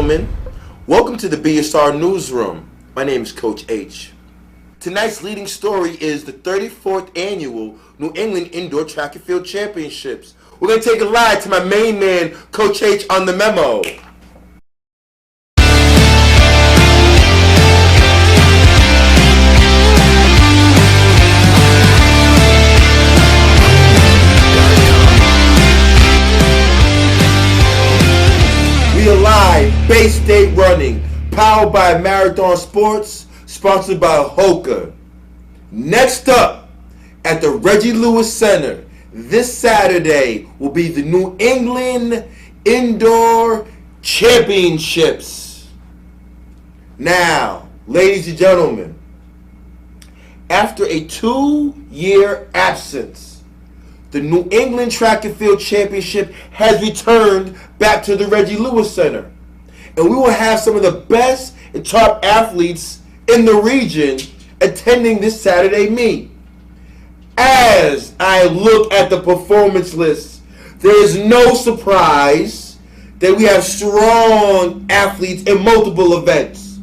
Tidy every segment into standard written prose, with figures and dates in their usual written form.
gentlemen, welcome to the BSR Newsroom. My name is Coach H. Tonight's leading story is the 34th Annual New England Indoor Track and Field Championships. We're going to take a ride to my main man, Coach H, on the memo. We are live, Bay State Running, powered by Marathon Sports, sponsored by Hoka. Next up, at the Reggie Lewis Center, this Saturday will be the New England Indoor Championships. Now, ladies and gentlemen, after a 2-year absence, the New England Track and Field Championship has returned back to the Reggie Lewis Center. And we will have some of the best and top athletes in the region attending this Saturday meet. As I look at the performance list, there is no surprise that we have strong athletes in multiple events.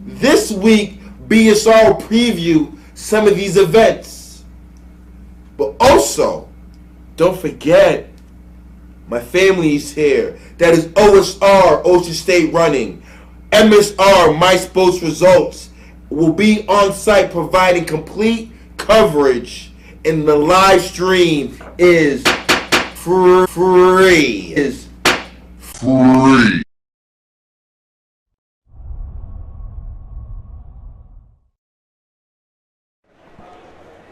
This week, BSR will preview some of these events. But also, don't forget, my family is here. That is OSR, Ocean State Running. MSR, My Sports Results, will be on site providing complete coverage. And the live stream is free.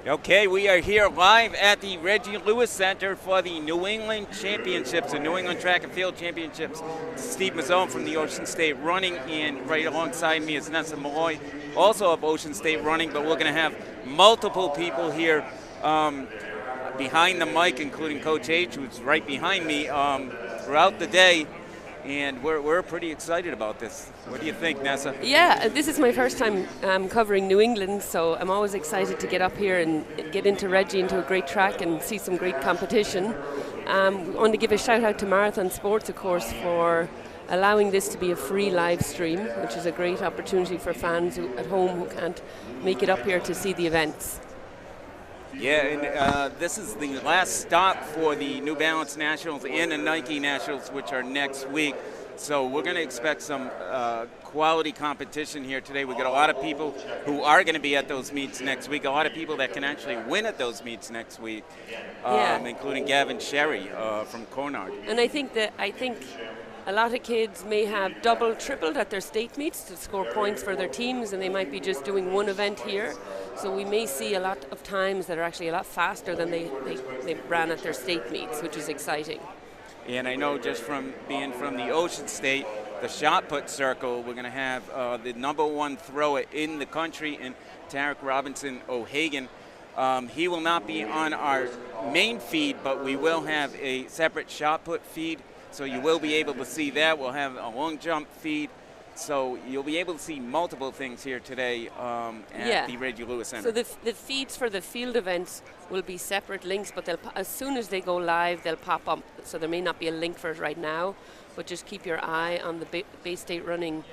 Okay, we are here live at the Reggie Lewis Center for the New England Championships, the New England Track and Field Championships. Steve Mazzone from the Ocean State Running, and right alongside me is Nessa Malloy, also of Ocean State Running, but we're going to have multiple people here behind the mic, including Coach H, who's right behind me, throughout the day. And we're pretty excited about this. What do you think, Nessa? Yeah, this is my first time covering New England, so I'm always excited to get up here and get into Reggie, into a great track, and see some great competition. I want to give a shout out to Marathon Sports, of course, for allowing this to be a free live stream, which is a great opportunity for fans at home who can't make it up here to see the events. Yeah, and this is the last stop for the New Balance Nationals and the Nike Nationals, which are next week. So we're going to expect some quality competition here today. We've got a lot of people who are going to be at those meets next week, a lot of people that can actually win at those meets next week, including Gavin Sherry from Conard. And I think a lot of kids may have double, tripled at their state meets to score points for their teams, and they might be just doing one event here. So we may see a lot of times that are actually a lot faster than they ran at their state meets, which is exciting. And I know just from being from the Ocean State, the shot put circle, we're going to have the #1 thrower in the country, in Tarek Robinson O'Hagan. He will not be on our main feed, but we will have a separate shot put feed. So you will be able to see that. We'll have a long jump feed. So you'll be able to see multiple things here today at the Reggie Lewis Center. So the feeds for the field events will be separate links, but as soon as they go live, they'll pop up. So there may not be a link for it right now, but just keep your eye on the Bay State Running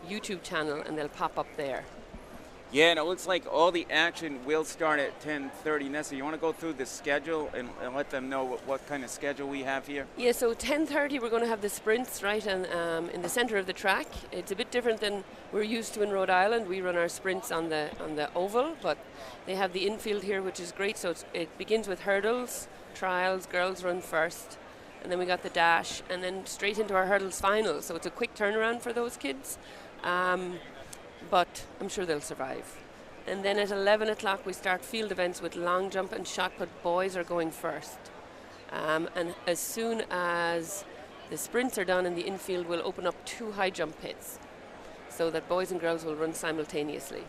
YouTube channel, and they'll pop up there. Yeah, and it looks like all the action will start at 10:30. Nessa, you want to go through the schedule and let them know what kind of schedule we have here? Yeah, so 10:30 we're going to have the sprints right in the center of the track. It's a bit different than we're used to in Rhode Island. We run our sprints on the oval, but they have the infield here, which is great. So it begins with hurdles, trials, girls run first, and then we got the dash, and then straight into our hurdles final. So it's a quick turnaround for those kids. But I'm sure they'll survive. And then at 11 o'clock we start field events with long jump and shot put. Boys are going first. And as soon as the sprints are done in the infield, we'll open up 2 high jump pits so that boys and girls will run simultaneously.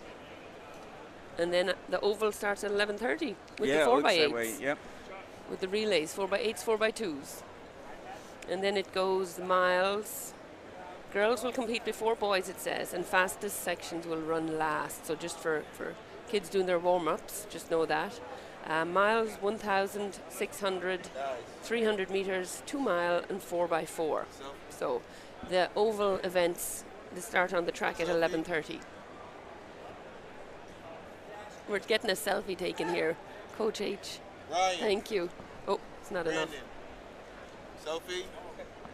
And then the oval starts at 11:30 with the 4x8s. Yep. With the relays, 4x8s, 4x2s. And then it goes the miles. Girls will compete before boys, it says, and fastest sections will run last. So just for kids doing their warm-ups, just know that. Miles, 1,600, 300 meters, 2 mile, and 4x4. So the oval events, they start on the track at 11:30. We're getting a selfie taken here. Coach H. Ryan. Thank you. Oh, it's not enough. Selfie.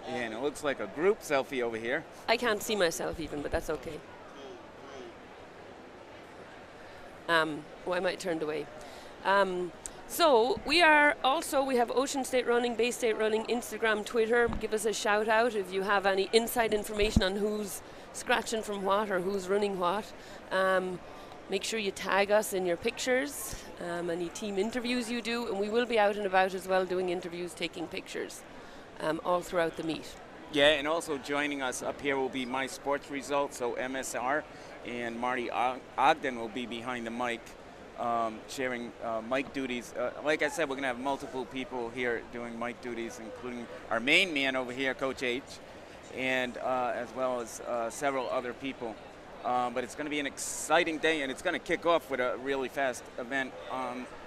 And it looks like a group selfie over here. I can't see myself even, but that's okay. Oh, I might turned away. So we have Ocean State Running, Bay State Running, Instagram, Twitter. Give us a shout out if you have any inside information on who's scratching from what or who's running what. Make sure you tag us in your pictures, any team interviews you do, and we will be out and about as well doing interviews, taking pictures all throughout the meet. Yeah, and also joining us up here will be My Sports Results, so MSR, and Marty Ogden will be behind the mic, sharing mic duties. Like I said, we're going to have multiple people here doing mic duties, including our main man over here, Coach H, and as well as several other people. But it's going to be an exciting day, and it's going to kick off with a really fast event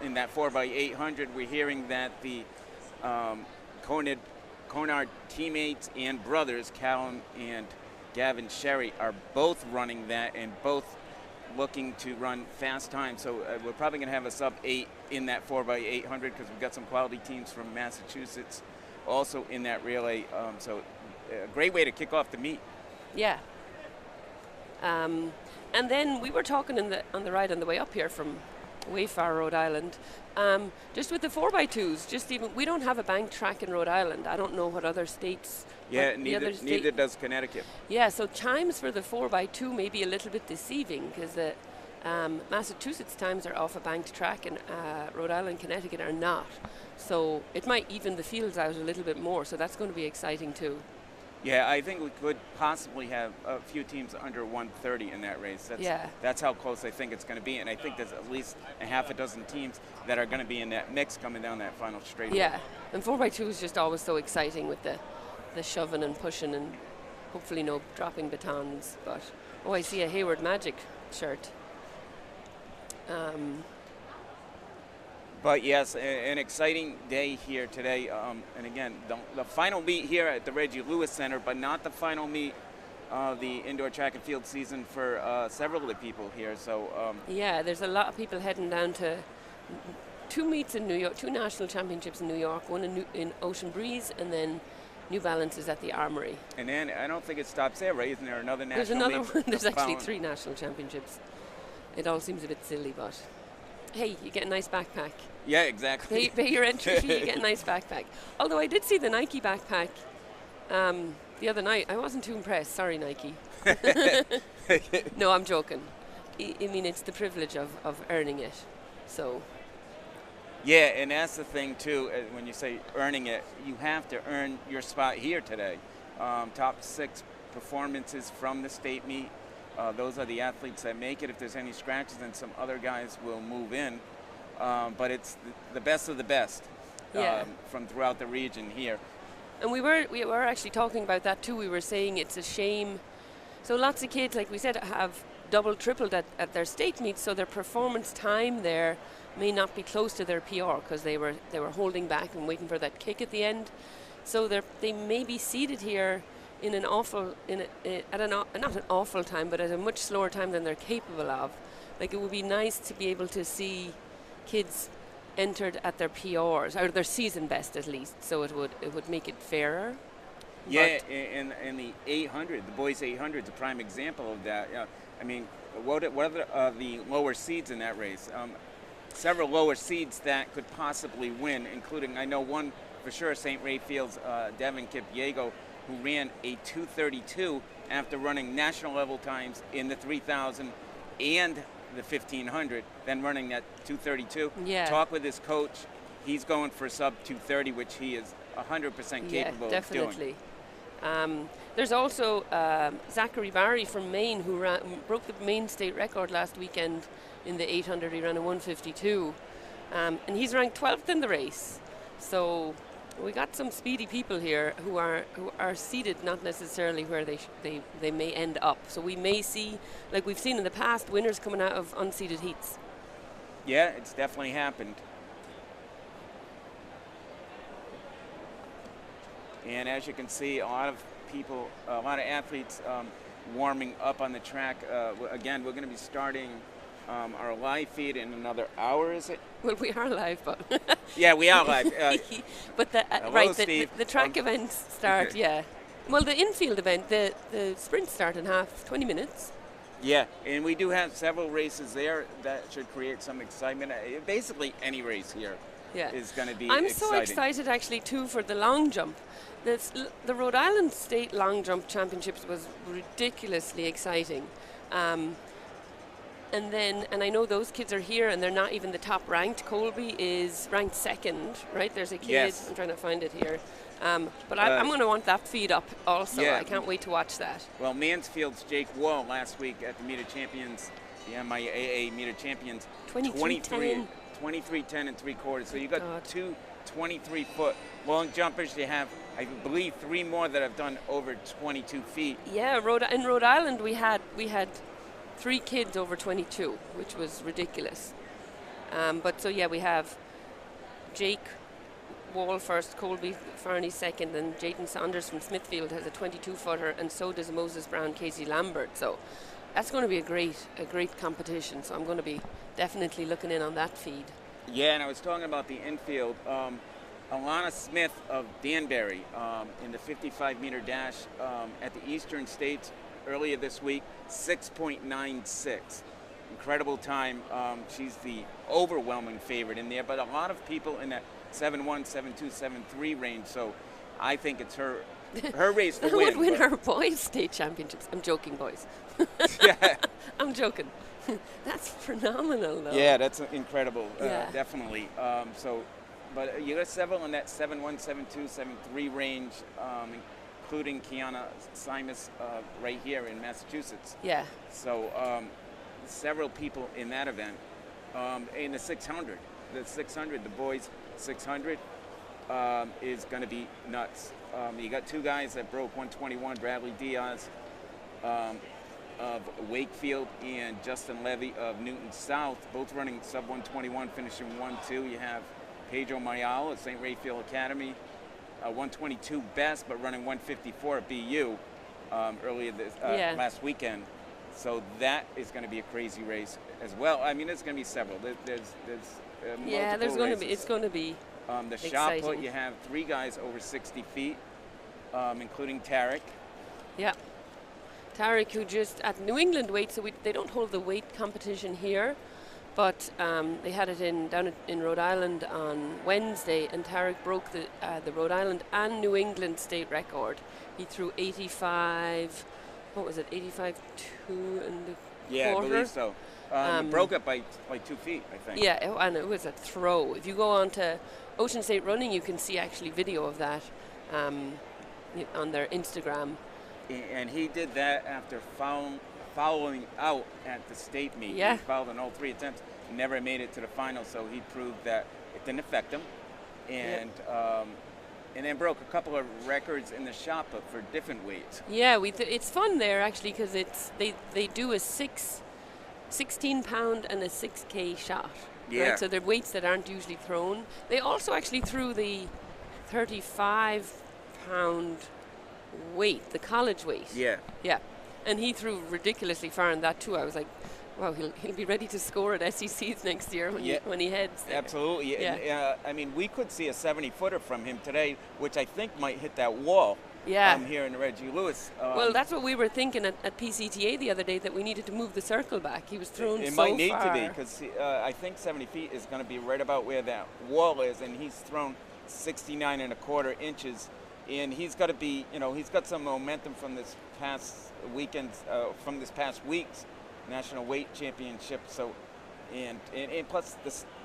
in that 4x800. We're hearing that the Conard teammates and brothers, Callum and Gavin Sherry, are both running that and both looking to run fast times. So we're probably going to have a sub-8 in that 4x800 because we've got some quality teams from Massachusetts also in that relay. So a great way to kick off the meet. Yeah. And then we were talking on the ride on the way up here from way far Rhode Island, just with the 4x2s. We don't have a banked track in Rhode Island. I don't know what other states. Yeah, neither does Connecticut. Yeah, so times for the 4x2 may be a little bit deceiving because the Massachusetts times are off a banked track and Rhode Island, Connecticut are not. So it might even the fields out a little bit more. So that's going to be exciting too. Yeah, I think we could possibly have a few teams under 130 in that race. That's how close I think it's going to be, and I think there's at least a half a dozen teams that are going to be in that mix coming down that final straight. Yeah, and 4x2 is just always so exciting with the shoving and pushing and hopefully no dropping batons. But I see a Hayward Magic shirt. But yes, an exciting day here today. And again, the final meet here at the Reggie Lewis Center, but not the final meet of the indoor track and field season for several of the people here. So yeah, there's a lot of people heading down to 2 meets in New York, 2 national championships in New York, one in Ocean Breeze, and then New Balance is at the Armory. And then I don't think it stops there, right? Isn't there another national? There's another meet one. There's actually 3 national championships. It all seems a bit silly, but hey, you get a nice backpack. Yeah, exactly. Pay your entry fee, you get a nice backpack. Although I did see the Nike backpack the other night. I wasn't too impressed. Sorry, Nike. No, I'm joking. I mean, it's the privilege of earning it. So. Yeah, and that's the thing, too. When you say earning it, you have to earn your spot here today. Top 6 performances from the state meet. Those are the athletes that make it. If there's any scratches, then some other guys will move in. But it's the best of the best from throughout the region here. And we were actually talking about that too. We were saying it's a shame. So lots of kids, like we said, have double, tripled at their state meets, so their performance time there may not be close to their PR because they were holding back and waiting for that kick at the end. So they may be seated here in an awful, not an awful time, but at a much slower time than they're capable of. Like, it would be nice to be able to see kids entered at their PRs, or their season best at least, so it would make it fairer. Yeah, and the 800, the boys 800 is a prime example of that. I mean, what are the lower seeds in that race? Several lower seeds that could possibly win, including, I know one for sure, St. Raphael's Devin Kipiego, who ran a 2:32 after running national level times in the 3,000 and the 1,500, then running that 2:32. Yeah. Talk with his coach. He's going for sub 2:30, which he is 100% capable of doing. Definitely. There's also Zachary Barry from Maine, who broke the Maine state record last weekend in the 800. He ran a 1:52, and he's ranked 12th in the race. So we got some speedy people here who are seated not necessarily where they may end up. So we may see, like we've seen in the past, winners coming out of unseeded heats. Yeah, it's definitely happened. And as you can see, a lot of people, a lot of athletes warming up on the track. Again, we're going to be starting our live feed in another hour, is it? Well, we are live, but yeah, we are live. But hello, Steve. the track events start. Yeah. Well, the infield event, the sprints start in 20 minutes. Yeah, and we do have several races there that should create some excitement. Basically, any race here is going to be I'm exciting. so excited, actually, too, for the long jump. The Rhode Island State Long Jump Championships was ridiculously exciting. And I know those kids are here, and they're not even the top ranked. Colby is ranked second, right? There's a kid. Yes. I'm trying to find it here. But I'm going to want that feed up also. Yeah. I can't wait to watch that. Well, Mansfield's Jake Wall last week at the Meter Champions, the MIAA Meter Champions, 23:10 and 3/4. So you got two 23-foot long jumpers. You have, I believe, 3 more that have done over 22 feet. Yeah, in Rhode Island we had 3 kids over 22, which was ridiculous. But so yeah, we have Jake Wall first, Colby Farney second, and Jayden Saunders from Smithfield has a 22-footer, and so does Moses Brown, Casey Lambert. So that's going to be a great competition. So I'm going to be definitely looking in on that feed. Yeah, and I was talking about the infield. Alana Smith of Danbury in the 55-meter dash at the Eastern States earlier this week, 6.96. Incredible time. She's the overwhelming favorite in there, but a lot of people in that 7-1, 7-2, 7-3 range. So I think it's her race to Who win. would win her boys' state championships? I'm joking, boys. Yeah. I'm joking. That's phenomenal, though. Yeah, that's incredible. Yeah. Definitely. But you got several in that 7-1, 7-2, 7-3 range, including Kiana Simus right here in Massachusetts. Yeah. So several people in that event. In the 600, the boys 600 is going to be nuts. You got 2 guys that broke 121, Bradley Diaz of Wakefield and Justin Levy of Newton South, both running sub 121, finishing 1-2. You have Pedro Mayal at St. Raphael Academy, 122 best, but running 154 at BU earlier last weekend. So that is going to be a crazy race as well. I mean, there's going to be several. There's there's going to be. It's going to be. The shot put, you have 3 guys over 60 feet, including Tarek. Yeah. Tarek, who just at New England weight, so they don't hold the weight competition here, but they had it down in Rhode Island on Wednesday, and Tarek broke the Rhode Island and New England state record. He threw 85. What was it? 85.2 and the Yeah, quarter? I believe so. Broke it by 2 feet, I think. Yeah, and it was a throw. If you go on to Ocean State Running, you can see actually video of that on their Instagram. And he did that after following out at the state meet. Yeah. He fouled on all 3 attempts, never made it to the final, so he proved that it didn't affect him. And then broke a couple of records in the shot put for different weights. Yeah, it's fun there actually, because they do a 16-pound and a 6K shot. Yeah. Right? So they're weights that aren't usually thrown. They also actually threw the 35-pound weight, the college weight. Yeah. Yeah. And he threw ridiculously far in that too. I was like, wow, he'll be ready to score at SECs next year when he heads there. Absolutely. Yeah. And, I mean, we could see a 70-footer from him today, which I think might hit that wall. Yeah. Here in Reggie Lewis. Well, that's what we were thinking at PCTA the other day, that we needed to move the circle back. He was thrown it so might need far. to be, because I think 70 feet is going to be right about where that wall is, and he's thrown 69.25 inches. And he's got to be, he's got some momentum from this past weekend, from this past week's National Weight Championship. So, and plus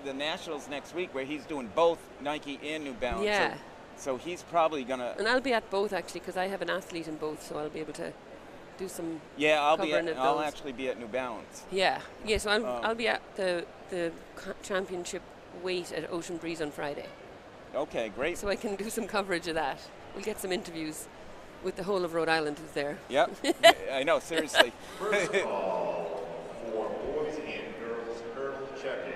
the Nationals next week, where he's doing both Nike and New Balance. Yeah. So he's probably gonna. And I'll be at both actually, because I have an athlete in both, so I'll be able to do some. Yeah, I'll those. actually be at New Balance. Yeah. So I'll be at the championship weight at Ocean Breeze on Friday. Okay, great. So I can do some coverage of that. We'll get some interviews with the whole of Rhode Island who's there. Yep. I know, seriously. First call for boys and girls hurdle check-in.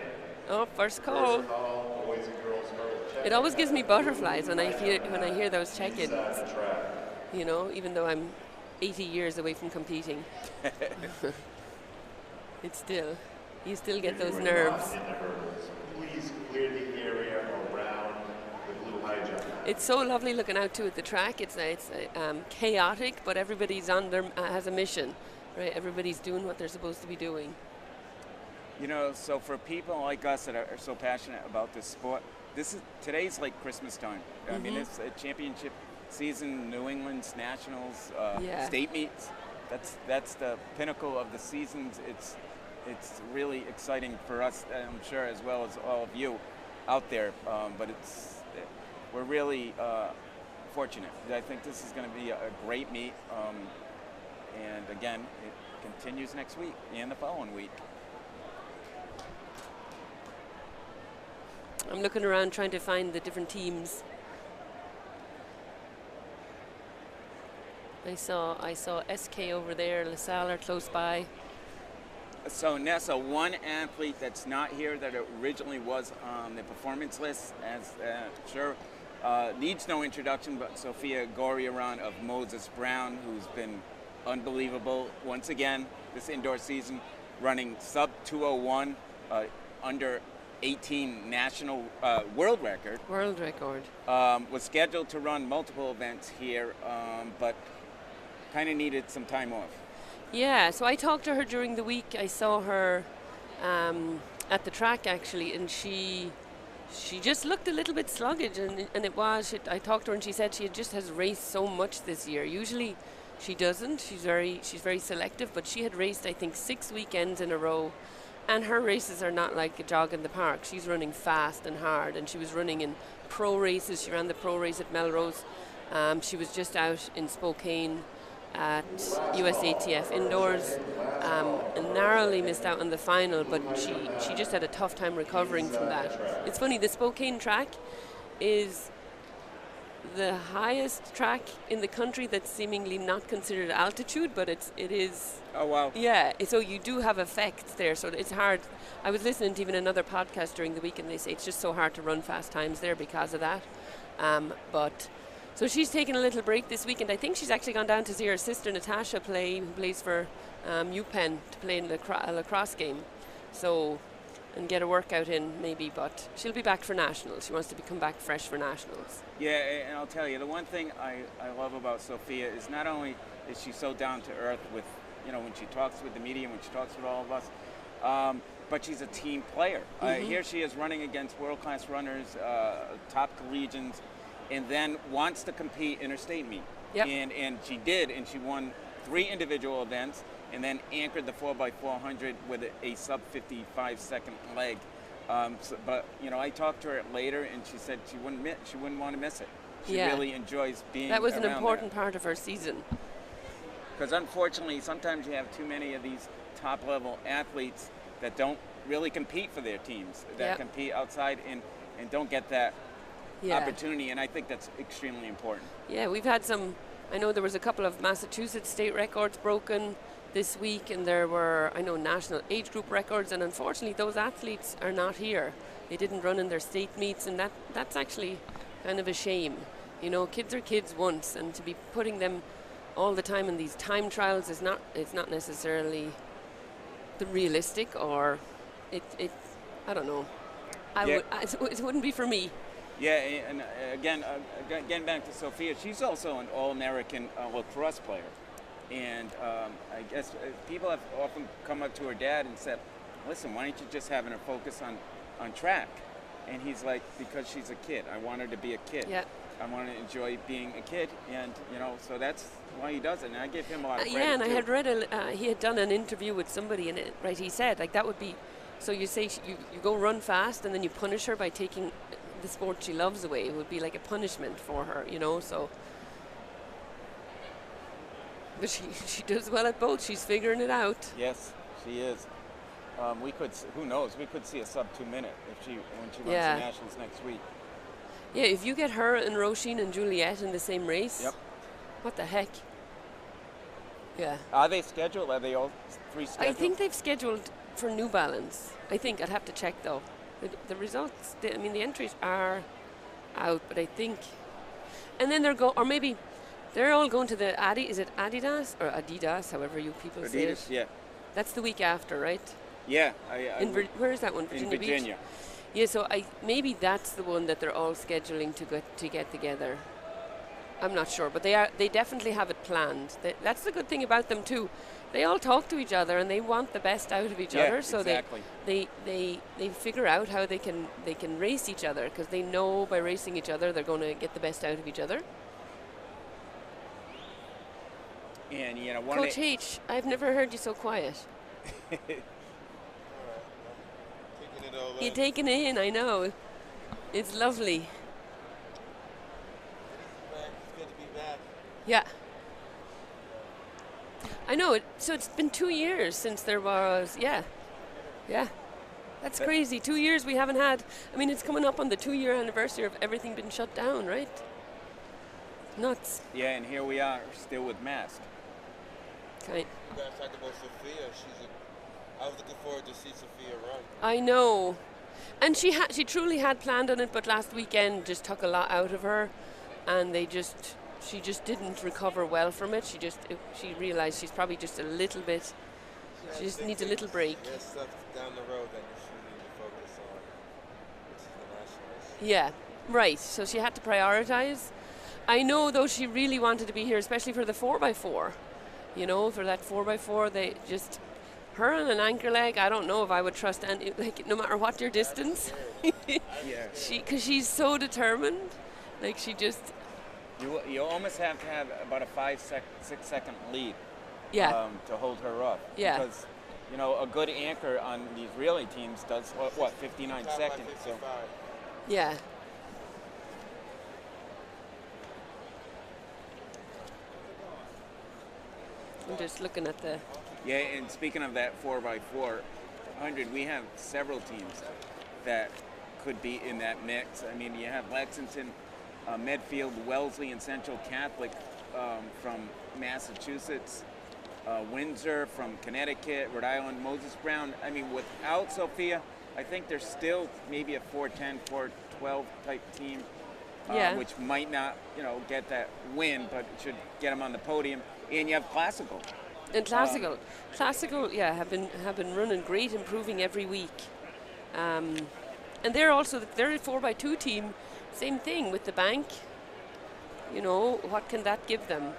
Oh, first call. First call, boys and girls hurdle check-in. It always gives me butterflies when I hear those check-ins. Inside the track. you know, even though I'm 80 years away from competing. It's still, you still get those nerves. In the hurdles, please clear the area around the blue high jump. It's so lovely looking out too at the track. It's chaotic, but everybody's on their has a mission, right? Everybody's doing what they're supposed to be doing. You know, so for people like us that are so passionate about this sport, today's like Christmas time. I mean, it's a championship season, New England's nationals, state meets. That's the pinnacle of the seasons. It's really exciting for us, I'm sure, as well as all of you out there. But we're really fortunate. I think this is going to be a great meet. And again, it continues next week and the following week. I'm looking around trying to find the different teams. I saw SK over there, LaSalle are close by. So Nessa, one athlete that's not here that originally was on the performance list, as needs no introduction, but Sophia Goriaran of Moses Brown, who's been unbelievable once again this indoor season, running sub 201, under 18 national world record. World record. Was scheduled to run multiple events here, but kind of needed some time off. Yeah, so I talked to her during the week. I saw her at the track actually, and she just looked a little bit sluggish, and I talked to her and she said she just has raced so much this year. Usually she doesn't. She's very selective, but she had raced I think 6 weekends in a row. And her races are not like a jog in the park. She's running fast and hard, and she was running in pro races. She ran the pro race at Melrose. She was just out in Spokane at USATF indoors, and narrowly missed out on the final, but she just had a tough time recovering from that. It's funny, the Spokane track is the highest track in the country that's seemingly not considered altitude, but it is. Oh wow. Yeah, so you do have effects there, so it's hard. I was listening to even another podcast during the week, and they say it's just so hard to run fast times there because of that. So she's taken a little break this weekend. I think she's actually gone down to see her sister Natasha who plays for UPenn, to play in a lacrosse game. So, and get a workout in maybe, but she'll be back for nationals. She wants to come back fresh for nationals. Yeah, and I'll tell you, the one thing I love about Sophia is not only is she so down to earth with, you know, when she talks with the media, when she talks with all of us, but she's a team player. Here she is running against world-class runners, top collegians, and then wants to compete in her state meet. Yep. And she did, and she won 3 individual events, and then anchored the 4x400 with a sub 55 second leg. But you know, I talked to her later, and she said she wouldn't want to miss it. She really enjoys being. That was an around important part of her season. Because unfortunately, sometimes you have too many of these top level athletes that don't really compete for their teams, that compete outside and don't get that opportunity, and I think that's extremely important. Yeah, we've had some. I know there was a couple of Massachusetts state records broken this week, and there were, I know, national age group records, and unfortunately those athletes are not here. They didn't run in their state meets, and that's actually kind of a shame. You know, kids are kids once, and to be putting them all the time in these time trials it's not necessarily the realistic, or it I don't know. It wouldn't be for me. Yeah, and again, getting back to Sophia, she's also an All-American lacrosse player. And I guess people have often come up to her dad and said, listen, why don't you just have her focus on track? And he's like, because she's a kid. I want her to be a kid. Yeah. I want to enjoy being a kid. And, you know, so that's why he does it. And I give him a lot of credit, yeah, and too. I had read, he had done an interview with somebody, and he said, like, that would be, so you say you go run fast, and then you punish her by taking the sport she loves away. It would be like a punishment for her, you know, so. But she does well at both. She's figuring it out. Yes, she is. We could, who knows? We could see a sub 2 minute when she runs the nationals next week. Yeah, if you get her and Roisin and Juliet in the same race. Yep. What the heck? Yeah. Are they scheduled? Are they all 3 scheduled? I think they've scheduled for New Balance. I think I'd have to check though. The results. The entries are out, but I think, and then or maybe. They're all going to the is it Adidas or Adidas, however you people say it? Adidas, yeah. That's the week after, right? Yeah. Where is that one? in Virginia Virginia. Beach? Yeah, so maybe that's the one that they're all scheduling to get together. I'm not sure, but they definitely have it planned. That's the good thing about them too. They all talk to each other and they want the best out of each other. So exactly. they figure out how they can race each other, because they know by racing each other they're going to get the best out of each other. And Coach H, I've never heard you so quiet. Taking it all You're in. taking it in, I know. It's lovely. It's good to be back. Yeah. I know it. So it's been 2 years since there was, yeah. That's crazy. 2 years we haven't had. I mean, it's coming up on the 2-year anniversary of everything being shut down, right? Nuts. Yeah, and here we are, still with masks. Okay. You guys talked about Sophia. I was looking forward to see Sophia run. I know. And she truly had planned on it, but last weekend just took a lot out of her, and she just didn't recover well from it. She realized she's probably just a little bit. She just needs a little break. There's stuff down the road that you should need to focus on, which is the Nationals. Yeah, right. So she had to prioritize. I know, though, she really wanted to be here, especially for the 4x4. For that 4x4, they just, her on an anchor leg, I don't know if I would trust any, no matter what your distance. Yeah. Because she's so determined. She just. You almost have to have about a 6 second lead. Yeah. To hold her up. Yeah. Because, a good anchor on these relay teams does, 59 Top by seconds. So. 55. Yeah. I'm just looking at the. Yeah, and speaking of that 4x400, we have several teams that could be in that mix. I mean, you have Lexington, Medfield, Wellesley, and Central Catholic from Massachusetts, Windsor from Connecticut, Rhode Island, Moses Brown. I mean, without Sophia, I think there's still maybe a 410, 412 type team, which might not, get that win, but should get them on the podium. And you have Classical. And Classical, yeah, have been running great, improving every week. And they're a 4x2 team. Same thing with the bank. What can that give them?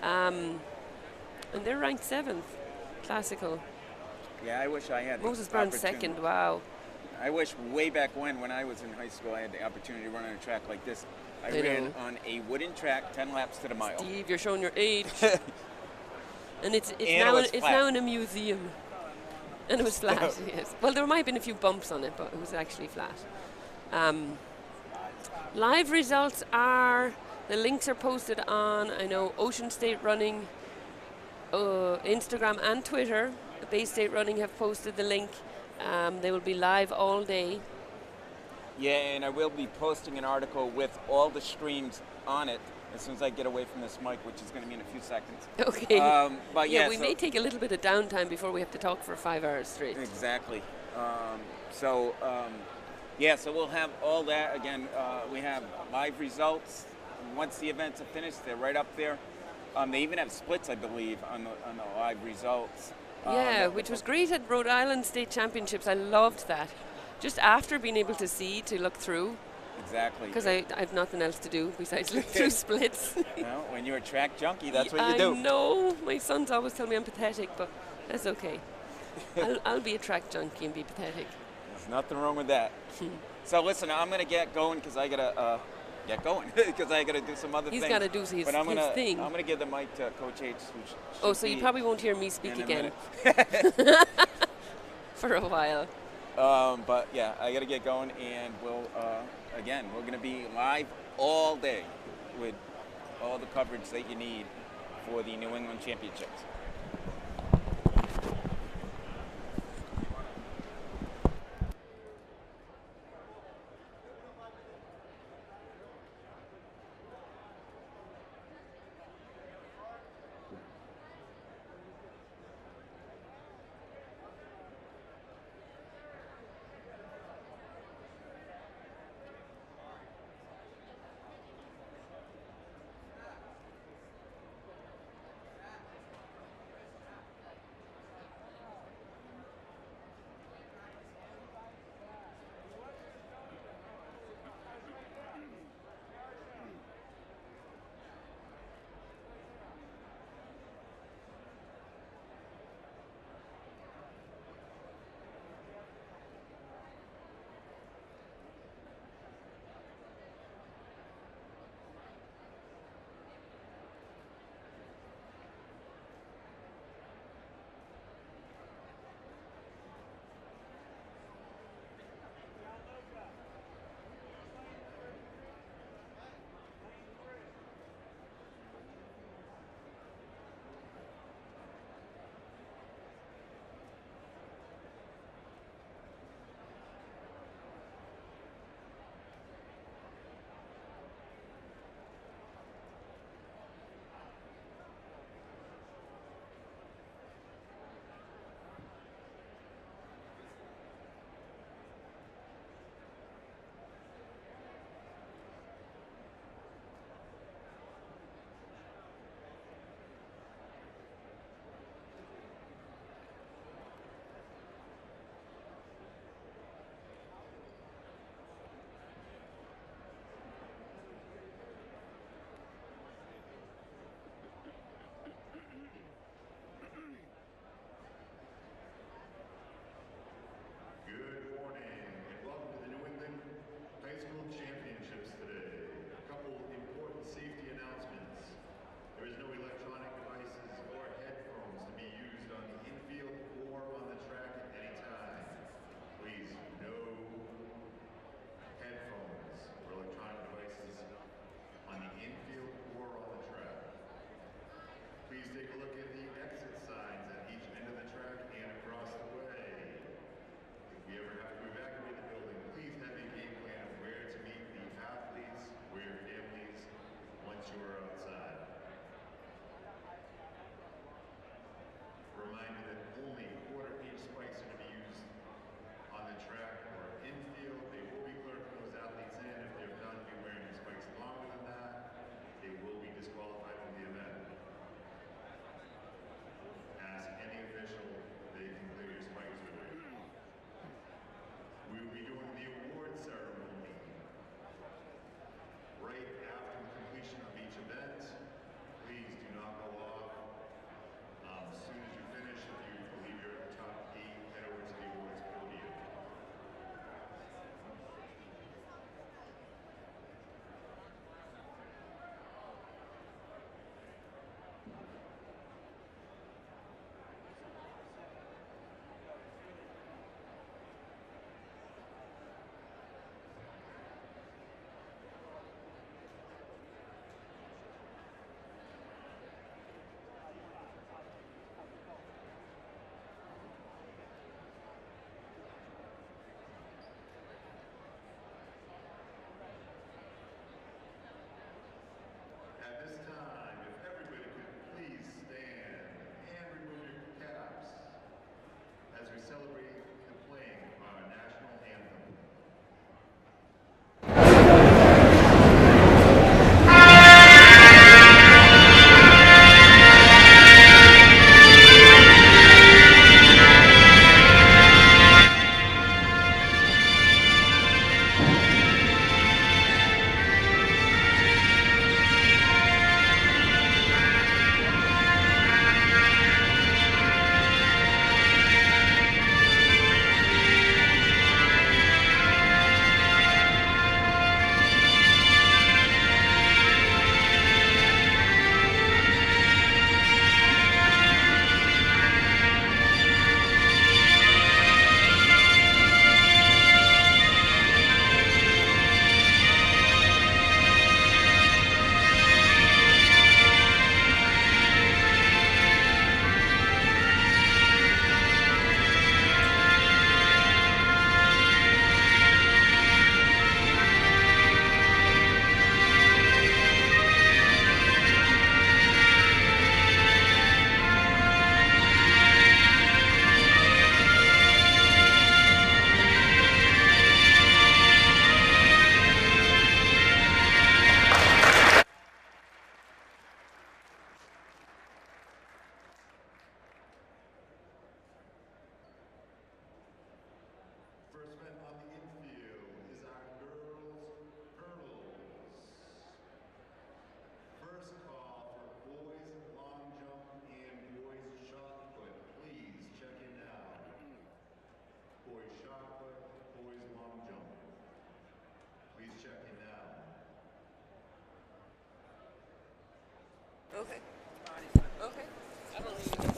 And they're ranked 7th, Classical. Yeah, I wish I had the Moses Brown opportunity. 2nd, wow. I wish way back when I was in high school, I had the opportunity to run on a track like this. I ran on a wooden track, 10 laps to the mile. Steve, you're showing your age. And it's flat. now in a museum. And it was flat, yes. Well, there might have been a few bumps on it, but it was actually flat. Live results the links are posted on, I know, Ocean State Running, Instagram and Twitter. Bay State Running have posted the link. They will be live all day. Yeah, and I will be posting an article with all the streams on it as soon as I get away from this mic, which is going to be in a few seconds. Okay. But we may take a little bit of downtime before we have to talk for 5 hours straight. Exactly. So we'll have all that. Again, we have live results. Once the events are finished, they're right up there. They even have splits, I believe, on the live results. Yeah, which was great at Rhode Island State Championships. I loved that. Just after being able to look through. Exactly. Because I've nothing else to do besides look through splits. Well, when you're a track junkie, that's what you do. I know. My sons always tell me I'm pathetic, but that's okay. I'll be a track junkie and be pathetic. There's nothing wrong with that. So listen, I'm going to get going because I got to get going because I got to do some other things. He's got to do his thing. I'm going to give the mic to Coach H. So you probably won't hear me speak again. For a while. But yeah, I got to get going, and we're going to be live all day with all the coverage that you need for the New England Championships.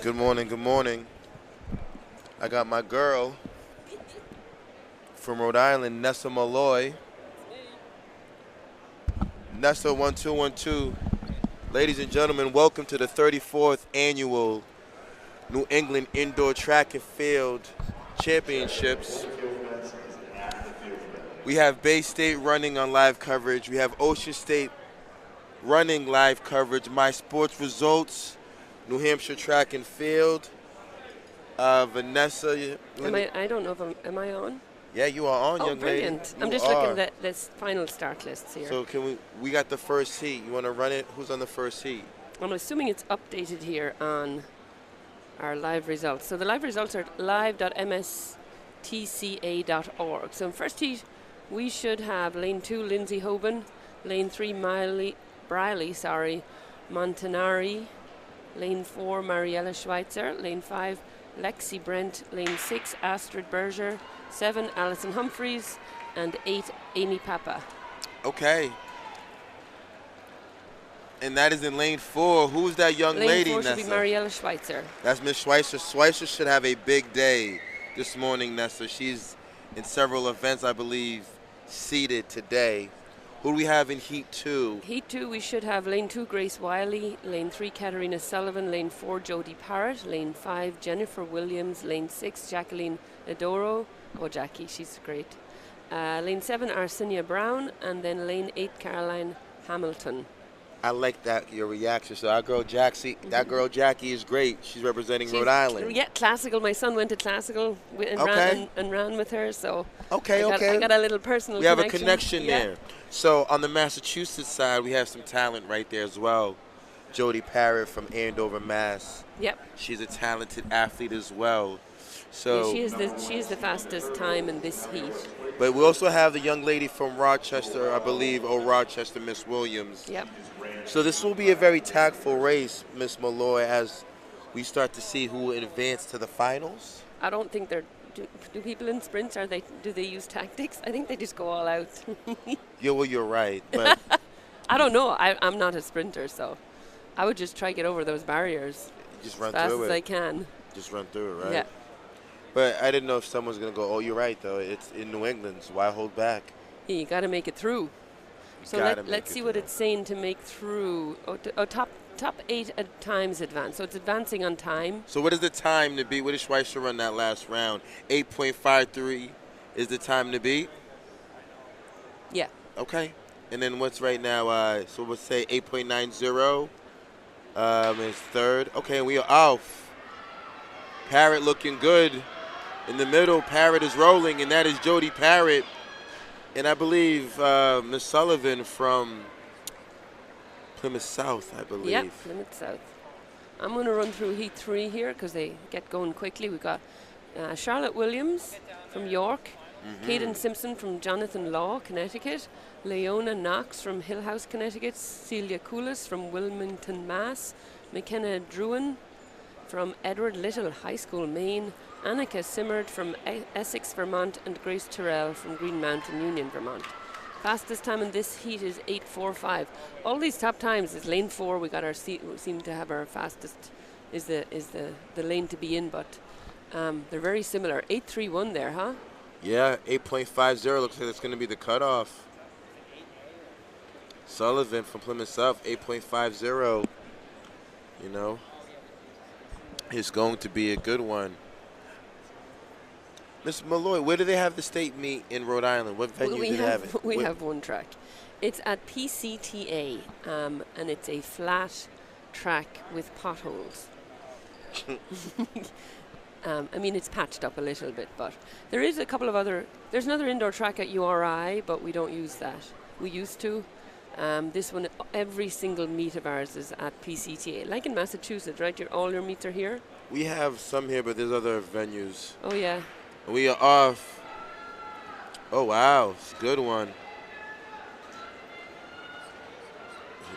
Good morning, good morning. I got my girl from Rhode Island, Nessa Malloy. Nessa 1212. Ladies and gentlemen, welcome to the 34th annual New England Indoor Track and Field Championships. We have Bay State running on live coverage. We have Ocean State running live coverage. My sports results, New Hampshire Track and Field. Vanessa. I don't know if am I on? Yeah, you are on, Oh, young brilliant. lady. I'm You just are. looking at this final start lists here. So we got the first heat. You want to run it? Who's on the first heat? I'm assuming it's updated here on our live results. So the live results are live.mstca.org. So in first heat, we should have lane 2, Lindsay Hoban, lane 3, Briley, Montanari, lane 4, Mariella Schweitzer, lane 5, Lexi Brent, lane 6, Astrid Berger, 7, Alison Humphreys, and 8, Amy Papa. Okay. And that is in lane 4. Who's that young lady, Lane 4 should Nessa? be Mariella Schweitzer. That's Miss Schweitzer. Schweitzer should have a big day this morning, Nessa. She's in several events, I believe, seated today. Who do we have in Heat 2? Heat 2, we should have lane 2, Grace Wiley, lane 3, Katerina Sullivan, lane 4, Jodie Parrott, lane 5, Jennifer Williams, lane 6, Jacqueline Adoro. Oh, Jackie, she's great. Lane 7, Arsinia Brown, and then lane 8, Caroline Hamilton. I like that, your reaction. So our girl Jackie, that girl Jackie is great. She's representing Rhode Island. Yeah, classical. My son went to classical and, ran with her, so I got a little personal connection. We have a connection there. So on the Massachusetts side, we have some talent right there as well. Jodie Parrott from Andover, Mass. Yep. She's a talented athlete as well. So yeah, she is the fastest time in this heat. But we also have the young lady from Rochester, I believe, Rochester, Miss Williams. Yep. So this will be a very tactful race, Miss Malloy, as we start to see who will advance to the finals. I don't think they're. Do people in sprints do they use tactics? I think they just go all out. Yeah, well, you're right, but I don't know. I'm not a sprinter, so I would just try to get over those barriers just run as fast through as it. I can. Just run through it, right? Yeah. But I didn't know if someone's gonna go. Oh, you're right, though. It's in New England, so why hold back? Yeah, you got to make it through. So let's see what it's saying to make through. Top 8 times advance. So it's advancing on time. So what is the time to beat? What did Schweitzer run that last round? 8.53 is the time to beat? Yeah. Okay. And then what's right now? So we'll say 8.90 is third. Okay, and we are off. Parrott looking good. In the middle, Parrott is rolling, and that is Jodie Parrott. And I believe Miss Sullivan from Plymouth South, I believe. Yeah, Plymouth South. I'm going to run through Heat 3 here because they get going quickly. We've got Charlotte Williams from York, Caden Simpson from Jonathan Law, Connecticut, Leona Knox from Hillhouse, Connecticut, Celia Coulis from Wilmington, Mass, McKenna Druin from Edward Little High School, Maine, Annika Simmerd from Essex, Vermont, and Grace Terrell from Green Mountain Union, Vermont. Fastest time in this heat is 8:45. All these top times is lane 4. We got our seem to have our fastest is the lane to be in, but they're very similar. 8:31 there, huh? Yeah, 8.50 looks like that's going to be the cutoff. Sullivan from Plymouth South, 8.50. You know, it's going to be a good one. Miss Malloy, where do they have the state meet in Rhode Island? What venue do they have it? We have one track. It's at PCTA, and it's a flat track with potholes. I mean, it's patched up a little bit, but there is a couple of other. There's another indoor track at URI, but we don't use that. We used to. This one, every single meet of ours is at PCTA, like in Massachusetts, right? All your meets are here. We have some here, but there's other venues. Oh yeah. We are off. Oh wow, it's a good one.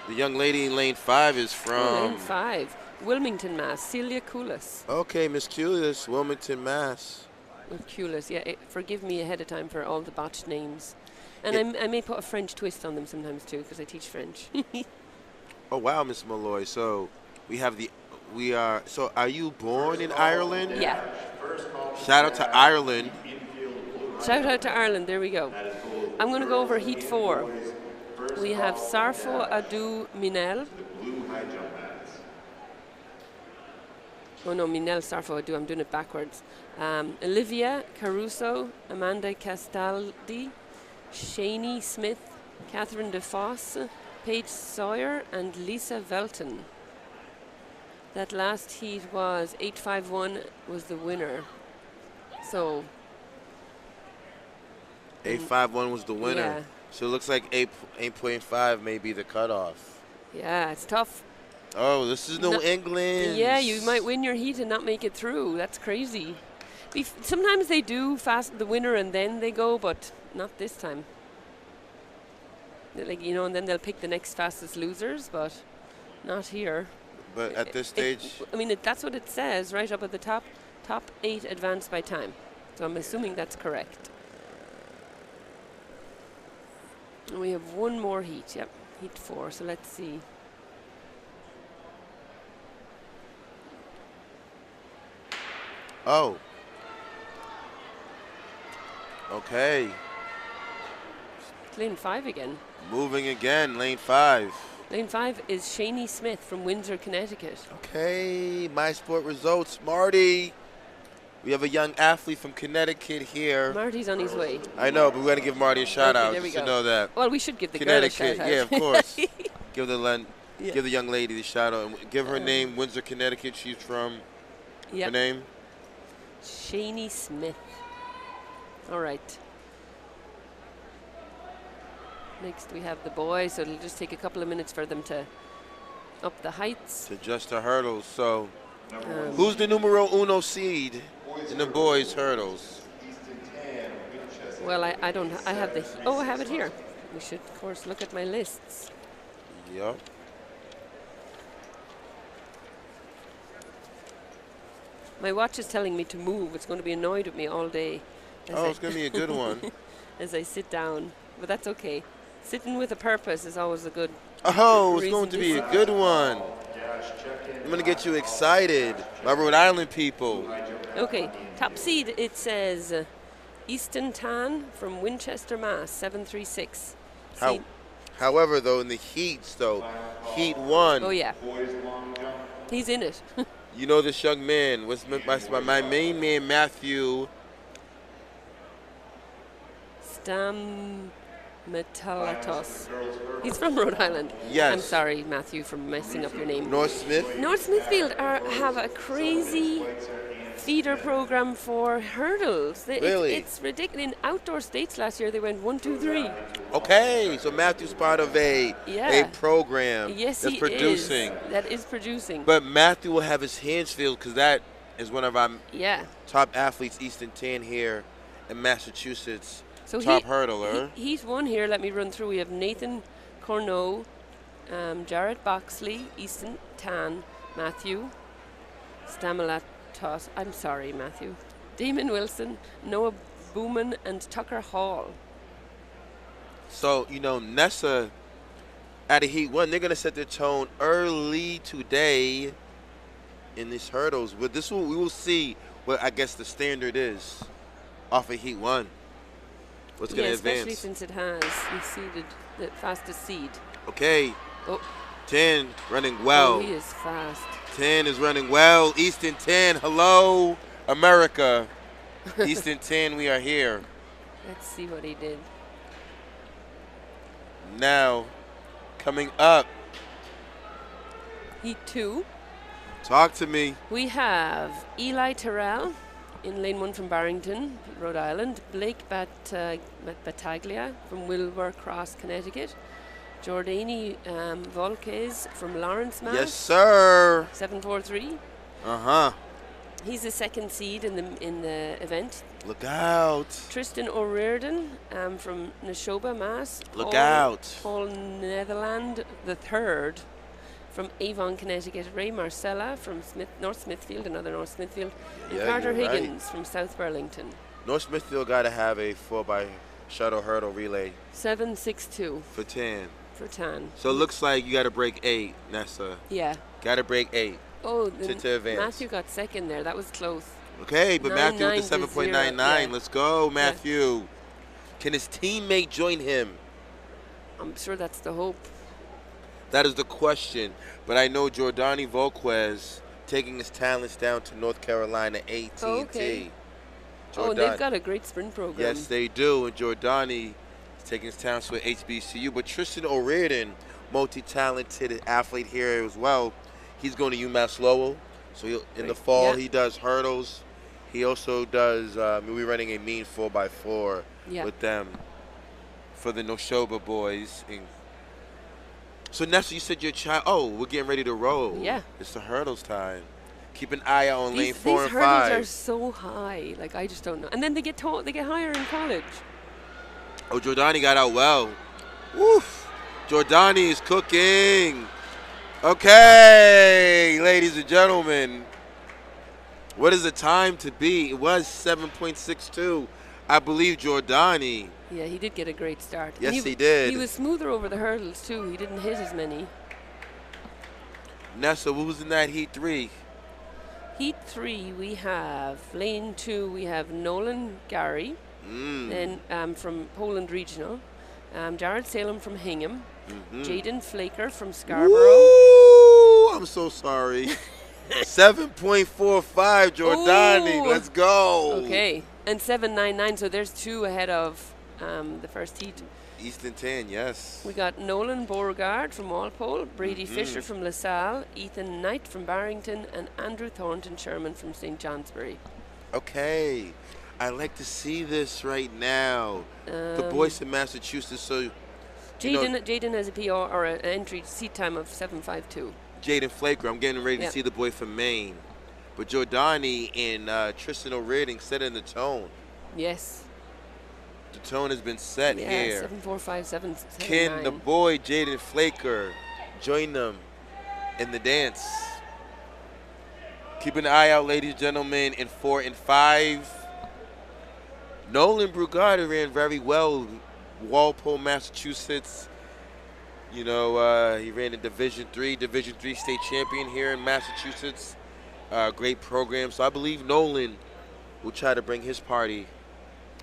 The young lady in lane 5 is from lane 5. Wilmington, Mass. Celia Coulis. Okay, Miss Coulis, Wilmington, Mass. Coulis, yeah. Forgive me ahead of time for all the botched names. And I may put a French twist on them sometimes too, because I teach French. Oh wow, Miss Malloy. So we have we are. So, are you born in Ireland? Yeah. Shout out to Ireland. Shout out to Ireland. There we go. I'm going to go over Heat 4. We have Sarfo Adu Minel. Oh no, Minel Sarfo Adu. I'm doing it backwards. Olivia Caruso, Amanda Castaldi, Shani Smith, Catherine DeFoss, Paige Sawyer, and Lisa Velton. That last heat was 851 was the winner. So 851 was the winner. Yeah. So it looks like 8.5 may be the cutoff. yeah, it's tough. Oh, this is New England. Yeah, you might win your heat and not make it through. That's crazy. Sometimes they do fast the winner and then they go, but not this time. Like, you know, and then they'll pick the next fastest losers, but not here. But at this stage, I mean, that's what it says right up at the top. Top 8 advanced by time. So I'm assuming that's correct. And we have one more heat. Yep, heat 4. So let's see. oh. Okay. It's lane 5 again. Moving again, lane 5. Lane 5 is Shani Smith from Windsor, Connecticut. Okay, My Sport results. Marty. We have a young athlete from Connecticut here. Marty's on his way. I know, but we got to give Marty a shout Okay, out there we just to go. know that. Well, we should give the girl a Connecticut, shout out. yeah, of course. Give Yeah. give the young lady the shout out. And give her name, Windsor, Connecticut. She's from her Yep. name. Shani Smith. All right. Next we have the boys, so it'll just take a couple of minutes for them to up the heights. To just the hurdles. So, Um, who's the numero uno seed in the boys' hurdles? Well, I don't. I have the. Oh, I have it here. We should, of course, look at my lists. Yep. My watch is telling me to move. It's going to be annoyed with me all day. Oh, it's going to be a good one. As I sit down, but that's okay. Sitting with a purpose is always a good. Oh, it's reason going to to be sit. a good one. I'm going to get you excited. My Rhode Island people. Okay, top seed. It says Easton Tan from Winchester, Mass. 736. Seed. However, though, in the heats, though, heat 1. Oh yeah. He's in it. You know this young man. What's my main man, Matthew? Metalatos. He's from Rhode Island. Yes. I'm sorry, Matthew, for messing up your name. North Smith? North Smithfield have a crazy feeder program for hurdles. Really? It's ridiculous. In outdoor states last year, they went 1, 2, 3. Okay, so Matthew's part of a program Yes, that's he producing. is. That is producing. But Matthew will have his hands filled because that is one of our Yeah. top athletes, Easton Tan here in Massachusetts. So Top hurdler. He's one here. Let me run through. We have Nathan Corneau, Jarrett Boxley, Easton Tan, Matthew, Stamalatos. I'm sorry, Matthew. Damon Wilson, Noah Booman, and Tucker Hall. So, you know, Nessa out of Heat 1, they're going to set the tone early today in these hurdles. But we will see what I guess the standard is off of Heat 1. What's going to especially advance? since it has seeded the fastest seed. Okay. Oh. 10 running well. Oh, he is fast. 10 is running well. Easton 10, hello, America. Easton 10, we are here. Let's see what he did. Now, coming up. Heat 2. Talk to me. We have Eli Terrell in lane 1 from Barrington, Rhode Island. Blake Battaglia from Wilbur Cross, Connecticut. Jordani Volquez from Lawrence, Mass. Yes, sir. 743. Uh-huh. He's the second seed in the event. Look out. Tristan O'Riordan from Neshoba, Mass. Look out. Paul Netherland, the third, from Avon, Connecticut. Ray Marcella from North Smithfield, another North Smithfield. And Yeah, Carter you're right. Higgins from South Burlington. North Smithfield got to have a 4x shuttle hurdle relay 762 for 10. for Tan. So it looks like you got to break 8, Nessa. Yeah. Got to break 8. Oh, to advance. Matthew got second there. That was close. Okay, but Matthew with the 990. 7.99. Yeah. Let's go, Matthew. Can his teammate join him? I'm sure that's the hope. That is the question. But I know Jordani Volquez taking his talents down to North Carolina A&T. Oh, okay. Oh, they've got a great sprint program. Yes, they do. And Jordani is taking his talents to HBCU. But Tristan O'Riordan, multi-talented athlete here as well. He's going to UMass Lowell. So in the fall, he does hurdles. He also does, we're running a mean 4x4 with them for the Noshoba boys. And so, Nessa, you said your child, we're getting ready to roll. Yeah. It's the hurdles time. Keep an eye out on lane 4 and 5. These hurdles are so high. Like, I just don't know. And then they get higher in college. Oh, Jordani got out well. Woof. Jordani is cooking. Okay, ladies and gentlemen. What is the time to be? It was 7.62. I believe Jordani. Yeah, he did get a great start. Yes, he did. He was smoother over the hurdles, too. He didn't hit as many. Nessa, who's in that Heat 3? Heat 3, we have lane 2, we have Nolan Gary, then from Poland Regional, Jared Salem from Hingham, Jaden Flaker from Scarborough. Woo! I'm so sorry. 7.45, Jordani. Ooh. Let's go. Okay, and 7.99, so there's 2 ahead of the first heat. Easton 10, yes. We got Nolan Beauregard from Walpole, Brady Fisher from LaSalle, Ethan Knight from Barrington, and Andrew Thornton Sherman from St. Johnsbury. Okay. I like to see this right now. The boys in Massachusetts, so... Jaden has a PR or an entry seat time of 7.52. Jaden Flaker, I'm getting ready to see the boy from Maine. But Jordani and Tristan O'Riordan setting the tone. Yes. The tone has been set here. 7.45, 7. Can the boy Jaden Flaker join them in the dance? Keep an eye out, ladies and gentlemen, in 4 and 5. Nolan Brugada ran very well. Walpole, Massachusetts. You know, he ran in Division III state champion here in Massachusetts. Great program. So I believe Nolan will try to bring his party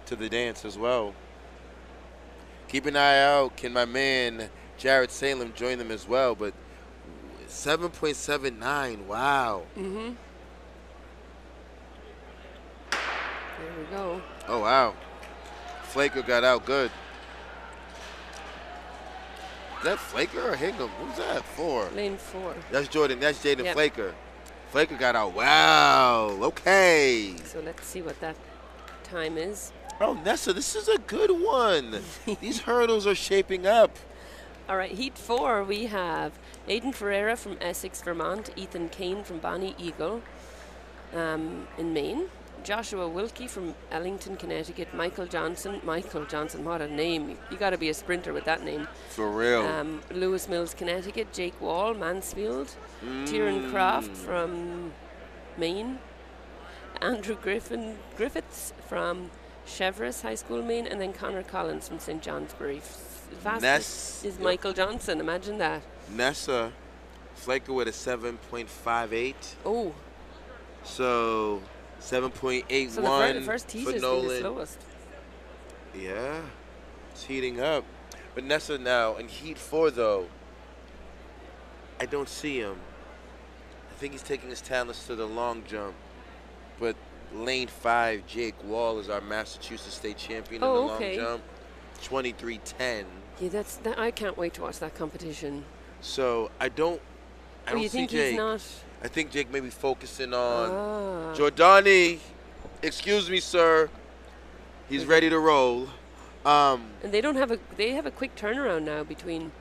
to the dance as well. Keep an eye out. Can my man Jared Salem join them as well? But 7.79. Wow. There we go. Oh, wow. Flaker got out good. Is that Flaker or Hingham? Who's that for? Lane 4. That's Jordan. That's Jaden Flaker. Flaker got out. Wow. Okay. So let's see what that time is. Oh, Nessa, this is a good one. These hurdles are shaping up. All right, Heat 4, we have Aidan Ferreira from Essex, Vermont, Ethan Kane from Bonnie Eagle in Maine, Joshua Wilkie from Ellington, Connecticut, Michael Johnson, what a name. You got to be a sprinter with that name. For real. Lewis Mills, Connecticut, Jake Wall, Mansfield, Tieran Croft from Maine, Andrew Griffiths from Cheverus High School, Maine, and then Connor Collins from St. Johnsbury. Fastest is Michael Johnson. Imagine that. Nessa Flaker with a 7.58. Oh. So 7.81 so the first heat for is Nolan. the slowest. Yeah, it's heating up. But Nessa now in Heat 4 though, I don't see him. I think he's taking his talents to the long jump. But lane 5, Jake Wall is our Massachusetts state champion in the long jump. 23:10. Yeah, I can't wait to watch that competition. So I don't you see think Jake. He's not? I think Jake may be focusing on Jordani. Excuse me, sir. He's ready to roll. And they have a quick turnaround now between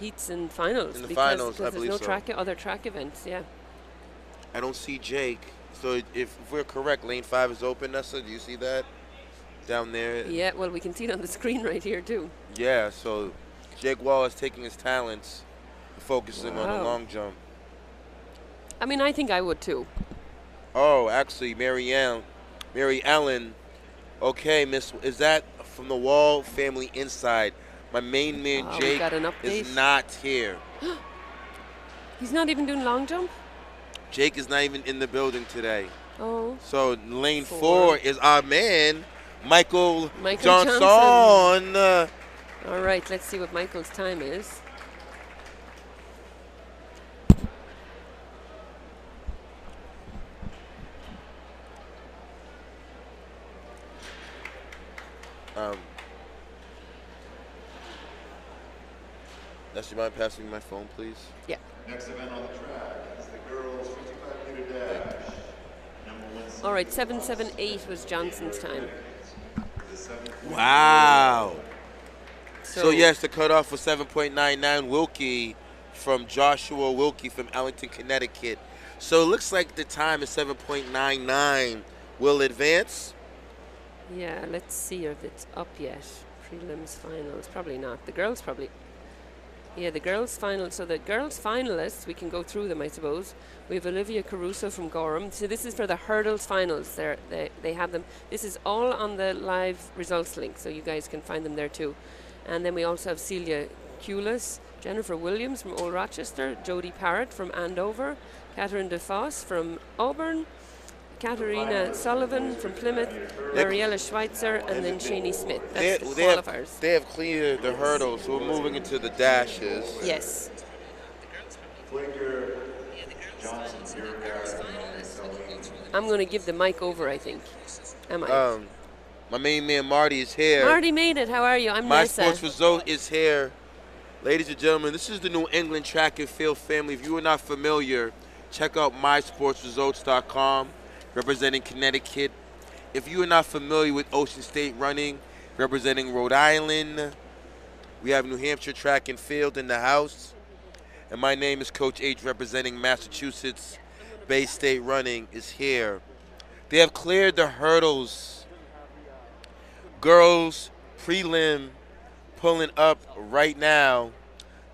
heats and finals. In the finals, I there's believe no so. other track events. Yeah. I don't see Jake. So if we're correct, lane 5 is open, Nessa. Do you see that down there? Yeah, well, we can see it on the screen right here, too. Yeah, so Jake Wall is taking his talents, focusing on the long jump. I mean, I think I would, too. Oh, actually, Mary Ellen. Okay, Miss, is that from the Wall family inside? My main man, Jake, is not here. He's not even doing long jump? Jake is not even in the building today. Oh, So lane 4 4 is our man, Michael Johnson. Johnson. All right, let's see what Michael's time is. Does you mind passing me my phone, please? Yeah. Next event on the track is the girls 55-meter dash. Number 1 seed. All right, 7:78 was Johnson's time. Wow. So yes, the cutoff was 7.99. Wilkie from Joshua Wilkie from Ellington, Connecticut. So it looks like the time is 7.99. Will advance? Yeah, let's see if it's up yet. Prelims, finals, probably not. The girls probably. Yeah, the girls' final. So the girls' finalists, we can go through them, I suppose. We have Olivia Caruso from Gorham. So this is for the hurdles finals. They have them. This is all on the live results link, so you guys can find them there too. And then we also have Celia Culis, Jennifer Williams from Old Rochester, Jodie Parrott from Andover, Catherine DeFoss from Auburn, Katarina Sullivan from Plymouth, Mariella Schweitzer, and then Shani Smith. That's the qualifiers. They have cleared the hurdles, so we're moving into the dashes. Yes. Flicker, Johnson, Biergard, I'm going to give the mic over, I think. Am I? My main man Marty is here. Marty made it. How are you? I'm My Nessa. Sports Result is here. Ladies and gentlemen, this is the New England track and field family. If you are not familiar, check out mysportsresults.com, representing Connecticut. If you are not familiar with Ocean State Running, representing Rhode Island, we have New Hampshire track and field in the house. And my name is Coach H, representing Massachusetts. Bay State Running is here. They have cleared the hurdles. Girls prelim pulling up right now.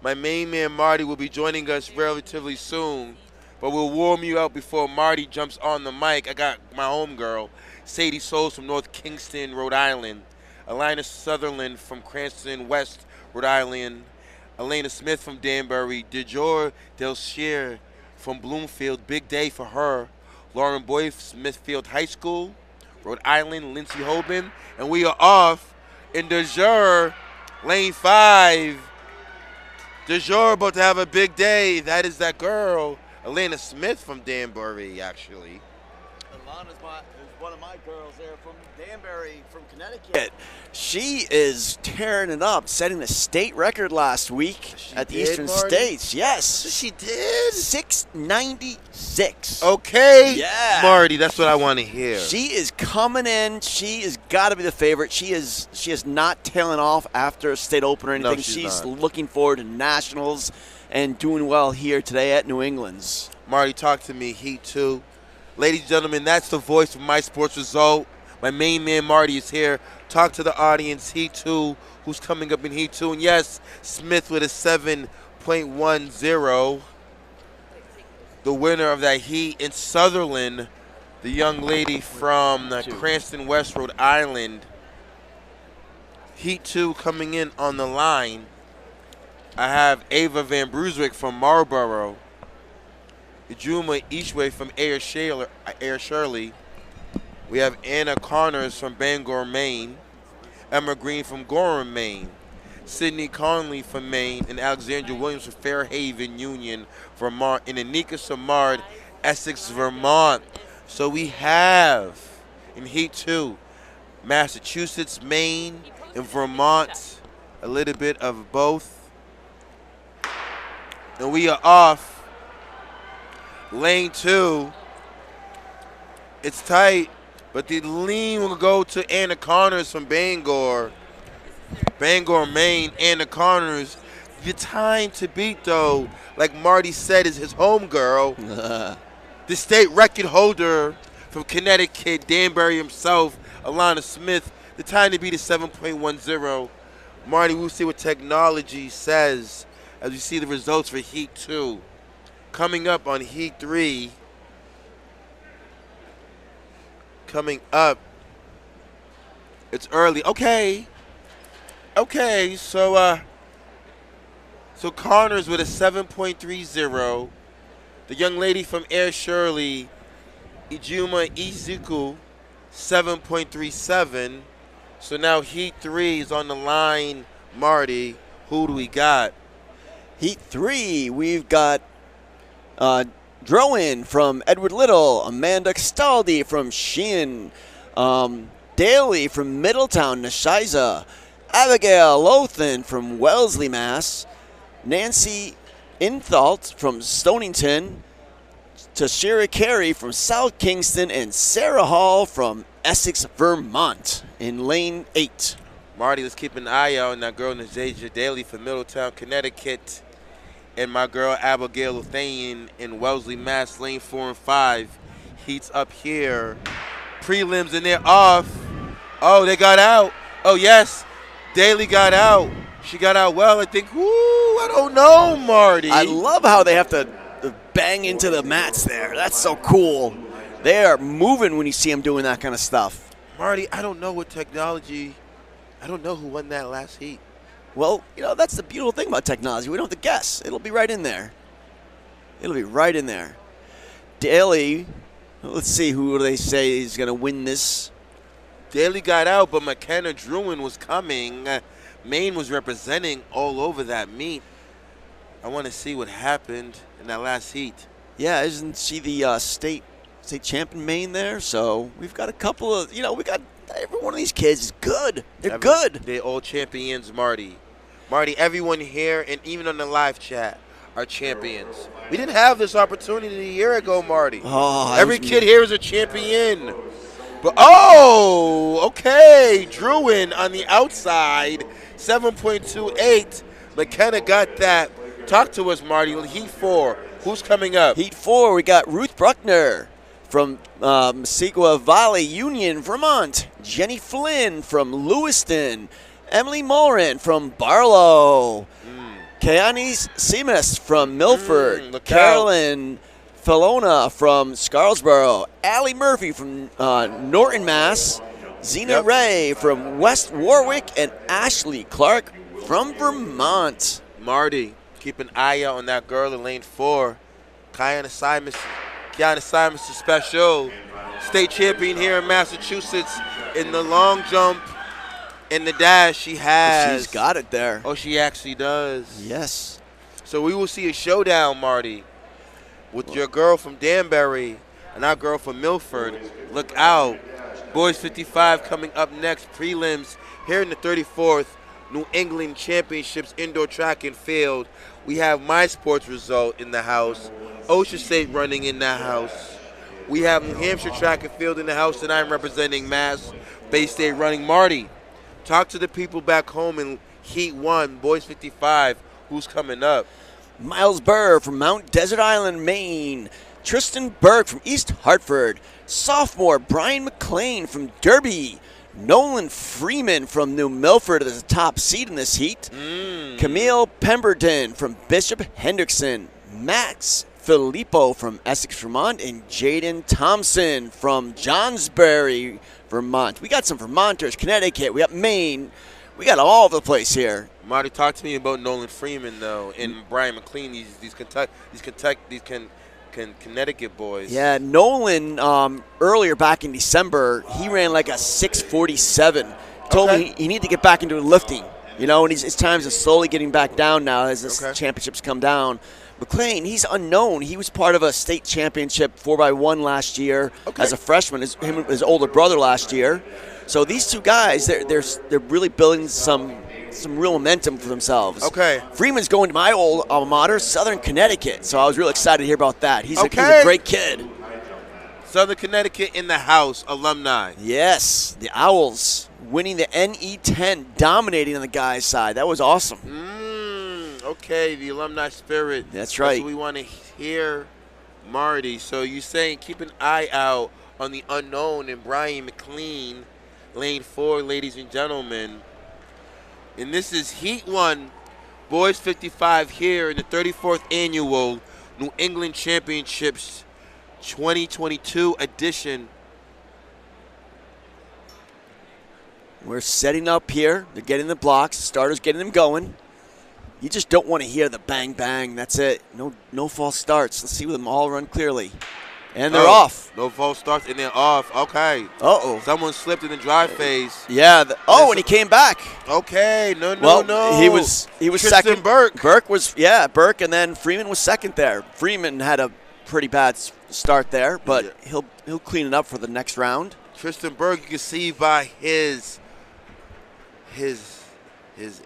My main man Marty will be joining us relatively soon, but we'll warm you up before Marty jumps on the mic. I got my homegirl, Sadie Souls from North Kingston, Rhode Island, Alina Sutherland from Cranston West, Rhode Island, Elena Smith from Danbury, DeJour Delshire from Bloomfield, big day for her, Lauren Boyd, Smithfield High School, Rhode Island, Lindsay Hoban, and we are off in DeJour, lane 5. DeJour about to have a big day. That is that girl, Elena Smith from Danbury, actually. Alana's one of my girls there from Danbury, from Connecticut. She is tearing it up, setting the state record last week at the Eastern States. Yes. She did? 696. Okay. Yeah. Marty, that's what I want to hear. She is coming in. She has got to be the favorite. She is not tailing off after a state opener or anything. No, she's not. Looking forward to nationals and doing well here today at New England's. Marty, talk to me, Heat 2. Ladies and gentlemen, that's the voice of My Sports Result. My main man Marty is here. Talk to the audience, Heat 2, who's coming up in Heat 2. And yes, Smith with a 7.10. The winner of that heat in Sutherland, the young lady from Cranston West, Rhode Island. Heat 2 coming in on the line. I have Ava Van Brunswick from Marlborough. Juma Ishwe from Air Shirley. We have Anna Connors from Bangor, Maine. Emma Green from Gorham, Maine. Sydney Conley from Maine. And Alexandra Williams from Fairhaven Union, Vermont. And Anika Samard, Essex, Vermont. So we have in Heat 2, Massachusetts, Maine, and Vermont. A little bit of both. And we are off. Lane 2, it's tight, but the lean will go to Anna Connors from Bangor, Maine. Anna Connors, the time to beat, though, like Marty said, is his home girl. The state record holder from Connecticut, Danbury himself, Alana Smith. The time to beat is 7.10. Marty, we'll see what technology says as we see the results for Heat 2. Coming up on Heat 3, coming up, it's early. Okay, so Connors with a 7.30, The young lady from Air Shirley, Ijuma Izuku, 7.37. So now Heat 3 is on the line. Marty, who do we got? Heat 3, we've got Droin from Edward Little, Amanda Castaldi from Sheehan, Daly from Middletown, Nishiza, Abigail Lothan from Wellesley, Mass, Nancy Inthalt from Stonington, Tashira Carey from South Kingston, and Sarah Hall from Essex, Vermont in lane 8. Marty, let's keep an eye out on that girl Najasia Daly from Middletown, Connecticut, and my girl Abigail Lothan in Wellesley, Mass, lane 4 and 5. Heats up here. Prelims and they're off. Oh, they got out. Oh, yes. Daly got out. She got out well, I think. Woo, I don't know, Marty. I love how they have to bang into the mats there. That's so cool. They are moving when you see them doing that kind of stuff. Marty, I don't know what technology. I don't know who won that last heat. Well, you know, that's the beautiful thing about technology. We don't have to guess. It'll be right in there. It'll be right in there. Daly, let's see who they say is going to win this. Daly got out, but McKenna Druin was coming. Maine was representing all over that meet. I want to see what happened in that last heat. Yeah, isn't she the state champion Maine there? So we've got a couple of, we got every one of these kids is good. They're good. They're all champions, Marty. Marty, everyone here and even on the live chat are champions. We didn't have this opportunity a year ago, Marty. Oh, every kid here is a champion. But okay, Druin on the outside, 7.28. McKenna got that. Talk to us, Marty. Heat 4. Who's coming up? Heat 4, we got Ruth Bruckner from Sequa Valley Union, Vermont. Jenny Flynn from Lewiston. Emily Morin from Barlow. Keanis Seamus from Milford. Carolyn Felona from Scarsborough. Allie Murphy from Norton, Mass. Zena Ray from West Warwick. And Ashley Clark from Vermont. Marty, keep an eye out on that girl in lane 4. Kiana Simons is special. State champion here in Massachusetts in the long jump and the dash. She has. She's got it there. Oh, she actually does. Yes. So we will see a showdown, Marty, with your girl from Danbury and our girl from Milford. Look out. Boys 55 coming up next. Prelims here in the 34th New England Championships Indoor Track and Field. We have my sports result in the house. Ocean State running in the house. We have New Hampshire Track and Field in the house, and I'm representing Mass. Bay State running. Marty, talk to the people back home in Heat 1, Boys 55. Who's coming up? Miles Burr from Mount Desert Island, Maine. Tristan Berg from East Hartford. Sophomore Brian McLean from Derby. Nolan Freeman from New Milford is the top seed in this heat. Camille Pemberton from Bishop Hendrickson. Max Filippo from Essex, Vermont. And Jaden Thompson from Johnsbury, Vermont. We got some Vermonters, Connecticut. We got Maine. We got all over the place here. Marty, talk to me about Nolan Freeman, though, and Brian McLean, these Connecticut boys. Yeah, Nolan, earlier back in December, he ran like a 6:47. Told me he needed to get back into lifting, and his times are slowly getting back down now as the championships come down. McLean, he's unknown. He was part of a state championship 4x1 last year as a freshman, his older brother last year. So these two guys, they're really building some real momentum for themselves. Okay. Freeman's going to my old alma mater, Southern Connecticut. So I was really excited to hear about that. He's a great kid. Southern Connecticut in the house, alumni. Yes, the Owls winning the NE10, dominating on the guys' side. That was awesome. Okay, the alumni spirit. That's right. That's what we want to hear, Marty. So you're saying keep an eye out on the unknown and Brian McLean, lane 4, ladies and gentlemen. And this is Heat 1, Boys 55 here in the 34th Annual New England Championships 2022 edition. We're setting up here. They're getting the blocks. Starters getting them going. You just don't want to hear the bang, bang. That's it. No false starts. Let's see them all run clearly. And they're off. No false starts, and they're off. Okay. Uh-oh. Someone slipped in the drive phase. Yeah. And he came back. Okay. No. He was Tristan second. Burke. Burke, and then Freeman was second there. Freeman had a pretty bad start there, but he'll clean it up for the next round. Tristan Burke, you can see by his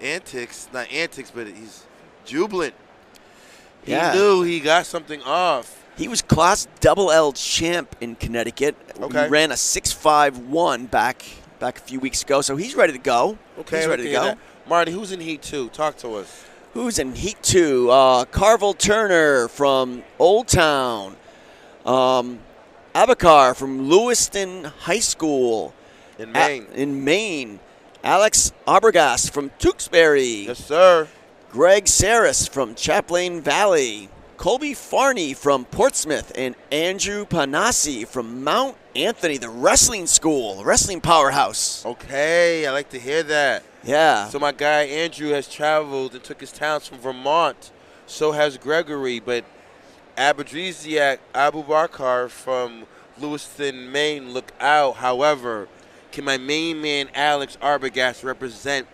antics, not antics, but he's jubilant. He knew he got something off. He was Class L champ in Connecticut. Okay. He ran a 6.51 back a few weeks ago, so he's ready to go. Okay, he's ready to go. Marty, who's in Heat 2? Talk to us. Who's in Heat 2? Carvel Turner from Old Town. Abakar from Lewiston High School. In Maine. Alex Arbogast from Tewksbury. Yes, sir. Greg Saris from Chaplain Valley. Colby Farney from Portsmouth. And Andrew Panassi from Mount Anthony, the wrestling school, the wrestling powerhouse. Okay, I like to hear that. Yeah. So my guy Andrew has traveled and took his talents from Vermont. So has Gregory, but Abadriziak Abubakar from Lewiston, Maine, look out. However, can my main man Alex Arbogast represent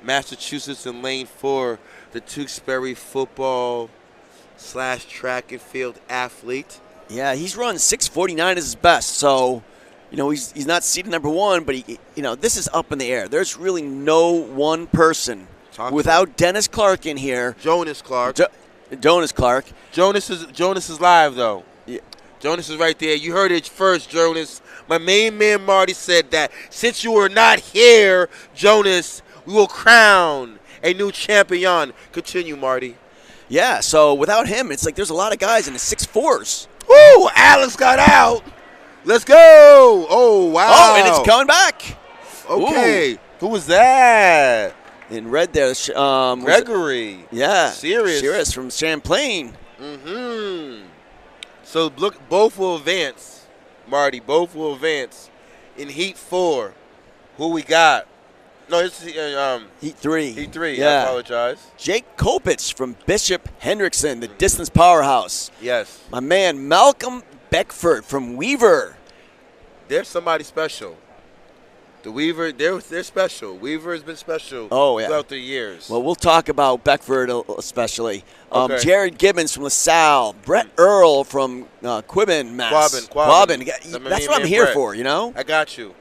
Massachusetts in lane 4, the Tewksbury football/track and field athlete? Yeah, he's run 6:49 as his best, so he's not seeded number 1, but this is up in the air. There's really no one person without Dennis Clark in here. Jonas Clark. Jonas Clark. Jonas is live though. Yeah. Jonas is right there. You heard it first, Jonas. My main man Marty said that since you are not here, Jonas, we will crown a new champion. Continue, Marty. Yeah, so without him, it's like there's a lot of guys in the 6'4s. Woo! Alex got out. Let's go. Oh, wow. Oh, and it's coming back. Okay. Ooh. Who was that? In red there. Gregory. Yeah. Serious from Champlain. Mm-hmm. So, look, both will advance. Marty, both will advance. In Heat 4, who we got? No, it's Heat 3. Heat 3, yeah. I apologize. Jake Kopich from Bishop Hendrickson, the distance powerhouse. Yes. My man Malcolm Beckford from Weaver. There's somebody special. The Weaver, they're special. Weaver has been special throughout the years. Well, we'll talk about Beckford especially. Okay. Jared Gibbons from LaSalle. Brett Earl from Quabbin, Mass. Quabbin. That's what I'm here for, I got you.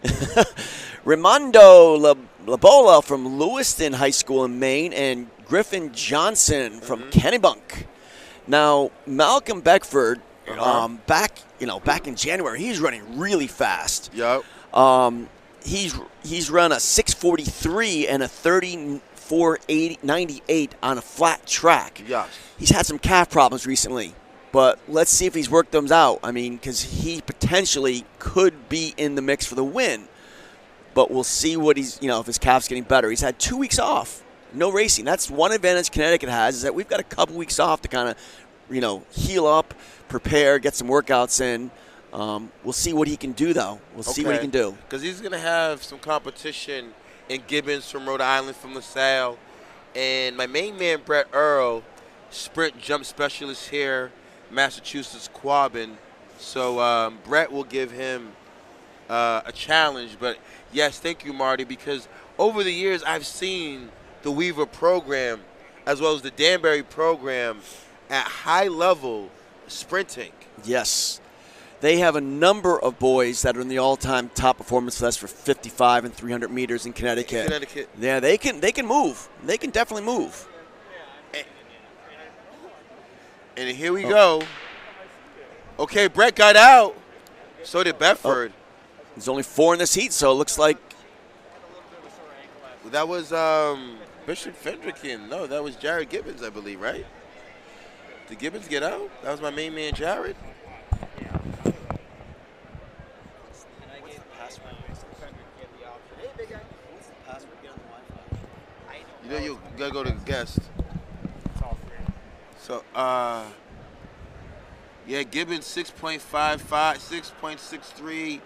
Raimondo Labola from Lewiston High School in Maine, and Griffin Johnson from Kennebunk. Now, Malcolm Beckford, back in January, he's running really fast. Yep. He's run a 6:43 and a 34.98 on a flat track. Yes. He's had some calf problems recently, but let's see if he's worked those out. I mean, because he potentially could be in the mix for the win. But we'll see what if his calf's getting better. He's had 2 weeks off, no racing. That's one advantage Connecticut has, is that we've got a couple weeks off to kind of, heal up, prepare, get some workouts in. We'll see what he can do, though. We'll see what he can do. Because he's going to have some competition in Gibbons from Rhode Island, from LaSalle. And my main man, Brett Earl, sprint jump specialist here, Massachusetts, Quabbin. So Brett will give him a challenge. But, yes, thank you, Marty, because over the years I've seen the Weaver program as well as the Danbury program at high level sprinting. Yes. They have a number of boys that are in the all-time top performance list for 55 and 300 meters in Connecticut. Yeah, they can move. They can definitely move. And here we go. Okay, Brett got out. So did Bedford. There's only 4 in this heat, so it looks like that was Bishop Fendricken. No, that was Jared Gibbons, I believe, right? Did Gibbons get out? That was my main man, Jared. You gotta go to guest. So, Gibbons 6.55, 6.63.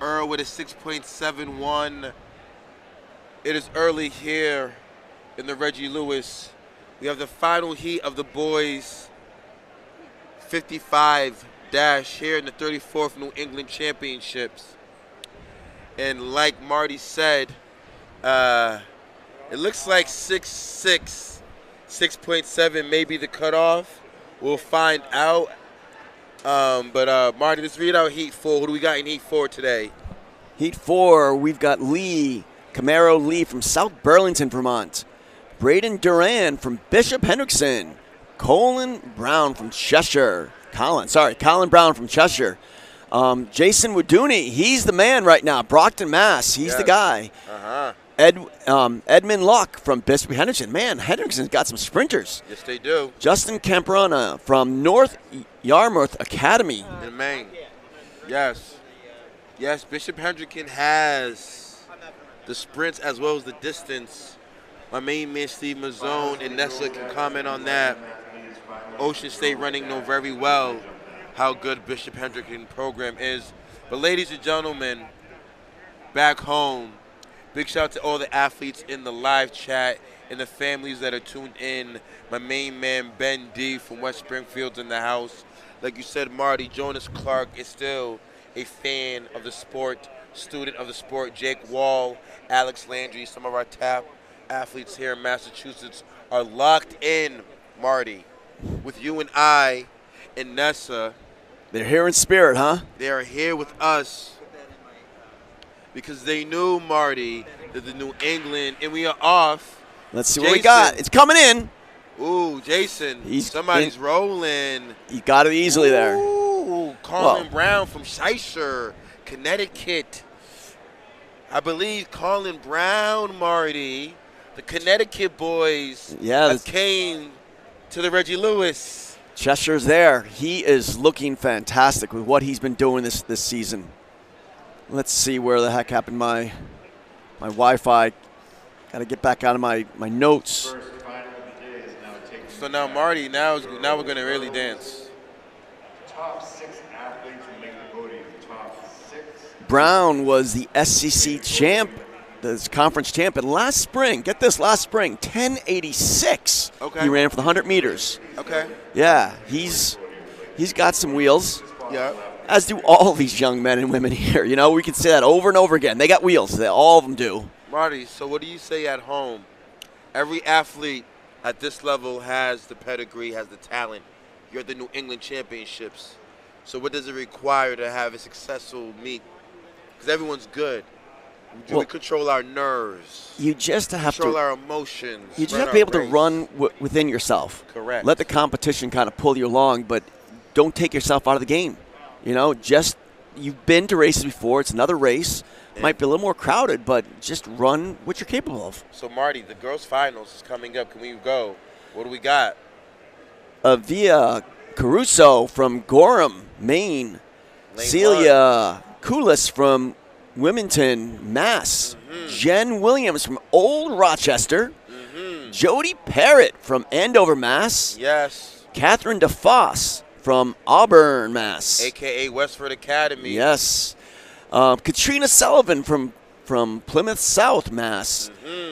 Earl with a 6.71. It is early here in the Reggie Lewis We have the final heat of the boys 55 dash here in the 34th New England Championships. And like Marty said, it looks like 6'6", 6.7 may be the cutoff. We'll find out. But Marty, let's read out Heat 4. Who do we got in Heat 4 today? Heat 4, we've got Camaro Lee from South Burlington, Vermont. Braden Duran from Bishop Hendrickson. Colin Brown from Cheshire. Colin Brown from Cheshire. Jason Waduni, he's the man right now. Brockton, Mass. He's the guy. Edmund Locke from Bishop Hendrickson. Man, Hendrickson's got some sprinters. Yes, they do. Justin Camprona from North Yarmouth Academy. In Maine. Yes. Yes, Bishop Hendrickson has the sprints as well as the distance. My main man, Steve Mazzone, and Nessa can comment on that. Ocean State running know very well how good Bishop Hendrickson program is. But ladies and gentlemen, back home, big shout out to all the athletes in the live chat and the families that are tuned in. My main man, Ben D from West Springfield's in the house. Like you said, Marty, Jonas Clark is still a fan of the sport, student of the sport. Jake Wall, Alex Landry, some of our top athletes here in Massachusetts are locked in, Marty, with you and I and Nessa. They're here in spirit, huh? They are here with us because they knew, Marty, that the New England, and we are off. Let's see what we got. It's coming in. Ooh, Jason, somebody's rolling. He got it easily there. Ooh, Colin Brown from Cheshire, Connecticut. I believe Colin Brown, Marty, the Connecticut boys came to the Reggie Lewis. Cheshire's there. He is looking fantastic with what he's been doing this season. Let's see where the heck happened my Wi-Fi. Got to get back out of my notes. So now, Marty, now we're going to really dance. Top 6 athletes will make the podium. Top 6. Brown was the SCC champ, the conference champion last spring. Get this, last spring, 10:86. Okay. He ran for the 100 meters. Okay. Yeah, he's got some wheels. Yeah. As do all these young men and women here. You know, we can say that over and over again. They got wheels. All of them do. Marty, so what do you say at home? Every athlete at this level has the pedigree, has the talent. You're at the New England Championships. So what does it require to have a successful meet? Because everyone's good. We control our nerves. You just have control our emotions. You just have to be able to run within yourself. Correct. Let the competition kind of pull you along, but don't take yourself out of the game. You know, you've been to races before. It's another race. Might be a little more crowded, but just run what you're capable of. So, Marty, the girls' finals is coming up. Can we go? What do we got? Via Caruso from Gorham, Maine. Celia Coulis from Wilmington, Mass. Jen Williams from Old Rochester. Jody Parrott from Andover, Mass. Yes. Catherine DeFoss from Auburn, Mass. A.K.A. Westford Academy. Yes. Katrina Sullivan from Plymouth South, Mass.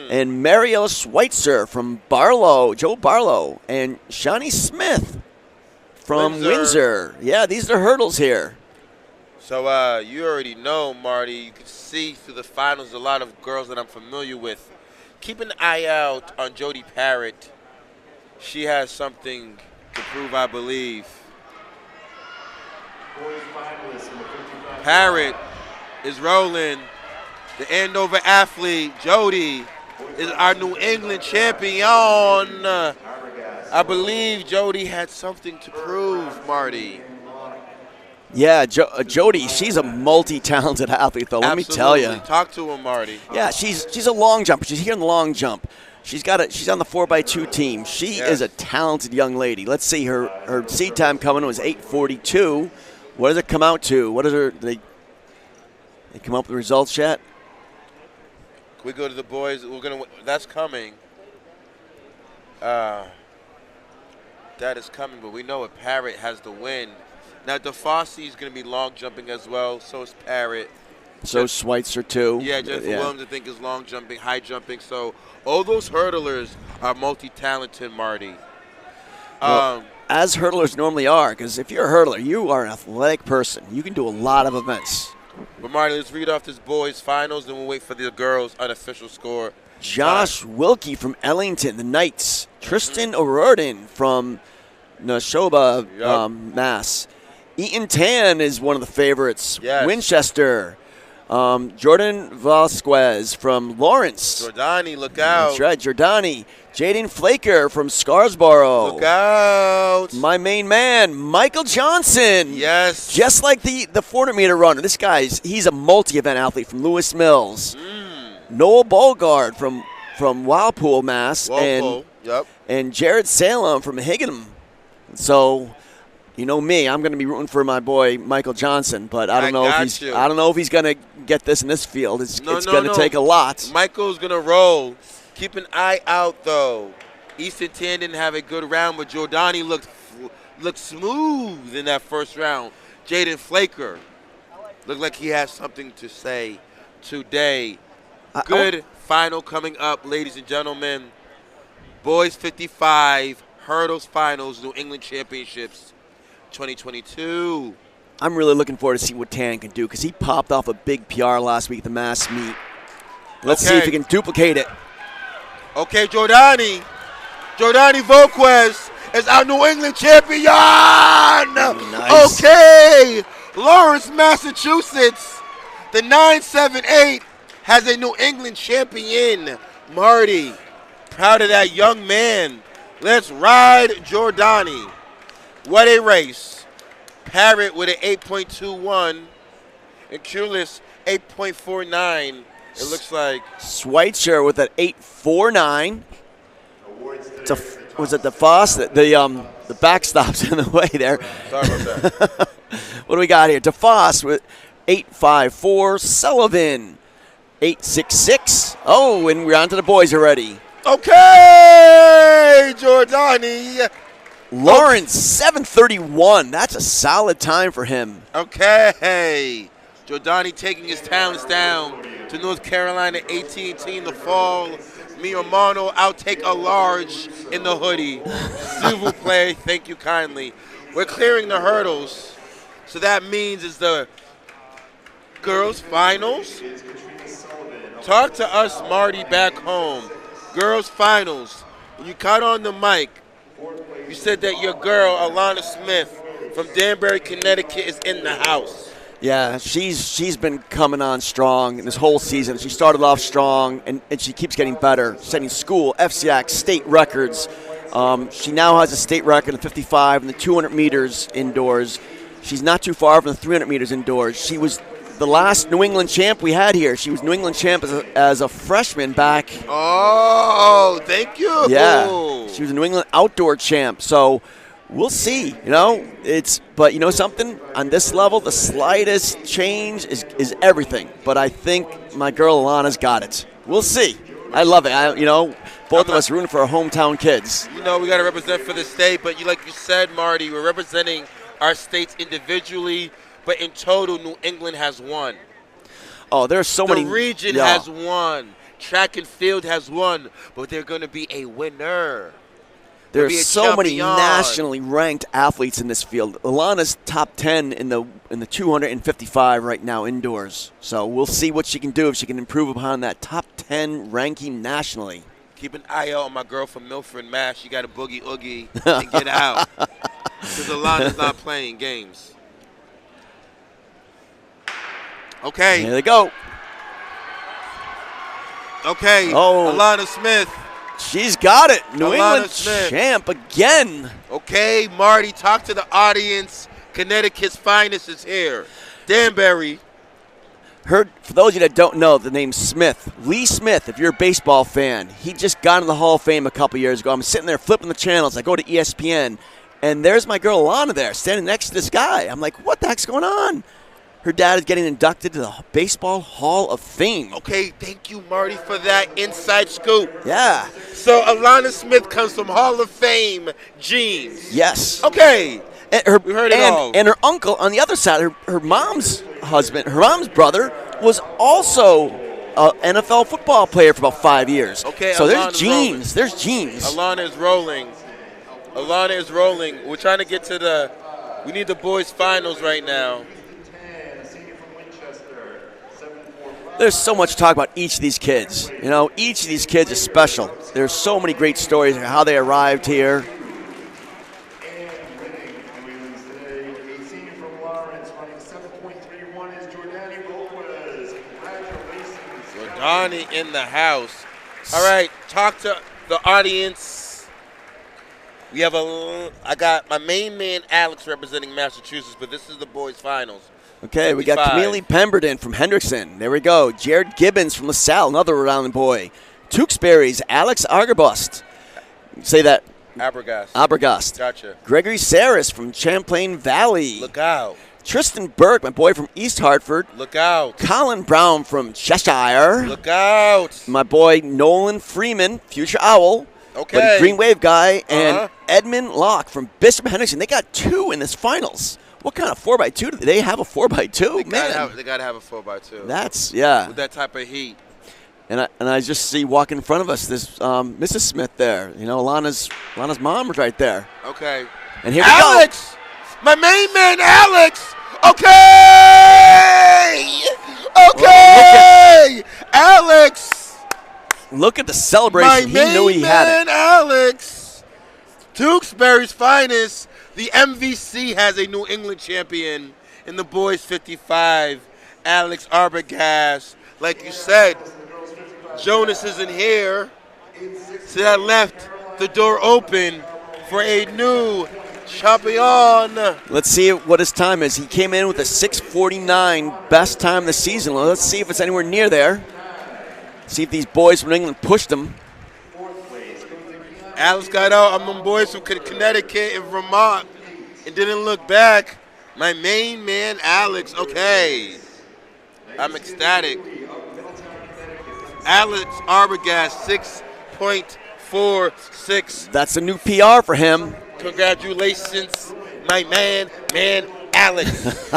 And Mariella Schweitzer from Joe Barlow. And Shawnee Smith from Windsor. Yeah, these are hurdles here. So you already know, Marty, you can see through the finals a lot of girls that I'm familiar with. Keep an eye out on Jody Parrott. She has something to prove, I believe. Parrott is rolling. The Andover athlete, Jody, is our New England champion. I believe Jody had something to prove, Marty. Yeah, Jody, she's a multi-talented athlete, though. Let me tell you. Talk to him, Marty. Yeah, she's a long jumper. She's here in the long jump. She's on the 4x2 team. She is a talented young lady. Let's see, her seed time coming was 8:42. What does it come out to? What is they come up with the results yet? Can we go to the boys? That's coming. That is coming, but we know Parrott has the win. Now, DeFosse is going to be long jumping as well. So is Parrott. So Schweitzer too. Yeah, Jennifer Williams, I think, is long jumping, high jumping. So all those hurdlers are multi-talented, Marty. Well, as hurdlers normally are, because if you're a hurdler, you are an athletic person. You can do a lot of events. But Marty, let's read off this boys' finals, then we'll wait for the girls' unofficial score. Josh Wilkie from Ellington, the Knights. Tristan O'Riordan from Neshoba, Mass. Eaton Tan is one of the favorites. Yes. Winchester. Jordan Vasquez from Lawrence. Jordani, look out. That's right, Jordani. Jaden Flaker from Scarsboro. Look out. My main man, Michael Johnson. Yes. Just like the 400-meter runner. This he's a multi-event athlete from Lewis Mills. Noah Bolgard from Walpole, Mass. And Jared Salem from Higginham. So, you know me, I'm going to be rooting for my boy Michael Johnson, but I don't know if he's going to get this in this field. It's going to take a lot. Michael's going to roll. Keep an eye out, though. Easton Tan didn't have a good round, but Jordani looked smooth in that first round. Jaden Flaker looked like he has something to say today. Good final coming up, ladies and gentlemen. Boys 55, hurdles finals, New England Championships 2022. I'm really looking forward to see what Tan can do because he popped off a big PR last week at the Mass meet. Let's see if he can duplicate it. Okay, Jordani Volquez is our New England champion. Nice. Okay, Lawrence, Massachusetts, the 978 has a New England champion. Marty, proud of that young man. Let's ride Jordani. What a race. Parrott with an 8.21 and Kulis 8.49. It looks like Schweitzer with an 8.49. Was it DeFoss? The backstop's in the way there. Sorry about that. What do we got here? DeFoss with 8.54. Sullivan 8.66. Oh, and we're on to the boys already. Okay, Jordani. Lawrence 7.31. That's a solid time for him. Okay. Jordani taking his talents down to North Carolina AT&T in the fall. Mi hermano, I'll take a large in the hoodie. S'il vous plaît, thank you kindly. We're clearing the hurdles. So that means it's the girls' finals. Talk to us, Marty, back home. Girls' finals. When you cut on the mic, you said that your girl, Alana Smith, from Danbury, Connecticut, is in the house. Yeah, she's been coming on strong this whole season. She started off strong, and she keeps getting better, setting school, FCX, state records. She now has a state record in 55 in the 200 meters indoors. She's not too far from the 300 meters indoors. She was the last New England champ we had here. She was New England champ as a freshman back. Oh, thank you. Yeah, she was a New England outdoor champ. So we'll see. But you know something? On this level, the slightest change is everything. But I think my girl Alana's got it. We'll see. I love it. Both of us rooting for our hometown kids. We got to represent for the state, but like you said, Marty, we're representing our states individually, but in total, New England has won. Oh, there's so many. The region has won. Track and field has won, but they're going to be a winner. There's so many nationally ranked athletes in this field. Alana's top 10 in the 255 right now indoors. So we'll see what she can do if she can improve upon that top 10 ranking nationally. Keep an eye out on my girl from Milford, Mass. She got to boogie oogie and get out because Alana's not playing games. Okay. There they go. Okay. Oh. Alana Smith. She's got it. New Alana England Smith. champ again. Okay, Marty, talk to the audience. Connecticut's finest is here. Danbury. For those of you that don't know, the name Smith, Lee Smith, if you're a baseball fan, he just got in the Hall of Fame a couple years ago. I'm sitting there flipping the channels. I go to ESPN, and there's my girl Alana there standing next to this guy. I'm like, what the heck's going on? Her dad is getting inducted to the Baseball Hall of Fame. Okay, thank you, Marty, for that inside scoop. Yeah. So Alana Smith comes from Hall of Fame genes. Yes. Okay. We heard it all. And her uncle on the other side, her mom's husband, her mom's brother, was also an NFL football player for about 5 years. Okay, so there's Alana's genes. rolling. There's genes. Alana is rolling. Alana is rolling. We're trying to get to the. We need the boys' finals right now. There's so much to talk about each of these kids. You know, each of these kids is special. There's so many great stories of how they arrived here. Jordani in the house. All right, talk to the audience. We have I got my main man Alex representing Massachusetts, but this is the boys' finals. Okay, 55. we got Camille Pemberton from Hendrickson. There we go. Jared Gibbons from LaSalle, another Rhode Island boy. Tewksbury's Alex Argabust. Say that. Abergast. Gotcha. Gregory Saris from Champlain Valley. Look out. Tristan Burke, my boy from East Hartford. Look out. Colin Brown from Cheshire. Look out. My boy Nolan Freeman, future Owl. Okay. But a Green Wave guy. And Edmund Locke from Bishop Hendrickson. They got 2 in this finals. What kind of 4x2 do they have? A 4x2? They gotta have a 4x2. That's, yeah. With that type of heat. And I just see walking in front of us this Mrs. Smith there. You know, Alana's mom was right there. Okay. And here we Alex! Go. My main man, Alex! Okay! Okay! Alex! Look at the celebration. He knew he had it. My main man, Alex! Tewksbury's finest. The MVC has a New England champion in the boys 55, Alex Arbogast. Like you said, Jonas isn't here, so that left the door open for a new champion. Let's see what his time is. He came in with a 6:49 best time this season. Let's see if it's anywhere near there. See if these boys from England pushed him. Alex got out on them boys from Connecticut and Vermont and didn't look back. My main man, Alex. Okay. I'm ecstatic. Alex Arbogast, 6.46. That's a new PR for him. Congratulations, my man, Alex.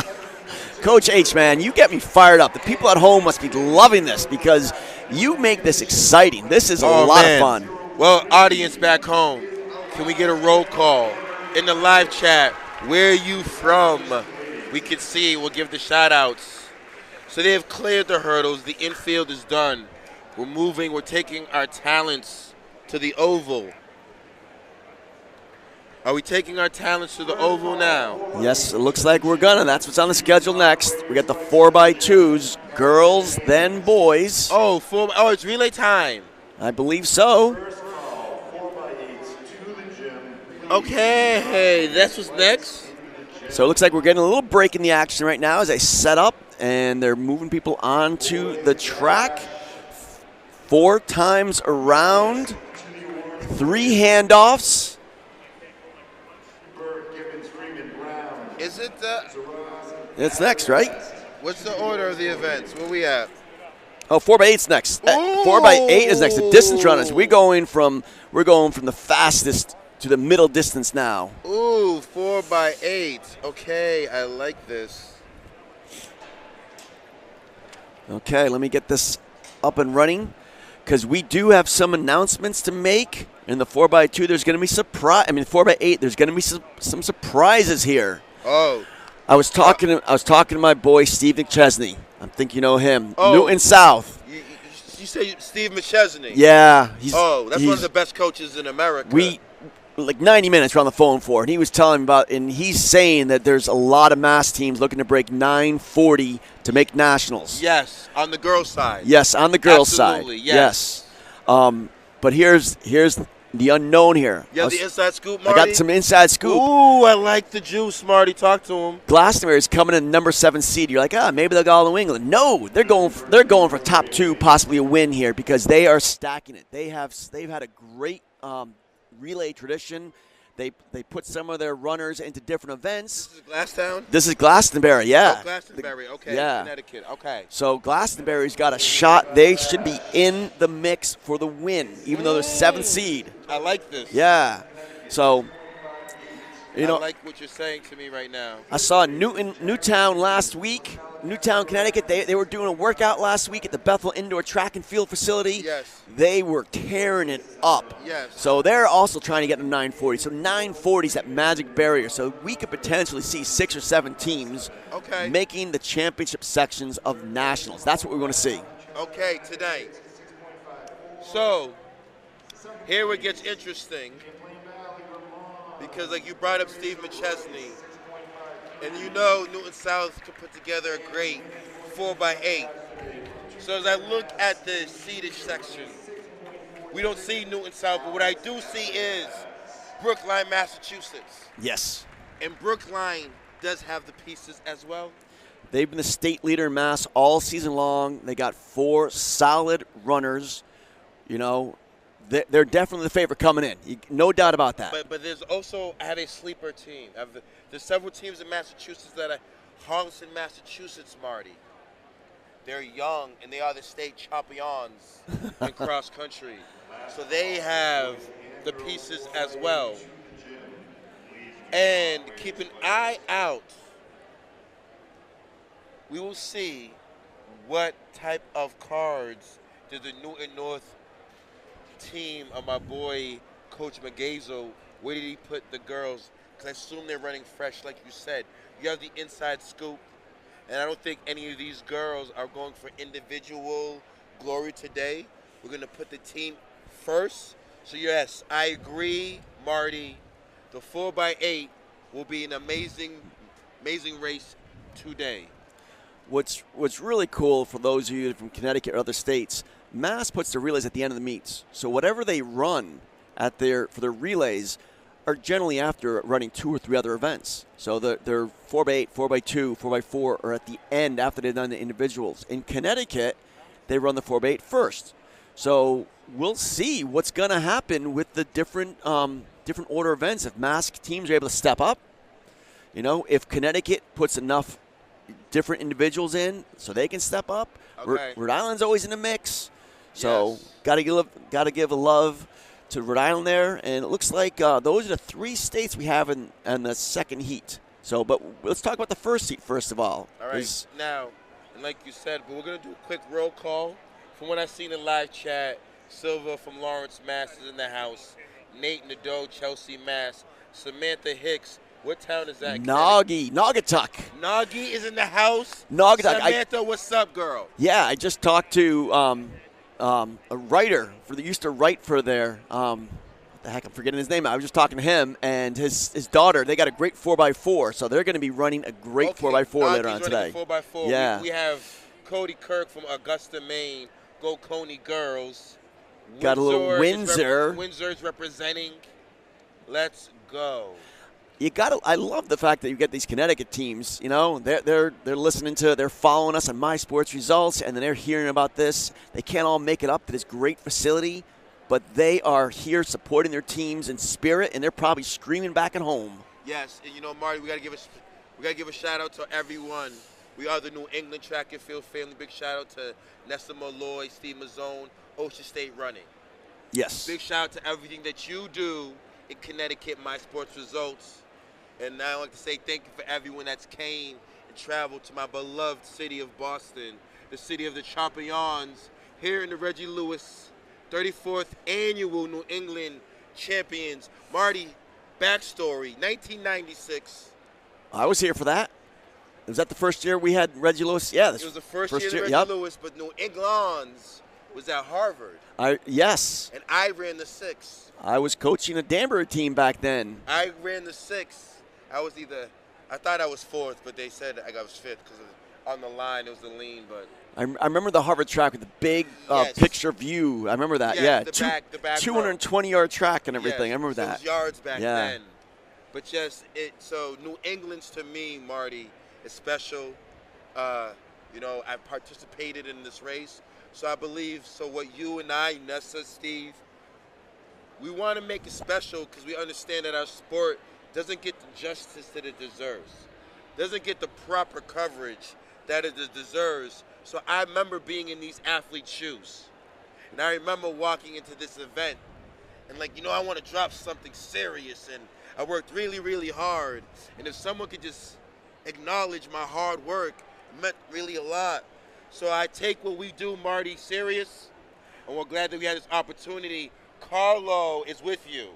Coach H, man, you get me fired up. The people at home must be loving this because you make this exciting. This is a lot of fun. Well, audience back home, can we get a roll call in the live chat? Where are you from? We can see. We'll give the shout-outs. So they have cleared the hurdles. The infield is done. We're moving. We're taking our talents to the oval. Are we taking our talents to the oval now? Yes, it looks like we're gonna. That's what's on the schedule next. We got the 4x2s, girls, then boys. Oh, it's relay time. I believe so. Okay, that's what's next. So it looks like we're getting a little break in the action right now as they set up and they're moving people onto the track. 4 times around, 3 handoffs. Is it It's next, right? What's the order of the events? Where we at? Oh, 4x8's next. 4x8 is next. The distance runners. We're going from the fastest to the middle distance now. Ooh, 4x8. Okay, I like this. Okay, let me get this up and running because we do have some announcements to make. In the 4x2, there's going to be 4x8, there's going to be some surprises here. Oh. I was talking to my boy Steve McChesney. I think you know him. Oh. Newton South. You say Steve McChesney? Yeah. That's one of the best coaches in America. We like 90 minutes we're on the phone for, and he was telling me about, and he's saying that there's a lot of mass teams looking to break 940 to make nationals. Yes, on the girls' side. Yes, on the girls' side. Absolutely, yes. But here's the unknown here. Yeah, the inside scoop, Marty? I got some inside scoop. Ooh, I like the juice, Marty. Talk to him. Glastonbury is coming in number 7 seed. You're like, maybe they'll go all New England. No, they're going for top 2, possibly a win here because they are stacking it. They've had a great relay tradition. They put some of their runners into different events. This is Glasstown? This is Glastonbury, yeah. Oh, Glastonbury, okay. Yeah. Connecticut, okay. So Glastonbury's got a shot. They should be in the mix for the win, even though they're 7th seed. I like this. Yeah. So You know, I like what you're saying to me right now. I saw Newtown last week. Newtown, Connecticut. They were doing a workout last week at the Bethel Indoor Track and Field facility. Yes. They were tearing it up. Yes. So they're also trying to get to 940. So 940 is that magic barrier. So we could potentially see 6 or 7 teams making the championship sections of nationals. That's what we're going to see. Okay, tonight. So here it gets interesting. Because like you brought up Steve McChesney, and you know Newton South could put together a great 4x8. So as I look at the seated section, we don't see Newton South, but what I do see is Brookline, Massachusetts. Yes. And Brookline does have the pieces as well. They've been the state leader in Mass all season long. They got 4 solid runners, you know. They're definitely the favorite coming in. No doubt about that. But there's also, I have a sleeper team. There's several teams in Massachusetts that are Harleston, Massachusetts, Marty. They're young, and they are the state champions in cross country. So they have the pieces as well. And keep an eye out. We will see what type of cards did the Newton North team of my boy Coach Magazo, where did he put the girls? Because I assume they're running fresh, like you said. You have the inside scoop, and I don't think any of these girls are going for individual glory today. We're going to put the team first. So yes, I agree, Marty. The 4x8 will be an amazing race today. What's really cool for those of you from Connecticut or other states, Mass puts the relays at the end of the meets. So whatever they run for their relays are generally after running 2 or 3 other events. So their 4x8, 4x2, 4x4 are at the end after they've done the individuals. In Connecticut, they run the 4x8 first. So we'll see what's going to happen with the different order events. If Mass teams are able to step up, you know, if Connecticut puts enough different individuals in so they can step up. Okay. Rhode Island's always in the mix. So got to give a love to Rhode Island there, and it looks like those are the 3 states we have in the second heat. So, but let's talk about the first heat first of all. All right. Now, and like you said, but we're gonna do a quick roll call. From what I seen in live chat, Silva from Lawrence, Mass is in the house. Nate Nadeau, Chelsea, Mass. Samantha Hicks. What town is that? Naugatuck. Nagy is in the house. Naugatuck. Samantha, what's up, girl? Yeah, I just talked to a writer that used to write for there. What the heck, I'm forgetting his name. I was just talking to him and his daughter. They got a great 4x4, so they're going to be running a great 4x4 later on today. 4x4. Yeah. We have Cody Kirk from Augusta, Maine. Go Coney girls. Got a little Windsor. Windsor's representing. Let's go. I love the fact that you get these Connecticut teams. You know, they're they're following us on My Sports Results, and then they're hearing about this. They can't all make it up to this great facility, but they are here supporting their teams in spirit, and they're probably screaming back at home. Yes, and you know, Marty, we gotta give a shout out to everyone. We are the New England Track and Field family. Big shout out to Nessa Malloy, Steve Mazzone, Ocean State Running. Yes. Big shout out to everything that you do in Connecticut, My Sports Results. And I like to say thank you for everyone that's came and traveled to my beloved city of Boston, the city of the champions, here in the Reggie Lewis 34th Annual New England Champions. Marty, backstory, 1996. I was here for that. Was that the first year we had Reggie Lewis? Yeah, it was the first year of Reggie Lewis, but New England's was at Harvard. Yes. And I ran the 6. I was coaching a Danbury team back then. I ran the 6. I thought I was 4th, but they said I was 5th because on the line it was the lean. But I remember the Harvard track with the big picture view. I remember that. Yes, Yeah, the back 220-yard track and everything. Yes, I remember so that. It was yards back then. But so New England's to me, Marty, is special. You know, I participated in this race, so I believe. So what you and I, Nessa, Steve, we want to make it special because we understand that our sport doesn't get the justice that it deserves, doesn't get the proper coverage that it deserves. So I remember being in these athletes' shoes, and I remember walking into this event and like, I want to drop something serious, and I worked really, really hard. And if someone could just acknowledge my hard work, it meant really a lot. So I take what we do, Marty, serious, and we're glad that we had this opportunity. Carlo is with you.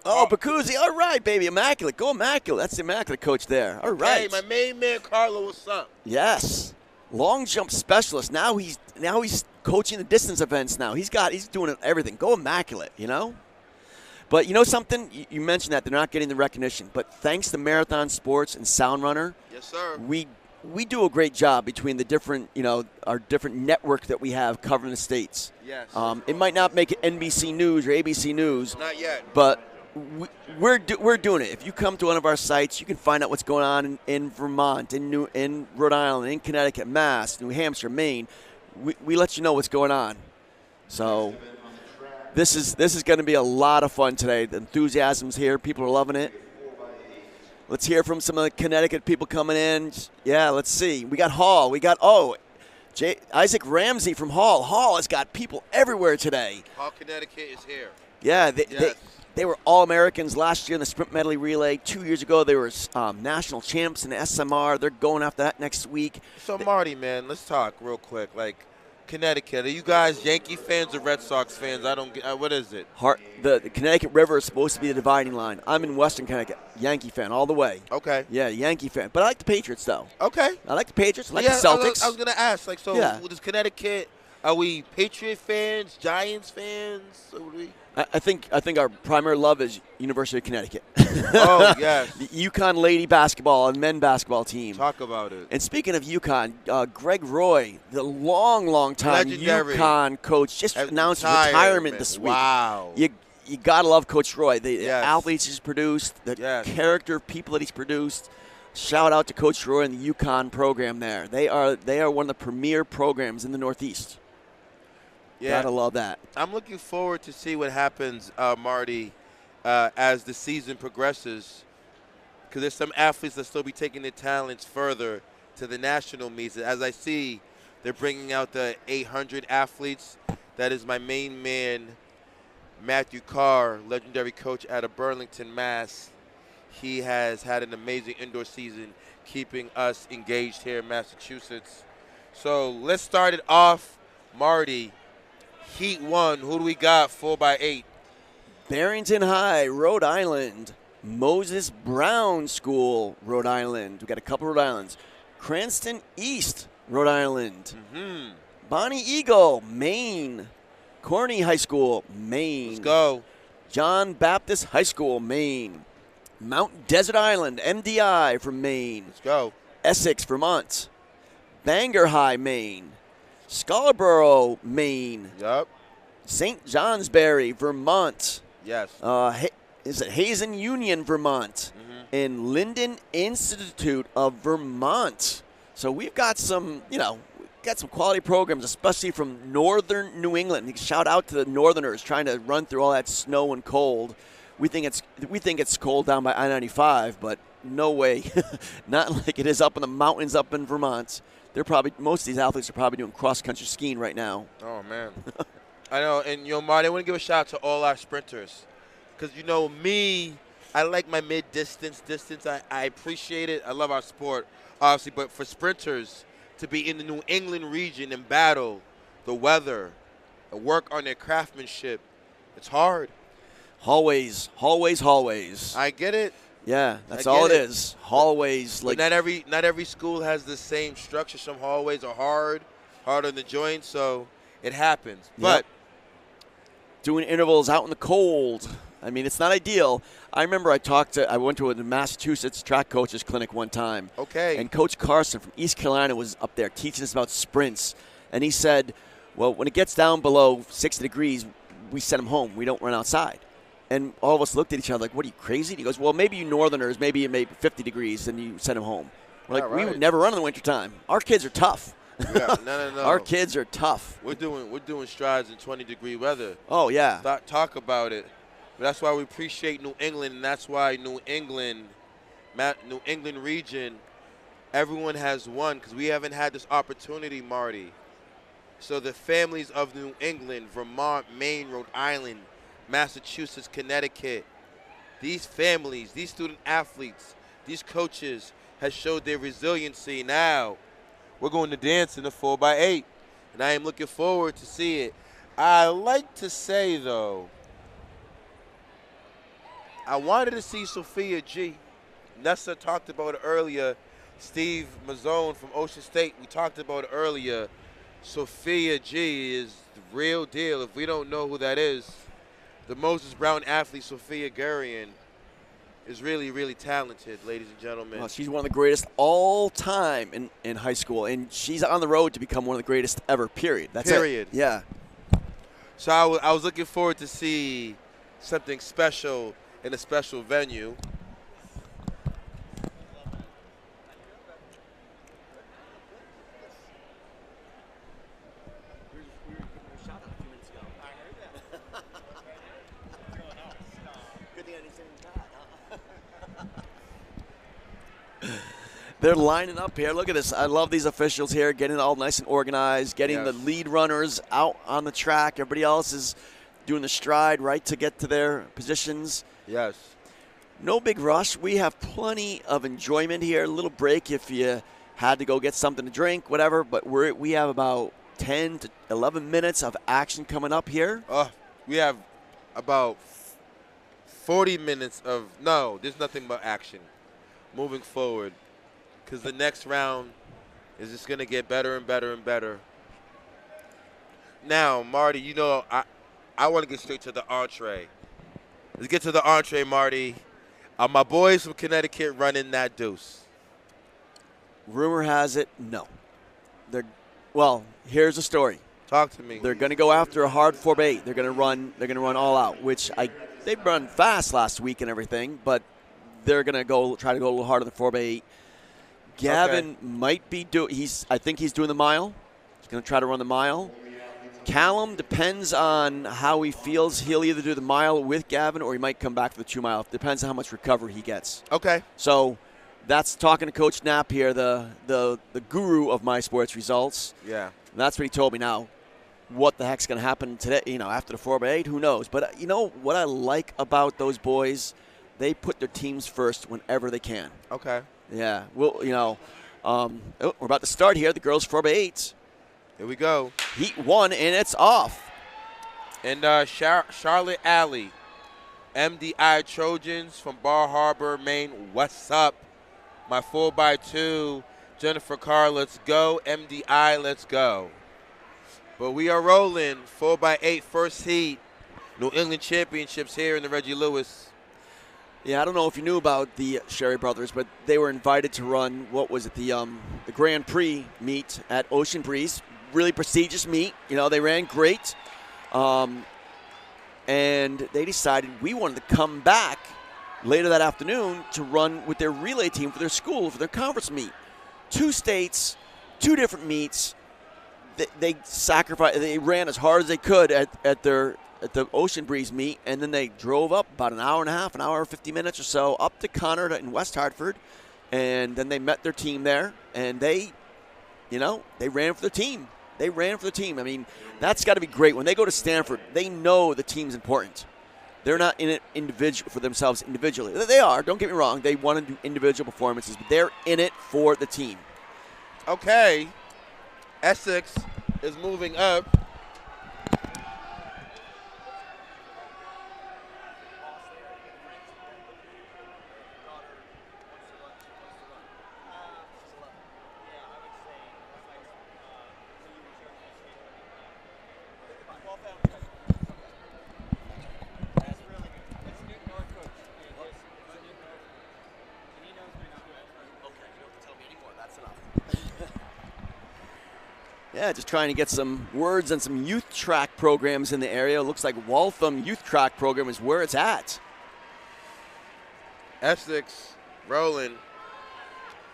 Oh, Bacuzzi, all right, baby, immaculate. Go immaculate. That's the immaculate coach there. All right. Hey, my main man, Carlo, what's up? Yes, long jump specialist. Now he's coaching the distance events. Now he's doing everything. Go immaculate, But you know something? You mentioned that they're not getting the recognition. But thanks to Marathon Sports and Sound Runner, yes, sir. We do a great job between the different, our different network that we have covering the states. Yes. It might not make it NBC News or ABC News. Not yet. But we're doing it. If you come to one of our sites, you can find out what's going on in Vermont, in Rhode Island, in Connecticut, Mass, New Hampshire, Maine. We let you know what's going on. So this is going to be a lot of fun today. The enthusiasm's here. People are loving it. Let's hear from some of the Connecticut people coming in. Yeah, let's see. We got Hall. We got Isaac Ramsey from Hall. Hall has got people everywhere today. Hall, Connecticut is here. Yeah, Yes. They were All-Americans last year in the sprint medley relay. 2 years ago, they were national champs in the SMR. They're going after that next week. So, Marty, man, let's talk real quick. Like, Connecticut, are you guys Yankee fans or Red Sox fans? I don't get. What is it? The Connecticut River is supposed to be the dividing line. I'm in Western Connecticut. Yankee fan all the way. Okay. Yeah, Yankee fan. But I like the Patriots, though. Okay. I like the Patriots. I like the Celtics. I was going to ask, like, so does Connecticut, are we Patriot fans, Giants fans? What are we? I think our primary love is University of Connecticut. Oh, yes. The UConn lady basketball and men basketball team. Talk about it. And speaking of UConn, Greg Roy, the long time Legendary. UConn coach, just announced retirement this week. Wow. You got to love Coach Roy. The Yes. athletes he's produced, the Yes. character of people that he's produced. Shout out to Coach Roy and the UConn program there. They are one of the premier programs in the Northeast. Yeah. Gotta love that. I'm looking forward to see what happens, Marty, as the season progresses, because there's some athletes that still be taking their talents further to the national meets. As I see, they're bringing out the 800 athletes. That is my main man, Matthew Carr, legendary coach out of Burlington, Mass. He has had an amazing indoor season, keeping us engaged here in Massachusetts. So let's start it off, Marty. Heat 1, who do we got? 4x8. Barrington High, Rhode Island. Moses Brown School, Rhode Island. We got a couple Rhode Islands. Cranston East, Rhode Island. Mm-hmm. Bonnie Eagle, Maine. Corney High School, Maine. Let's go. John Baptist High School, Maine. Mount Desert Island, MDI from Maine. Let's go. Essex, Vermont. Bangor High, Maine. Scarborough, Maine. Yup. St. Johnsbury, Vermont. Yes. Is it Hazen Union, Vermont? Mm-hmm. And Linden Institute of Vermont. So we've got some, got some quality programs, especially from northern New England. Shout out to the northerners trying to run through all that snow and cold. We think it's cold down by I-95, but no way. Not like it is up in the mountains up in Vermont. Most of these athletes are probably doing cross-country skiing right now. Oh, man. I know. And, Marty, I want to give a shout out to all our sprinters. Because, me, I like my mid-distance. I appreciate it. I love our sport, obviously. But for sprinters to be in the New England region and battle the weather, and work on their craftsmanship, it's hard. Hallways. I get it. Yeah, that's all it is. Hallways. But not every school has the same structure. Some hallways are hard on the joints, so it happens. But doing intervals out in the cold. I mean, it's not ideal. I remember I went to a Massachusetts track coaches clinic one time. Okay. And Coach Carson from East Carolina was up there teaching us about sprints. And he said, well, when it gets down below 60 degrees, we send them home. We don't run outside. And all of us looked at each other like, what, are you crazy? And he goes, well, maybe you northerners, maybe it may be 50 degrees, and you send them home. We're like, we would never run in the wintertime. Our kids are tough. Yeah, no. Our kids are tough. We're doing strides in 20-degree weather. Oh, yeah. Talk about it. But that's why we appreciate New England, and that's why New England region, everyone has won, because we haven't had this opportunity, Marty. So the families of New England, Vermont, Maine, Rhode Island, Massachusetts, Connecticut. These families, these student athletes, these coaches has showed their resiliency. Now, we're going to dance in the 4x8, and I am looking forward to see it. I like to say, though, I wanted to see Sophia G. Nessa talked about it earlier. Steve Mazzone from Ocean State, we talked about it earlier. Sophia G is the real deal. If we don't know who that is, the Moses Brown athlete, Sophia Gurian, is really, really talented, ladies and gentlemen. Well, she's one of the greatest all time in high school, and she's on the road to become one of the greatest ever, period. That's Period. it. Yeah. So I was looking forward to see something special in a special venue. They're lining up here. Look at this. I love these officials here, getting it all nice and organized, getting Yes. the lead runners out on the track. Everybody else is doing the stride, right, to get to their positions. Yes. No big rush. We have plenty of enjoyment here. A little break if you had to go get something to drink, whatever. But we have about 10 to 11 minutes of action coming up here. We have about 40 minutes of, no, there's nothing but action moving forward, because the next round is just going to get better and better and better. Now, Marty, you know, I want to get straight to the entree. Let's get to the entree, Marty. My boys from Connecticut running that deuce. Rumor has it, no. Well, here's the story. Talk to me. They're going to go after a hard 4x8. They're going to run all out, which they run fast last week and everything, but they're going to try to go a little harder than 4x8. Gavin might be I think he's doing the mile. He's going to try to run the mile. Callum depends on how he feels. He'll either do the mile with Gavin or he might come back for the 2 mile. It depends on how much recovery he gets. Okay. So that's talking to Coach Knapp here, the guru of my sports results. Yeah. And that's what he told me. Now, what the heck's going to happen today, after the 4x8, who knows? But you know what I like about those boys? They put their teams first whenever they can. Okay. Yeah. Well, we're about to start here. The girls 4x8. Here we go. Heat 1, and it's off. And Charlotte Alley, MDI Trojans from Bar Harbor, Maine. What's up? My 4x2, Jennifer Carr, let's go. MDI, let's go. But we are rolling. 4x8 first heat. New England Championships here in the Reggie Lewis. Yeah, I don't know if you knew about the Sherry brothers, but they were invited to run, the Grand Prix meet at Ocean Breeze. Really prestigious meet. They ran great. And they decided we wanted to come back later that afternoon to run with their relay team for their school, for their conference meet. 2 states, 2 different meets. They ran as hard as they could at the Ocean Breeze meet, and then they drove up about an hour and a half, an hour and 50 minutes or so, up to Conard in West Hartford, and then they met their team there, and they ran for their team. They ran for the team. I mean, that's got to be great. When they go to Stanford, they know the team's important. They're not in it for themselves individually. They are, don't get me wrong. They want to do individual performances, but they're in it for the team. Okay. Essex is moving up. Yeah, just trying to get some words on some youth track programs in the area. It looks like Waltham Youth Track Program is where it's at. Essex rolling.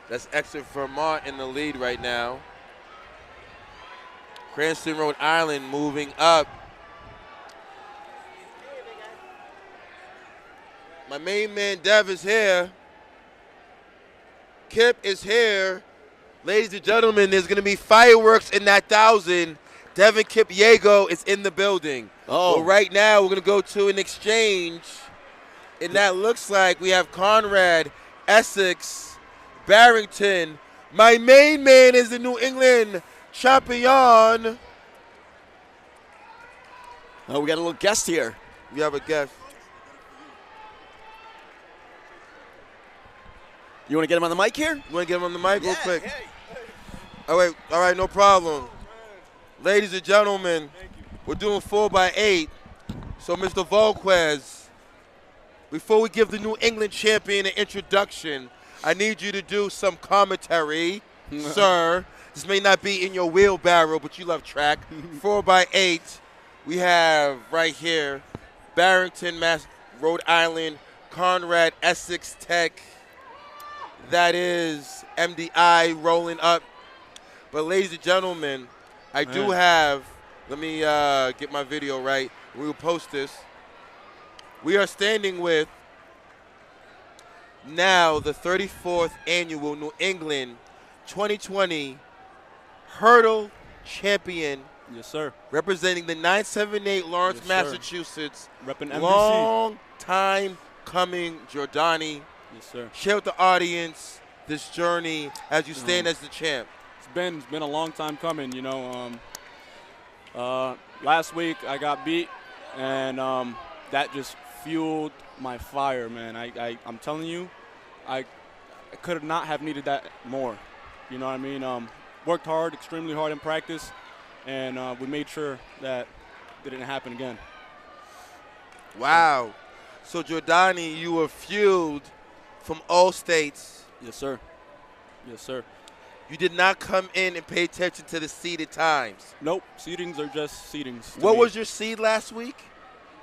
That's Exeter, Vermont in the lead right now. Cranston, Rhode Island moving up. My main man Dev is here. Kip is here. Ladies and gentlemen, there's going to be fireworks in that 1,000. Devin Kipiego is in the building. Oh. Well, right now we're going to go to an exchange, and that looks like we have Conrad, Essex, Barrington. My main man is the New England champion. Oh, we got a little guest here. We have a guest. You want to get him on the mic here? You want to get him on the mic real quick? Oh, wait. All right, no problem. Ladies and gentlemen, we're doing 4x8. So, Mr. Volquez, before we give the New England champion an introduction, I need you to do some commentary, sir. This may not be in your wheelbarrow, but you love track. 4x8. We have right here Barrington, Rhode Island, Conrad, Essex Tech. That is MDI rolling up. But ladies and gentlemen, I do have, let me get my video right. We will post this. We are standing with now the 34th annual New England 2020 Hurdle Champion. Yes, sir. Representing the 978 Lawrence, Yes, Massachusetts. Repping MDC. Long time coming, Giordani. Yes, sir. Share with the audience this journey as you stand as the champ. It's been a long time coming, you know. Last week I got beat, and that just fueled my fire, man. I'm telling you, I could not have needed that more. You know what I mean? Worked hard, extremely hard in practice, and we made sure that it didn't happen again. Wow. So, Giordani, you were fueled from all states. Yes, sir. Yes, sir. You did not come in and pay attention to the seeded times. Nope. Seedings are just seedings. What was your seed last week?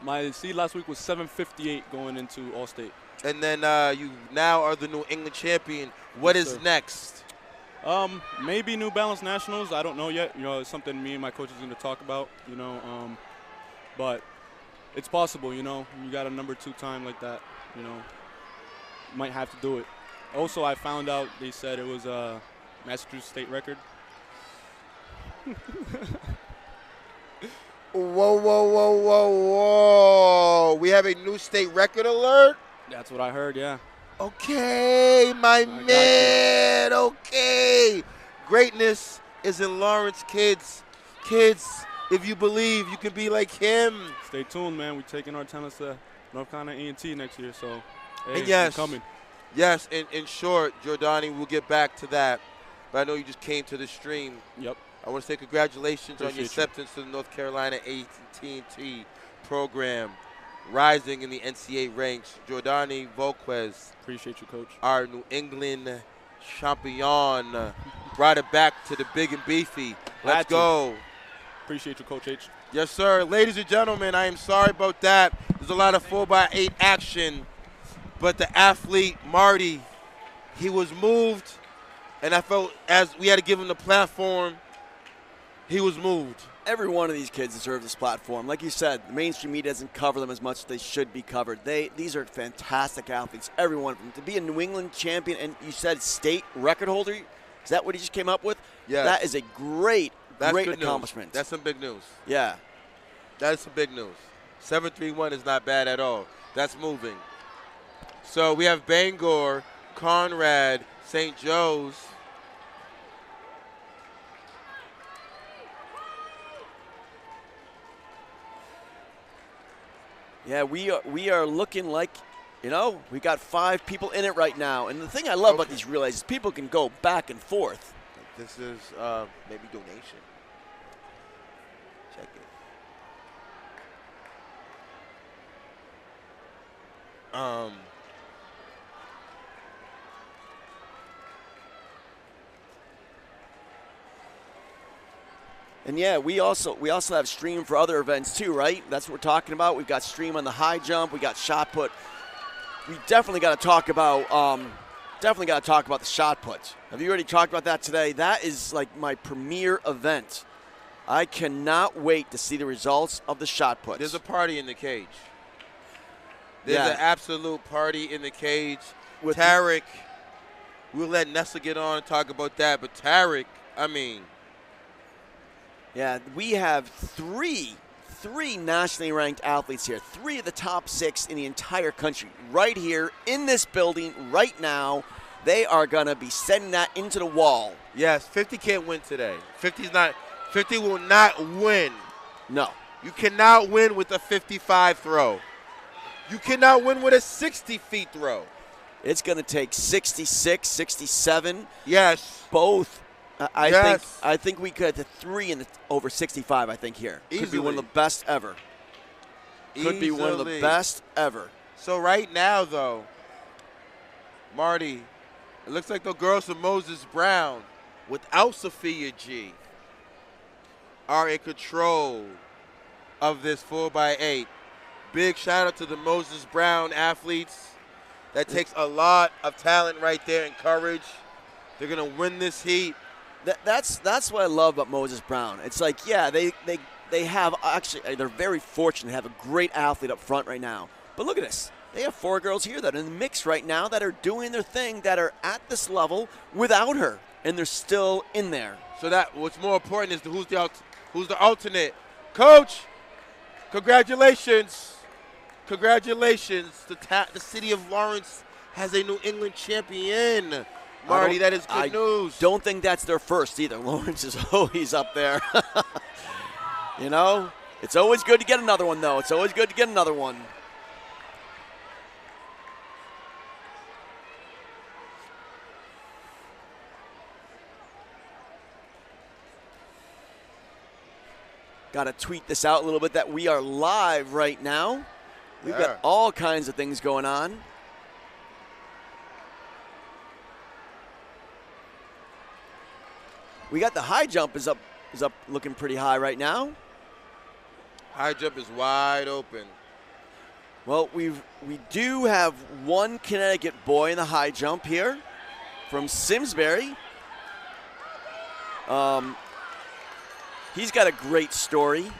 My seed last week was 758 going into All-State. And then you now are the New England champion. What Yes, is sir. next? Maybe New Balance Nationals. I don't know yet. You know, it's something me and my coach is going to talk about, you know. But it's possible, you know. You got a number 2 time like that, you know. You might have to do it. Also, I found out they said it was a Massachusetts state record. Whoa, whoa, whoa, whoa, whoa. We have a new state record alert? That's what I heard, yeah. Okay, my man. Okay. Greatness is in Lawrence, kids. Kids, if you believe, you can be like him. Stay tuned, man. We're taking our talents to North Carolina A&T next year, so hey, And yes, we're coming. Yes, in short, Giordani, we'll get back to that. But I know you just came to the stream. Yep. I want to say congratulations on your Appreciate acceptance to the North Carolina AT&T program, rising in the NCAA ranks. Giordani Volquez, Appreciate you, Coach. our New England champion, brought it back to the big and beefy. Let's Had to. go. Appreciate you, Coach H. Yes, sir. Ladies and gentlemen, I am sorry about that. There's a lot of 4x8 action. But the athlete, Marty, he was moved, and I felt as we had to give him the platform, he was moved. Every one of these kids deserves this platform. Like you said, the mainstream media doesn't cover them as much as they should be covered. These are fantastic athletes, every one of them. To be a New England champion, and you said state record holder, is that what he just came up with? Yes. That is a great Good accomplishment. News. That's some big news. Yeah. That is some big news. 731 is not bad at all. That's moving. So we have Bangor, Conrad, St. Joe's. Yeah, we are looking like, you know, we got 5 people in it right now. And the thing I love about these relays is people can go back and forth. This is maybe donation. Check it. And yeah, we also have stream for other events too, right? That's what we're talking about. We've got stream on the high jump. We got shot put. We definitely got to talk about the shot put. Have you already talked about that today? That is like my premier event. I cannot wait to see the results of the shot puts. There's a party in the cage. There's an absolute party in the cage. With Tarek, we'll let Nessa get on and talk about that. But Tarek, I mean, Yeah, we have three nationally ranked athletes here. 3 of the top 6 in the entire country right here in this building right now. They are going to be sending that into the wall. Yes, 50 can't win today. 50 will not win. No. You cannot win with a 55 throw. You cannot win with a 60 feet throw. It's going to take 66, 67. Yes. Both. Yes. I think we could have 3 in the over 65, I think, here. Easily. Could be one of the best ever. Could be one of the best ever. So right now, though, Marty, it looks like the girls from Moses Brown, without Sophia G, are in control of this 4x8. Big shout out to the Moses Brown athletes. That takes a lot of talent right there and courage. They're going to win this heat. That's what I love about Moses Brown. It's like, yeah, they have actually, they're very fortunate to have a great athlete up front right now. But look at this. They have 4 girls here that are in the mix right now that are doing their thing, that are at this level without her, and they're still in there. So that what's more important is who's the alternate. Coach, congratulations. Congratulations. The city of Lawrence has a New England champion. Marty, that is good news. Don't think that's their first either. Lawrence is always up there. You know, it's always good to get another one, though. It's always good to get another one. Got to tweet this out a little bit that we are live right now. We've got all kinds of things going on. We got the high jump is up looking pretty high right now. High jump is wide open. Well, we do have one Connecticut boy in the high jump here from Simsbury. He's got a great story.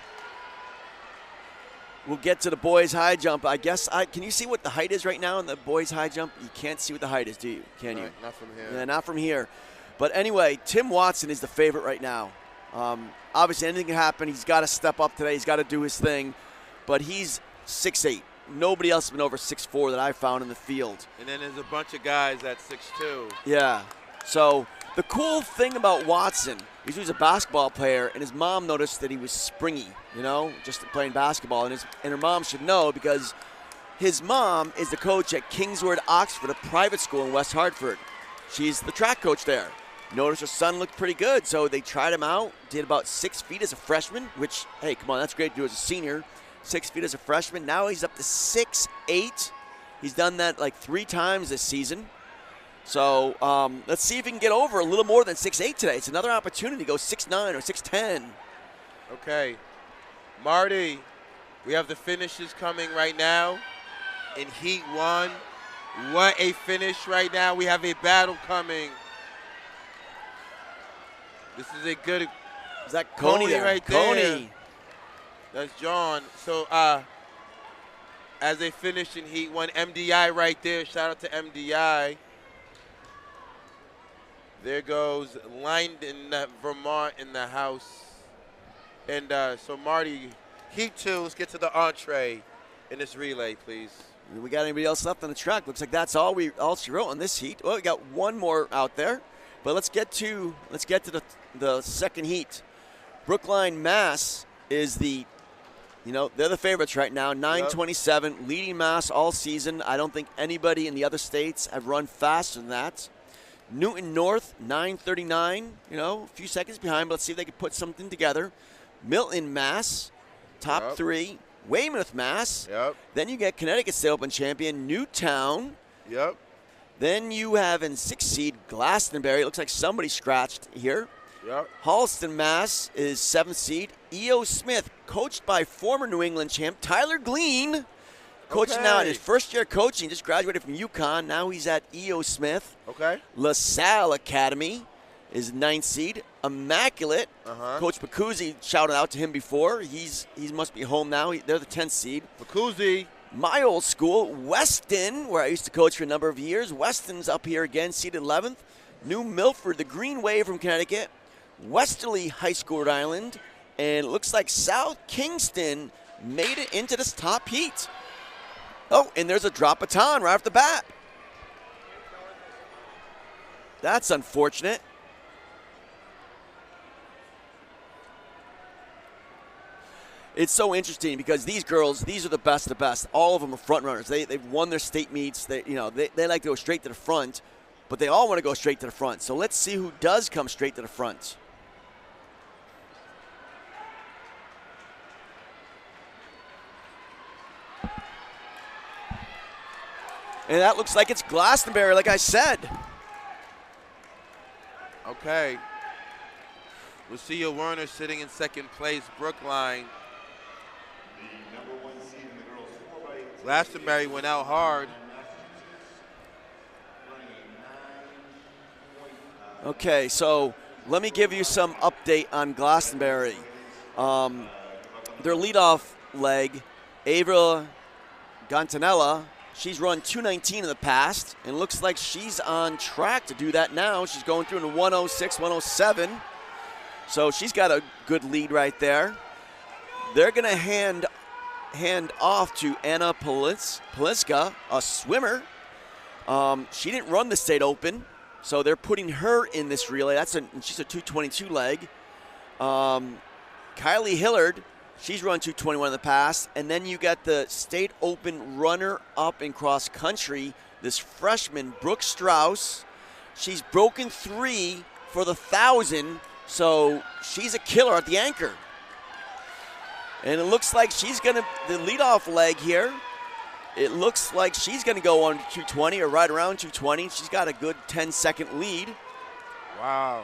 We'll get to the boys' high jump. I guess can you see what the height is right now in the boys' high jump? You can't see what the height is, do you? Can you? Not from here. Yeah, not from here. But anyway, Tim Watson is the favorite right now. Obviously, anything can happen. He's got to step up today. He's got to do his thing. But he's 6'8". Nobody else has been over 6'4" that I found in the field. And then there's a bunch of guys at 6'2". Yeah. So the cool thing about Watson is he's a basketball player, and his mom noticed that he was springy, you know, just playing basketball. And her mom should know because his mom is the coach at Kingswood Oxford, a private school in West Hartford. She's the track coach there. Noticed her son looked pretty good, so they tried him out, did about 6 feet as a freshman, which, hey, come on, that's great to do as a senior. 6 feet as a freshman. Now he's up to 6'8". He's done that like 3 times this season. So let's see if he can get over a little more than 6'8" today. It's another opportunity to go 6'9" or 6'10". Okay. Marty, we have the finishes coming right now in Heat 1. What a finish right now. We have a battle coming. This is a good... Is that Coney there? Right there. That's John. So as they finish in Heat 1, MDI right there. Shout out to MDI. There goes Lyndon, Vermont in the house. And so, Marty, Heat 2, let's get to the entree in this relay, please. We got anybody else left on the track? Looks like that's all she wrote on this heat. Well, we got one more out there. But let's get to the second heat. Brookline, Mass is they're the favorites right now. 9:27, leading Mass all season. I don't think anybody in the other states have run faster than that. Newton North, 9:39, a few seconds behind, but let's see if they can put something together. Milton, Mass, top 3. Weymouth, Mass. Yep. Then you get Connecticut State Open champion, Newtown. Yep. Then you have in 6th seed Glastonbury. It looks like somebody scratched here. Yep. Halston, Mass is 7th seed. E.O. Smith, coached by former New England champ Tyler Glean. Coaching now in his first year coaching, just graduated from UConn. Now he's at E.O. Smith. Okay. LaSalle Academy is 9th seed. Immaculate. Coach Pacuzzi, shouted out to him before. He must be home now. They're the 10th seed. Pacuzzi. My old school, Weston, where I used to coach for a number of years. Weston's up here again, seeded 11th. New Milford, the Green Wave from Connecticut. Westerly High School, Rhode Island. And it looks like South Kingston made it into this top heat. Oh, and there's a drop baton right off the bat. That's unfortunate. It's so interesting because these girls, these are the best of the best. All of them are front runners. They've won their state meets. They like to go straight to the front, but they all want to go straight to the front. So let's see who does come straight to the front. And that looks like it's Glastonbury, like I said. Okay. Lucia Werner sitting in second place. Brookline. The number 1 seed in the girls 4x8. Glastonbury went out hard. Okay, so let me give you some update on Glastonbury. Their leadoff leg, Ava Gontanella, she's run 2:19 in the past and looks like she's on track to do that now. She's going through in 1:06, 1:07. So she's got a good lead right there. They're going to hand off to Anna Poliska, a swimmer. She didn't run the state open, so they're putting her in this relay. She's a 2:22 leg. Kylie Hillard, she's run 2:21 in the past. And then you got the state open runner-up in cross country, this freshman, Brooke Strauss. She's broken 3 for the 1,000, so she's a killer at the anchor. And it looks like she's going to, the leadoff leg here, it looks like she's going to go on 2:20 or right around 2:20. She's got a good 10-second lead. Wow.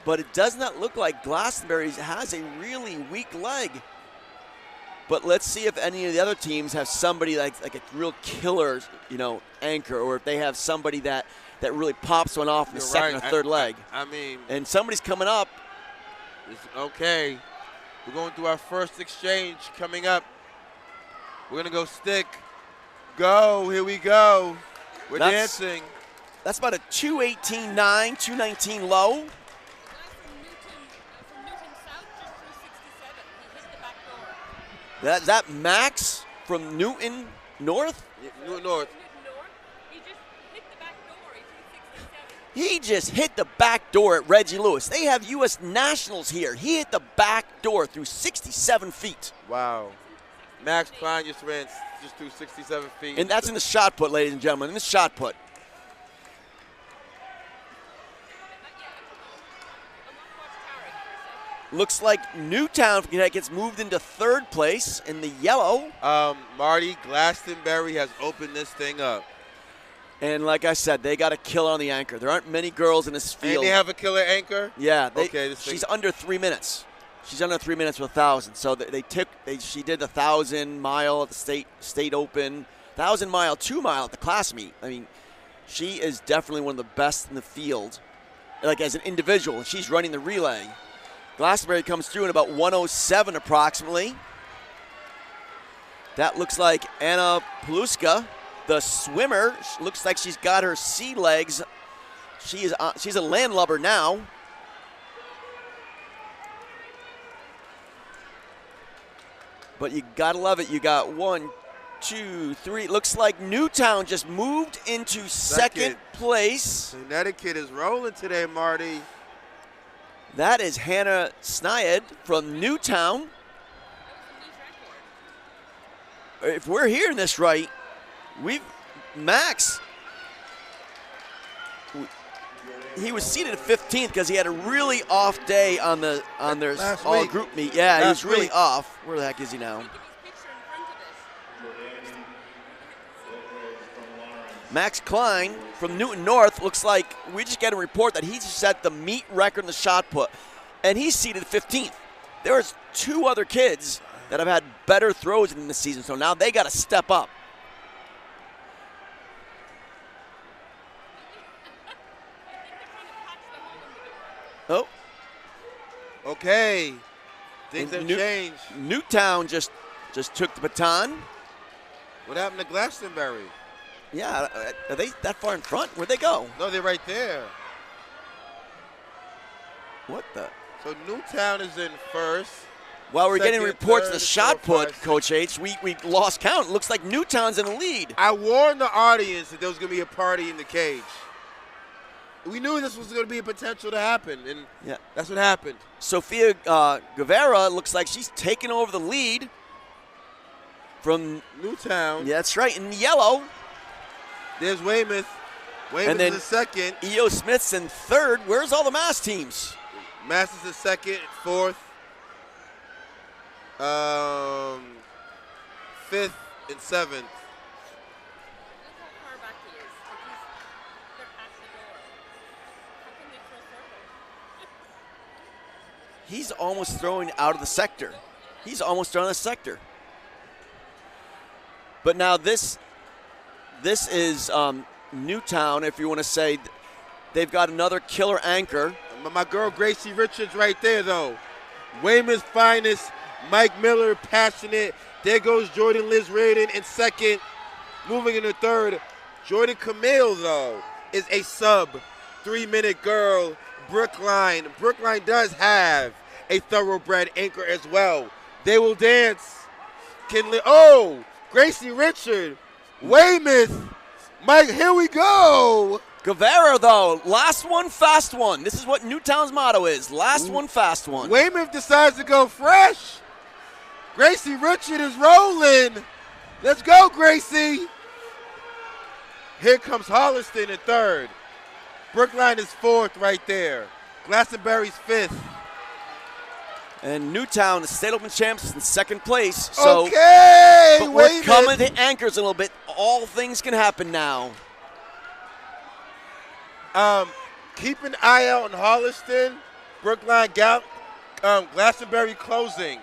But it does not look like Glastonbury has a really weak leg. But let's see if any of the other teams have somebody like a real killer, anchor, or if they have somebody that really pops one off in the second or third leg. I mean, and somebody's coming up. Okay. We're going through our first exchange coming up. We're going to go stick. Go. Here we go. We're dancing. That's about a 2:18.9, 2:19 low. Is that Max from Newton North? Yeah, Newton North. He just hit the back door at Reggie Lewis. They have U.S. Nationals here. He hit the back door through 67 feet. Wow. Max Klein just ran just through 67 feet. And that's in the shot put, ladies and gentlemen, in the shot put. Looks like Newtown from Connecticut's moved into third place in the yellow. Marty, Glastonbury has opened this thing up. And like I said, they got a killer on the anchor. There aren't many girls in this field. And they have a killer anchor? Yeah. She's under 3 minutes. She's under 3 minutes with 1,000. So she did the 1,000-mile at the state open, 1,000-mile, 2-mile at the class meet. I mean, she is definitely one of the best in the field, like as an individual. And she's running the relay. Glastonbury comes through in about 1:07 approximately. That looks like Anna Poluska, the swimmer. Looks like she's got her sea legs. She's a landlubber now. But you gotta love it. You got 1, 2, 3. Looks like Newtown just moved into second place. Connecticut is rolling today, Marty. That is Hannah Snyed from Newtown. If we're hearing this right, Max, he was seated 15th because he had a really off day on their all group meet. Yeah, he was really off. Where the heck is he now? Max Klein from Newton North looks like we just got a report that he just set the meet record in the shot put, and he's seated 15th. There's 2 other kids that have had better throws in this season, so now they got to step up. Oh. Okay. Things have changed. Newtown just took the baton. What happened to Glastonbury? Yeah, are they that far in front? Where'd they go? No, they're right there. What the? So Newtown is in first. While we're getting Second, reports of third, the shot fourth, put, fifth, Coach H, we lost count. It looks like Newtown's in the lead. I warned the audience that there was going to be a party in the cage. We knew this was going to be a potential to happen, and Yeah. that's what happened. Sophia Guevara looks like she's taking over the lead from Newtown. Yeah, that's right, in yellow. There's Weymouth. Weymouth And then is second. E.O. Smith's in third. Where's all the Mass teams? Mass is second, fourth. Fifth and seventh. He's almost throwing out of the sector. He's almost out of the sector. But now this is Newtown, if you want to say. They've got another killer anchor. My girl Gracie Richards right there, though. Weymouth's finest. Mike Miller, passionate. There goes Jordan Liz Reardon in second. Moving into third. Jordan Camille, though, is a sub 3-minute girl. Brookline. Brookline does have a thoroughbred anchor as well. They will dance. Gracie Richard. Weymouth. Mike, here we go. Guevara, though, last one, fast one. This is what Newtown's motto is. Last one, fast one. Weymouth decides to go fresh. Gracie Richard is rolling. Let's go, Gracie. Here comes Holliston in third. Brookline is fourth right there. Glastonbury's fifth. And Newtown, the state open champs, is in second place. So, okay, but we're Weymouth. coming to anchors a little bit. All things can happen now. Keep an eye out on Holliston. Brookline, Glastonbury closing.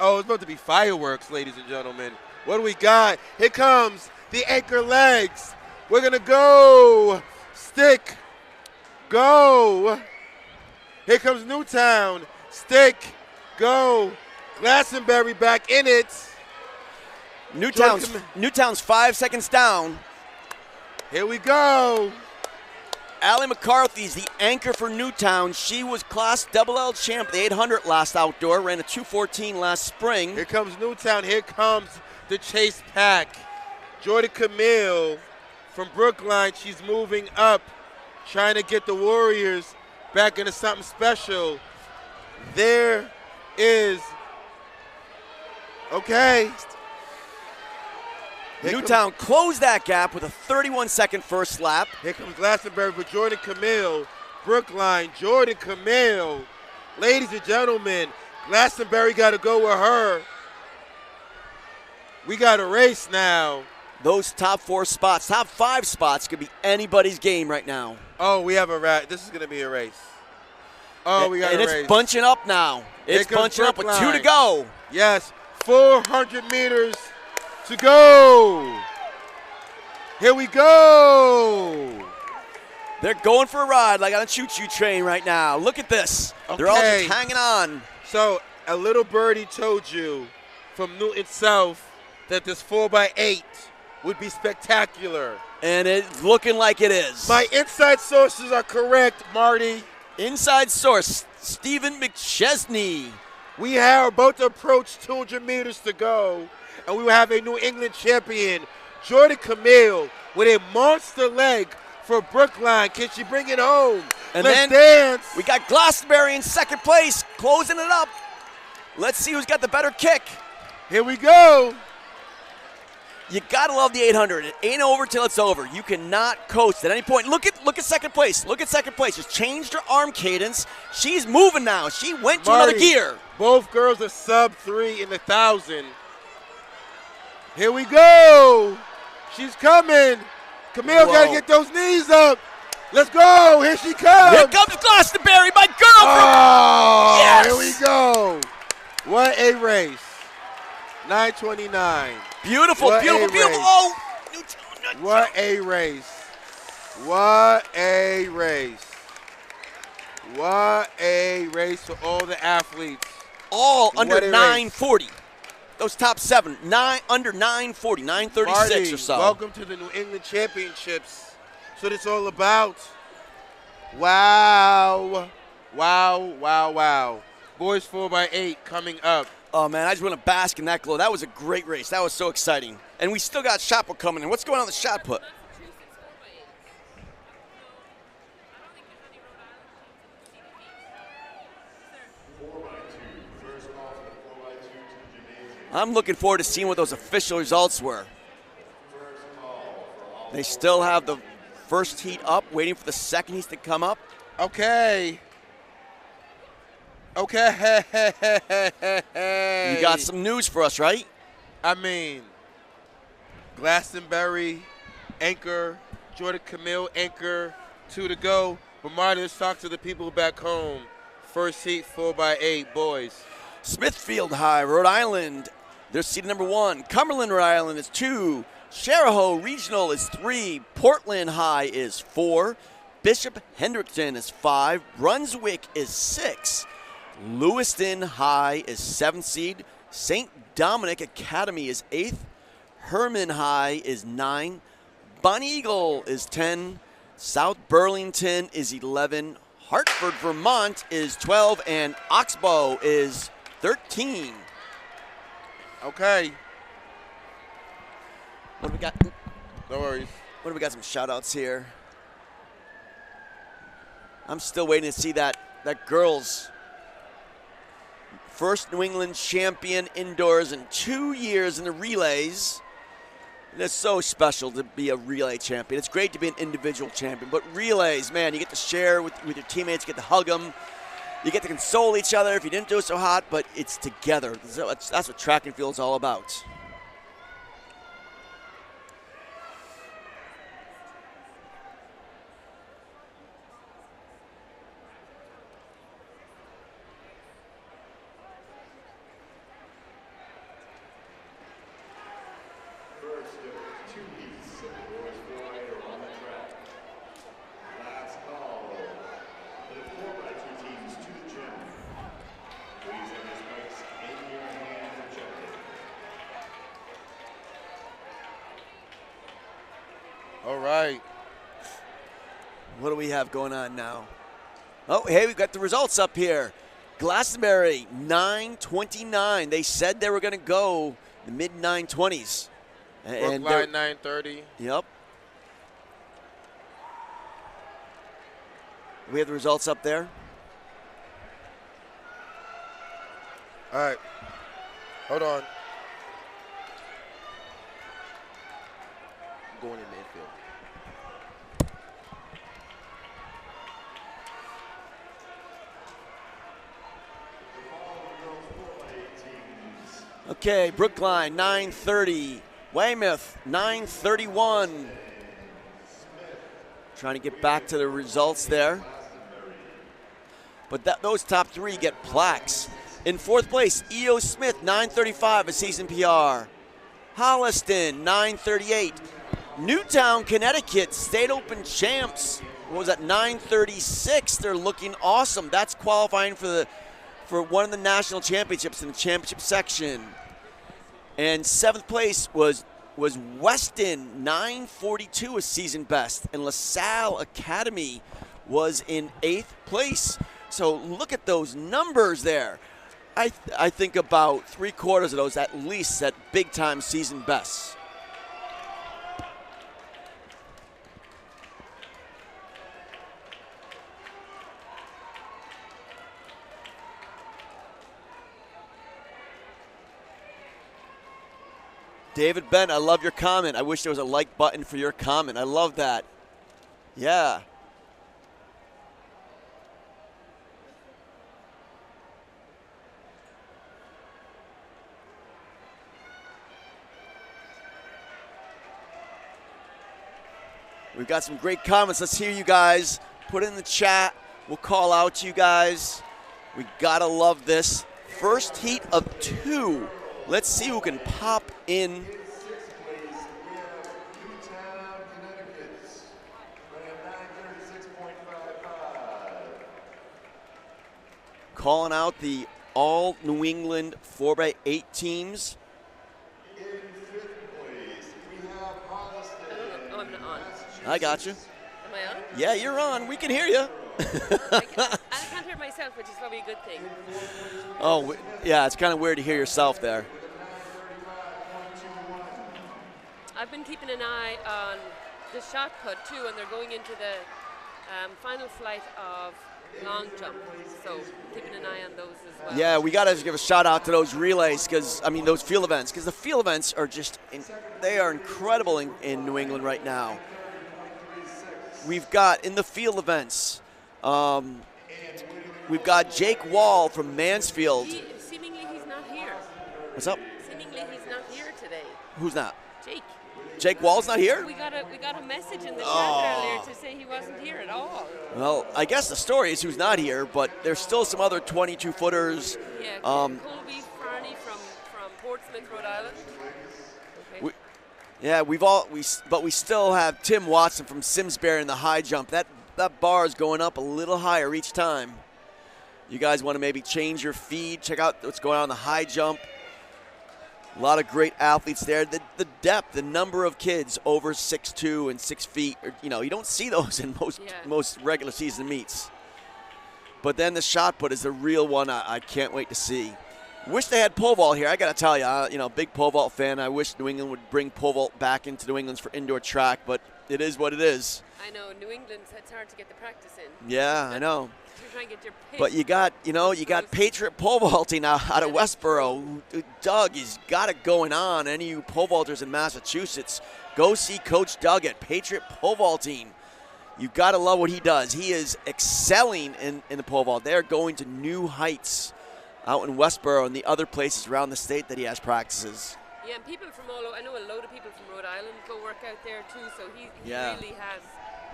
Oh, it's about to be fireworks, ladies and gentlemen. What do we got? Here comes the anchor legs. We're going to go. Stick. Go. Here comes Newtown. Stick. Go. Glastonbury back in it. Newtown's 5 seconds down. Here we go. Allie McCarthy's the anchor for Newtown. She was Class L champ, the 800 last outdoor, ran a 2:14 last spring. Here comes Newtown. Here comes the chase pack. Jordan Camille from Brookline. She's moving up, trying to get the Warriors back into something special. There is, okay. Newtown closed that gap with a 31-second first lap. Here comes Glastonbury for Jordan Camille. Brookline, Jordan Camille. Ladies and gentlemen, Glastonbury got to go with her. We got a race now. Those top 4 spots, top 5 spots could be anybody's game right now. Oh, we have a race. This is going to be a race. Oh, we got a race. And it's bunching up now. It's bunching up with 2 to go. Yes, 400 meters to go. Here we go. They're going for a ride like on a choo-choo train right now. Look at this. Okay. They're all just hanging on. So a little birdie told you from Newton South that this 4x8 would be spectacular. And it's looking like it is. My inside sources are correct, Marty. Inside source, Stephen McChesney. We are about to approach 200 meters to go, and we will have a New England champion, Jordan Camille, with a monster leg for Brookline. Can she bring it home? And Let's then dance. We got Glastonbury in second place, closing it up. Let's see who's got the better kick. Here we go. You gotta love the 800. It ain't over till it's over. You cannot coast at any point. Look at second place. Look at second place. Just changed her arm cadence. She's moving now. She went to another gear. Both girls are sub-3 in the 1,000. Here we go. She's coming. Camille got to get those knees up. Let's go. Here she comes. Here comes Glastonbury, my girl. Oh, yes. Here we go. What a race. 9:29. Beautiful, what beautiful, beautiful. Oh, what a race. What a race. What a race for all the athletes. All under 940. Those top 7, under 940, 936 Marty, or so. Welcome to the New England Championships. That's what it's all about. Wow. Wow, wow, wow. Boys 4x8 coming up. Oh, man, I just want to bask in that glow. That was a great race. That was so exciting. And we still got shot put coming in. What's going on with the shot put? I'm looking forward to seeing what those official results were. They still have the first heat up, waiting for the second heat to come up. Okay. Okay. You got some news for us, right? I mean, Glastonbury, anchor, Jordan Camille, anchor, 2 to go. But Marty, let's talk to the people back home. First heat, 4x8, boys. Smithfield High, Rhode Island, they're seeded number 1. Cumberland, Rhode Island is 2. Chariho Regional is 3. Portland High is 4. Bishop Hendrickson is 5. Brunswick is 6. Lewiston High is 7th seed. St. Dominic Academy is 8th. Herman High is 9. Bonnie Eagle is 10. South Burlington is 11. Hartford, Vermont is 12. And Oxbow is 13. Okay. What do we got? No worries. What do we got? Some shout-outs here. I'm still waiting to see that girls' first New England champion indoors in 2 years in the relays. And it's so special to be a relay champion. It's great to be an individual champion, but relays, man, you get to share with your teammates, you get to hug them, you get to console each other if you didn't do it so hot, but it's together. So that's what track and field is all about. All right. What do we have going on now? Oh, hey, we've got the results up here. Glastonbury, 9:29. They said they were going to go the mid-9:20s. Brookline, 9:30. Yep. We have the results up there. All right. Hold on. I'm going in midfield. Okay, Brookline, 9:30. Weymouth, 9:31. Trying to get back to the results there. But those top 3 get plaques. In 4th place, E.O. Smith, 9:35, a season PR. Holliston, 9:38. Newtown, Connecticut, State Open champs. What was that, 9:36? They're looking awesome. That's qualifying for one of the national championships in the championship section. And 7th place was Weston, 9:42, a season best. And LaSalle Academy was in 8th place. So look at those numbers there. I think about 3/4 of those at least at big-time season bests. David Bent, I love your comment. I wish there was a like button for your comment. I love that. Yeah. We've got some great comments. Let's hear you guys. Put it in the chat. We'll call out to you guys. We gotta love this. First heat of 2. Let's see who can pop in. Calling out the all New England 4x8 teams. In 5th place, we have Holliston. I'm not on. I got you. Am I on? Yeah, you're on. We can hear you. I can't hear it myself, which is probably a good thing. Oh, yeah, it's kind of weird to hear yourself there. I've been keeping an eye on the shot put too, and they're going into the final flight of long jump. So keeping an eye on those as well. Yeah, we got to give a shout out to those relays, because, I mean, those field events, because the field events are just, they are incredible in New England right now. We've got, in the field events, we've got Jake Wall from Mansfield. Seemingly he's not here. What's up? Seemingly he's not here today. Who's not? Jake. Jake Wall's not here? We got a message in the chat earlier to say he wasn't here at all. Well, I guess the story is who's not here, but there's still some other 22-footers. Yeah, Colby Farney from Portsmouth, Rhode Island. Okay. But we still have Tim Watson from Simsbury in the high jump. That bar is going up a little higher each time. You guys want to maybe change your feed, check out what's going on in the high jump. A lot of great athletes there. The depth, the number of kids over 6'2" and 6 feet, you don't see those in most regular season meets. But then the shot put is the real one I can't wait to see. Wish they had pole vault here. I got to tell you, big pole vault fan. I wish New England would bring pole vault back into New England for indoor track, but it is what it is. I know, New England, it's hard to get the practice in. Yeah, I know. To try and get your pitch. But you got Patriot pole vaulting now out of Westboro. Doug, he's got it going on. Any of you pole vaulters in Massachusetts, go see Coach Doug at Patriot Pole Vaulting. You've got to love what he does. He is excelling in the pole vault. They're going to new heights out in Westboro and the other places around the state that he has practices. Yeah, and people from I know a load of people from Rhode Island go work out there too, so he really has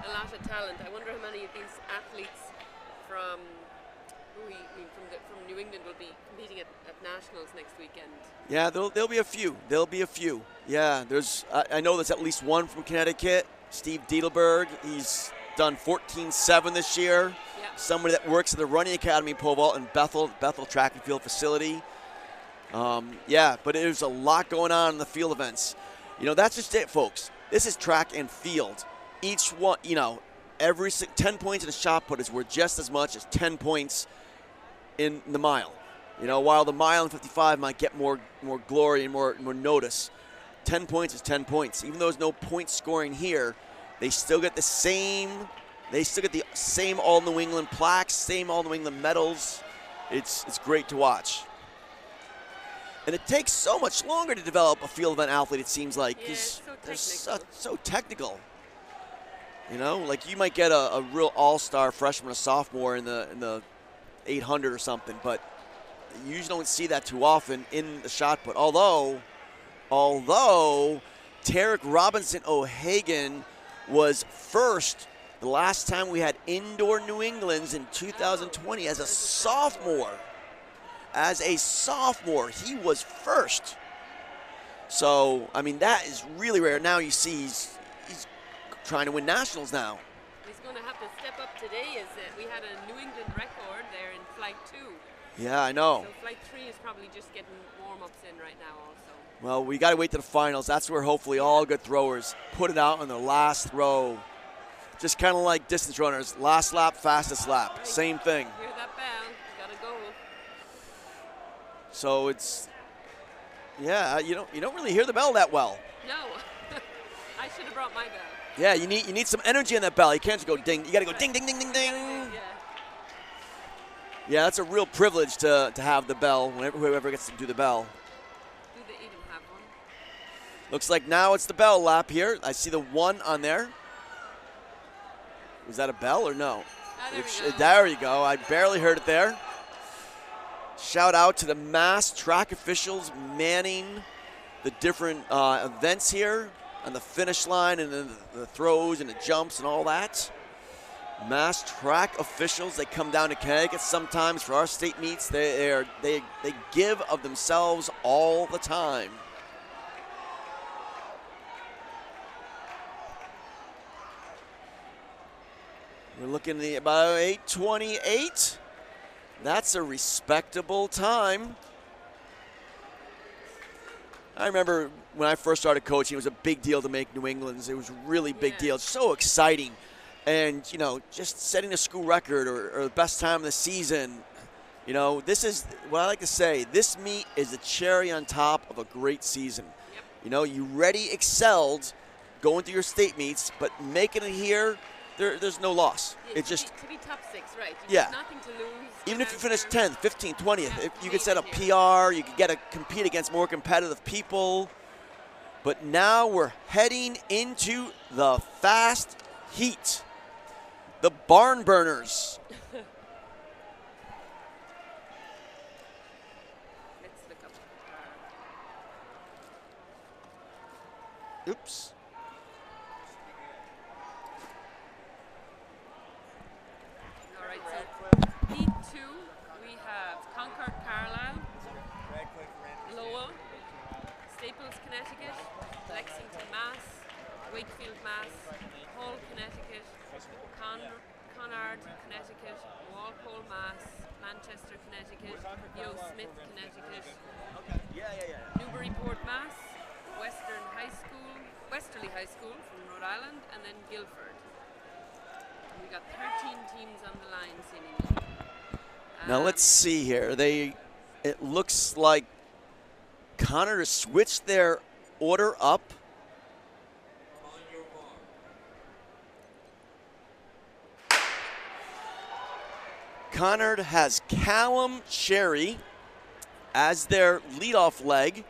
a lot of talent. I wonder how many of these athletes from New England will be competing at nationals next weekend. Yeah, there'll be a few. Yeah, I know there's at least one from Connecticut, Steve Diedelberg. He's done 14.7 this year. Yeah. Somebody that works at the Running Academy pole vault in Bethel track and field facility. But there's a lot going on in the field events. That's just it, folks. This is track and field. Each one, every 10 points in a shot put is worth just as much as 10 points in the mile. While the mile and 55 might get more glory and more notice, 10 points is 10 points. Even though there's no point scoring here, they still get the same. They still get the same All New England plaques, same All New England medals. It's great to watch. And it takes so much longer to develop a field event athlete, it seems like, because they're so technical. Like you might get a real all-star freshman or sophomore in the 800 or something, but you usually don't see that too often in the shot put. Although Tarek Robinson O'Hagan was first the last time we had indoor New Englands in 2020 as a sophomore. As a sophomore, he was first. So, that is really rare. Now you see he's trying to win nationals now. He's going to have to step up today as we had a New England record there in Flight 2. Yeah, I know. So Flight 3 is probably just getting warm-ups in right now also. Well, we got to wait to the finals. That's where hopefully all good throwers put it out on the last throw. Just kind of like distance runners. Last lap, fastest lap. Right. Same thing. Hear that bell. You got to go. So it's, you don't really hear the bell that well. No. I should have brought my bell. Yeah, you need some energy in that bell. You can't just go ding. You got to go ding, ding, ding, ding, ding. Yeah, that's a real privilege to have the bell whenever whoever gets to do the bell. Do they even have one? Looks like now it's the bell lap here. I see the 1 on there. Was that a bell or no? There you go. I barely heard it there. Shout out to the Mass track officials manning the different events here on the finish line and the throws and the jumps and all that. Mass track officials, they come down to Connecticut sometimes for our state meets. They give of themselves all the time. We're looking at about 8:28. That's a respectable time. I remember when I first started coaching, it was a big deal to make New England's. It was a really big deal. It's so exciting and, you know, just setting a school record or the best time of the season. You know, this is what I like to say. This meet is the cherry on top of a great season. Yep. You know, you already excelled going through your state meets, but making it here, there's no loss. Yeah, It just, to be top 6, right? Yeah. Have nothing to lose. even if you finish there. 10th, 15th, 20th, Yeah, if you could set a make it PR, you could get to compete against more competitive people. But now we're heading into the fast heat. The barn burners. Let's look up. Oops. All right, so heat 2, we have Concord, Carlisle, Lowell, Staples, Connecticut, Lexington, Mass, Wakefield, Mass, Hull, Connecticut, Conard, Connecticut, Walpole, Mass, Manchester, Connecticut, Yo Smith, Connecticut, Newburyport, Mass, Westerly High School from Rhode Island, and then Guilford. We got 13 teams on the line seemingly. Now let's see here. It looks like Connor switched their order up. Connor has Callum Sherry as their leadoff leg.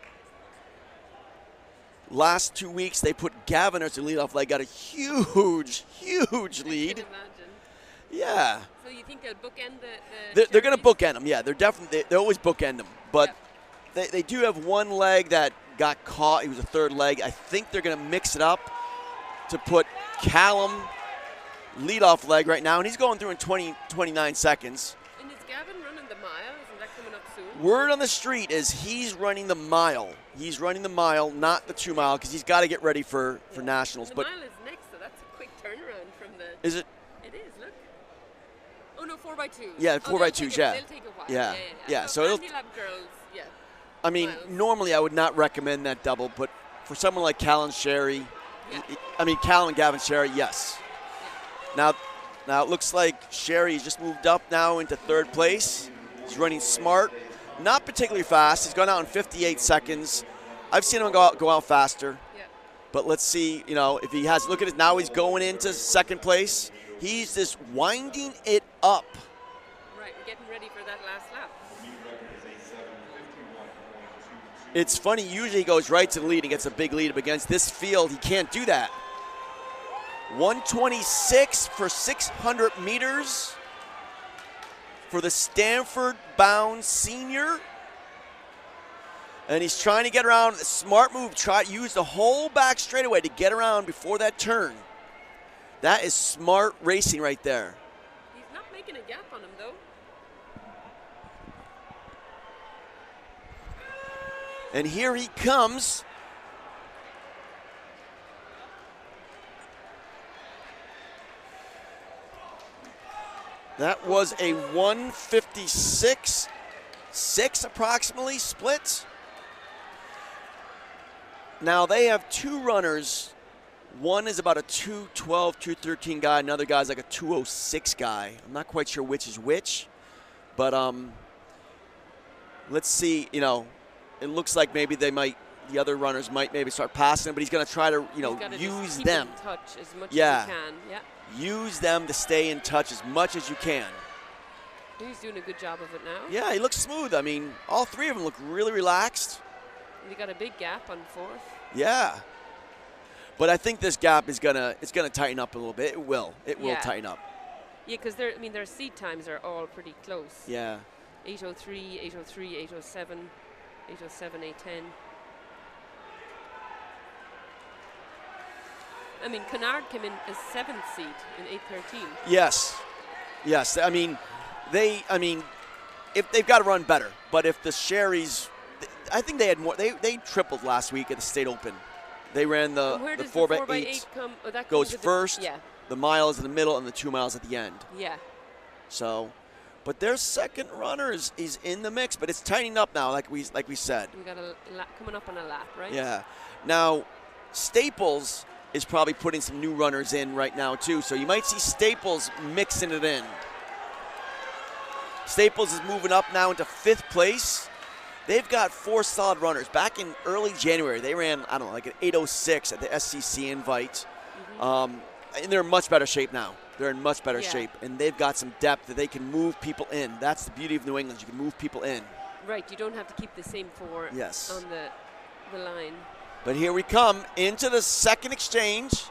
Last 2 weeks, they put Gavin as the leadoff leg, got a huge, huge lead. I can imagine. Yeah. So you think they'll bookend They're going to Cherries? bookend them. Yeah, they're always bookend them. But they do have one leg that got caught. He was a third leg. I think they're going to mix it up to put Callum leadoff leg right now, and he's going through in 29 seconds. And is Gavin running the mile? Isn't that coming up soon? Word on the street is he's running the mile. He's running the mile, not the 2 mile, because he's got to get ready for nationals. The But mile is next, so that's a quick turnaround from the. is it? It is. Look. Oh no, 4x2s. Yeah, Oh, 4x2s, yeah. They'll take a while. Yeah, Yeah. yeah, so it'll- Andy Lab girls. Yeah. I mean, Miles. normally I would not recommend that double, but for someone like Callan Sherry, Yeah. Callan Gavin Sherry, yes. Now it looks like Sherry's just moved up now into third place. He's running smart, not particularly fast. He's gone out in 58 seconds. I've seen him go out faster. Yeah. But let's see, if he has. Look at it now. He's going into second place. He's just winding it up. Right. We're getting ready for that last lap. It's funny. Usually he goes right to the lead and gets a big lead, but against this field, he can't do that. 126 for 600 meters for the Stanford-bound senior. And he's trying to get around. Smart move. Use the whole back straightaway to get around before that turn. That is smart racing right there. He's not making a gap on him though. And here he comes. That was a 156.6 approximately split. Now they have two runners. One is about a 212, 213 guy. Another guy's like a 206 guy. I'm not quite sure which is which. But let's see, it looks like maybe the other runners might maybe start passing him, but he's going to try to, He's gotta just use keep them. in touch as much Yeah. as he can. Yeah. Use them to stay in touch as much as you can. He's doing a good job of it now. Yeah, he looks smooth. I mean, all three of them look really relaxed. And he got a big gap on fourth. Yeah. But I think this gap is gonna tighten up a little bit. It will. It will Yeah. tighten up. Yeah, because their seed times are all pretty close. Yeah. 8:03, 8:03, 8:07, 8:07, 8:10. I mean, Kennard came in as 7th seed in 8:13. Yes. Yes. I mean, if they've got to run better. But if the Sherrys, I think they had more. They tripled last week at the State Open. They ran the And where does 4x8 come? Oh, that goes comes with first. Yeah. The mile is in the middle and the 2 miles at the end. Yeah. So, but their second runner is in the mix, but it's tightening up now, like we said. We got a lap coming up on a lap, right? Yeah. Now, Staples is probably putting some new runners in right now too. So you might see Staples mixing it in. Staples is moving up now into 5th place. They've got 4 solid runners. Back in early January, they ran, I don't know, like an 8:06 at the SCC invite. And they're in much better shape now. They're in much better shape, and they've got some depth that they can move people in. That's the beauty of New England. You can move people in. Right, you don't have to keep the same 4 on the line. But here we come into the second exchange.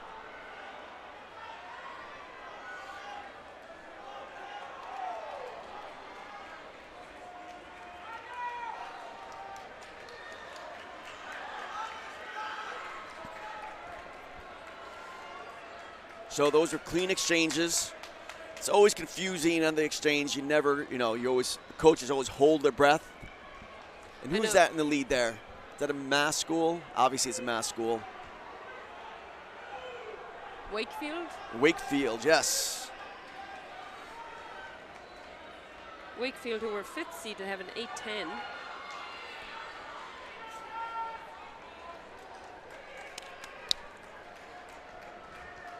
So those are clean exchanges. It's always confusing on the exchange. You never, coaches always hold their breath. And who's that in the lead there? Is that a mass school? Obviously it's a mass school. Wakefield? Wakefield, yes. Wakefield, who were 5th seed, to have an 8:10.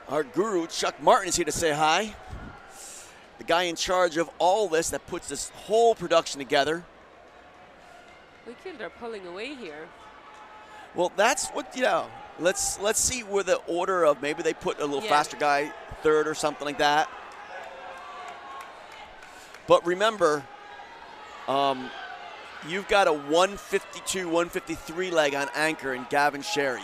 Our guru, Chuck Martin, is here to say hi. The guy in charge of all this that puts this whole production together. Wakefield are pulling away here. Well, that's what, let's see where the order of, maybe they put a little faster guy 3rd or something like that. But remember, you've got a 152, 153 leg on anchor in Gavin Sherry.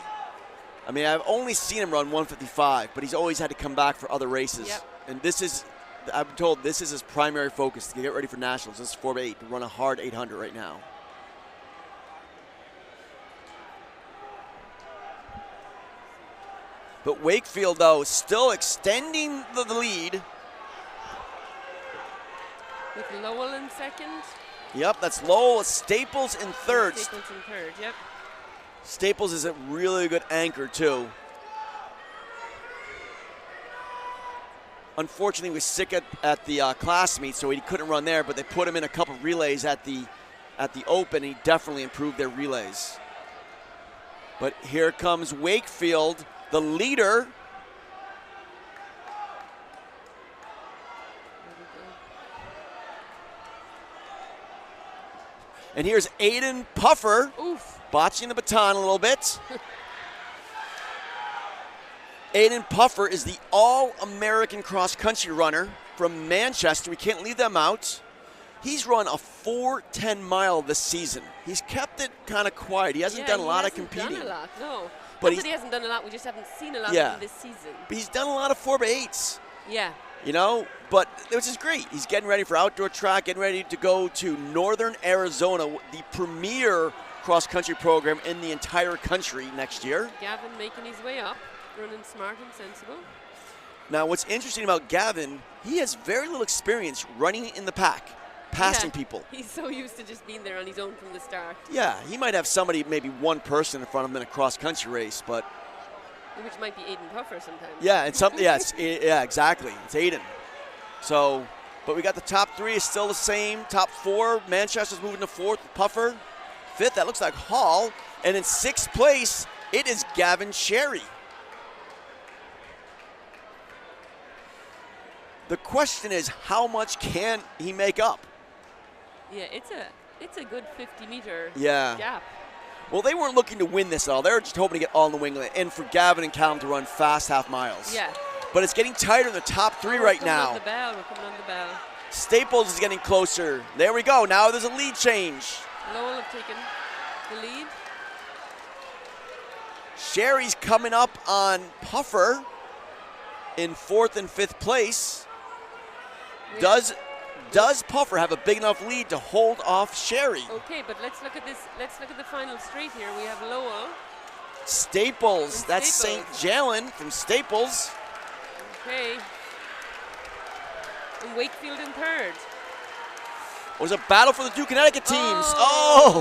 I mean, I've only seen him run 155, but he's always had to come back for other races. Yep. And this is, I'm told, this is his primary focus to get ready for nationals. This is 4x8 to run a hard 800 right now. But Wakefield, though, still extending the lead. With Lowell in 2nd. Yep, that's Lowell. Staples in 3rd. Staples in 3rd, yep. Staples is a really good anchor, too. Unfortunately, he was sick at the class meet, so he couldn't run there, but they put him in a couple of relays at the Open. He definitely improved their relays. But here comes Wakefield, the leader. And here's Aiden Puffer. Oof. Botching the baton a little bit. Aiden Puffer is the All-American cross-country runner from Manchester. We can't leave them out. He's run a 4:10 mile this season. He's kept it kind of quiet. He hasn't done a lot of competing. He hasn't done a lot, no. But Not that he hasn't done a lot, we just haven't seen a lot of him this season. But he's done a lot of 4x8s. Yeah. But which is great. He's getting ready for outdoor track, getting ready to go to Northern Arizona, the premier cross-country program in the entire country next year. Gavin making his way up, running smart and sensible. Now, what's interesting about Gavin, he has very little experience running in the pack, passing people. He's so used to just being there on his own from the start. Yeah, he might have somebody, maybe one person in front of him in a cross-country race, but... Which might be Aiden Puffer sometimes. Yeah, and something. Yeah, exactly. It's Aiden. So, but we got the top 3 is still the same. Top 4, Manchester's moving to 4th, Puffer. 5th, that looks like Hall. And in 6th place, it is Gavin Sherry. The question is, how much can he make up? Yeah, it's a good 50-meter gap. Well, they weren't looking to win this at all. They were just hoping to get all in the wing and for Gavin and Callum to run fast half miles. Yeah. But it's getting tighter in the top 3 right now. We're coming on the bell. Staples is getting closer. There we go. Now there's a lead change. Lowell have taken the lead. Sherry's coming up on Puffer in 4th and 5th place. Does Puffer have a big enough lead to hold off Sherry? Okay, but let's look at this. Let's look at the final straight here. We have Lowell. Staples. That's St. Jalen from Staples. Okay. And Wakefield in 3rd. It was a battle for the two Connecticut teams. I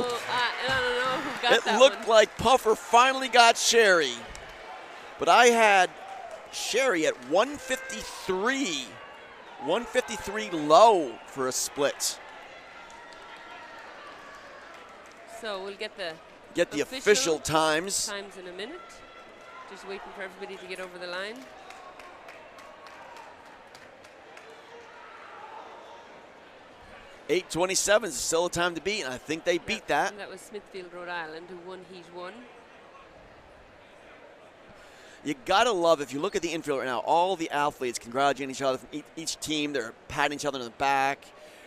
don't know who got that It looked like Puffer finally got Sherry. But I had Sherry at 153. 153 low for a split. So we'll get the official times. Times in a minute. Just waiting for everybody to get over the line. .827 is still a time to beat, and I think they beat that. And that was Smithfield, Rhode Island, who won Heat 1. You gotta love, if you look at the infield right now, all the athletes congratulating each other from each team. They're patting each other on the back.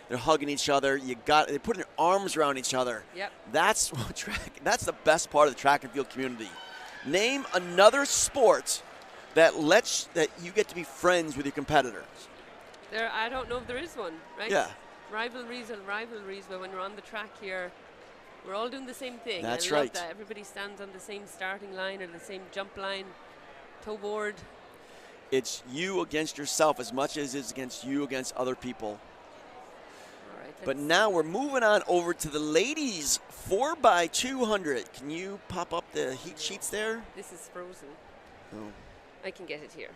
They're hugging each other. They're putting their arms around each other. Yep. That's the best part of the track and field community. Name another sport that you get to be friends with your competitors. I don't know if there is one, right? Yeah. Rivalries and rivalries, but when we're on the track here, we're all doing the same thing. That's I love right. that. Everybody stands on the same starting line or the same jump line, toe board. It's you against yourself as much as it's against you against other people. All right, But now we're moving on over to the ladies 4x200. Can you pop up the heat sheets there? This is frozen. Oh. I can get it here.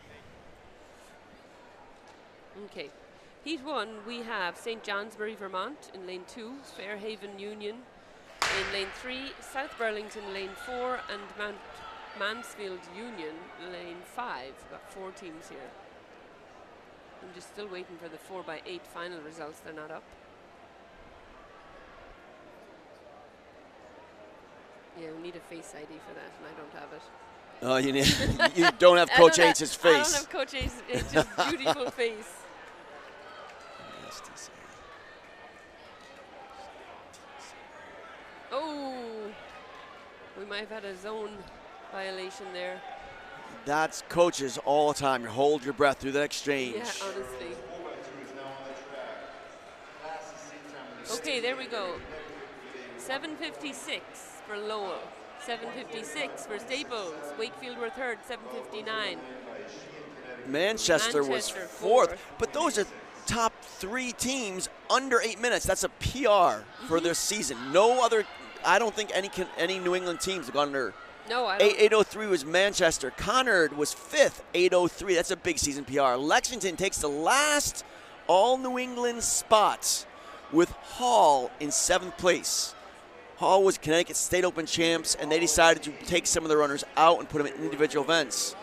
Okay. Heat 1, we have St. Johnsbury, Vermont in lane 2, Fairhaven Union in lane 3, South Burlington lane 4, and Mount Mansfield Union lane 5. We've got 4 teams here. I'm just still waiting for the 4x8 final results. They're not up. Yeah, we need a face ID for that, and I don't have it. Oh, you don't have Coach H's face. I don't have Coach H's beautiful face. Oh, we might have had a zone violation there. That's coaches all the time. You hold your breath through that exchange. Yeah, honestly. Okay, there we go. 7:56 for Lowell. 7:56 for Staples. Wakefield were third, 7:59. Manchester was fourth. But those are top 3 teams under 8 minutes. That's a PR for their season. No other, I don't think any New England teams have gone under. No, I don't. 8:03 was Manchester. Conard was 5th, 8:03. That's a big season PR. Lexington takes the last all New England spot with Hall in 7th place. Hall was Connecticut State Open champs, and they decided to take some of the runners out and put them in individual events.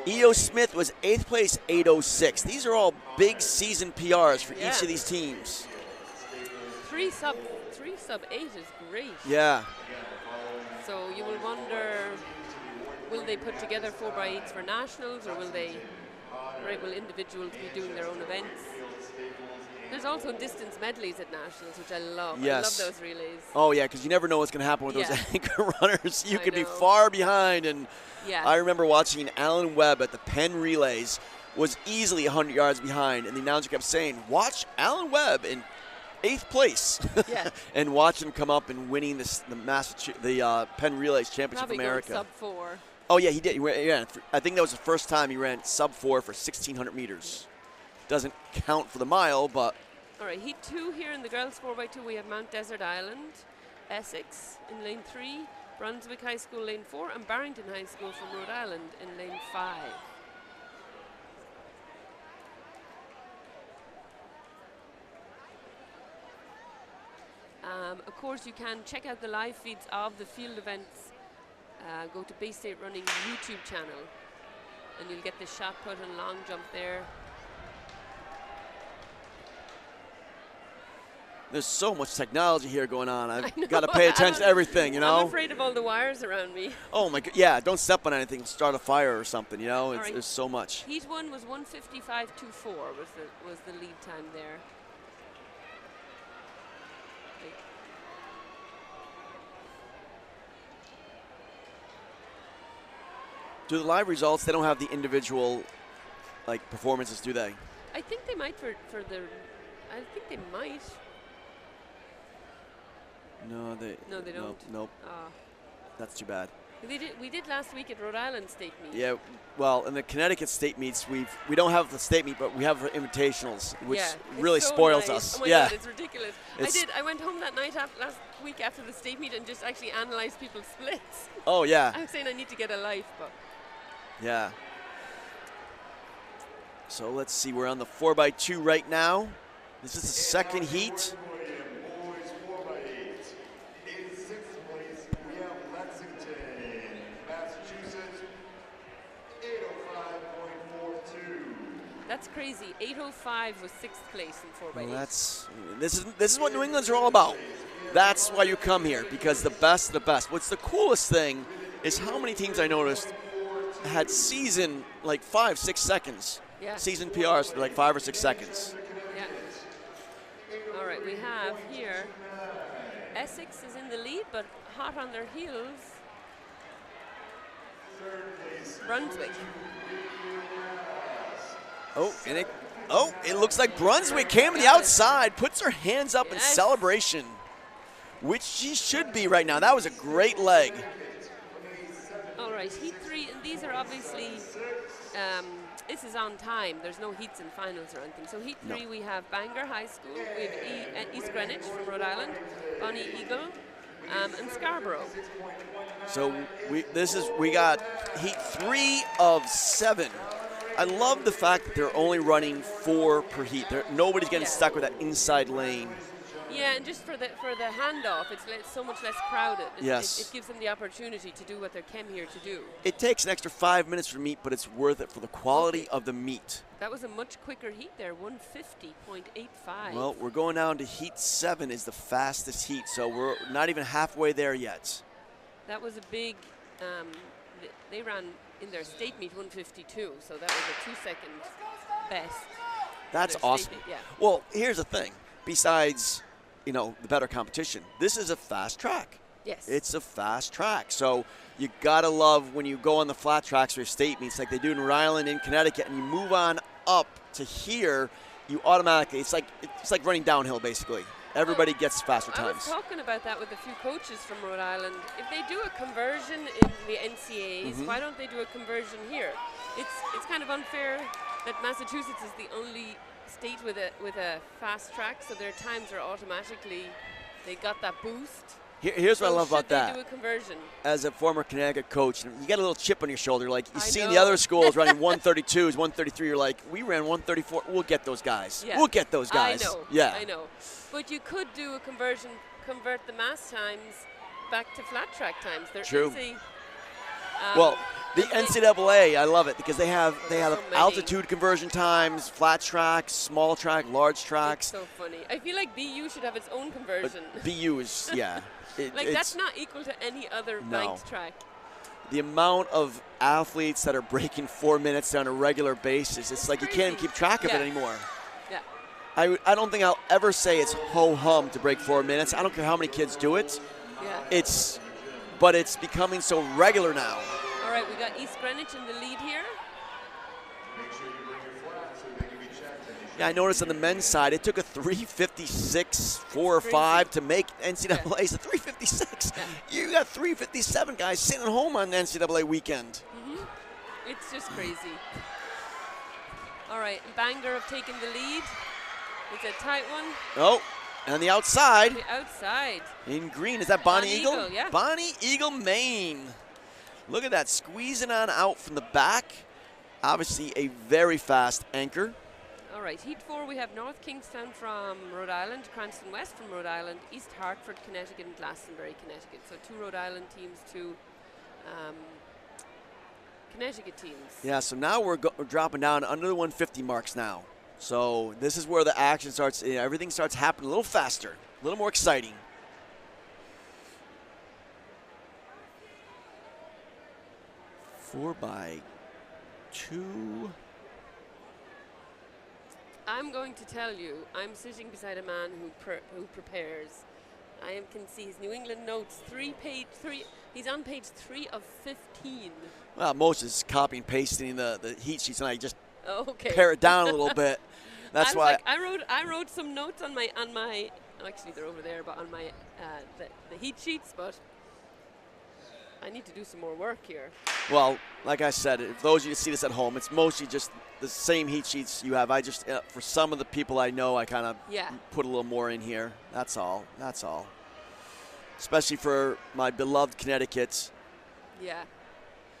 E.O. Smith was 8th place, 8:06. These are all big season PRs for each of these teams. 3 sub 8 is great. Yeah. So you will wonder, will they put together 4x8s for nationals, or will individuals be doing their own events? There's also distance medleys at nationals, which I love. Yes. I love those relays. Oh, yeah, because you never know what's going to happen with those anchor runners. You could be far behind. And I remember watching Alan Webb at the Penn Relays was easily 100 yards behind, and the announcer kept saying, watch Alan Webb in 8th place. And watch him come up and winning the Penn Relays Championship of America. Sub 4. Oh, yeah, he did. I think that was the first time he ran sub 4 for 1,600 meters. Doesn't count for the mile, but. All right, Heat 2 here in the girls 4x2. We have Mount Desert Island, Essex in lane 3, Brunswick High School lane 4, and Barrington High School from Rhode Island in lane 5. Of course, you can check out the live feeds of the field events. Go to Bay State Running YouTube channel, and you'll get the shot put and long jump there. There's so much technology here going on. I've got to pay attention to everything, you know? I'm afraid of all the wires around me. Oh, my God. Yeah, don't step on anything. Start a fire or something, you know? Right. There's so much. Heat 1 was 1:55.24 was the lead time there. Do the live results, they don't have the individual, performances, do they? I think they might for the, I think they might. No, they don't. Nope. That's too bad. We did last week at Rhode Island State Meet. Yeah, well, in the Connecticut State Meets, we don't have the State Meet, but we have invitationals, which really so spoils nice. us. Oh my God, it's ridiculous. It's I went home that night last week after the State Meet and just actually analyzed people's splits. Oh, yeah. I'm saying I need to get a life, but. Yeah. So let's see, we're on the 4x2 right now. This is the second heat. Boys 4x8. In 6th place, we have Lexington, Massachusetts, That's crazy. 8:05 was 6th place in 4x8. Well, this is what New England's are all about. That's why you come here, because the best of the best. What's the coolest thing is how many teams I noticed had season like 5-6 seconds. Yeah. Season PRs for like 5 or 6 seconds. Yeah. All right, we have here Essex is in the lead, but hot on their heels. Brunswick. It looks like Brunswick came to the outside, puts her hands up in celebration, which she should be right now. That was a great leg. All right, heat 3, and these are obviously, this is on time. There's no heats and finals or anything. So heat 3, we have Bangor High School, we have East Greenwich from Rhode Island, Bonnie Eagle, and Scarborough. So we got heat 3 of 7. I love the fact that they're only running 4 per heat. Nobody's getting stuck with that inside lane. Yeah, and just for the handoff, it's so much less crowded. It gives them the opportunity to do what they came here to do. It takes an extra 5 minutes for meet, but it's worth it for the quality of the meet. That was a much quicker heat there, 150.85. Well, we're going down to heat 7 is the fastest heat, so we're not even halfway there yet. That was a big, they ran in their state meet 152, so that was a 2-second best. That's awesome. Yeah. Well, here's the thing. Besides, the better competition, this is a fast track. Yes. It's a fast track. So you got to love when you go on the flat tracks or state meets like they do in Rhode Island, in Connecticut, and you move on up to here, you automatically, it's like running downhill basically. Everybody gets faster times. I was talking about that with a few coaches from Rhode Island. If they do a conversion in the NCAAs, why don't they do a conversion here? It's kind of unfair that Massachusetts is the only state with a fast track, so their times are automatically, they got that boost. Here's what I love about that. Should they do a conversion? As a former Connecticut coach, you get a little chip on your shoulder. Like you see the other schools running 132s, 133. You're like, we ran 134. We'll get those guys. Yeah. We'll get those guys. I know. Yeah. I know. But you could do a conversion, convert the mass times back to flat track times. They're True. easy. Well, the NCAA, I love it because they have so altitude conversion times, flat tracks, small track, large tracks. It's so funny. I feel like BU should have its own conversion. BU is, yeah. That's not equal to any other banked track. The amount of athletes that are breaking 4 minutes on a regular basis, it's like crazy. You can't even keep track of it anymore. Yeah. I don't think I'll ever say it's ho-hum to break 4 minutes. I don't care how many kids do it. Yeah. But it's becoming so regular now. All right, we got East Greenwich in the lead here. Yeah, I noticed on the men's side, it took a 3:56, 4 or 5 to make NCAA. It's a 3:56. Yeah. You got 3:57 guys sitting at home on NCAA weekend. It's just crazy. All right, Bangor have taken the lead. It's a tight one. Oh, and the outside. The outside. In green, is that Bonnie Eagle? Yeah. Bonnie Eagle, Maine. Look at that, squeezing on out from the back. Obviously a very fast anchor. All right, Heat 4, we have North Kingstown from Rhode Island, Cranston West from Rhode Island, East Hartford, Connecticut, and Glastonbury, Connecticut. So 2 Rhode Island teams, 2 Connecticut teams. Yeah, so now we're dropping down under the 150 marks now. So this is where the action starts, everything starts happening a little faster, a little more exciting. Four by 2. I'm going to tell you, I'm sitting beside a man who prepares. I can see his New England notes, page 3. He's on page 3 of 15. Well, most is copying, pasting the heat sheets, and I just pare it down a little bit. That's why I wrote some notes on my actually they're over there, but on my the heat sheets, but I need to do some more work here. Well, like I said, if those of you see this at home, it's mostly just the same heat sheets you have. I just, for some of the people I know, I kind of put a little more in here. That's all. That's all. Especially for my beloved Connecticut. Yeah.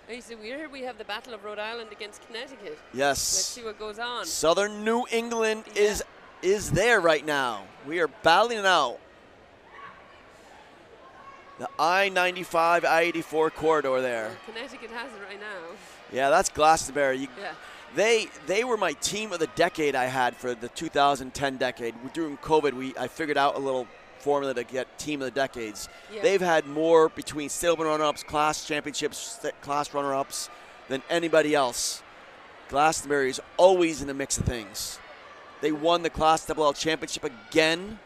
And so here we have the Battle of Rhode Island against Connecticut. Yes. Let's see what goes on. Southern New England is there right now. We are battling it out. The I-95, I-84 corridor there. Connecticut has it right now. Yeah, that's Glastonbury. They were my team of the decade I had for the 2010 decade. During COVID, I figured out a little formula to get team of the decades. Yeah. They've had more between state open runner-ups, class championships, class runner-ups than anybody else. Glastonbury is always in the mix of things. They won the Class double championship again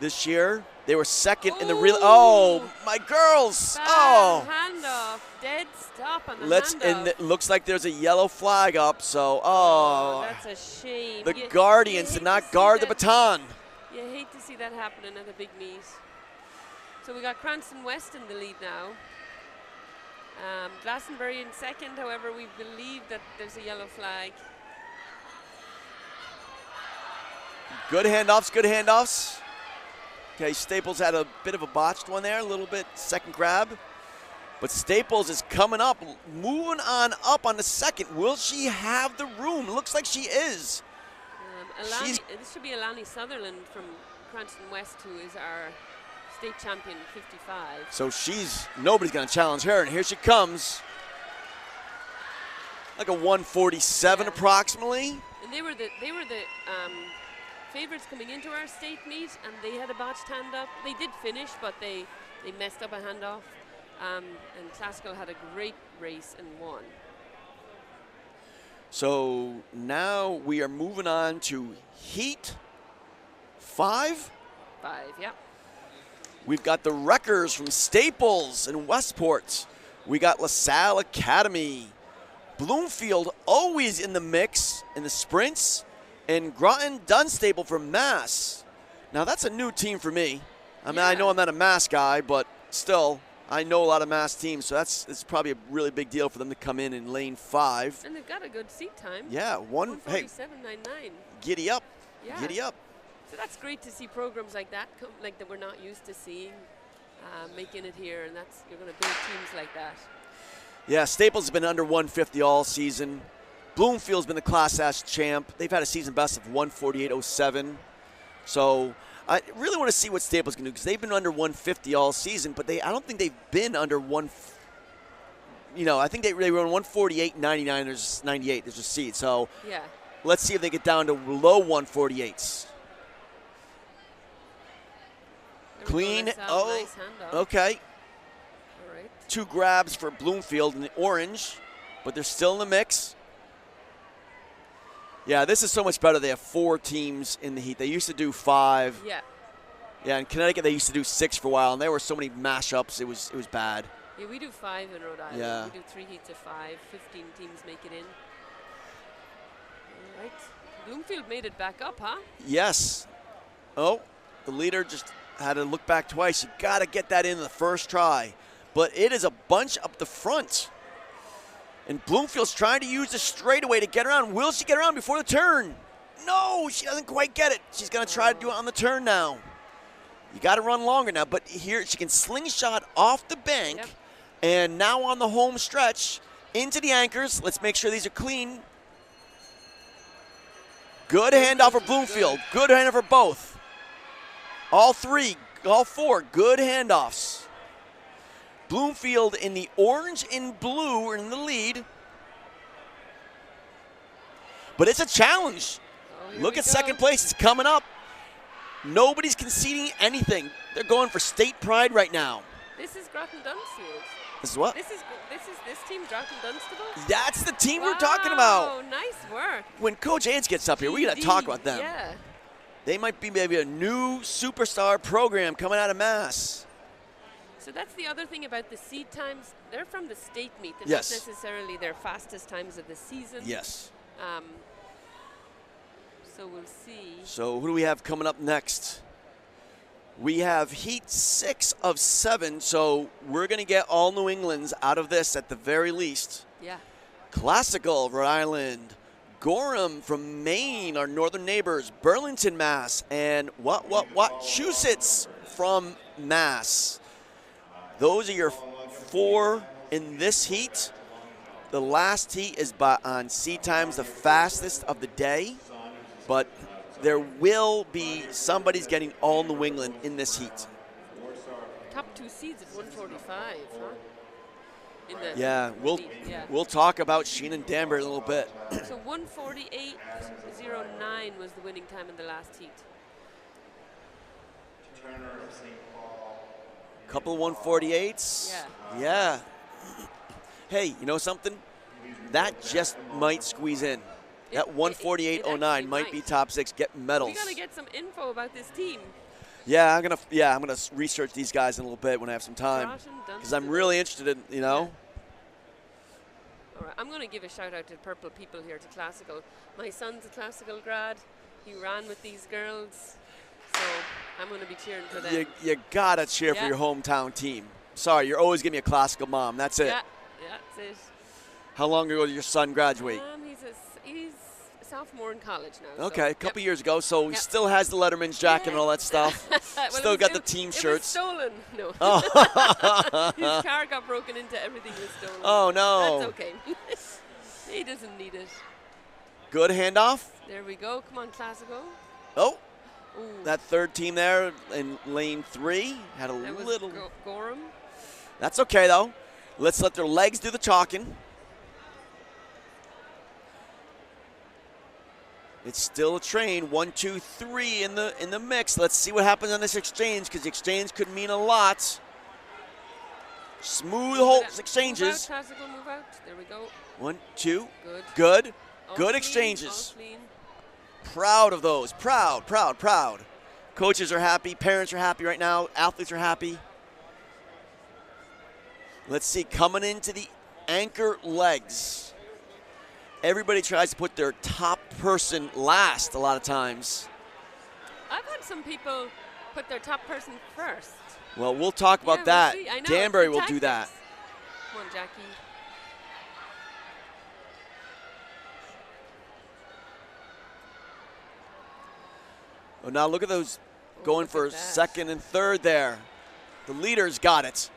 this year. They were second in the real. Oh, my girls! Bad handoff, dead stop on the handoff. And it looks like there's a yellow flag up. So, that's a shame. The Guardians did not guard the baton. You hate to see that happening at the big meet. So we got Cranston West in the lead now. Glastonbury in second. However, we believe that there's a yellow flag. Good handoffs. Good handoffs. Okay, Staples had a bit of a botched one there, a little bit second grab. But Staples is coming up, moving on up on the second. Will she have the room? Looks like she is. This should be Alani Sutherland from Cranston West, who is our state champion 55. So nobody's going to challenge her, and here she comes. Like a 147 approximately. And they were the favorites coming into our state meet, and they had a botched handoff. They did finish, but they messed up a handoff. And Glasgow had a great race and won. So now we are moving on to Heat 5. 5, yeah. We've got the Wreckers from Staples and Westport. We got LaSalle Academy. Bloomfield always in the mix in the sprints. And Groton Dunstable from Mass. Now that's a new team for me. I mean, I know I'm not a Mass guy, but still, I know a lot of Mass teams, so it's probably a really big deal for them to come in lane 5. And they've got a good seat time. Yeah, 147.99. Giddy up. Yeah. Giddy up. So that's great to see programs like that, like that we're not used to seeing, making it here, and you're going to build teams like that. Yeah, Staples has been under 150 all season. Bloomfield's been the Class S champ. They've had a season best of 148.07. So I really want to see what Staples can do, because they've been under 150 all season, but I don't think they've been under I think they were on 148.99. There's 98. There's a seat. So let's see if they get down to low 148s. Clean. Nice okay. All right. 2 grabs for Bloomfield in the orange, but they're still in the mix. Yeah, this is so much better. They have 4 teams in the heat. They used to do 5. Yeah. Yeah, in Connecticut they used to do 6 for a while, and there were so many mashups. It was bad. Yeah, we do 5 in Rhode Island. Yeah. We do 3 heats of 5. 15 teams make it in. All right. Bloomfield made it back up, huh? Yes. Oh, the leader just had to look back twice. You got to get that in the first try. But it is a bunch up the front. And Bloomfield's trying to use the straightaway to get around. Will she get around before the turn? No, she doesn't quite get it. She's going to try to do it on the turn now. You got to run longer now. But here she can slingshot off the bank. Yep. And now on the home stretch, into the anchors. Let's make sure these are clean. Good handoff for Bloomfield. Good handoff for both. All 4, good handoffs. Bloomfield in the orange and blue are in the lead. But it's a challenge. Look at second place. It's coming up. Nobody's conceding anything. They're going for state pride right now. This is Groton Dunstable. This is what? This team, Groton Dunstable? That's the team we're talking about. Oh, nice work. When Coach Ants gets up here, we got to talk about them. Yeah. They might be maybe a new superstar program coming out of Mass. So that's the other thing about the seed times. They're from the state meet. They're Yes. not necessarily their fastest times of the season. Yes. So we'll see. So who do we have coming up next? We have Heat 6 of 7, so we're going to get all New England's out of this at the very least. Yeah. Classical, Rhode Island. Gorham from Maine, our northern neighbors. Burlington, Mass. And Massachusetts from Mass. Those are your 4 in this heat. The last heat is on seed times, the fastest of the day. But there will be somebody's getting all New England in this heat. Top 2 seeds at 145, huh? in the Yeah, heat, yeah. we'll talk about Sheen and Danbury a little bit. So 1:48.09 was the winning time in the last heat. Couple 148s. Yeah. Yeah. Hey, you know something? That just might squeeze in. That It 148.09 might be top 6. Get medals. We gotta get some info about this team. Yeah, I'm gonna research these guys in a little bit when I have some time, because I'm really interested in, you know. All right, I'm gonna give a shout out to purple people here, to classical. My son's a classical grad. He ran with these girls, so I'm gonna be cheering for them. You gotta cheer for your hometown team. Sorry, you're always giving me a classical mom. That's it. Yeah, that's it. How long ago did your son graduate? He's a sophomore in college now. Okay, a couple years ago, so he still has the Letterman's jacket and all that stuff. Well, still got the team It shirts. was stolen. No. Oh. His car got broken into. Everything was stolen. Oh, no. That's okay. He doesn't need it. Good handoff. There we go. Come on, classical. Oh. Ooh. That third team there in lane 3 had a That was little. Gorham. That's okay though. Let's let their legs do the talking. It's still a train. 1, 2, 3 in the mix. Let's see what happens on this exchange, because the exchange could mean a lot. Smooth exchanges. Move out, classical, move out. There we go. 1, 2. Good. Good. All Good clean, exchanges. all clean. Proud of those. Proud, proud, proud. Coaches are happy. Parents are happy right now. Athletes are happy. Let's see. Coming into the anchor legs. Everybody tries to put their top person last a lot of times. I've had some people put their top person first. Well, we'll talk about that. We'll see. I know, Danbury it's the will do that. tactics. Come on, Jackie. Oh, now look at those going look for at that. second and third there. The leaders got it.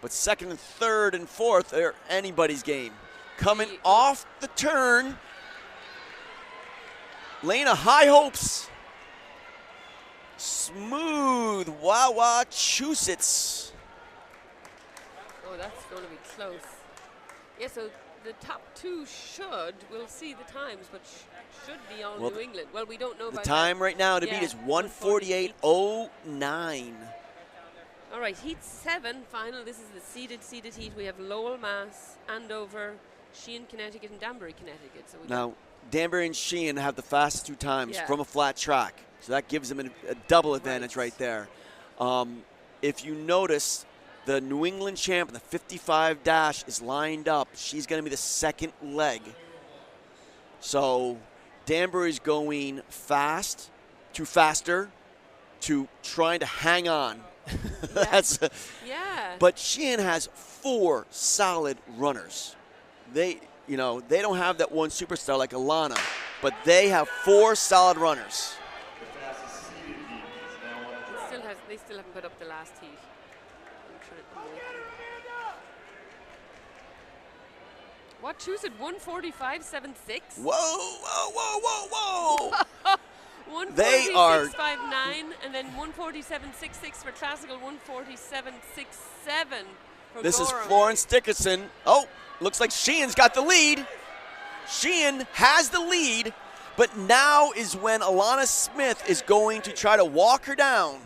But second and third and fourth, they're anybody's game. Coming off the turn. Lena, high hopes. Smooth Massachusetts. Oh, that's going to be close. Yeah, so the top 2 we'll see the times, but should be all New England. Well, we don't know the about time that. right now to beat is 1:48.09. All right, heat 7 final. This is the seeded heat. We have Lowell, Mass, Andover, Sheehan, Connecticut, and Danbury, Connecticut. So Now, Danbury and Sheehan have the fastest 2 times Yeah. from a flat track. So that gives them a double advantage right there. If you notice, the New England champ in the 55 dash is lined up. She's going to be the second leg. So Danbury's going fast to faster to trying to hang on. But Sheehan has 4 solid runners. They don't have that one superstar like Alana, but they have 4 solid runners. They still haven't put up the last heat. What, choose it 1:45.76? Whoa, whoa, whoa, whoa, whoa. 1:46.59, and then 1:47.66 for classical, 1:47.67 for This is Gorham. Florence Dickinson. Oh, looks like Sheehan's got the lead. Sheehan has the lead, but now is when Alana Smith is going to try to walk her down.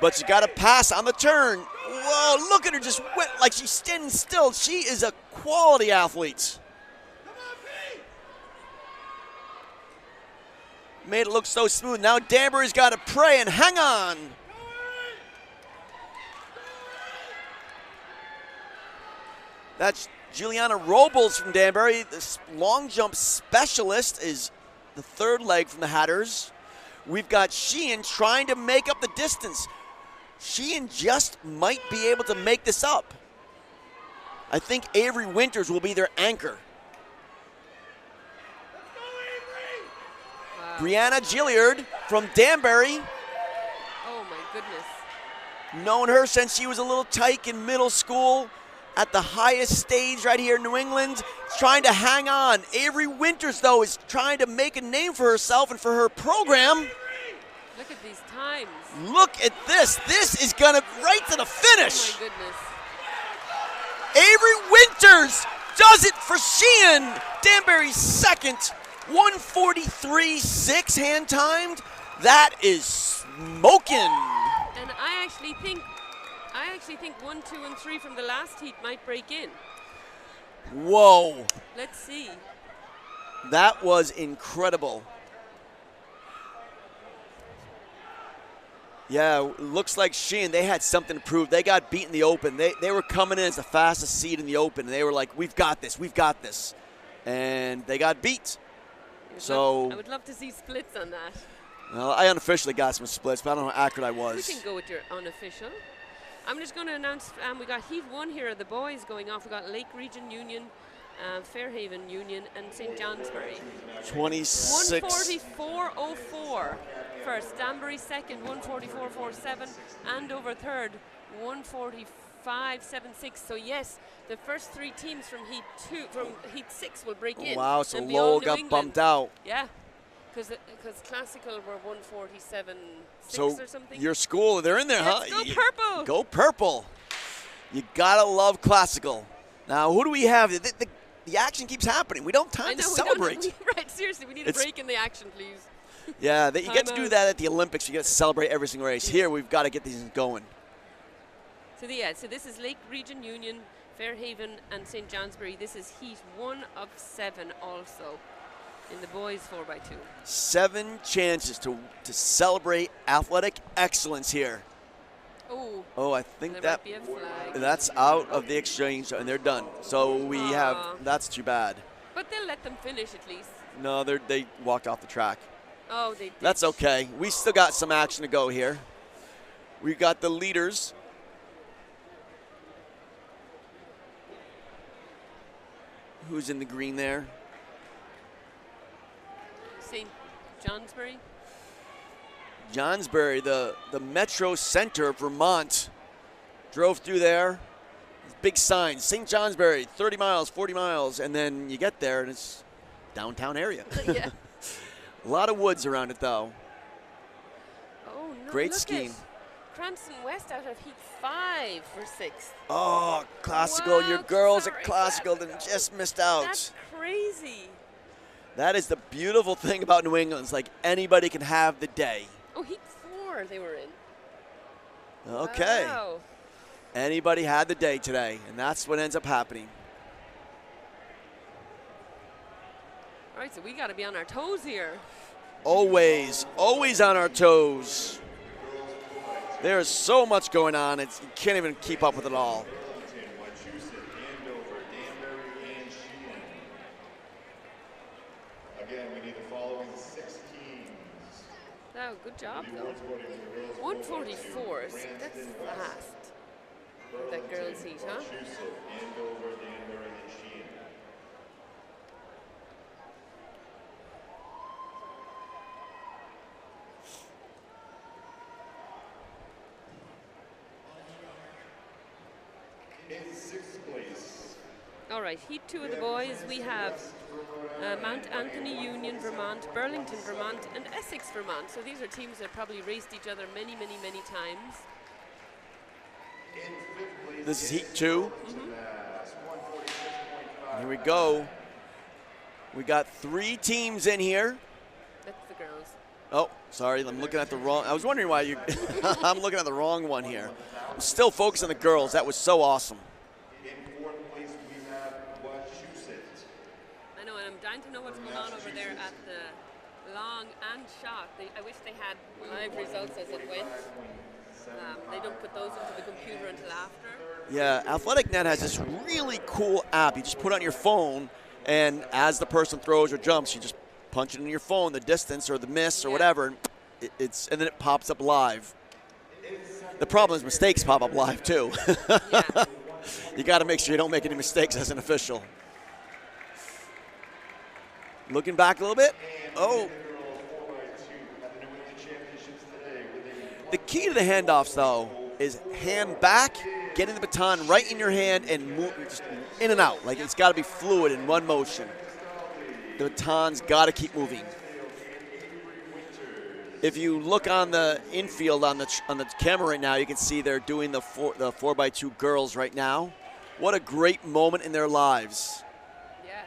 But she got a pass on the turn. Whoa, look at her, just went like she's standing still. She is a quality athlete. Made it look so smooth. Now Danbury's got to pray and hang on. That's Juliana Robles from Danbury. This long jump specialist is the third leg from the Hatters. We've got Sheehan trying to make up the distance. Sheehan just might be able to make this up. I think Avery Winters will be their anchor. Wow. Brianna Gilliard from Danbury. Oh my goodness. Known her since she was a little tyke in middle school at the highest stage right here in New England. Trying to hang on. Avery Winters, though, is trying to make a name for herself and for her program. Look at these times. Look at this. This is going to right to the finish. Oh my goodness. Avery Winters does it for Sheehan. Danbury's second, 1:43.6 hand timed. That is smoking. And I actually think 1, 2, and 3 from the last heat might break in. Whoa. Let's see. That was incredible. Yeah, looks like Sheehan, they had something to prove. They got beat in the open. They were coming in as the fastest seed in the open. And they were like, we've got this, we've got this. And they got beat. I would love to see splits on that. Well, I unofficially got some splits, but I don't know how accurate I was. We can go with your unofficial. I'm just going to announce we got Heat 1 here of the boys going off. We got Lake Region Union, Fairhaven Union, and St. Johnsbury. 26. 144.04 first. Danbury second, 144.47. Andover third, 145.76. So yes, the first 3 teams from Heat 6 will break in. Wow, so and be all Lowell New got England. bumped out. Yeah, because Classical were 147.6 So or something. your school, they're in there, Let's huh? go purple. Go purple. You gotta love Classical. Now, who do we have? The action keeps happening. We don't have time to celebrate. Right, seriously, we need a break in the action, please. Yeah, you get to do that at the Olympics. You get to celebrate every single race. Here, we've got to get these going. So this is Lake Region Union, Fairhaven, and St. Johnsbury. This is Heat 1 of 7 also in the boys 4x2. 7 chances to celebrate athletic excellence here. Oh, I think that's out of the exchange, and they're done. So that's too bad. But they'll let them finish at least. No, they walked off the track. Oh, they did. That's okay. We still got some action to go here. We got the leaders. Who's in the green there? St. Johnsbury. Johnsbury, the Metro Center of Vermont. Drove through there. Big sign, St. Johnsbury, 30 miles, 40 miles, and then you get there and it's downtown area. Yeah. A lot of woods around it, though. Oh, no. Great scheme. Cranston West out of Heat 5 for 6th. Oh, Classical. Your girls at Classical just missed out. That's crazy. That is the beautiful thing about New England. It's like anybody can have the day. Oh, Heat 4 they were in. Okay. Wow. Anybody had the day today, and that's what ends up happening. All right, so we got to be on our toes here. Always on our toes. There's so much going on, you can't even keep up with it all. Again, we need the following 6 teams. Oh, good job, though. 144, that's fast. That girls' heat, huh? Andover, Danbury, and Sheehan. In 6th place. All right, Heat 2 of the boys, we have Mount Anthony Union, Vermont, Burlington, Vermont, and Essex, Vermont. So these are teams that probably raced each other many, many, many times. This is Heat 2. Here we go. We got 3 teams in here. That's the girls. Oh, sorry, I'm looking at the wrong. I was wondering why you. I'm looking at the wrong one here. I'm still focused on the girls. That was so awesome. In 4th place, we have Wachusett. I know, and I'm dying to know what's going on over there at the long and shot. I wish they had live results as it went. They don't put those into the computer until after. Yeah, Athletic Net has this really cool app. You just put it on your phone, and as the person throws or jumps, you just punch it in your phone, the distance or the miss or whatever, and and then it pops up live. The problem is mistakes pop up live too. Yeah. You got to make sure you don't make any mistakes as an official. Looking back a little bit. Oh. The key to the handoffs, though, is hand back, getting the baton right in your hand, and move just in and out. Like, it's got to be fluid in one motion. The baton's got to keep moving. If you look on the infield on the camera right now, you can see they're doing the 4x2 girls right now. What a great moment in their lives. Yeah.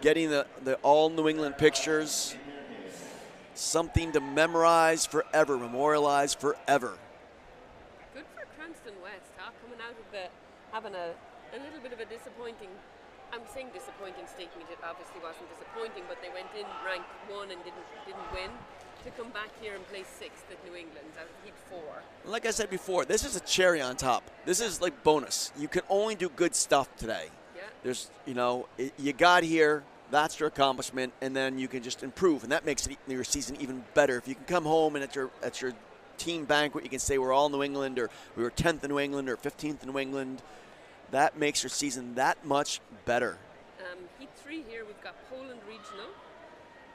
Getting the all New England pictures, something to memorize forever, memorialize forever. Good for Cranston West, huh? Coming out of having a little bit of a disappointing, I'm saying disappointing state meet. It obviously wasn't disappointing, but they went in ranked 1 and didn't win. To come back here and place 6th at New England out of heat 4. Like I said before, this is a cherry on top. This is like bonus. You can only do good stuff today. Yeah. There's, you got here, that's your accomplishment, and then you can just improve, and that makes your season even better. If you can come home and at your team banquet, you can say we're all New England, or we were 10th in New England, or 15th in New England. That makes your season that much better. Heat 3 here, we've got Poland Regional,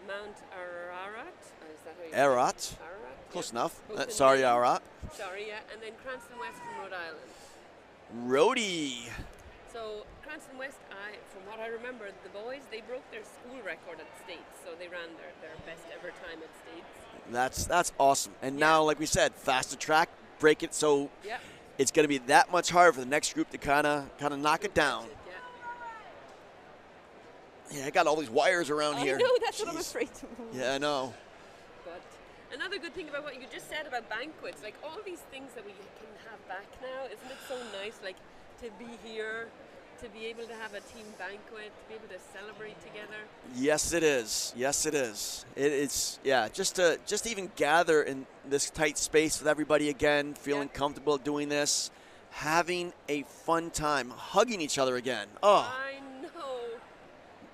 Mount Ararat. Is that how you Ararat. say it? Ararat. Close Yeah. enough. Both in Sorry, Maine. Ararat. Sorry, yeah. And then Cranston West from Rhode Island. Rhodey. So Cranston West, from what I remember, the boys, they broke their school record at States, so they ran their best ever time at States. That's awesome. And now, like we said, faster track, break it, so Yeah. it's going to be that much harder for the next group to kind of knock it down. Yeah. Yeah, I got all these wires around here. I know, that's what I'm Jeez. afraid to move. Yeah, I know. But another good thing about what you just said about banquets, like all these things that we can have back now, isn't it so nice, like to be here, to be able to have a team banquet, to be able to celebrate together? Yes, it is. Yes, it is. It's just to even gather in this tight space with everybody again, feeling comfortable doing this, having a fun time, hugging each other again. Oh. I know.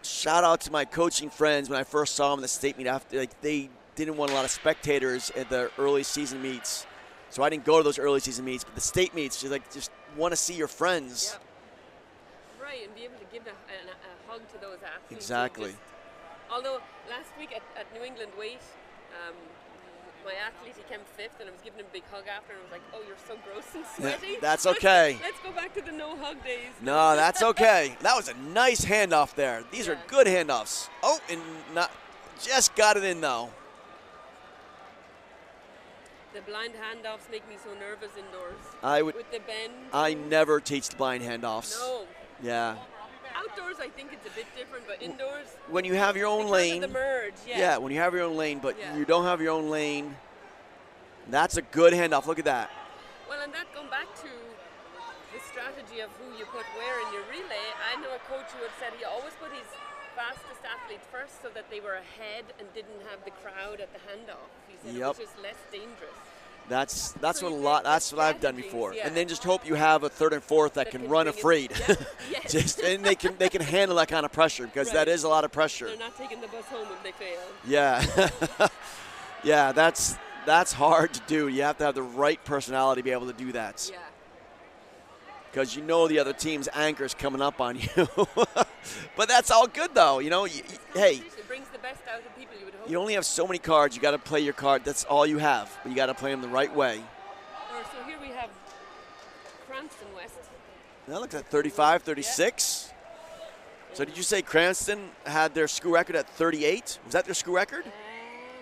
Shout out to my coaching friends when I first saw them in the state meet. After, like, they didn't want a lot of spectators at the early season meets, so I didn't go to those early season meets. But the state meets, just want to see your friends. Yep. Right, and be able to give a hug to those athletes. Exactly. Although last week at New England Weight, my athlete, he came 5th, and I was giving him a big hug after, and I was like, oh, you're so gross and sweaty. That's okay. Let's go back to the no hug days. No, that's okay. That was a nice handoff there. These are good handoffs. Oh, and just got it in, though. The blind handoffs make me so nervous indoors. With the bend. I never teach the blind handoffs. No. Yeah. Outdoors, I think it's a bit different, but indoors. When you have your own lane. The merge, yeah, when you have your own lane, but you don't have your own lane. That's a good handoff. Look at that. Well, and that going back to the strategy of who you put where in your relay, I know a coach who had said he always put his fastest athletes first so that they were ahead and didn't have the crowd at the handoff. He said it was just less dangerous. That's what I've done before, and then just hope you have a 3rd and 4th that can run afraid. And they can handle that kind of pressure, because that is a lot of pressure. They're not taking the bus home when they fail. Yeah, yeah, that's hard to do. You have to have the right personality to be able to do that. Yeah. Because the other team's anchor's coming up on you. But that's all good, though. Hey. It brings the best out of people, you would hope. You only have so many cards. You got to play your card. That's all you have. But you got to play them the right way. So here we have Cranston West. That looks at 35, 36. Yeah. So did you say Cranston had their school record at 38? Was that their school record?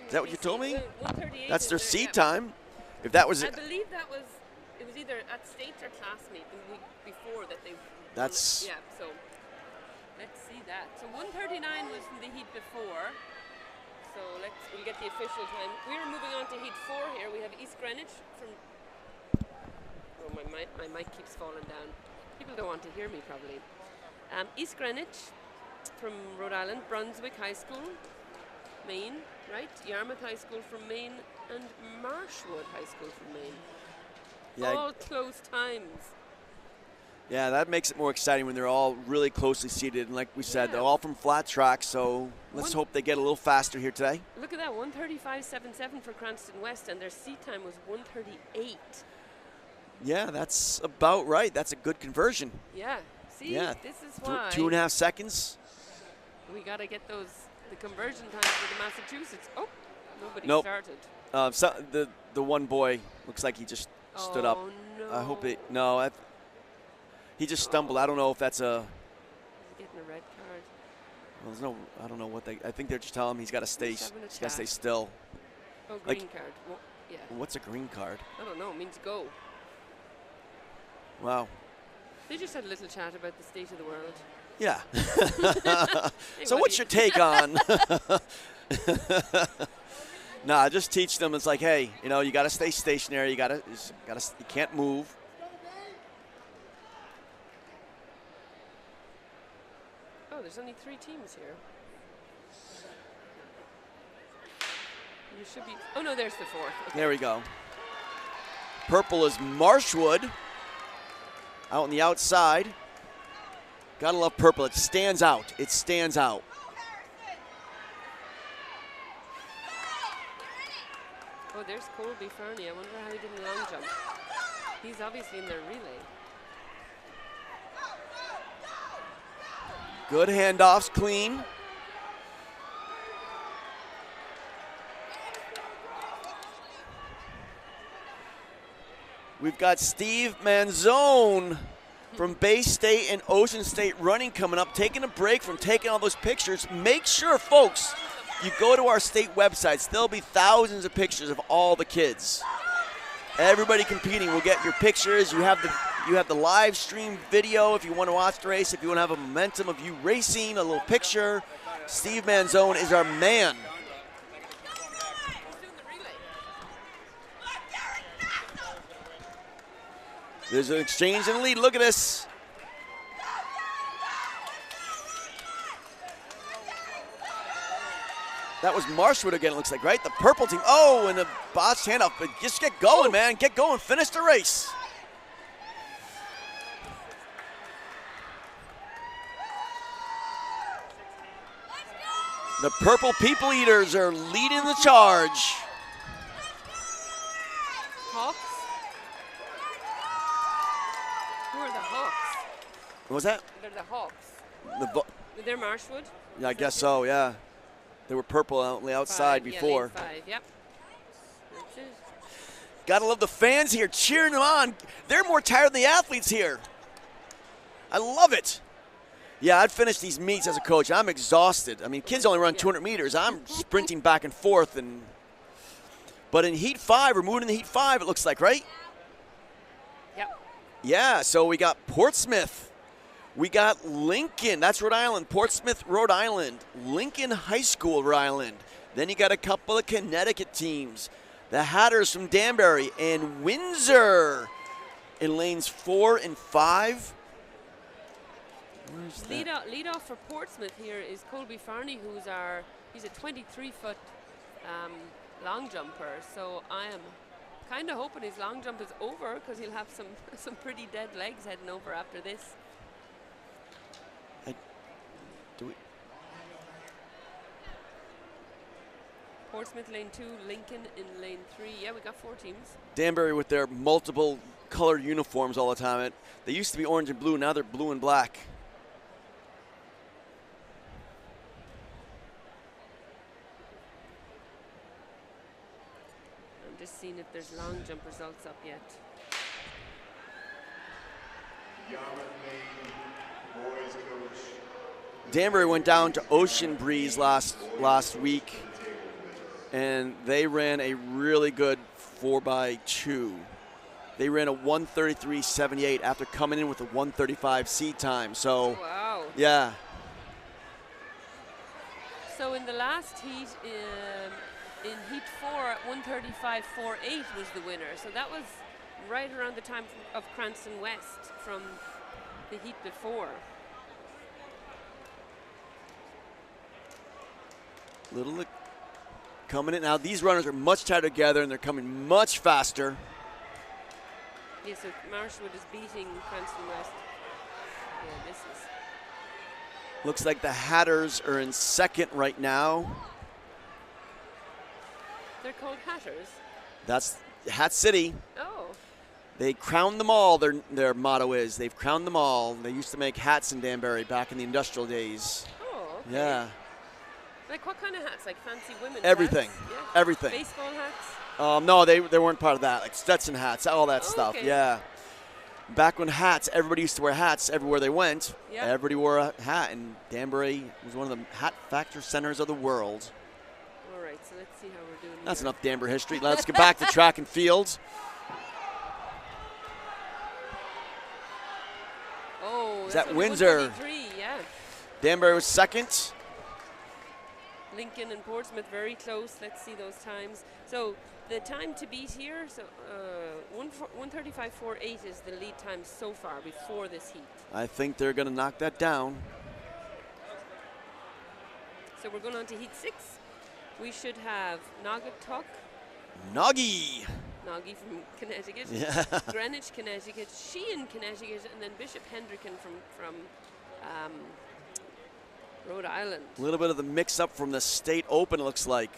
Is that what you told me? 138. That's their seed time. If that was, I believe it was either at States or classmate the week before that they. That's. Yeah. So let's see that. So 139 was from the heat before. So we'll get the official time. We're moving on to heat 4 here. We have East Greenwich from. Oh, my mic keeps falling down. People don't want to hear me probably. East Greenwich from Rhode Island, Brunswick High School, Maine, right? Yarmouth High School from Maine, and Marshwood High School from Maine. Yeah. All close times. Yeah, that makes it more exciting when they're all really closely seated. And like we said, they're all from flat tracks, so let's hope they get a little faster here today. Look at that, 135.77 for Cranston West, and their seat time was 138. Yeah, that's about right. That's a good conversion. Yeah, see, this is why. 2.5 seconds. We got to get the conversion times for the Massachusetts. Oh, nobody started. So the one boy looks like he just stood up. No. I hope he just stumbled. I don't know if that's a. Is he getting a red card? Well, there's no. I don't know what they. I think they're just telling him he's got to stay. He's got to stay still. Oh, green card. Well, yeah. What's a green card? I don't know. It means go. Wow. They just had a little chat about the state of the world. Yeah. Hey, So what what's do your take on? Nah, just teach them. It's like, hey, you know, you got to stay stationary. You can't move. Oh, there's only 3 teams here. You should be. Oh no, there's the 4th. Okay. There we go. Purple is Marshwood out on the outside. Gotta love purple. It stands out. It stands out. Oh, there's Colby Farney. I wonder how he did in the long jump. He's obviously in their relay. Good handoffs, clean. We've got Steve Manzone from Bay State and Ocean State running coming up, taking a break from taking all those pictures. Make sure, folks, you go to our state websites. There'll be thousands of pictures of all the kids. Everybody competing will get your pictures. You have the live stream video if you want to watch the race. If you want to have a momentum of you racing, a little picture. Steve Manzone is our man. There's an exchange in the lead. Look at this. That was Marshwood again, it looks like, right? The purple team. Oh, and the botched handoff. But just get going, man. Get going. Finish the race. The purple people eaters are leading the charge. Hawks? Who are the Hawks? What was that? They're the Hawks. They're Marshwood? Yeah, I guess so, yeah. They were purple out on the outside 5, before. Yeah, 5, yep. That's it. Gotta love the fans here cheering them on. They're more tired than the athletes here. I love it. Yeah, I'd finish these meets as a coach. I'm exhausted. I mean, kids only run 200 meters. I'm sprinting back and forth. But in Heat 5, we're moving into Heat 5, it looks like, right? Yep. Yeah, so we got Portsmouth. We got Lincoln. That's Rhode Island. Portsmouth, Rhode Island. Lincoln High School, Rhode Island. Then you got a couple of Connecticut teams. The Hatters from Danbury and Windsor in lanes 4 and 5. Lead off for Portsmouth here is Colby Farney, he's a 23-foot long jumper. So I am kind of hoping his long jump is over because he'll have some pretty dead legs heading over after this. Portsmouth lane 2, Lincoln in lane 3. Yeah, we got 4 teams. Danbury with their multiple colored uniforms all the time. They used to be orange and blue, now they're blue and black. I'm just seeing if there's long jump results up yet. Danbury went down to Ocean Breeze last week, and they ran a really good 4x2. They ran a 1:33.78 after coming in with a 1:35 seed time. So, wow. Yeah. So in the last heat, in Heat 4, 1:35.48 was the winner. So that was right around the time of Cranston West from the heat before. Little coming in. Now these runners are much tighter together and they're coming much faster. Yeah, so Marshwood is beating Cranston West. Yeah, this is. Looks like the Hatters are in second right now. They're called Hatters? That's Hat City. Oh. They crowned them all, their motto is. They've crowned them all. They used to make hats in Danbury back in the industrial days. Oh, okay. Yeah. Like what kind of hats? Like fancy women's Everything. hats? Yeah. Everything. Baseball hats? No, they weren't part of that. Like Stetson hats, all that stuff. Okay. Yeah. Back when everybody used to wear hats everywhere they went. Yep. Everybody wore a hat, and Danbury was one of the hat factor centers of the world. All right, so let's see how we're doing. That's here. enough Danbury history. Let's get back to track and field. Oh, Is that's that only Windsor? 133, yeah. Danbury was second. Lincoln and Portsmouth very close. Let's see those times. So the time to beat here, so 135.48 is the lead time so far before this heat. I think they're going to knock that down. So we're going on to heat 6. We should have Naugatuck, Noggy. Noggy from Connecticut, Yeah. Greenwich, Connecticut, Sheehan, Connecticut, and then Bishop Hendricken from Rhode Island. A little bit of the mix-up from the state open, it looks like.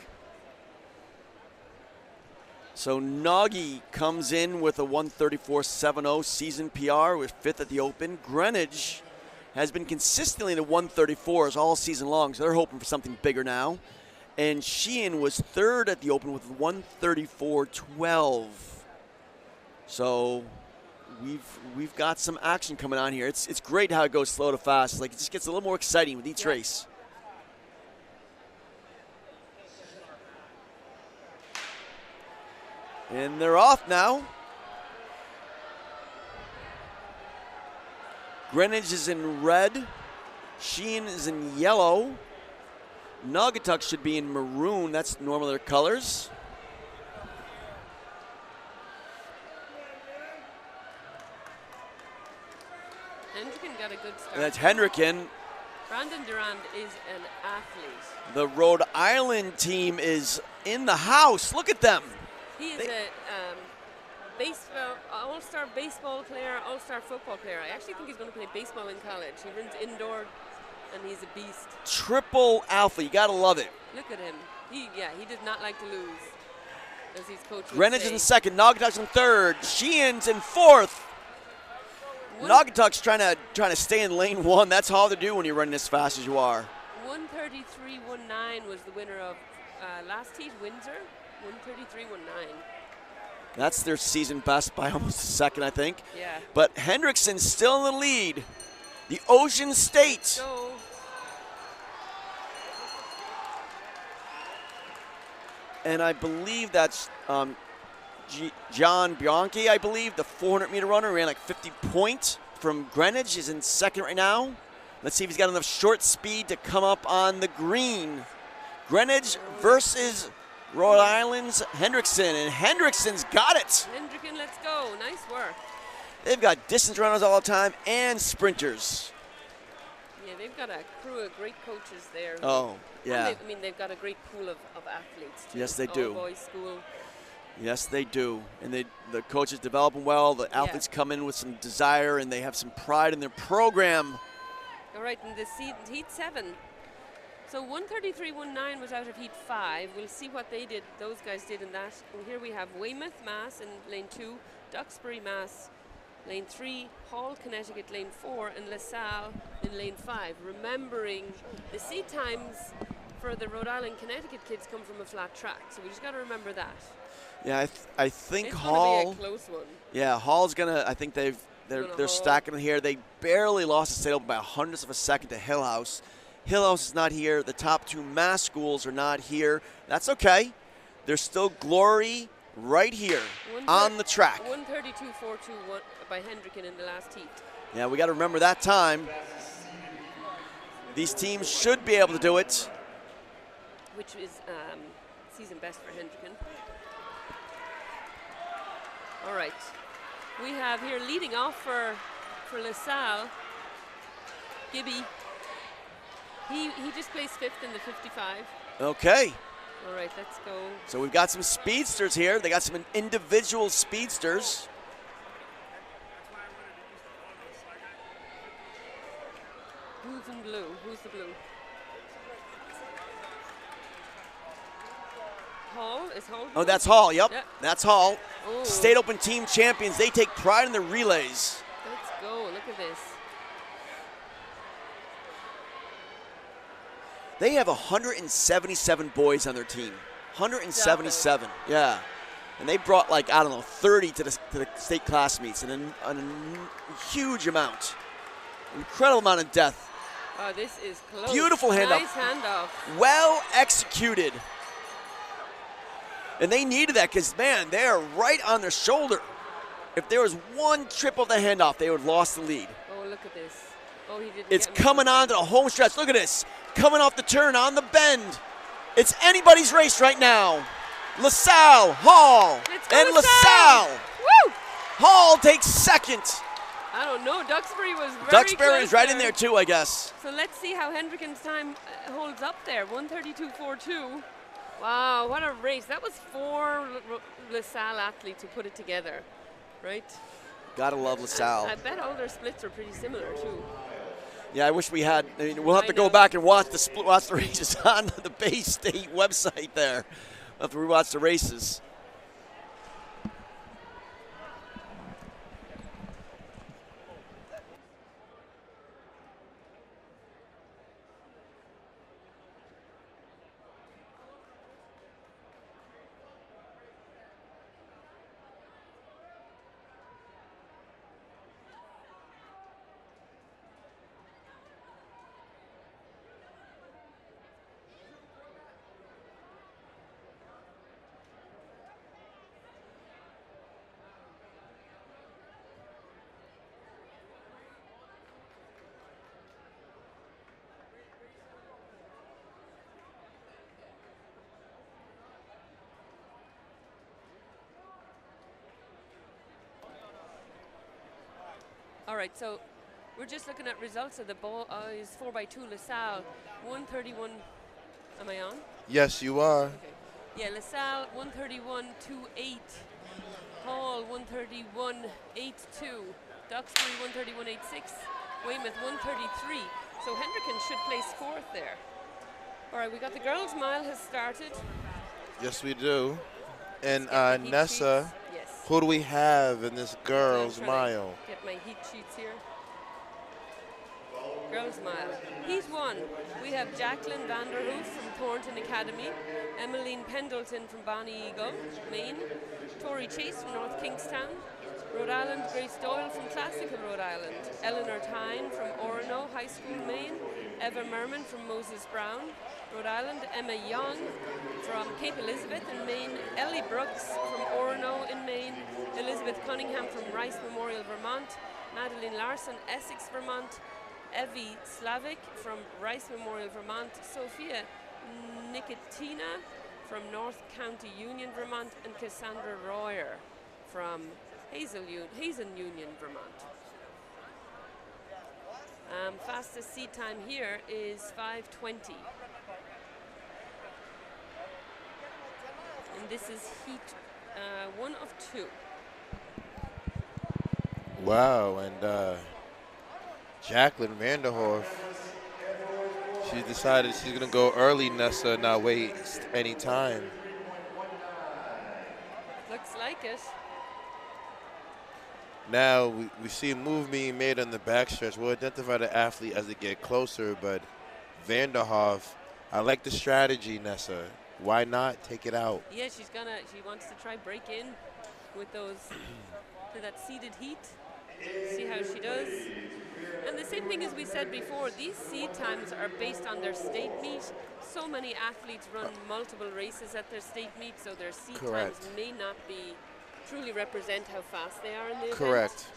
So Noggy comes in with a 134.70 season PR with 5th at the open. Greenwich has been consistently in the 134s all season long, so they're hoping for something bigger now. And Sheehan was 3rd at the open with 134.12. So we've got some action coming on here. It's great how it goes slow to fast. Like, it just gets a little more exciting with each race. And they're off now. Greenwich is in red. Sheehan is in yellow. Naugatuck should be in maroon. That's normally their colors. Hendricken got a good start. And that's Hendricken. Brandon Durand is an athlete. The Rhode Island team is in the house. Look at them. He is a all-star baseball player, all-star football player. I actually think he's going to play baseball in college. He runs indoor, and he's a beast. Triple alpha. You got to love it. Look at him. He did not like to lose, as his coach would Greenwich say. in second. Naugatuck's in third. Sheehan's in fourth. Naugatuck's trying to stay in lane 1. That's hard to do when you're running as fast as you are. 133.19 was the winner of last heat, Windsor. 133.19. That's their season best by almost a second, I think. Yeah. But Hendrickson's still in the lead. The Ocean State. So And I believe that's John Bianchi, I believe, the 400-meter runner, ran like 50 points from Greenwich, is in second right now. Let's see if he's got enough short speed to come up on the green. Greenwich versus Rhode Island's Hendrickson, and Hendrickson's got it. Hendricken, let's go. Nice work. They've got distance runners all the time and sprinters. Yeah, they've got a crew of great coaches there. Oh, yeah. And they've got a great pool of athletes, too. Yes, they do. All-boys school. Yes, they do. And the coaches develop them well. The athletes come in with some desire, and they have some pride in their program. All right, in the heat 7. So 133.19 was out of heat 5. We'll see what those guys did in that. And here we have Weymouth, Mass in lane 2, Duxbury, Mass lane 3, Hall, Connecticut lane 4, and LaSalle in lane 5. Remembering the seat times for the Rhode Island, Connecticut kids come from a flat track, so we just got to remember that. Yeah, I think it's Hall. Gonna be a close one. Yeah, Hall's gonna. I think they're stacking it here. They barely lost the state open by hundredths of a second to Hillhouse. Hillhouse is not here. The top 2 Mass schools are not here. That's okay. There's still glory right here on the track. 132.421 by Hendricken in the last heat. Yeah, we got to remember that time. These teams should be able to do it. Which is season best for Hendricken. All right. We have here leading off for LaSalle, Gibby. He just placed 5th in the 55. Okay. All right, let's go. So we've got some speedsters here. They got some individual speedsters. Who's in blue? Who's the blue? Hall? Is Hall? Oh, that's Hall. Yep. That's Hall. Oh. State Open team champions. They take pride in their relays. Let's go. Look at this. They have 177 boys on their team. 177. Yeah. And they brought, like, I don't know, 30 to the state class meets, and a huge amount. Incredible amount of depth. Oh, this is close. Beautiful handoff. Nice handoff. Well executed. And they needed that because, man, they are right on their shoulder. If there was one trip of the handoff, they would have lost the lead. Oh, look at this. Oh, he didn't. It's get him. coming on to the home stretch. Look at this. Coming off the turn on the bend. It's anybody's race right now. LaSalle, Hall, and LaSalle. Woo! Hall takes second. I don't know. Duxbury was very Duxbury close is right in there too, I guess. So let's see how Hendricken's time holds up there. 1:32.42. Wow, what a race. That was 4 LaSalle athletes who put it together, right? Gotta love LaSalle. I bet all their splits are pretty similar too. Yeah, I wish we had. I mean, we'll have to go back and watch the races on the Bay State website there. We'll have to rewatch the races. All right, so we're just looking at results of the boys 4x2 LaSalle 131. Am I on? Yes, you are. Okay. Yeah, LaSalle 131.28. Hall 131.82. Duxbury 131.86. Weymouth 133. So Hendricken should place 4th there. All right, we got the girls' mile has started. Yes, we do. And Let's get the heat Nessa, sheets. Yes. who do we have in this girls' I'm trying to mile? Get my heat sheets here. Girls mile. Heat 1. We have Jacqueline Vanderhoof from Thornton Academy, Emmeline Pendleton from Bonnie Eagle, Maine, Tori Chase from North Kingstown, Rhode Island, Grace Doyle from Classical Rhode Island, Eleanor Tyne from Orono High School, Maine, Eva Merman from Moses Brown, Rhode Island, Emma Young from Cape Elizabeth in Maine, Ellie Brooks from Orono in Maine, Elizabeth Cunningham from Rice Memorial, Vermont, Madeline Larson, Essex, Vermont, Evie Slavic from Rice Memorial, Vermont, Sophia Nikitina from North County Union, Vermont, and Cassandra Royer from Hazen Union, Vermont. Fastest seat time here is 5:20. And this is heat 1 of 2. Wow, and Jacqueline Vanderhoof, she decided she's going to go early, Nessa, not waste any time. Looks like it. Now, we see a move being made on the backstretch. We'll identify the athlete as they get closer, but Vanderhoof, I like the strategy, Nessa. Why not take it out? Yeah, she wants to try break in with those, to that seeded heat. See how she does. And the same thing as we said before, these seed times are based on their state meet. So many athletes run multiple races at their state meet, so their seed times may not be truly represent how fast they are in the event. Correct.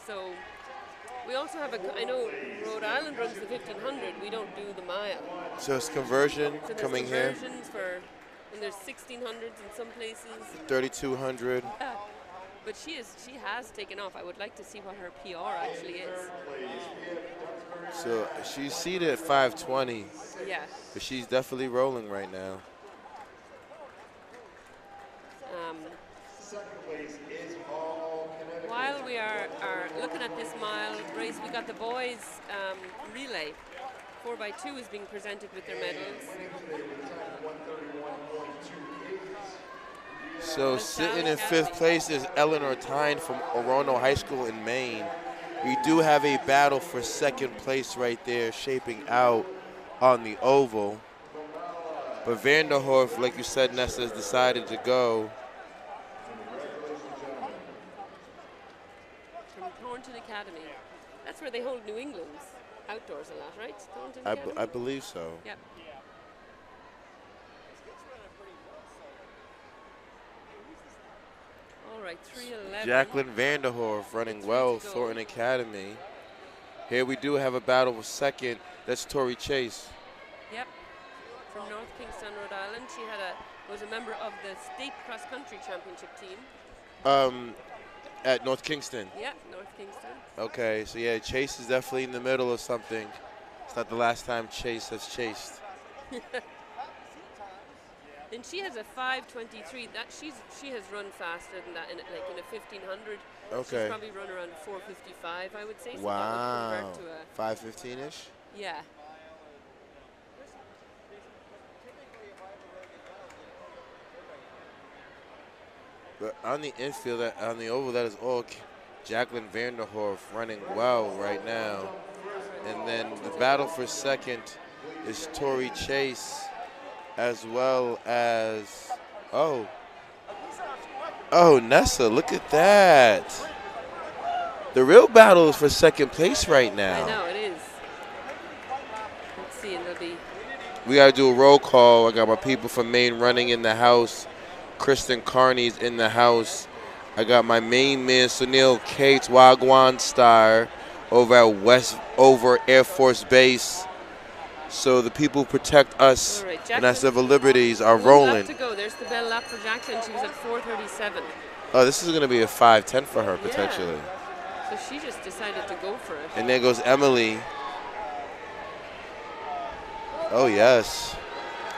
So we also have I know Rhode Island runs the 1500, we don't do the mile. So it's conversion So coming here. conversions and there's 1600s in some places. 3200. Yeah. But she has taken off. I would like to see what her PR actually is. So she's seated at 520. Yeah. But she's definitely rolling right now. While we are looking at this mile race, we got the boys relay. 4x2 is being presented with their medals. So sitting in 5th place is Eleanor Tyne from Orono High School in Maine. We do have a battle for 2nd place right there shaping out on the oval. But Vanderhoof, like you said, Nessa, has decided to go. From Thornton Academy. That's where they hold New England's outdoors a lot, right? Thornton Academy? I believe so. Yep. All right, 3:11. Jacqueline Vanderhoof running well, Thornton Academy. Here we do have a battle for second. That's Tori Chase. Yep. From North Kingston, Rhode Island. She was a member of the state cross country championship team. At North Kingston. Yeah, North Kingston. Okay, so yeah, Chase is definitely in the middle of something. It's not the last time Chase has chased. And she has a 5:23. She has run faster than that in a 1500. Okay. She's probably run around 4:55, I would say. So Wow. that would convert to 5:15-ish. yeah. But on the infield, on the oval, that is all Jacqueline Vanderhorf running well right now. And then the battle for second is Tori Chase, as well as, oh, Nessa, look at that. The real battle is for second place right now. I know, it is. Let's see, and there'll be... We got to do a roll call. I got my people from Maine running in the house. Kristen Carney's in the house. I got my main man, Sunil Cates, Wagwan Star, over at over Air Force Base. So the people who protect us right, and our civil liberties are rolling. Lap to go. There's the bell lap for Jacqueline. She was at 4:37. Oh, this is going to be a 5:10 for her, potentially. Yeah. So she just decided to go for it. And there goes Emily. Oh, yes.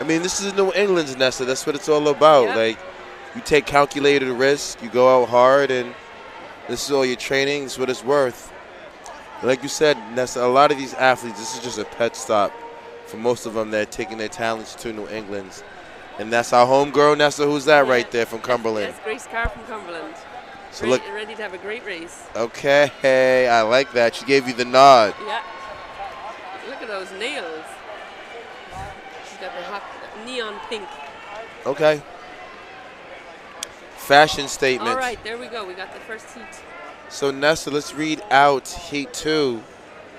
I mean, this is New England's, Nessa. That's what it's all about. Yep. Like, you take calculated risk, you go out hard, and this is all your training. This is what it's worth. Like you said, Nessa, a lot of these athletes, this is just a pet stop. For most of them, they're taking their talents to New England. And that's our homegirl, Nessa. Who's that right there from Cumberland? Yes, Grace Carr from Cumberland. So ready to have a great race. Okay, I like that. She gave you the nod. Yeah. Look at those nails. She's got the hot neon pink. Okay. Fashion statement. All right, there we go. We got the first heat. So, Nessa, let's read out Heat 2.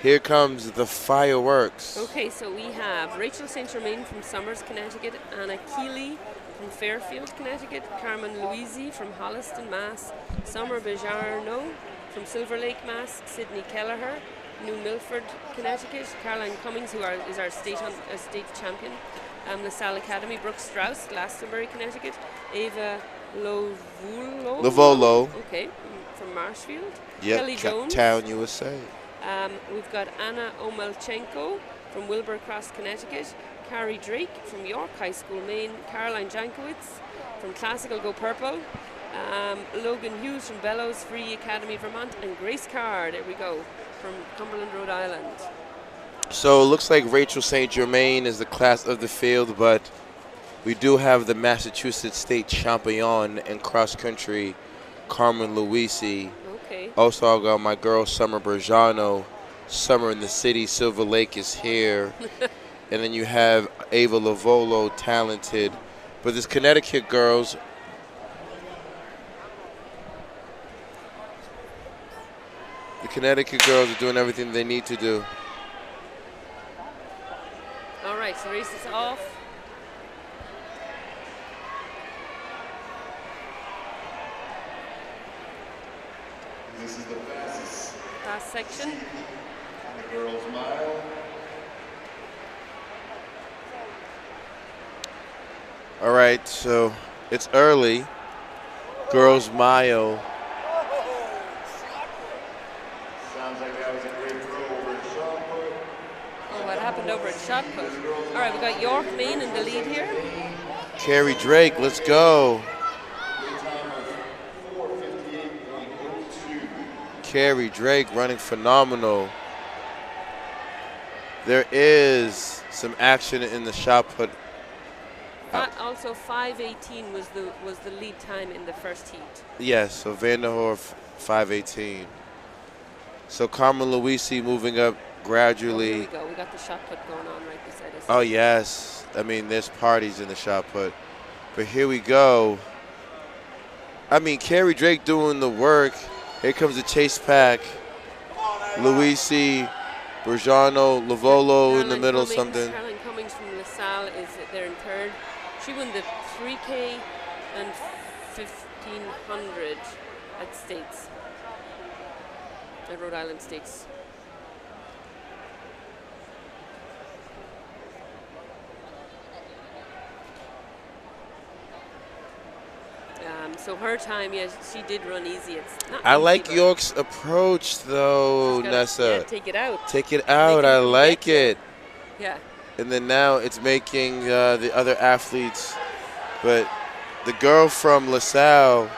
Here comes the fireworks. Okay, so we have Rachel St. Germain from Somers, Connecticut, Anna Keeley from Fairfield, Connecticut, Carmen Louisi from Holliston, Mass, Summer Bejarno from Silver Lake, Mass, Sydney Kelleher, New Milford, Connecticut, Caroline Cummings, who is our state champion, LaSalle Academy, Brooke Strauss, Glastonbury, Connecticut, Ava Lovolo. Okay, from Marshfield. Yep, Kelly Jones. Town, USA. We've got Anna Omelchenko from Wilbur-Cross, Connecticut. Carrie Drake from York High School, Maine. Caroline Jankowitz from Classical Go Purple. Logan Hughes from Bellows Free Academy, Vermont. And Grace Carr, there we go, from Cumberland, Rhode Island. So it looks like Rachel St. Germain is the class of the field, but we do have the Massachusetts State Champion in cross country, Carmen Louisi. Okay. Also, I got my girl Summer Bergiano. Summer in the City, Silver Lake is here. And then you have Ava Lavolo, talented. But this Connecticut girls, the Connecticut girls are doing everything they need to do. All right, so race is off. This is the fastest Last section. on the girls' mile. All right, so it's early. Girls mile. Sounds like that was a great throw over at shot put. Oh, what happened over at shot put? All right, we got York, Maine in the lead here. Carrie Drake, let's go. Time of 4:58.02. Carrie Drake running phenomenal. There is some action in the shot put. That also 5:18 was the lead time in the first heat. Yes, so Vanderhorf 5:18. So Carmen Louisi moving up gradually. Here we go. We got the shot put going on right beside us. Oh yes, I mean there's parties in the shot put. But here we go. I mean Carrie Drake doing the work. Here comes the chase pack. Louisi, Bergiano, Lavolo in the middle, something. Caroline Cummings from LaSalle is there in third. She won the 3K and 1500 at States, at Rhode Island States. So her time, yeah, she did run easy. It's not I easy, like but York's approach, though, she's gotta, Nessa. yeah, take it out. Take it out. Make I him like get you. it. Yeah. And then now it's making the other athletes. But the girl from LaSalle,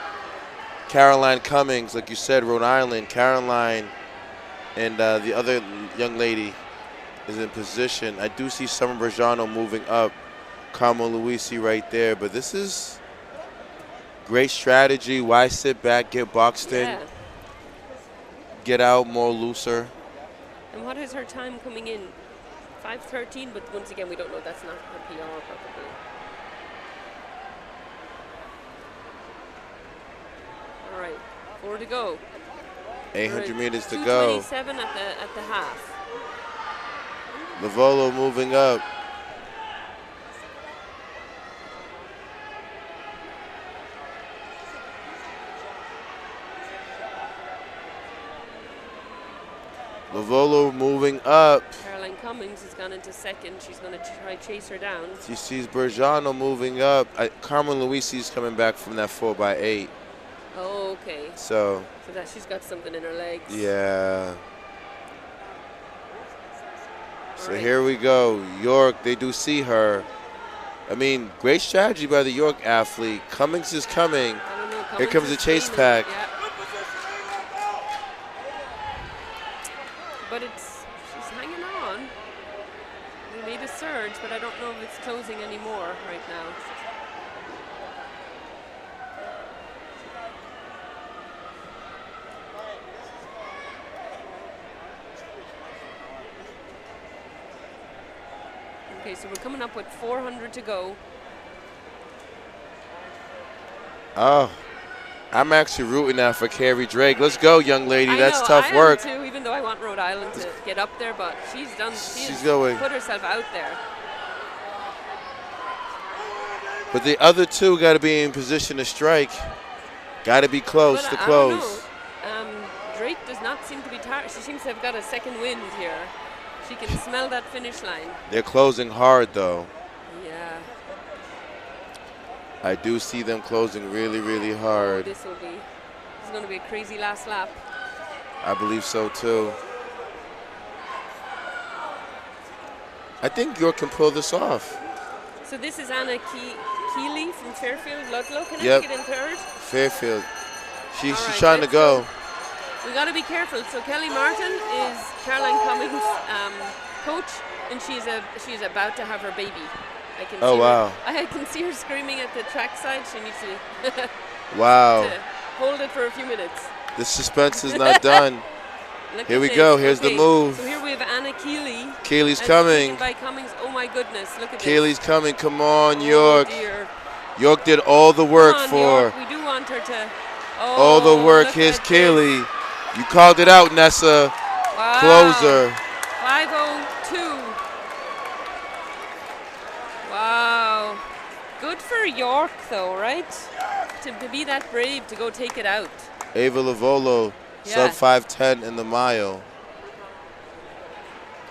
Caroline Cummings, like you said, Rhode Island, Caroline, and the other young lady is in position. I do see Summer Bergiano moving up. Carmen Luisi right there. But this is great strategy. Why sit back, get boxed in, get out more looser? And what is her time coming in? 5:13, but once again, we don't know. That's not her PR probably. All right, 4 to go. 800 meters to go. 2:27 at the half. Lavolo moving up. Lavolo moving up. Caroline Cummings has gone into second. She's going to try chase her down. She sees Bergiano moving up. Carmen Luisi's coming back from that 4x8. Oh, okay. So that she's got something in her legs. yeah. So here we go. York, they do see her. I mean, great strategy by the York athlete. Cummings is coming. I don't know, Here comes the chase screaming. pack. Yeah. But she's hanging on. We made a surge, but I don't know if it's closing anymore right now. Okay, so we're coming up with 400 to go. Oh, I'm actually rooting now for Carrie Drake. Let's go, young lady. That's tough I work. am too, even though I want Rhode Island to get up there, but she's going. put herself out there. But the other two got to be in position to strike. Got to be close to close. I don't know. Drake does not seem to be tired. She seems to have got a second wind here. She can smell that finish line. They're closing hard, though. Yeah. I do see them closing really, really hard. This is going to be a crazy last lap. I believe so, too. I think York can pull this off. So this is Anna Keeley from Fairfield, Ludlow. Can I get in third? Fairfield. She's All right, trying to go. We got to be careful. So Kelly Martin is Caroline Cummings' coach, and she's about to have her baby. I can see wow. I can see her screaming at the trackside. She needs to, Wow. to hold it for a few minutes. The suspense is not done. Here we go. Here's the move. So here we have Anna Keeley. Keeley's coming. By Cummings. Oh my goodness! Look at Keeley's this. coming. Come on, York. Oh dear. York did all the work Come on, for. York. We do want her to. Oh, All the work. look Here's at Keeley. this. You called it out, Nessa. Wow. Closer. 5:02. Wow. Good for York, though, right? To be that brave to go take it out. Ava Lavolo, sub 5:10 in the mile.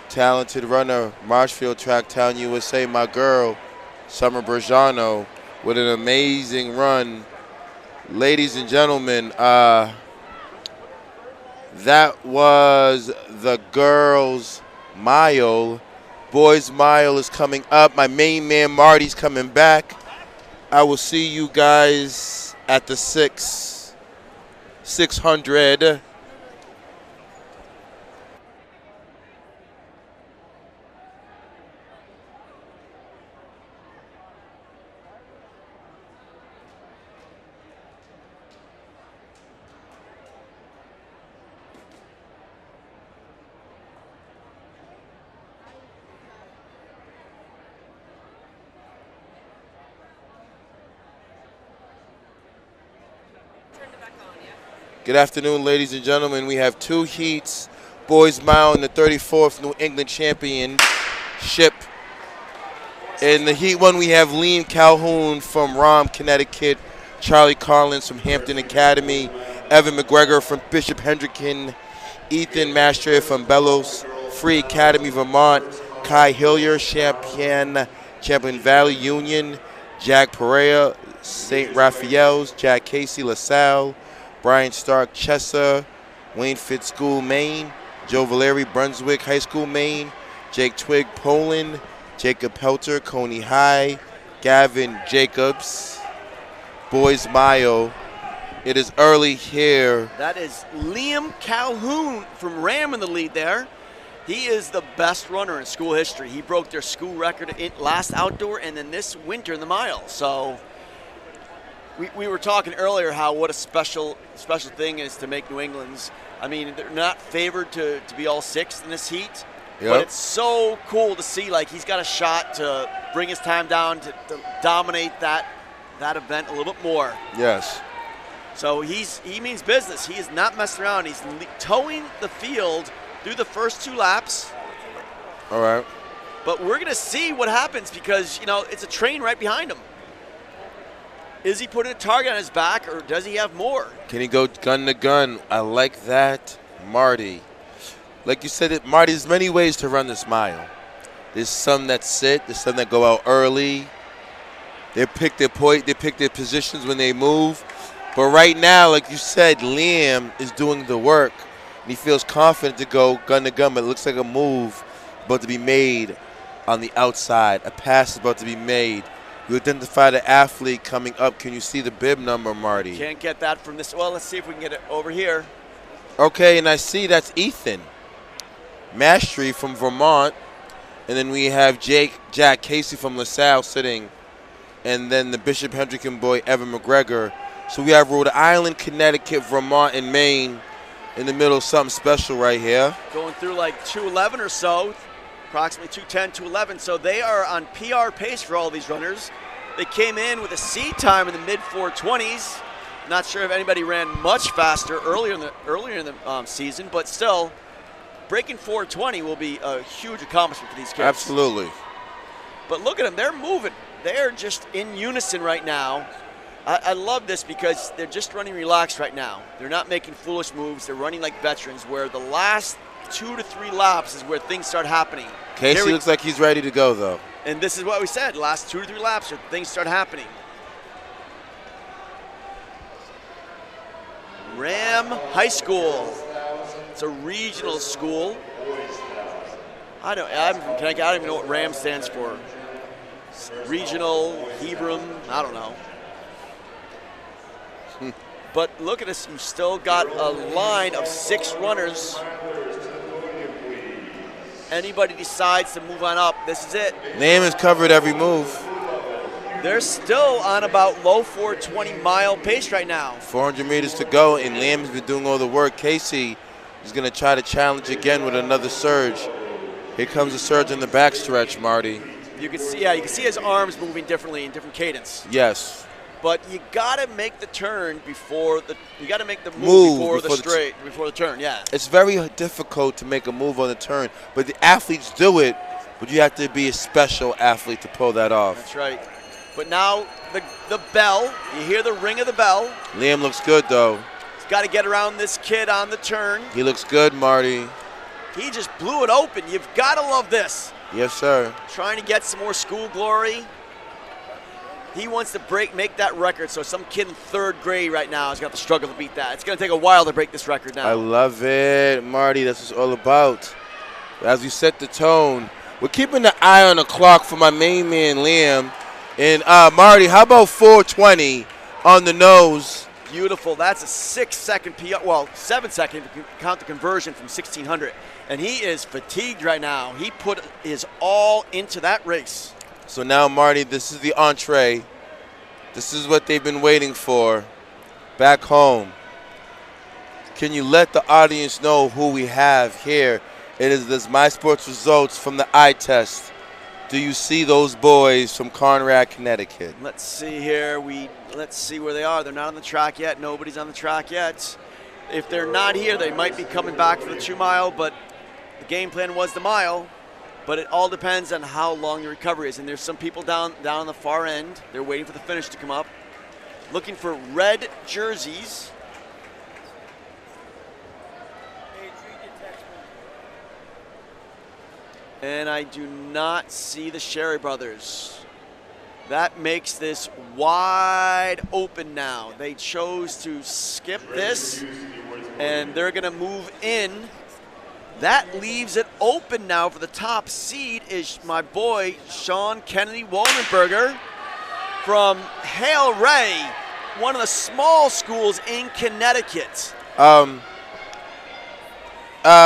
Talented runner, Marshfield Track Town, USA, my girl, Summer Bergiano, with an amazing run. Ladies and gentlemen, that was the girls' mile. Boys' mile is coming up. My main man Marty's coming back. I will see you guys at the 600. Good afternoon, ladies and gentlemen. We have two heats. Boys Mile in the 34th New England Championship. In the heat one, we have Liam Calhoun from Rom, Connecticut. Charlie Collins from Hampton Academy. Evan McGregor from Bishop Hendricken. Ethan Mastre from Bellows Free Academy, Vermont. Kai Hillier, Champlain Valley Union. Jack Pereira, St. Raphael's, Jack Casey, LaSalle, Brian Stark, Chester, Wayne Fitzschool, Maine, Joe Valeri, Brunswick High School, Maine, Jake Twig, Poland, Jacob Pelter, Coney High, Gavin Jacobs, Boys Mile. It is early here. That is Liam Calhoun from Ram in the lead there. He is the best runner in school history. He broke their school record last outdoor and then this winter in the mile. So we were talking earlier how what a special thing is to make New England's. I mean, they're not favored to be all sixth in this heat, but it's so cool to see like he's got a shot to bring his time down to dominate that event a little bit more. Yes. So he means business. He is not messing around. He's towing the field through the first 2 laps. All right. But we're going to see what happens because, you know, it's a train right behind him. Is he putting a target on his back or does he have more? Can he go gun to gun? I like that, Marty. Like you said, Marty, there's many ways to run this mile. There's some that sit. There's some that go out early. They pick their point. They pick their positions when they move. But right now, like you said, Liam is doing the work. And he feels confident to go gun to gun, but it looks like a move about to be made on the outside. A pass is about to be made. You identify the athlete coming up. Can you see the bib number, Marty? Can't get that from this. Well, let's see if we can get it over here. Okay, and I see that's Ethan Mastry from Vermont. And then we have Jack Casey from LaSalle sitting. And then the Bishop Hendricken boy, Evan McGregor. So we have Rhode Island, Connecticut, Vermont, and Maine in the middle of something special right here. Going through like 2:11 or so, approximately 2:10, 2:11. So they are on PR pace for all these runners. They came in with a seed time in the mid 4:20s. Not sure if anybody ran much faster earlier in the season, but still, breaking 4:20 will be a huge accomplishment for these kids. Absolutely. But look at them; they're moving. They're just in unison right now. I love this because they're just running relaxed right now. They're not making foolish moves. They're running like veterans, where the last 2 to 3 laps is where things start happening. Casey looks like he's ready to go, though. And this is what we said. Last 2 to 3 laps, where things start happening. Ram High School. It's a regional school. I'm from Connecticut. I don't even know what RAM stands for. Regional, Hebrew, I don't know. But look at this, you still got a line of 6 runners. Anybody decides to move on up, this is it. Liam has covered every move. They're still on about low 420 mile pace right now. 400 meters to go, and Liam has been doing all the work. Casey is going to try to challenge again with another surge. Here comes a surge in the backstretch, Marty. You can see his arms moving differently in different cadence. Yes. But you gotta make the turn before you gotta make the move before the turn. Yeah. It's very difficult to make a move on the turn, but the athletes do it. But you have to be a special athlete to pull that off. That's right. But now the bell, you hear the ring of the bell. Liam looks good though. He's got to get around this kid on the turn. He looks good, Marty. He just blew it open. You've got to love this. Yes, sir. Trying to get some more school glory. He wants to make that record, so some kid in 3rd grade right now is going to have to struggle to beat that. It's going to take a while to break this record now. I love it, Marty. That's what it's all about. As we set the tone, we're keeping the eye on the clock for my main man, Liam. And, Marty, how about 4:20 on the nose? Beautiful. That's a 6-second PR. Well, 7 second if you count the conversion from 1600. And he is fatigued right now. He put his all into that race. So now, Marty, this is the entree. This is what they've been waiting for back home. Can you let the audience know who we have here? It is this My Sports results from the eye test. Do you see those boys from Conrad, Connecticut? Let's see here. Let's see where they are. They're not on the track yet. Nobody's on the track yet. If they're not here, they might be coming back for the 2 mile, but the game plan was the mile. But it all depends on how long the recovery is. And there's some people down on the far end. They're waiting for the finish to come up. Looking for red jerseys. And I do not see the Sherry brothers. That makes this wide open now. They chose to skip this, and they're going to move in. That leaves it open now for the top seed is my boy, Sean Kennedy Wallenberger from Hale Ray, one of the small schools in Connecticut.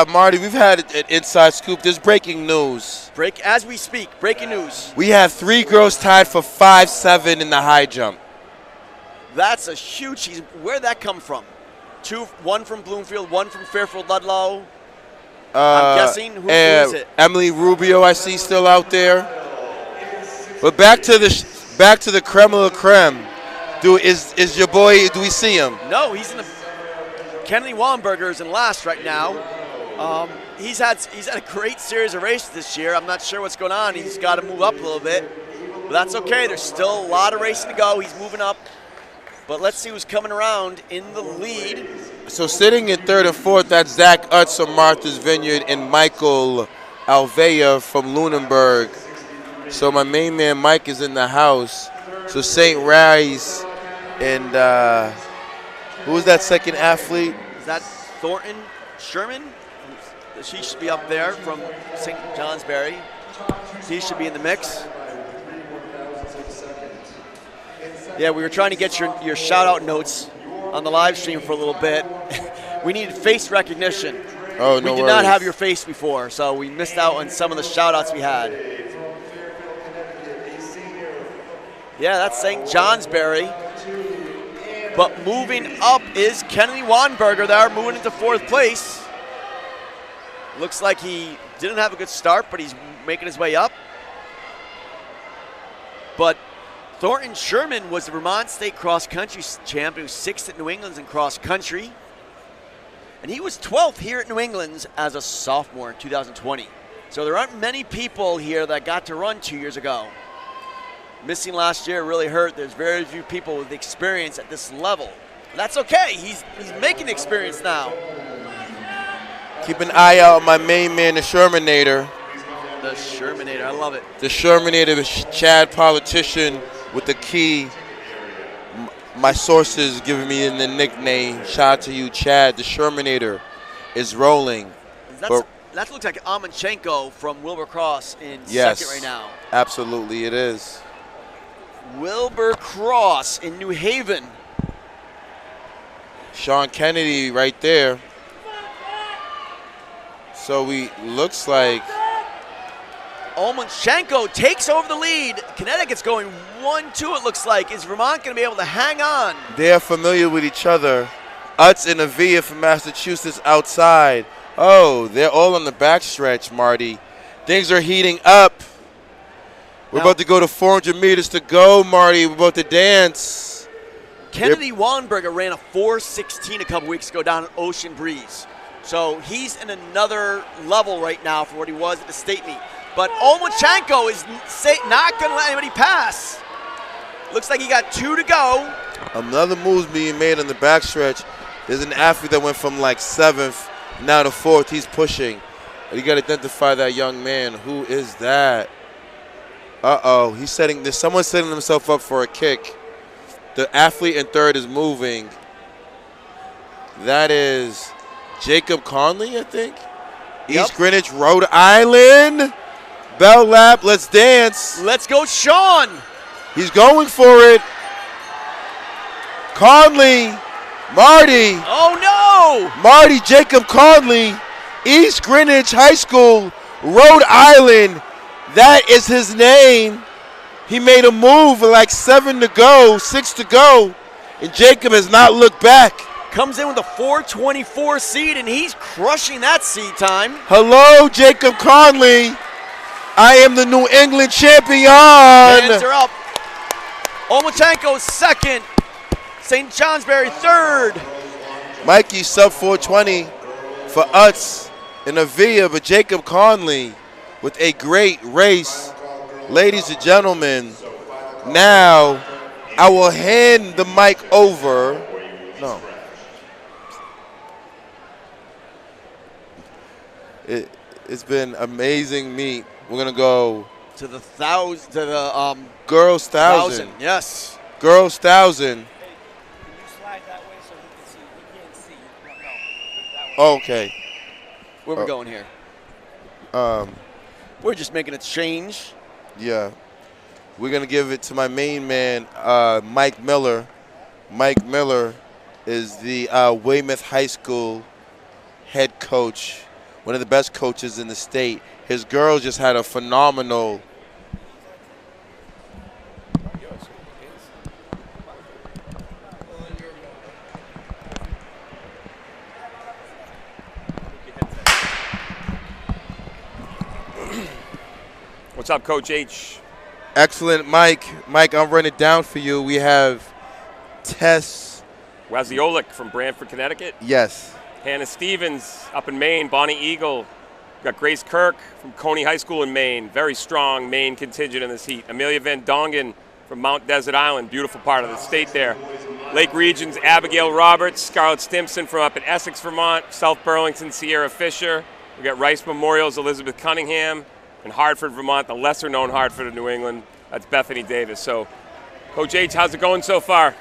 Marty, we've had an inside scoop. There's breaking news. As we speak, breaking news. We have 3 girls tied for 5'7" in the high jump. That's a huge season. Where'd that come from? One from Bloomfield, one from Fairfield Ludlow. I'm guessing. Who is it? Emily Rubio, I see still out there. But back to the creme of la creme. Is your boy? Do we see him? No, he's in the. Kennedy Wallenberger is in last right now. He's had a great series of races this year. I'm not sure what's going on. He's got to move up a little bit, but that's okay. There's still a lot of racing to go. He's moving up. But let's see who's coming around in the lead. So sitting in 3rd and 4th, that's Zach Utz from Martha's Vineyard and Michael Alvea from Lunenburg. So my main man Mike is in the house. So St. Rye's and who was that second athlete? Is that Thornton Sherman? She should be up there from St. Johnsbury. He should be in the mix. Yeah, we were trying to get your shout-out notes on the live stream for a little bit. We needed face recognition. Oh, no We did not have your face before, so we missed out on some of the shout-outs we had. Yeah, that's St. Johnsbury. But moving up is Kennedy Wanberger there, moving into 4th place. Looks like he didn't have a good start, but he's making his way up. But Thornton Sherman was the Vermont State Cross Country champion, who was 6th at New England's in cross country. And he was 12th here at New England's as a sophomore in 2020. So there aren't many people here that got to run 2 years ago. Missing last year really hurt. There's very few people with experience at this level. But that's okay. He's making experience now. Keep an eye out on my main man, the Shermanator. The Shermanator, I love it. The Shermanator, the Chad politician with the key. My sources giving me the nickname. Shout out to you, Chad. The Shermanator is rolling. That looks like Amanchenko from Wilbur Cross in 2nd right now. Absolutely, it is. Wilbur Cross in New Haven. Sean Kennedy right there. So looks like Olmanchenko takes over the lead. Connecticut's going 1-2, it looks like. Is Vermont going to be able to hang on? They're familiar with each other. Utz and Avia from Massachusetts outside. Oh, they're all on the backstretch, Marty. Things are heating up. We're about to go to 400 meters to go, Marty. We're about to dance. Kennedy Wallenberger ran a 4:16 a couple weeks ago down at Ocean Breeze. So he's in another level right now from what he was at the state meet. But Olmanchenko is not going to let anybody pass. Looks like he got 2 to go. Another move being made on the backstretch. There's an athlete that went from like 7th now to 4th. He's pushing. You got to identify that young man. Who is that? Uh-oh. There's someone setting himself up for a kick. The athlete in 3rd is moving. That is Jacob Conley, I think. Yep. East Greenwich, Rhode Island. Bell lap, let's dance. Let's go, Sean. He's going for it. Conley, Marty. Oh, no. Marty Jacob Conley, East Greenwich High School, Rhode Island. That is his name. He made a move with like 6 to go, and Jacob has not looked back. Comes in with a 4:24 seed, and he's crushing that seed time. Hello, Jacob Conley. I am the New England champion. Hands are up. Olmanchenko 2nd. St. Johnsbury 3rd. Mikey sub 420 for Utz and Avia, but Jacob Conley with a great race. Ladies and gentlemen, now I will hand the mic over. No. It's been amazing meet. We're going to go To the thousand, to the Girls 1,000. Yes. Girls 1,000. Can you slide that way so he can see? He can't see. Oh, okay. Where we going here? Um, We're just making a change. yeah. We're going to give it to my main man, Mike Miller. Mike Miller is the Weymouth High School head coach, one of the best coaches in the state. His girls just had a phenomenal. What's up, Coach H? Excellent, Mike. Mike, I'm running it down for you. We have Tess. Waziolik from Brantford, Connecticut. Yes. Hannah Stevens up in Maine. Bonnie Eagle. We've got Grace Kirk from Coney High School in Maine. Very strong Maine contingent in this heat. Amelia Van Dongen from Mount Desert Island. Beautiful part of the state there. Lake Regions, Abigail Roberts. Scarlett Stimpson from up in Essex, Vermont. South Burlington, Sierra Fisher. We've got Rice Memorial's Elizabeth Cunningham. In Hartford, Vermont, the lesser-known Hartford of New England. That's Bethany Davis. So, Coach H, how's it going so far?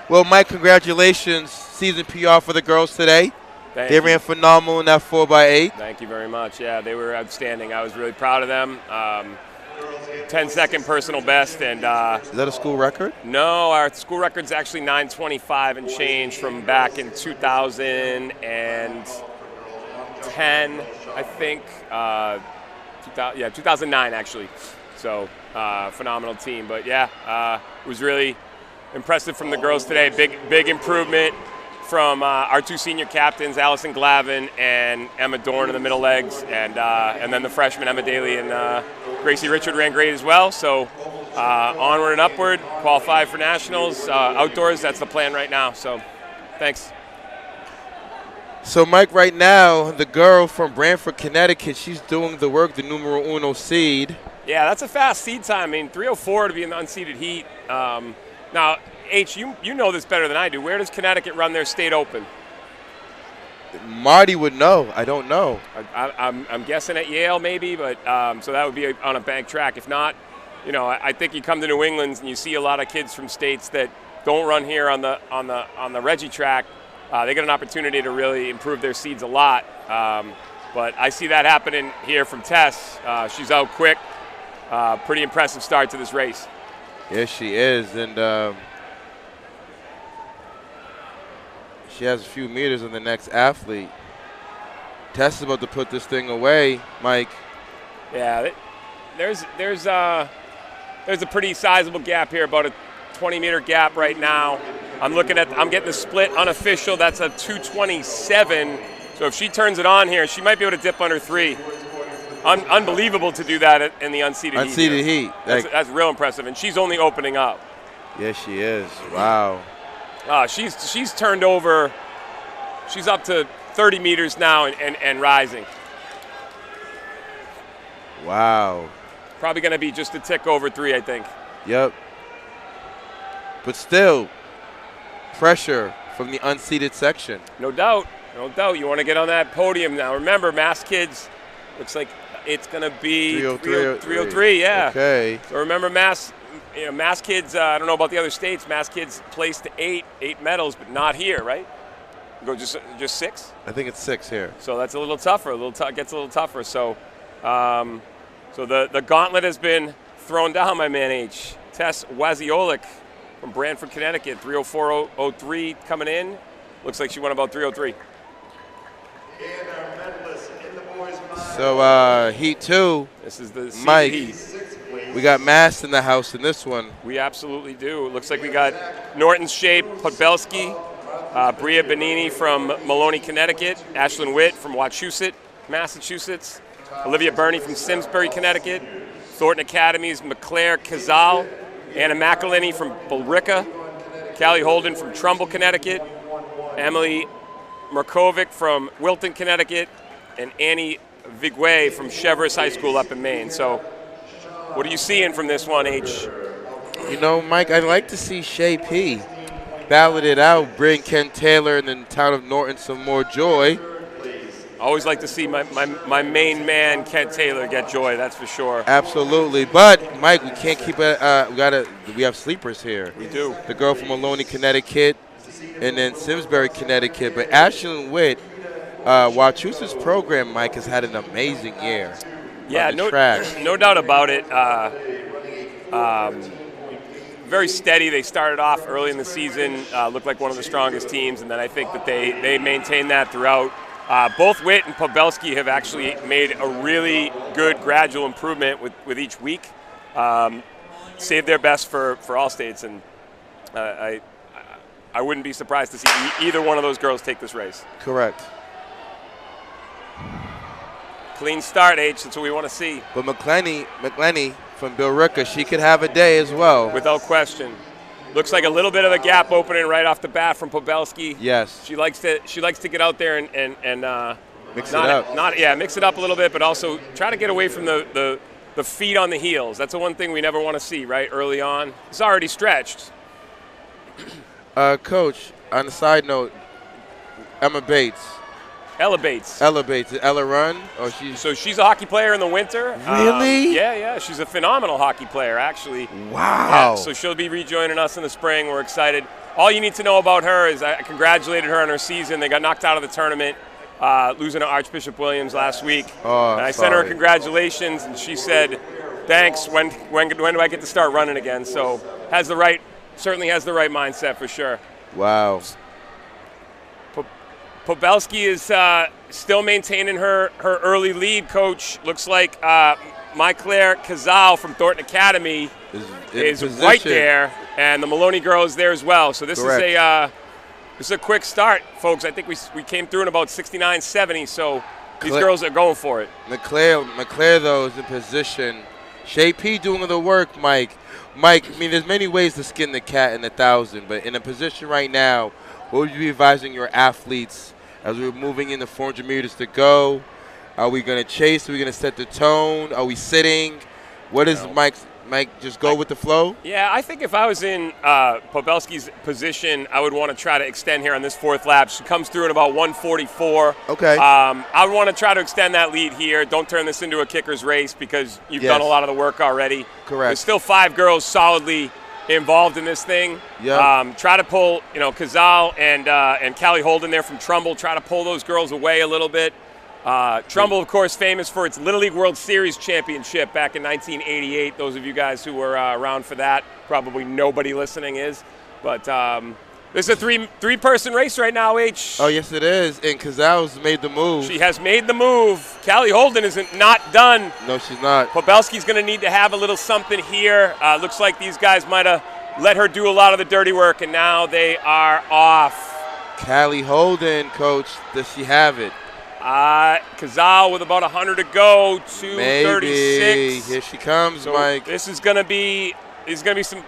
Well, Mike, congratulations. Season PR for the girls today. They ran phenomenal in that 4x8. Thank you very much. Yeah, they were outstanding. I was really proud of them. 10-second personal best. And is that a school record? No, our school record's actually 9:25 and change from back in 2010, I think. 2009 actually. So phenomenal team. But yeah, it was really impressive from the girls today. Big improvement from our two senior captains, Allison Glavin and Emma Dorn in the middle legs, and then the freshmen Emma Daly and Gracie Richard ran great as well. So onward and upward, qualify for nationals, outdoors. That's the plan right now. So thanks. So, Mike, right now, the girl from Brantford, Connecticut, she's doing the work, the numero uno seed. Yeah, that's a fast seed time. I mean, 3:04 to be in the unseeded heat. Now, H, you know this better than I do. Where does Connecticut run their state open? Marty would know. I don't know. I'm guessing at Yale maybe, but so that would be on a bank track. If not, I think you come to New England and you see a lot of kids from states that don't run here on the Reggie track. They get an opportunity to really improve their seeds a lot. But I see that happening here from Tess. She's out quick. Pretty impressive start to this race. Yes, she is. And she has a few meters on the next athlete. Tess is about to put this thing away, Mike. Yeah, there's a pretty sizable gap here, about a 20-meter gap right now. I'm getting the split unofficial. That's a 2:27. So if she turns it on here, she might be able to dip under 3. Unbelievable to do that in the unseeded heat. Unseeded heat. That's real impressive, and she's only opening up. Yes, she is. Wow. She's turned over. She's up to 30 meters now and rising. Wow. Probably going to be just a tick over 3, I think. Yep. But still, pressure from the unseeded section. No doubt. No doubt. You want to get on that podium now. Remember, Mass Kids, looks like it's going to be 303. Yeah. Okay. So remember, Mass Kids, I don't know about the other states, Mass Kids placed 8 medals, but not here, right? Go just 6? I think it's 6 here. So that's a little tougher. Gets a little tougher. So, so the gauntlet has been thrown down, my man H. Tess Waziolik from Brantford, Connecticut, 3:04.03 coming in. Looks like she won about 3:03. So Heat 2. This is the Mike. Heat. We got Mass in the house in this one. We absolutely do. It looks like we got Norton's Shape, Podbelski, Bria Benini from Maloney, Connecticut, Ashlyn Witt from Wachusett, Massachusetts, Olivia Burney from Simsbury, Connecticut, Thornton Academy's McClare Cazal, Anna McElhinney from Billerica, Callie Holden from Trumbull, Connecticut, Emily Markovic from Wilton, Connecticut, and Annie Vigwe from Cheverus High School up in Maine. So what are you seeing from this one, H? You know, Mike, I'd like to see Shay P ballot it out, bring Ken Taylor and the town of Norton some more joy. Always like to see my main man, Kent Taylor, get joy, that's for sure. Absolutely. But, Mike, we can't keep it. We have sleepers here. We do. The girl from Maloney, Connecticut, and then Simsbury, Connecticut. But Ashlyn Witt, Wachusett's program, Mike, has had an amazing year. Yeah, no doubt about it. Very steady. They started off early in the season, looked like one of the strongest teams, and then I think that they maintained that throughout. Both Witt and Pobelski have actually made a really good gradual improvement with each week. Saved their best for all states, and I wouldn't be surprised to see either one of those girls take this race. Correct. Clean start, H. That's what we want to see. But McClenny from Billerica, she could have a day as well. Without question. Looks like a little bit of a gap opening right off the bat from Pobelski. Yes. She likes to get out there and mix it up. Mix it up a little bit, but also try to get away from the feet on the heels. That's the one thing we never want to see, right? Early on, it's already stretched. Coach, on a side note, Ella Bates. Did Ella run? Or So she's a hockey player in the winter. Really? Yeah. She's a phenomenal hockey player, actually. Wow. Yeah, so she'll be rejoining us in the spring. We're excited. All you need to know about her is I congratulated her on her season. They got knocked out of the tournament, losing to Archbishop Williams last week. Oh, and I sent her congratulations, and she said, "Thanks. When do I get to start running again?" So certainly has the right mindset for sure. Wow. Pobelski is still maintaining her early lead, Coach. Looks like Claire Cazal from Thornton Academy is right there, and the Maloney girl is there as well. So this is a quick start, folks. I think we came through in about 69-70, so these girls are going for it. McClare, though, is in position. Shay P doing the work, Mike. I mean, there's many ways to skin the cat in 1,000, but in a position right now, what would you be advising your athletes as we're moving into 400 meters to go? Are we going to chase? Are we going to set the tone? Are we sitting? What is Mike? Just go with the flow? Yeah, I think if I was in Pobelski's position, I would want to try to extend here on this fourth lap. She comes through in about 1:44. Okay. I would want to try to extend that lead here. Don't turn this into a kicker's race because you've done a lot of the work already. Correct. There's still 5 girls solidly involved in this thing. Yeah. Try to pull, Cazal and Callie Holden there from Trumbull. Try to pull those girls away a little bit. Trumbull, of course, famous for its Little League World Series championship back in 1988. Those of you guys who were around for that, probably nobody listening is. But this is a three-person race right now, H. Oh, yes, it is. And Cazal's made the move. She has made the move. Callie Holden isn't not done. No, she's not. Pobelski's going to need to have a little something here. Looks like these guys might have let her do a lot of the dirty work, and now they are off. Callie Holden, Coach, does she have it? Cazal with about 100 to go, 2:36. Maybe. Here she comes, so Mike. This is gonna be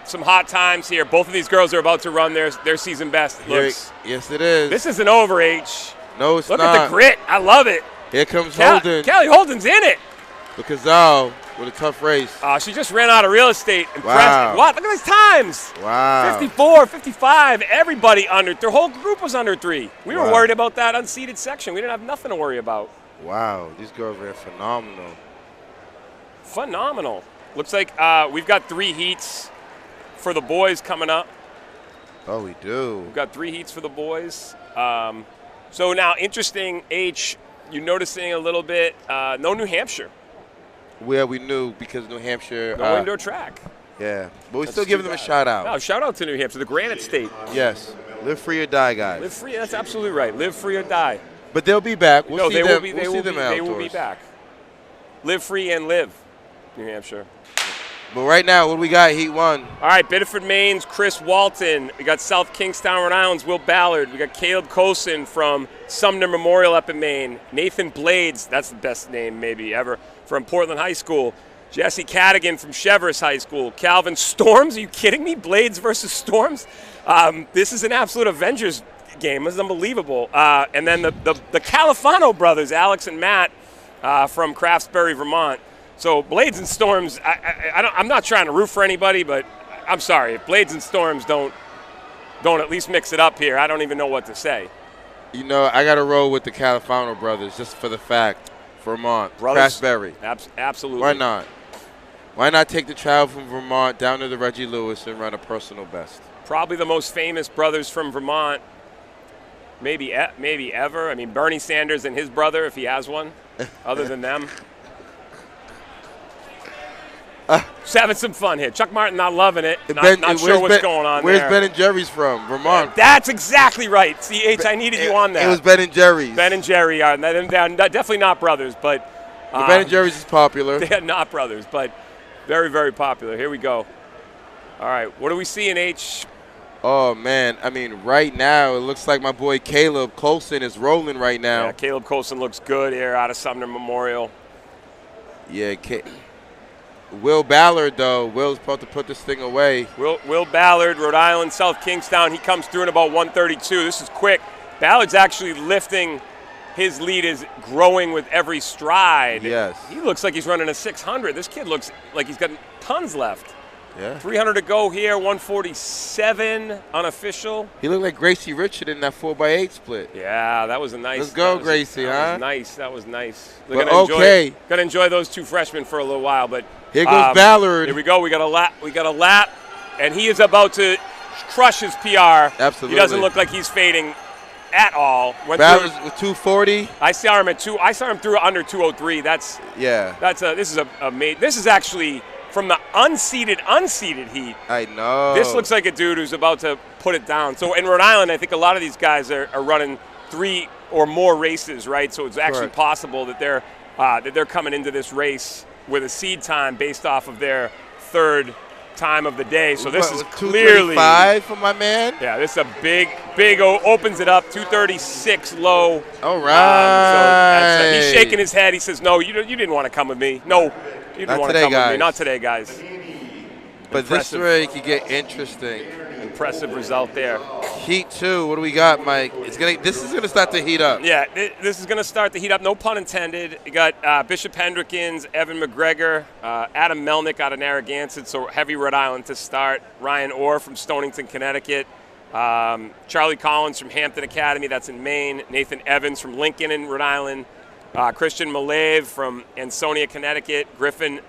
some hot times here. Both of these girls are about to run their season best. Yes, it is. This isn't over, H. No, it's not. not. Look at the grit. I love it. Here comes Holden. Callie Holden's in it. But Cazal with a tough race. She just ran out of real estate. Impressive. Wow. What? Look at these times. Wow. 54, 55. Everybody under. Their whole group was under 3. We were worried about that unseeded section. We didn't have nothing to worry about. Wow. These girls are phenomenal. Phenomenal. Looks like we've got 3 heats for the boys coming up. Oh, we do. We've got 3 heats for the boys. So now, interesting, H, you noticing a little bit, no New Hampshire. Well, we knew because New Hampshire. No indoor track. Yeah, but we still giving them a shout out. No, shout out to New Hampshire, the Granite State. Yes, live free or die, guys. Live free, that's absolutely right. Live free or die. But they'll be back. We'll see they them. They will be back. Live free and live, New Hampshire. But right now, what do we got? Heat 1. All right, Biddeford, Maine's Chris Walton. We got South Kingstown, Rhode Island's Will Ballard. We got Caleb Coulson from Sumner Memorial up in Maine. Nathan Blades, that's the best name maybe ever, from Portland High School. Jesse Cadigan from Cheverus High School. Calvin Storms, are you kidding me? Blades versus Storms? This is an absolute Avengers game. This is unbelievable. And then the Califano brothers, Alex and Matt from Craftsbury, Vermont. So Blades and Storms, I'm not trying to root for anybody, but I'm sorry. If Blades and Storms don't at least mix it up here, I don't even know what to say. You know, I got to roll with the Califano brothers just for the fact. Vermont. Brothers? Crashberry. Absolutely. Why not? Why not take the travel from Vermont down to the Reggie Lewis and run a personal best? Probably the most famous brothers from Vermont, maybe ever. I mean, Bernie Sanders and his brother, if he has one, other than them. Just having some fun here. Chuck Martin not loving it. Not sure what's going on where's there. Ben and Jerry's from? Vermont. That's exactly right. CH, I needed you on that. It was Ben and Jerry's. Ben and Jerry are they're definitely not brothers, but Ben and Jerry's is popular. They're not brothers, but very, very popular. Here we go. All right, what do we see in H? Oh, man. I mean, right now, it looks like my boy Caleb Colson is rolling right now. Yeah, Caleb Colson looks good here out of Sumner Memorial. Yeah, Will Ballard, though. Will's about to put this thing away. Will Ballard, Rhode Island, South Kingstown. He comes through in about 132. This is quick. Ballard's actually lifting. His lead is growing with every stride. Yes. He looks like he's running a 600. This kid looks like he's got tons left. Yeah. 300 to go here, 147 unofficial. He looked like Gracie Richard in that 4x8 split. Yeah, that was a nice. Let's go, Gracie, huh? That was nice. But okay. Gonna enjoy those two freshmen for a little while, but here goes Ballard. Here we go. We got a lap, and he is about to crush his PR. Absolutely. He doesn't look like he's fading at all. Ballard's with 240. I saw him at two. I saw him through under 203. This is actually from the unseeded heat. I know. This looks like a dude who's about to put it down. So in Rhode Island, I think a lot of these guys are running 3 or more races, right? So it's actually possible that they're coming into this race with a seed time based off of their third time of the day. So this is clearly 235 for my man. Yeah, this is a big opens it up 236 low. All right. So he's shaking his head. He says, "No, you didn't want to come with me. No, you didn't want to come with me. Not today, guys." But this way it could get interesting. Impressive result there. Heat 2. What do we got, Mike? This is gonna start to heat up. Yeah, this is gonna start to heat up. No pun intended. You got Bishop Hendrickens, Evan McGregor, Adam Melnick out of Narragansett, so heavy Rhode Island to start. Ryan Orr from Stonington, Connecticut. Charlie Collins from Hampton Academy, that's in Maine. Nathan Evans from Lincoln in Rhode Island. Christian Malave from Ansonia, Connecticut. Griffin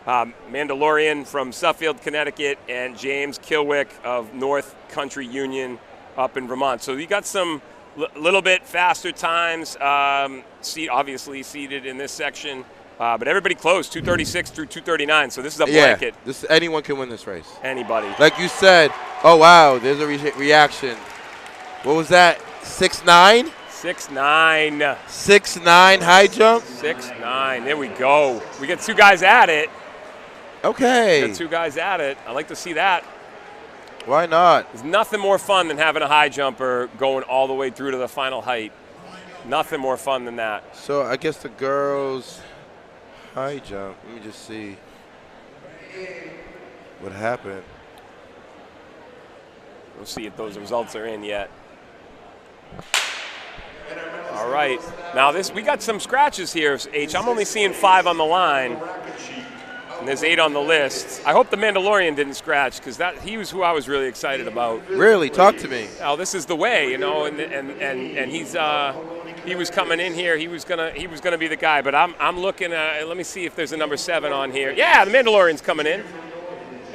Mandalorian from Suffield, Connecticut, and James Kilwick of North Country Union up in Vermont. So you got some little bit faster times, obviously seated in this section, but everybody close, 236 through 239. So this is a blanket. Anyone can win this race. Anybody. Like you said, oh wow, there's a reaction. What was that? 6'9"? 6'9". 6'9" high jump. 6'9". There we go. We got 2 guys at it. Okay. Got 2 guys at it. I like to see that. Why not? There's nothing more fun than having a high jumper going all the way through to the final height. Nothing more fun than that. So I guess the girls' high jump. Let me just see what happened. We'll see if those results are in yet. All right. Now we got some scratches here, H. I'm only seeing 5 on the line. And there's 8 on the list. I hope the Mandalorian didn't scratch because he was who I was really excited about. Really? Talk to me. Oh, this is the way, and he was coming in here. He was gonna be the guy. But I'm looking at. Let me see if there's a number 7 on here. Yeah, the Mandalorian's coming in,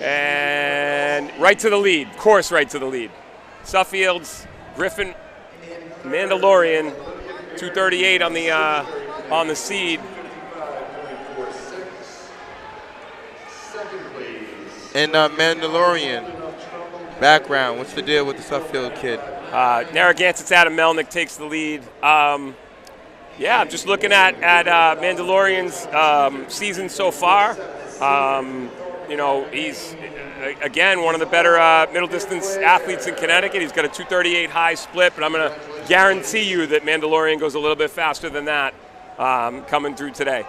and right to the lead. Of course, right to the lead. Suffield's Griffin Mandalorian, 238 on the seed. And Mandalorian background, what's the deal with the Suffield kid? Narragansett's Adam Melnick takes the lead. I'm just looking at Mandalorian's season so far. He's, again, one of the better middle distance athletes in Connecticut. He's got a 238 high split, but I'm going to guarantee you that Mandalorian goes a little bit faster than that coming through today.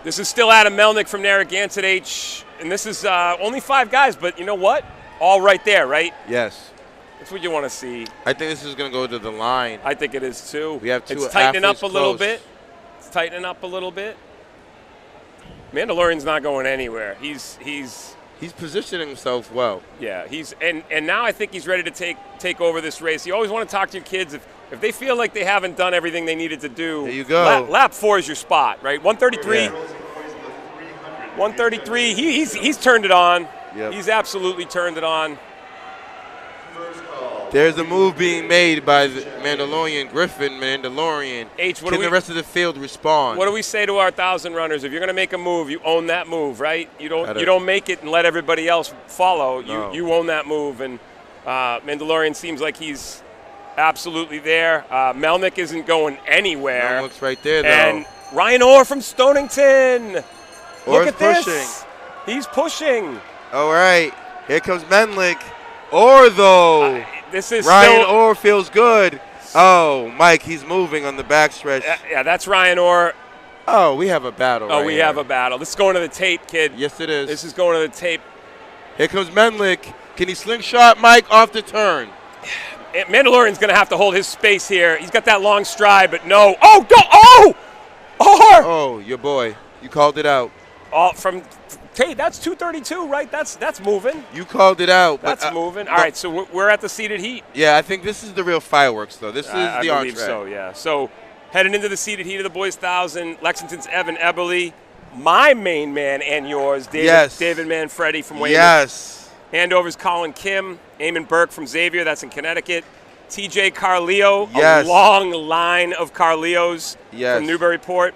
This is still Adam Melnick from Narragansett H, and this is only 5 guys, but you know what? All right there, right? Yes. That's what you want to see. I think this is going to go to the line. I think it is too. We have 2 It's tightening up a close. little bit. It's tightening up a little bit. Mandalorian's not going anywhere. He's He's positioning himself well. Yeah, and now I think he's ready to take over this race. You always want to talk to your kids if they feel like they haven't done everything they needed to do. There you go. Lap 4 is your spot, right? 133. Yeah. 133. He's turned it on. Yep. He's absolutely turned it on. There's a move being made by the Mandalorian, Griffin Mandalorian. Can the rest of the field respond? What do we say to our 1,000 runners? If you're going to make a move, you own that move, right? You don't make it and let everybody else follow. No. You own that move, and Mandalorian seems like he's absolutely there. Melnick isn't going anywhere. Melnick's right there, though. And Ryan Orr from Stonington. Orr's Look at this. He's pushing. All right. Here comes Melnick. Orr, though. This is Ryan Orr feels good. Oh, Mike, he's moving on the backstretch. Yeah, that's Ryan Orr. Oh, we have a battle. Oh, we have a battle. This is going to the tape, kid. Yes, it is. This is going to the tape. Here comes Melnick. Can he slingshot Mike off the turn? Mandalorian's going to have to hold his space here. He's got that long stride, but no. Oh, go! Oh! Orr! Oh, your boy. You called it out. From Tate, that's 232, right? That's moving. You called it out. That's moving. All right, so we're at the seated heat. Yeah, I think this is the real fireworks, though. This is the I believe entree. so, yeah. So heading into the seated heat of the boys' 1,000, Lexington's Evan Eberly, my main man and yours, David Manfredi from Weymouth. Yes. Handovers Colin Kim, Eamon Burke from Xavier, that's in Connecticut. TJ Carleo, yes. A long line of Carleos from Newburyport.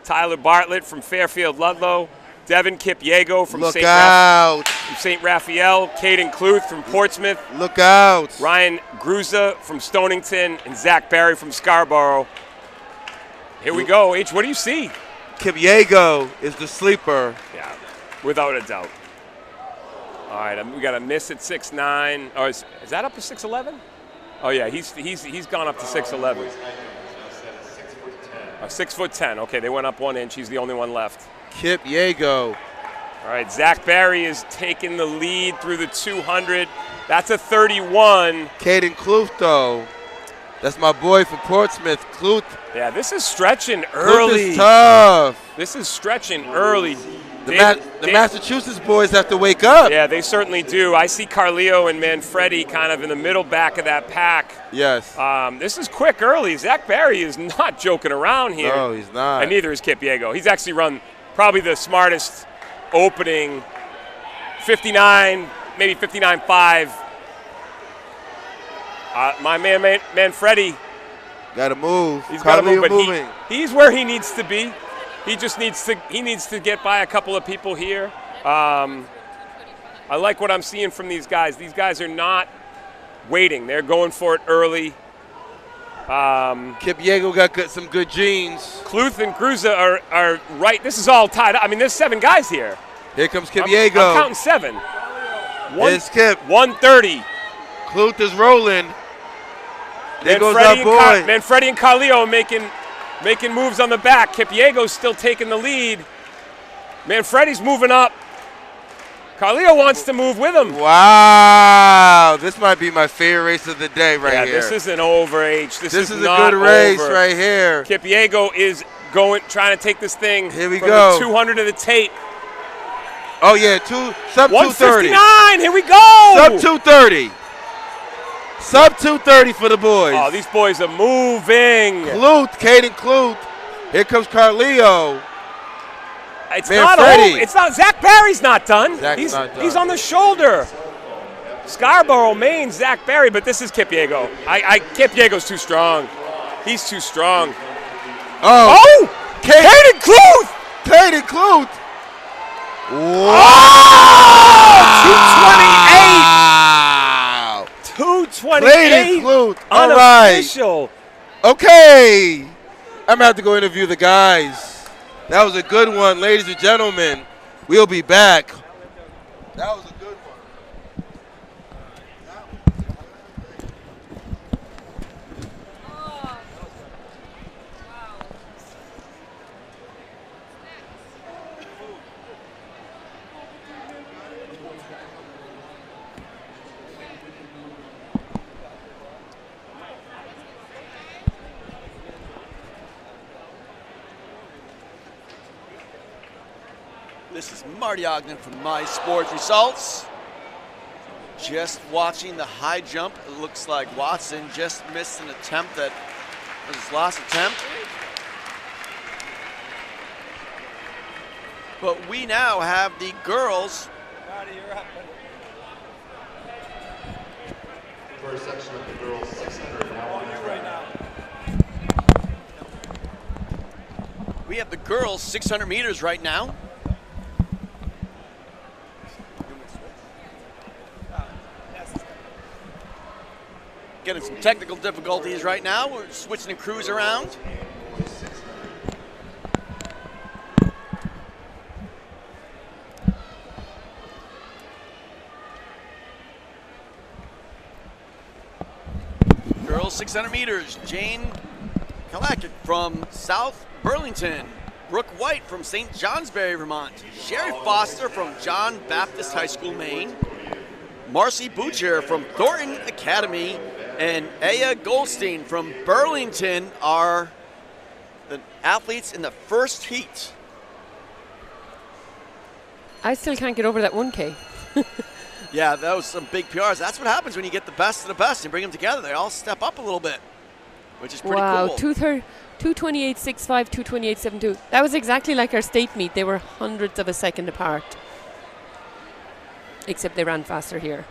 Tyler Bartlett from Fairfield Ludlow. Devin Kipyego from St. Raphael. Caden Cluth from Portsmouth. Look out. Ryan Gruza from Stonington. And Zach Barry from Scarborough. Here we go. H, what do you see? Kipyego is the sleeper. Yeah, without a doubt. All right, we got a miss at 6'9". Oh, is that up to 6'11"? Oh, yeah, he's gone up to 6'11". 6'10". Okay, they went up 1 inch. He's the only one left. Kipyego. All right, Zach Barry is taking the lead through the 200. That's a 31. Caden Cluth, though. That's my boy from Portsmouth, Cluth. Yeah, this is stretching early. Cluth is tough. This is stretching early. The Massachusetts boys have to wake up. Yeah, they certainly do. I see Carleo and Manfredi kind of in the middle back of that pack. Yes. This is quick early. Zach Barry is not joking around here. No, he's not. And neither is Kipyego. He's actually run probably the smartest opening, 59, maybe 59.5. My man Manfredi. Got to move. He's got to move, but moving. He's where he needs to be. He just needs to get by a couple of people here. I like what I'm seeing from these guys. These guys are not waiting. They're going for it early. Kipyego got some good genes. Cluth and Gruza are right. This is all tied up. I mean, there's 7 guys here. Here comes Kipyego. I'm counting 7. Here's Kip. 130. Cluth is rolling. There goes our boy. Manfredi and Carleo are making moves on the back. Kipyego's still taking the lead. Manfredi's moving up. Carleo wants to move with him. Wow. This might be my favorite race of the day right here. Yeah, this isn't over, H. This is a not good race over. right here. Kipyego is trying to take this thing here we from go. the 200 to the tape. Oh, yeah, sub 230. 159, here we go. Sub 230. Sub 230 for the boys. Oh, these boys are moving. Caden Cluth. Here comes Carleo. It's not over. It's not. Zach Barry's not done. He's He's on the shoulder. Scarborough, Maine, Zach Barry, but this is Kipyego. Kipyego's too strong. He's too strong. Oh! Caden Cluth! Caden Cluth! Wow! Oh, 228. 228. Cluth. Unofficial. Right. Okay. I'm going to have to go interview the guys. That was a good one, ladies and gentlemen. We'll be back. That was a good one. This is Marty Ogden from My Sports Results. Just watching the high jump. It looks like Watson just missed an attempt that was his last attempt. But we now have the girls. Marty, you're up. First section of the girls 600 now on the Right now. We have the girls 600 meters right now. Getting some technical difficulties right now. We're switching the crews around. Girls 600 meters. Jane Kalakik from South Burlington. Brooke White from St. Johnsbury, Vermont. Sherry Foster from John Baptist High School, Maine. Marcy Butcher from Thornton Academy. And Aya Goldstein from Burlington are the athletes in the first heat. I still can't get over that 1K. Yeah, that was some big PRs. That's what happens when you get the best of the best and bring them together. They all step up a little bit, which is pretty Wow, cool. 228.65, 228.72. That was exactly like our state meet. They were hundredths of a second apart. Except they ran faster here.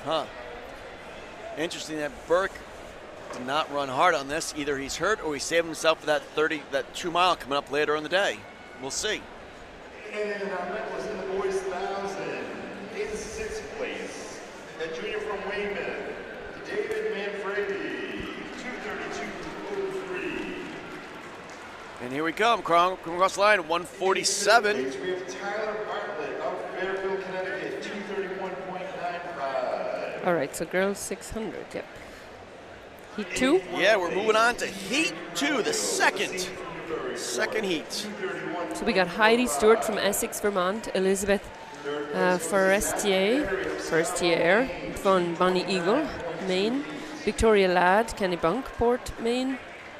Huh. Interesting that Burke did not run hard on this. Either he's hurt or he saved himself for that 2 mile coming up later in the day. We'll see. And our medalist in the boys 1,000, in 6th place, a junior from Weymouth, David Manfredi, 232.03. And here we come, across the line, 147. We have Tyler Bartlett of Fairfield, Connecticut, 231.95. All right, so girls 600, yep. Heat 2? Yeah, we're moving on to Heat 2, the second heat. So we got Heidi Stewart from Essex, Vermont, Elizabeth Forestier von Bonnie Eagle, Maine, Victoria Ladd, Kennebunkport, Maine.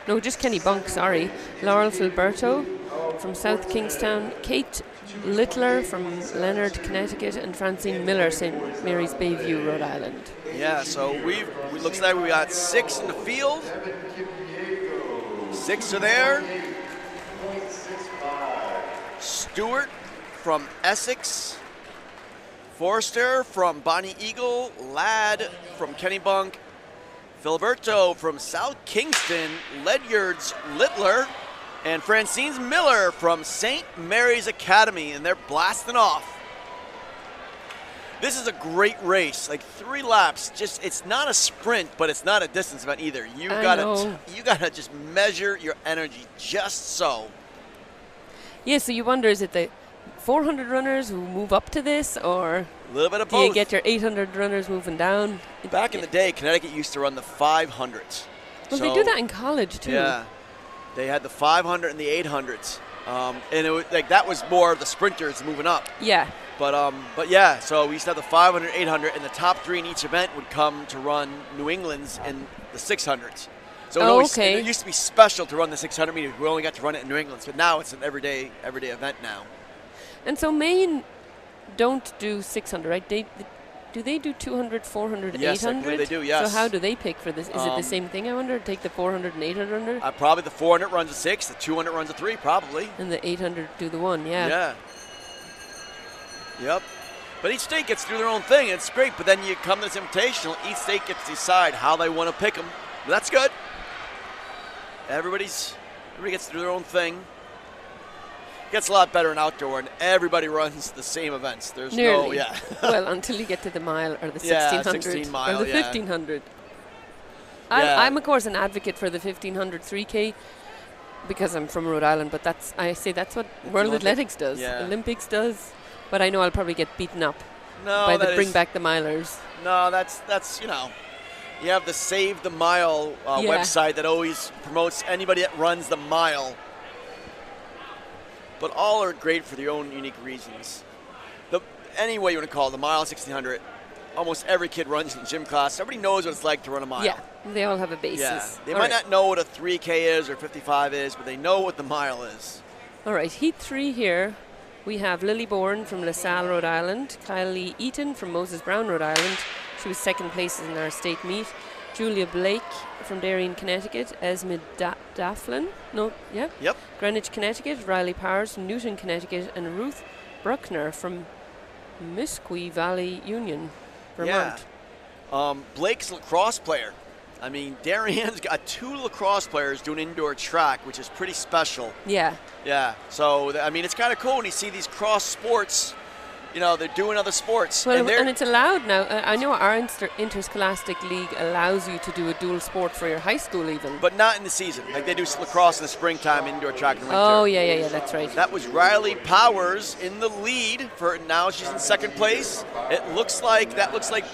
No, just Kennebunk, sorry. Laurel Filberto from South Kingstown, Kate Littler from Leonard, Connecticut, and Francine Miller, St. Mary's Bayview, Rhode Island. Yeah, so we looks like we got 6 in the field. 6 are there. Stewart from Essex. Forster from Bonnie Eagle. Ladd from Kennebunk. Filiberto from South Kingston. Ledyards Littler. And Francine Miller from St. Mary's Academy. And they're blasting off. This is a great race, like 3 laps. Just it's not a sprint, but it's not a distance event either. You gotta just measure your energy just so. Yeah, so you wonder, is it the 400 runners who move up to this, or A little bit of do both. you get your 800 runners moving down? Back in the day, Connecticut used to run the 500s. Well, they do that in college too. Yeah, they had the 500 and the 800s, and it was like that was more of the sprinters moving up. Yeah. But yeah, so we used to have the 500, 800, and the top 3 in each event would come to run New England's in the 600s. So it used to be special to run the 600 meters. We only got to run it in New England's, but now it's an everyday event now. And so Maine don't do 600, right? Do they do 200, 400, Yes, 800? I believe they do, yes. So how do they pick for this? Is it the same thing, I wonder? Take the 400 and 800 under? Probably the 400 runs a 6, the 200 runs a 3, probably. And the 800 do the 1, yeah. Yeah. Yep. But each state gets to do their own thing. It's great, but then you come to this invitational, each state gets to decide how they want to pick them. But that's good. Everybody gets to do their own thing. Gets a lot better in outdoor, and everybody runs the same events. There's Nearly. no, yeah. Well, until you get to the mile or the 1600 Yeah, 16 mile, or the yeah. 1500. Yeah. I'm of course an advocate for the 1500 3K because I'm from Rhode Island, but that's what World Olympic. Athletics does, Yeah. Olympics does. But I know I'll probably get beaten up No, by the that bring is- back the milers. No, that's you have the Save the Mile website that always promotes anybody that runs the mile. But all are great for their own unique reasons. Any way you want to call it, the mile 1600, almost every kid runs in gym class. Everybody knows what it's like to run a mile. Yeah, they all have a basis. Yeah, they All might right. not know what a 3K is or 55 is, but they know what the mile is. All right, heat 3 here. We have Lily Bourne from LaSalle, Rhode Island. Kylie Eaton from Moses Brown, Rhode Island. She was second place in our state meet. Julia Blake from Darien, Connecticut. Esme Dafflin. Yep. Greenwich, Connecticut. Riley Powers from Newton, Connecticut. And Ruth Bruckner from Musqueam Valley Union, Vermont. Yeah. Blake's lacrosse player. I mean, Darien's got 2 lacrosse players doing indoor track, which is pretty special. Yeah. Yeah. So, I mean, it's kind of cool when you see these cross sports. You know, they're doing other sports. Well, and it's allowed now. I know our interscholastic league allows you to do a dual sport for your high school even. But not in the season. Like they do lacrosse in the springtime, indoor track in the winter. Oh, yeah, that's right. That was Riley Powers in the lead. For now she's in second place. That looks like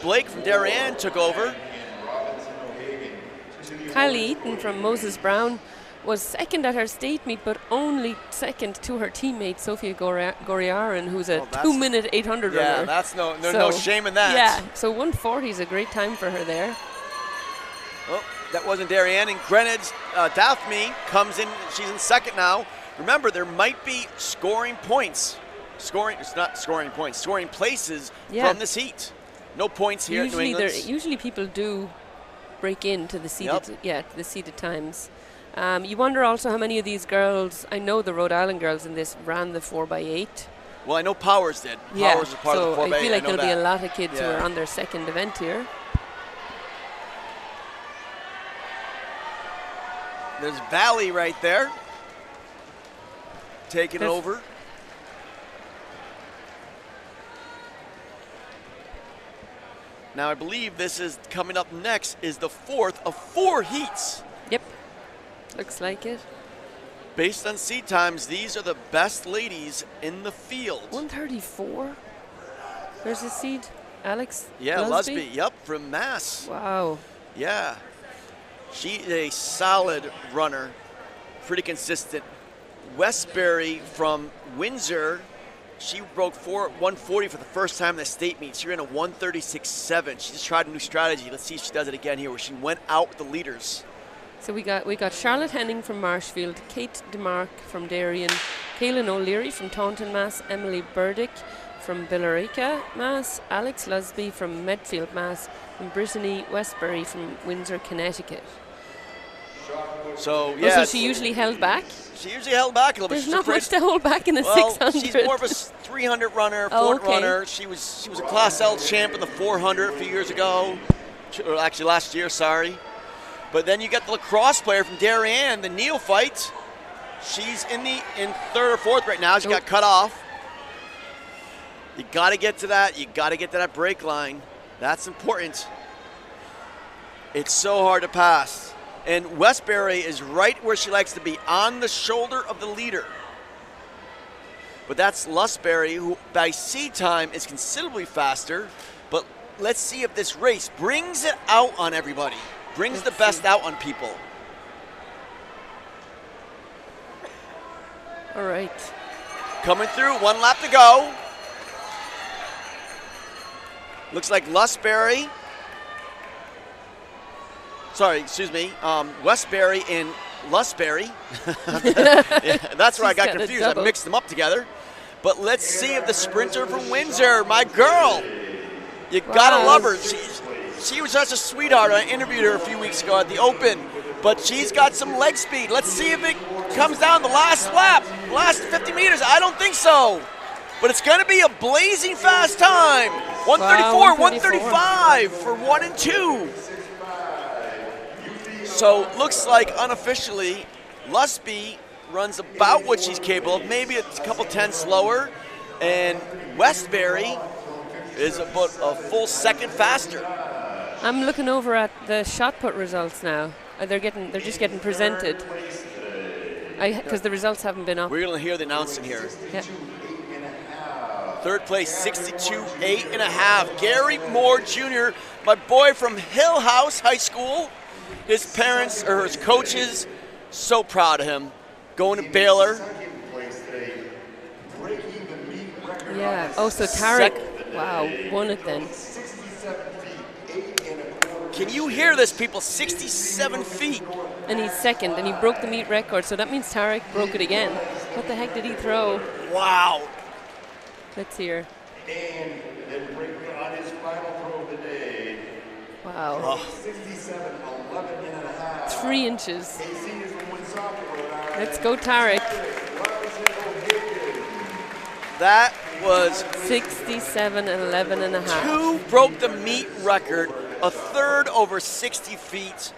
Blake from Darien took over. Kylie Eaton from Moses Brown was second at her state meet, but only second to her teammate Sophia Goriaran, who's a 2-minute 800 runner. Yeah, that's no shame in that. Yeah, so 140 is a great time for her there. Oh, that wasn't Darien. And Greenwich Daphne comes in. She's in second now. Remember, there might be scoring points. It's not scoring points. Scoring places from this heat. No points here at New England. Usually people do break into the seated times. You wonder also how many of these girls, I know the Rhode Island girls in this ran the 4x8. Well, I know Powers did. Powers was part of the 4x8. I feel like there'll be a lot of kids who are on their second event here. There's Valley right there. Taking it over. Now I believe this is coming up next is the 4th of 4 heats. Yep. Looks like it. Based on seed times, these are the best ladies in the field. 134. There's a seed. Alex Lusby. Yep, from Mass. Wow. Yeah. She's a solid runner. Pretty consistent. Westbury from Windsor. She broke 140 for the first time in the state meet. She ran a 136.7. She just tried a new strategy. Let's see if she does it again here, where she went out with the leaders. So we got Charlotte Henning from Marshfield, Kate DeMark from Darien, Kaylin O'Leary from Taunton, Mass, Emily Burdick from Billerica, Mass, Alex Lusby from Medfield, Mass, and Brittany Westbury from Windsor, Connecticut. So, yeah. So she usually held back? She usually held back a little bit. There's not much to hold back in a 600. She's more of a 300 runner, 400 runner. She was a Class L champ in the 400 a few years ago. Or actually last year, sorry. But then you got the lacrosse player from Darien, the neophyte. She's in 3rd or 4th right now. She got cut off. You got to get to that. You got to get to that break line. That's important. It's so hard to pass. And Westbury is right where she likes to be, on the shoulder of the leader. But that's Lusbury, who by seed time is considerably faster. But let's see if this race brings it out on everybody. Brings the best out on people. All right. Coming through, 1 lap to go. Looks like Westbury and Lusbury. That's where I got confused. I mixed them up together. But let's see if the sprinter from Windsor, my girl, you gotta love her. She was such a sweetheart. I interviewed her a few weeks ago at the Open, but she's got some leg speed. Let's see if it comes down the last lap, last 50 meters. I don't think so, but it's going to be a blazing fast time. 134, 135 for 1 and 2. So looks like unofficially, Lusby runs about what she's capable of, maybe a couple tenths slower, and Westbury is about a full second faster. I'm looking over at the shot put results now. They're just getting presented. Because the results haven't been up. We're going to hear the announcing here. Yeah. 3rd place, 62.8.5. Gary Moore Jr., my boy from Hill House High School. His parents, or his coaches, so proud of him. Going to Baylor. Yeah. Oh, so Tarek, won it then. Can you hear this, people? 67 feet. And he's second, and he broke the meet record, so that means Tarek broke it again. What the heck did he throw? Wow. Let's hear. And then Rick got his final throw of the day. Wow. 67, 11 and a half. 3 inches. KC is the one sophomore. Let's go, Tarek. That was 67, 11 and a half. 2 broke the meet record, a third over 60 feet.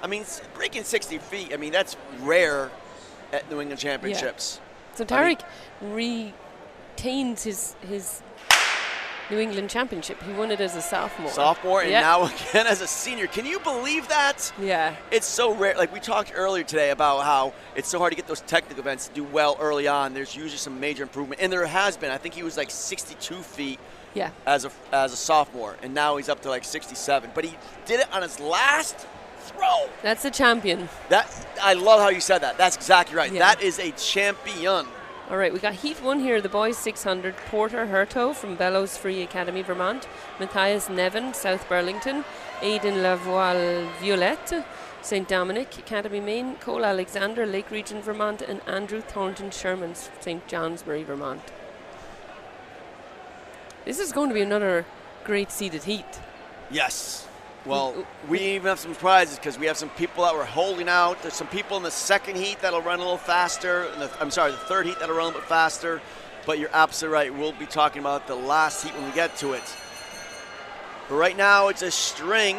I mean, breaking 60 feet, I mean, that's rare at New England Championships. So Tarek retains his New England Championship. He won it as a sophomore. And now again as a senior. Can you believe that? Yeah. It's so rare. Like we talked earlier today about how it's so hard to get those technical events to do well early on. There's usually some major improvement. And there has been. I think he was like 62 feet as a sophomore. And now he's up to like 67. But he did it on his last throw. That's a champion. I love how you said that. That's exactly right. Yeah. That is a champion. All right, we got Heat 1 here, the boys 600. Porter Herto from Bellows Free Academy, Vermont. Matthias Nevin, South Burlington. Aidan Lavoie Violette, St. Dominic Academy, Maine. Cole Alexander, Lake Region, Vermont. And Andrew Thornton Sherman, St. Johnsbury, Vermont. This is going to be another great seeded heat. Yes. Well, we even have some prizes because we have some people that were holding out. There's some people in the second heat that'll run a little faster. The third heat that'll run a little bit faster. But you're absolutely right. We'll be talking about the last heat when we get to it. But right now, it's a string.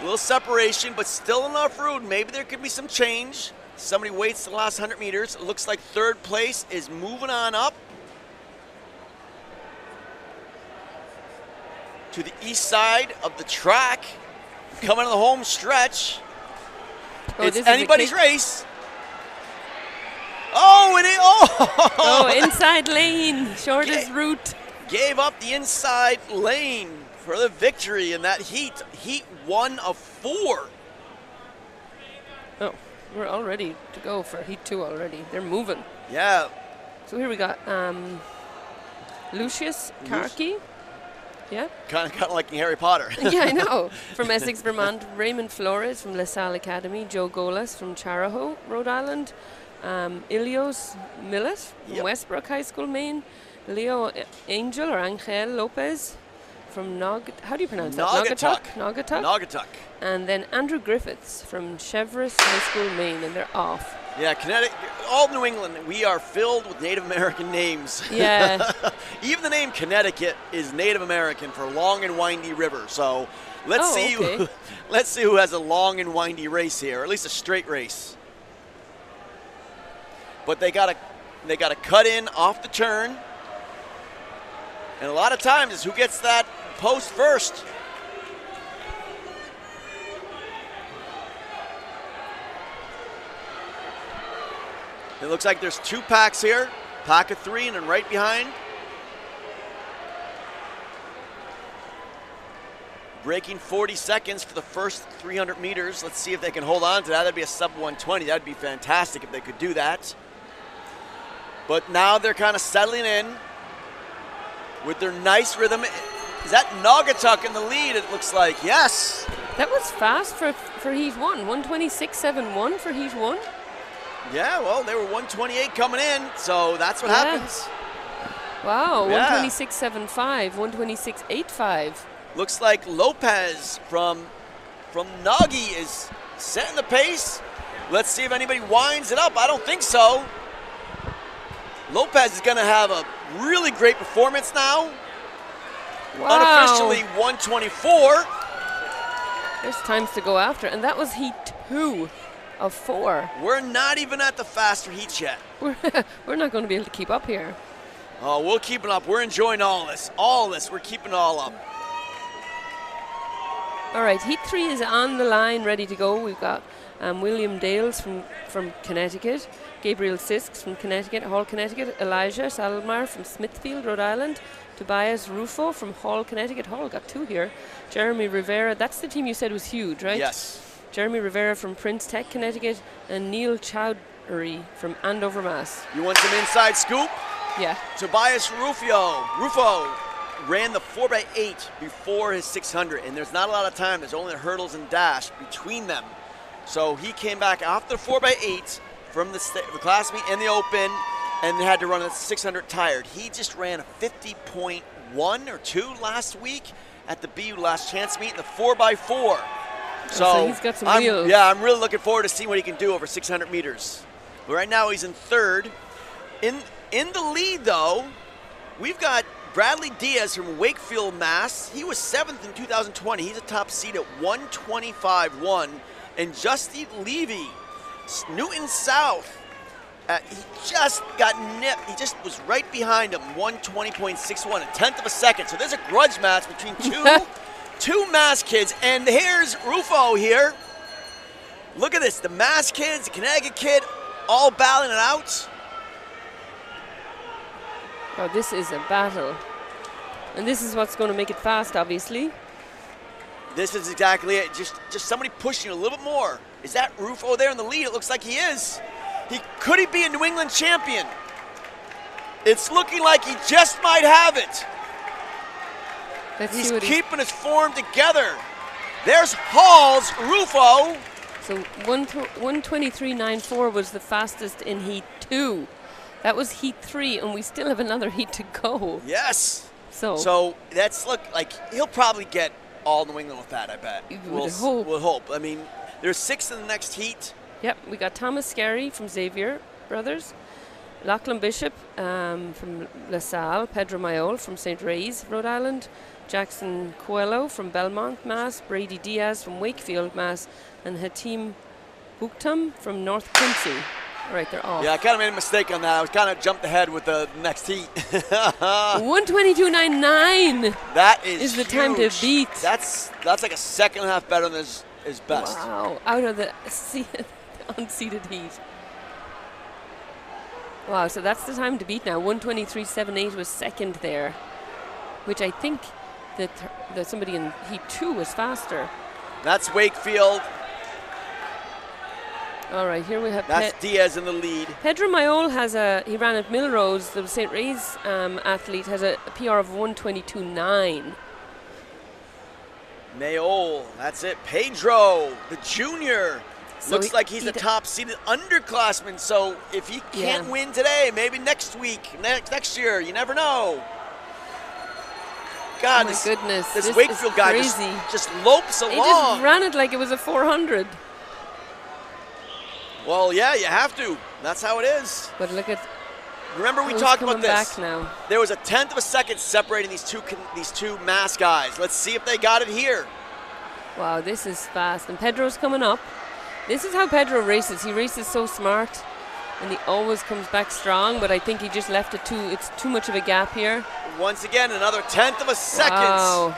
A little separation, but still enough room. Maybe there could be some change. Somebody waits the last 100 meters. It looks like third place is moving on up to the east side of the track. Coming to the home stretch. It's anybody's race. Inside lane, shortest route. Gave up the inside lane for the victory in that heat. Heat 1 of 4. Oh, we're all ready to go for heat 2 already. They're moving. Yeah. So here we got Lucius Karki. Yeah. Kind of like Harry Potter. Yeah, I know. From Essex, Vermont. Raymond Flores from LaSalle Academy. Joe Golas from Charahoe, Rhode Island. Ilios Millet from Westbrook High School, Maine. Leo Angel Lopez from how do you pronounce that? Naugatuck. And then Andrew Griffiths from Cheverus High School, Maine, and they're off. Yeah, Connecticut, all New England, we are filled with Native American names. Yeah. Even the name Connecticut is Native American for long and windy river. So let's see who has a long and windy race here, or at least a straight race. But they gotta cut in off the turn. And a lot of times it's who gets that post first. It looks like there's 2 packs here. Pack of 3 and then right behind. Breaking 40 seconds for the first 300 meters. Let's see if they can hold on to that. That'd be a sub 120. That'd be fantastic if they could do that. But now they're kind of settling in with their nice rhythm. Is that Naugatuck in the lead, it looks like? Yes. That was fast for heat 1. 126.71 for heat 1. Yeah, well, they were 128 coming in, so that's what happens. Wow, 126.75, 126.85. Looks like Lopez from Nagy is setting the pace. Let's see if anybody winds it up. I don't think so. Lopez is going to have a really great performance now. Wow. Unofficially 124. There's times to go after, and that was heat 2 of 4. We're not even at the faster heats yet. We're not going to be able to keep up here. Oh, we'll keep it up. We're enjoying all this. All this, we're keeping it all up. All right, heat 3 is on the line, ready to go. We've got William Dales from Connecticut, Gabriel Sisks from Connecticut, Hall, Connecticut, Elijah Salmar from Smithfield, Rhode Island, Tobias Rufo from Hall, Connecticut. Hall got 2 here. Jeremy Rivera, that's the team you said was huge, right? Yes. Jeremy Rivera from Prince Tech, Connecticut, and Neil Chowdhury from Andover, Mass. You want some inside scoop? Yeah. Tobias Rufo ran the 4x8 before his 600, and there's not a lot of time. There's only the hurdles and dash between them. So he came back after the 4x8 from the class meet and the open, and had to run a 600 tired. He just ran a 50.1 or 2 last week at the BU Last Chance meet in the 4x4. So he's got some wheels. Yeah, I'm really looking forward to seeing what he can do over 600 meters. But right now he's in third. In the lead, though, we've got Bradley Diaz from Wakefield, Mass. He was 7th in 2020. He's a top seed at 125.1. And Justin Levy, Newton South, he just got nipped. He just was right behind him, 120.61, a tenth of a second. So there's a grudge match between two Mass kids. And here's Rufo here. Look at this. The Mass kids, the Connecticut kid, all battling it out. Oh, this is a battle. And this is what's going to make it fast, obviously. This is exactly it. Just somebody pushing a little bit more. Is that Rufo there in the lead? It looks like he is. Could he be a New England champion? It's looking like he just might have it. He's keeping his form together. There's Hall's Rufo. So 1:23.94 was the fastest in Heat 2. That was Heat 3, and we still have another heat to go. Yes. So that's like he'll probably get all New England with that, I bet. We'll hope. I mean, there's 6 in the next heat. Yep, we got Thomas Scarry from Xavier Brothers, Lachlan Bishop from LaSalle, Pedro Mayol from St. Ray's, Rhode Island, Jackson Coelho from Belmont, Mass, Brady Diaz from Wakefield, Mass, and Hatim Buktam from North Quincy. All right, they're off. Yeah, I kind of made a mistake on that. I was kind of jumped ahead with the next heat. 1:22.99. That is the time to beat. That's like a second and a half better than his best. Wow, out of the unseeded heat. Wow, so that's the time to beat now. 1:23.78 was second there, which I think that somebody in Heat 2 was faster. That's Wakefield. All right, here we have that's Diaz in the lead. Pedro Mayol he ran at Milrose, the St. Ray's athlete, has a PR of 1:22.9. Mayol, that's it. Pedro, the junior. So looks like he's the top-seeded underclassman. So if he can't win today, maybe next week, next year, you never know. God, oh my goodness, this Wakefield guy just lopes along. He just ran it like it was a 400. Well, yeah, you have to. That's how it is. But look at. Remember we talked about this. Back now. There was a tenth of a second separating these two Mass guys. Let's see if they got it here. Wow, this is fast. And Pedro's coming up. This is how Pedro races. He races so smart, and he always comes back strong. But I think he just left it it's too much of a gap here. Once again, another tenth of a second. Wow.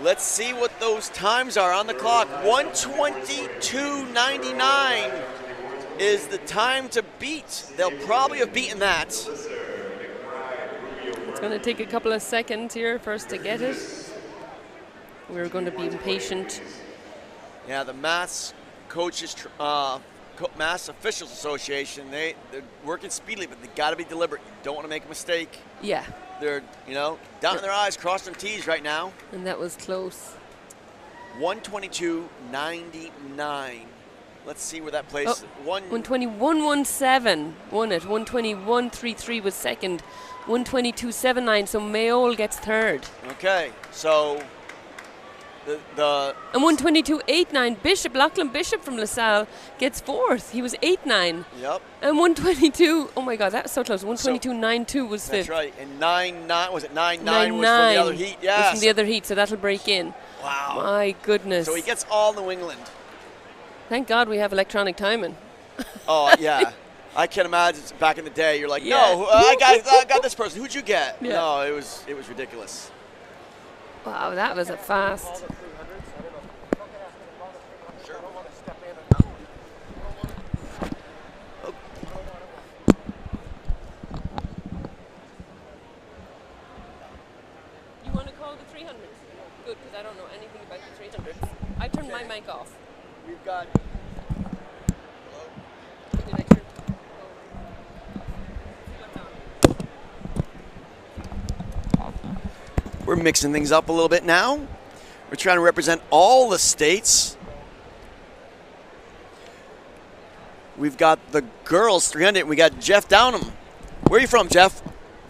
Let's see what those times are on the clock. 1:22.99 is the time to beat. They'll probably have beaten that. It's going to take a couple of seconds here for us to get it. We're going to be impatient. Yeah, the Mass Coaches, Mass Officials Association, they're working speedily, but they got to be deliberate. You don't want to make a mistake. Yeah. They're, dotting their I's, crossing their T's right now. And that was close. 1:22.99. Let's see where that places. 1:21.17 won it. 1:21.33 was second. 1:22.79. So Mayol gets third. Okay, so and 1:22.89. Lachlan Bishop from LaSalle gets fourth. He was 8.9. Yep. And 1:22. Oh my God, that was so close. 1:22.92 was fifth. That's right. And 9.9 was it? 9.9 was from the other heat. Yeah. Was from the other heat, so that'll break in. Wow. My goodness. So he gets all New England. Thank God we have electronic timing. Oh yeah. I can imagine back in the day. You're like, no, I got this person. Who'd you get? Yeah. No, it was ridiculous. Wow, that was a fast. You want to call the 300s? Good, because I don't know anything about the 300s. I turned my mic off. We've got. We're mixing things up a little bit now. We're trying to represent all the states. we've got the girls 300. We got Jeff Downham. Where are you from, Jeff?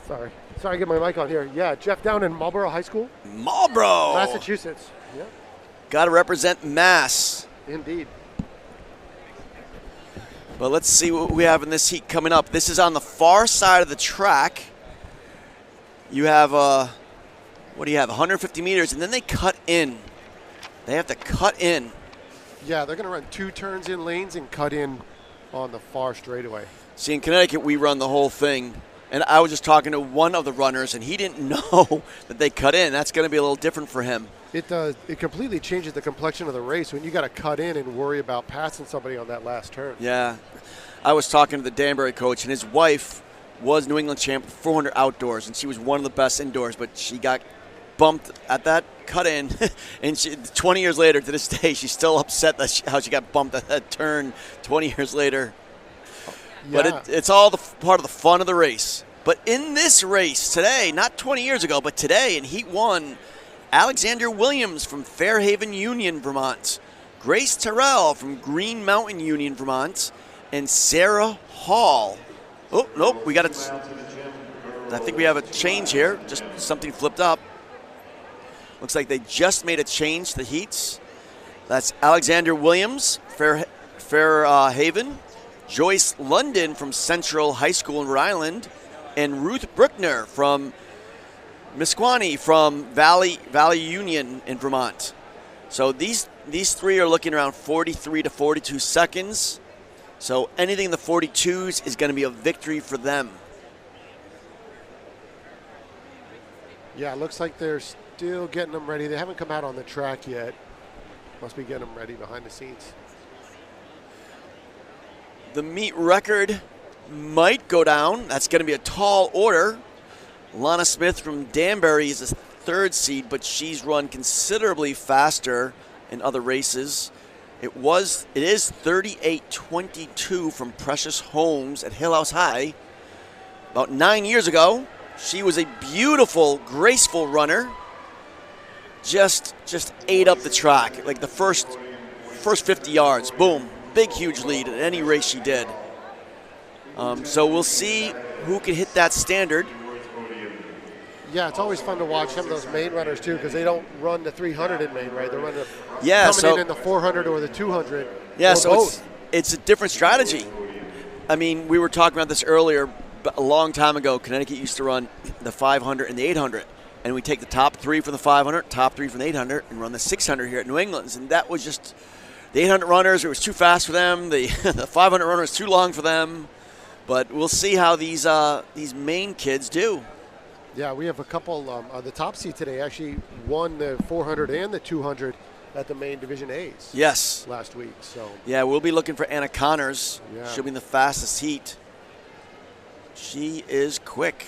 Sorry, get my mic on here. Yeah, Jeff Down in Marlboro High School. Marlboro. Massachusetts. Yeah. Got to represent Mass. Indeed. But let's see what we have in this heat coming up. This is on the far side of the track. You have, what do you have, 150 meters, and then they cut in. They have to cut in. Yeah, they're going to run 2 turns in lanes and cut in on the far straightaway. See, in Connecticut, we run the whole thing. And I was just talking to one of the runners, and he didn't know that they cut in. That's going to be a little different for him. It does. It completely changes the complexion of the race when you got to cut in and worry about passing somebody on that last turn. Yeah. I was talking to the Danbury coach, and his wife was New England champ 400 outdoors, and she was one of the best indoors, but she got bumped at that cut in. And 20 years later, to this day, she's still upset that how she got bumped at that turn 20 years later. Yeah. But it's all part of the fun of the race. But in this race today, not 20 years ago, but today in Heat 1, Alexander Williams from Fairhaven Union, Vermont, Grace Terrell from Green Mountain Union, Vermont, and Sarah Hall. Oh, nope, I think we have a change here. Just something flipped up. Looks like they just made a change to the heats. That's Alexander Williams, Fairhaven, Joyce London from Central High School in Rhode Island, and Ruth Bruckner from Misquani from Valley Union in Vermont. So these 3 are looking around 43 to 42 seconds. So anything in the 42s is going to be a victory for them. Yeah, it looks like they're still getting them ready. They haven't come out on the track yet. Must be getting them ready behind the scenes. The meet record might go down. That's going to be a tall order. Lana Smith from Danbury is a 3rd seed, but she's run considerably faster in other races. It is 38:22 from Precious Holmes at Hill House High. About 9 years ago, she was a beautiful, graceful runner. Just ate up the track. Like the first 50 yards, boom. Big, huge lead in any race she did. So we'll see who can hit that standard. Yeah, it's always fun to watch some of those main runners, too, because they don't run the 300 in Maine, right? They're running coming in the 400 or the 200. Yeah, or so both. It's a different strategy. I mean, we were talking about this earlier, but a long time ago, Connecticut used to run the 500 and the 800. And we take the top 3 from the 500, top 3 from the 800, and run the 600 here at New England's. And that was just the 800 runners, it was too fast for them. The 500 runners, too long for them. But we'll see how these Maine kids do. Yeah, we have a couple. The top seed today actually won the 400 and the 200 at the Maine Division A's. Yes. Last week. So. Yeah, we'll be looking for Anna Connors. Yeah. She'll be in the fastest heat. She is quick.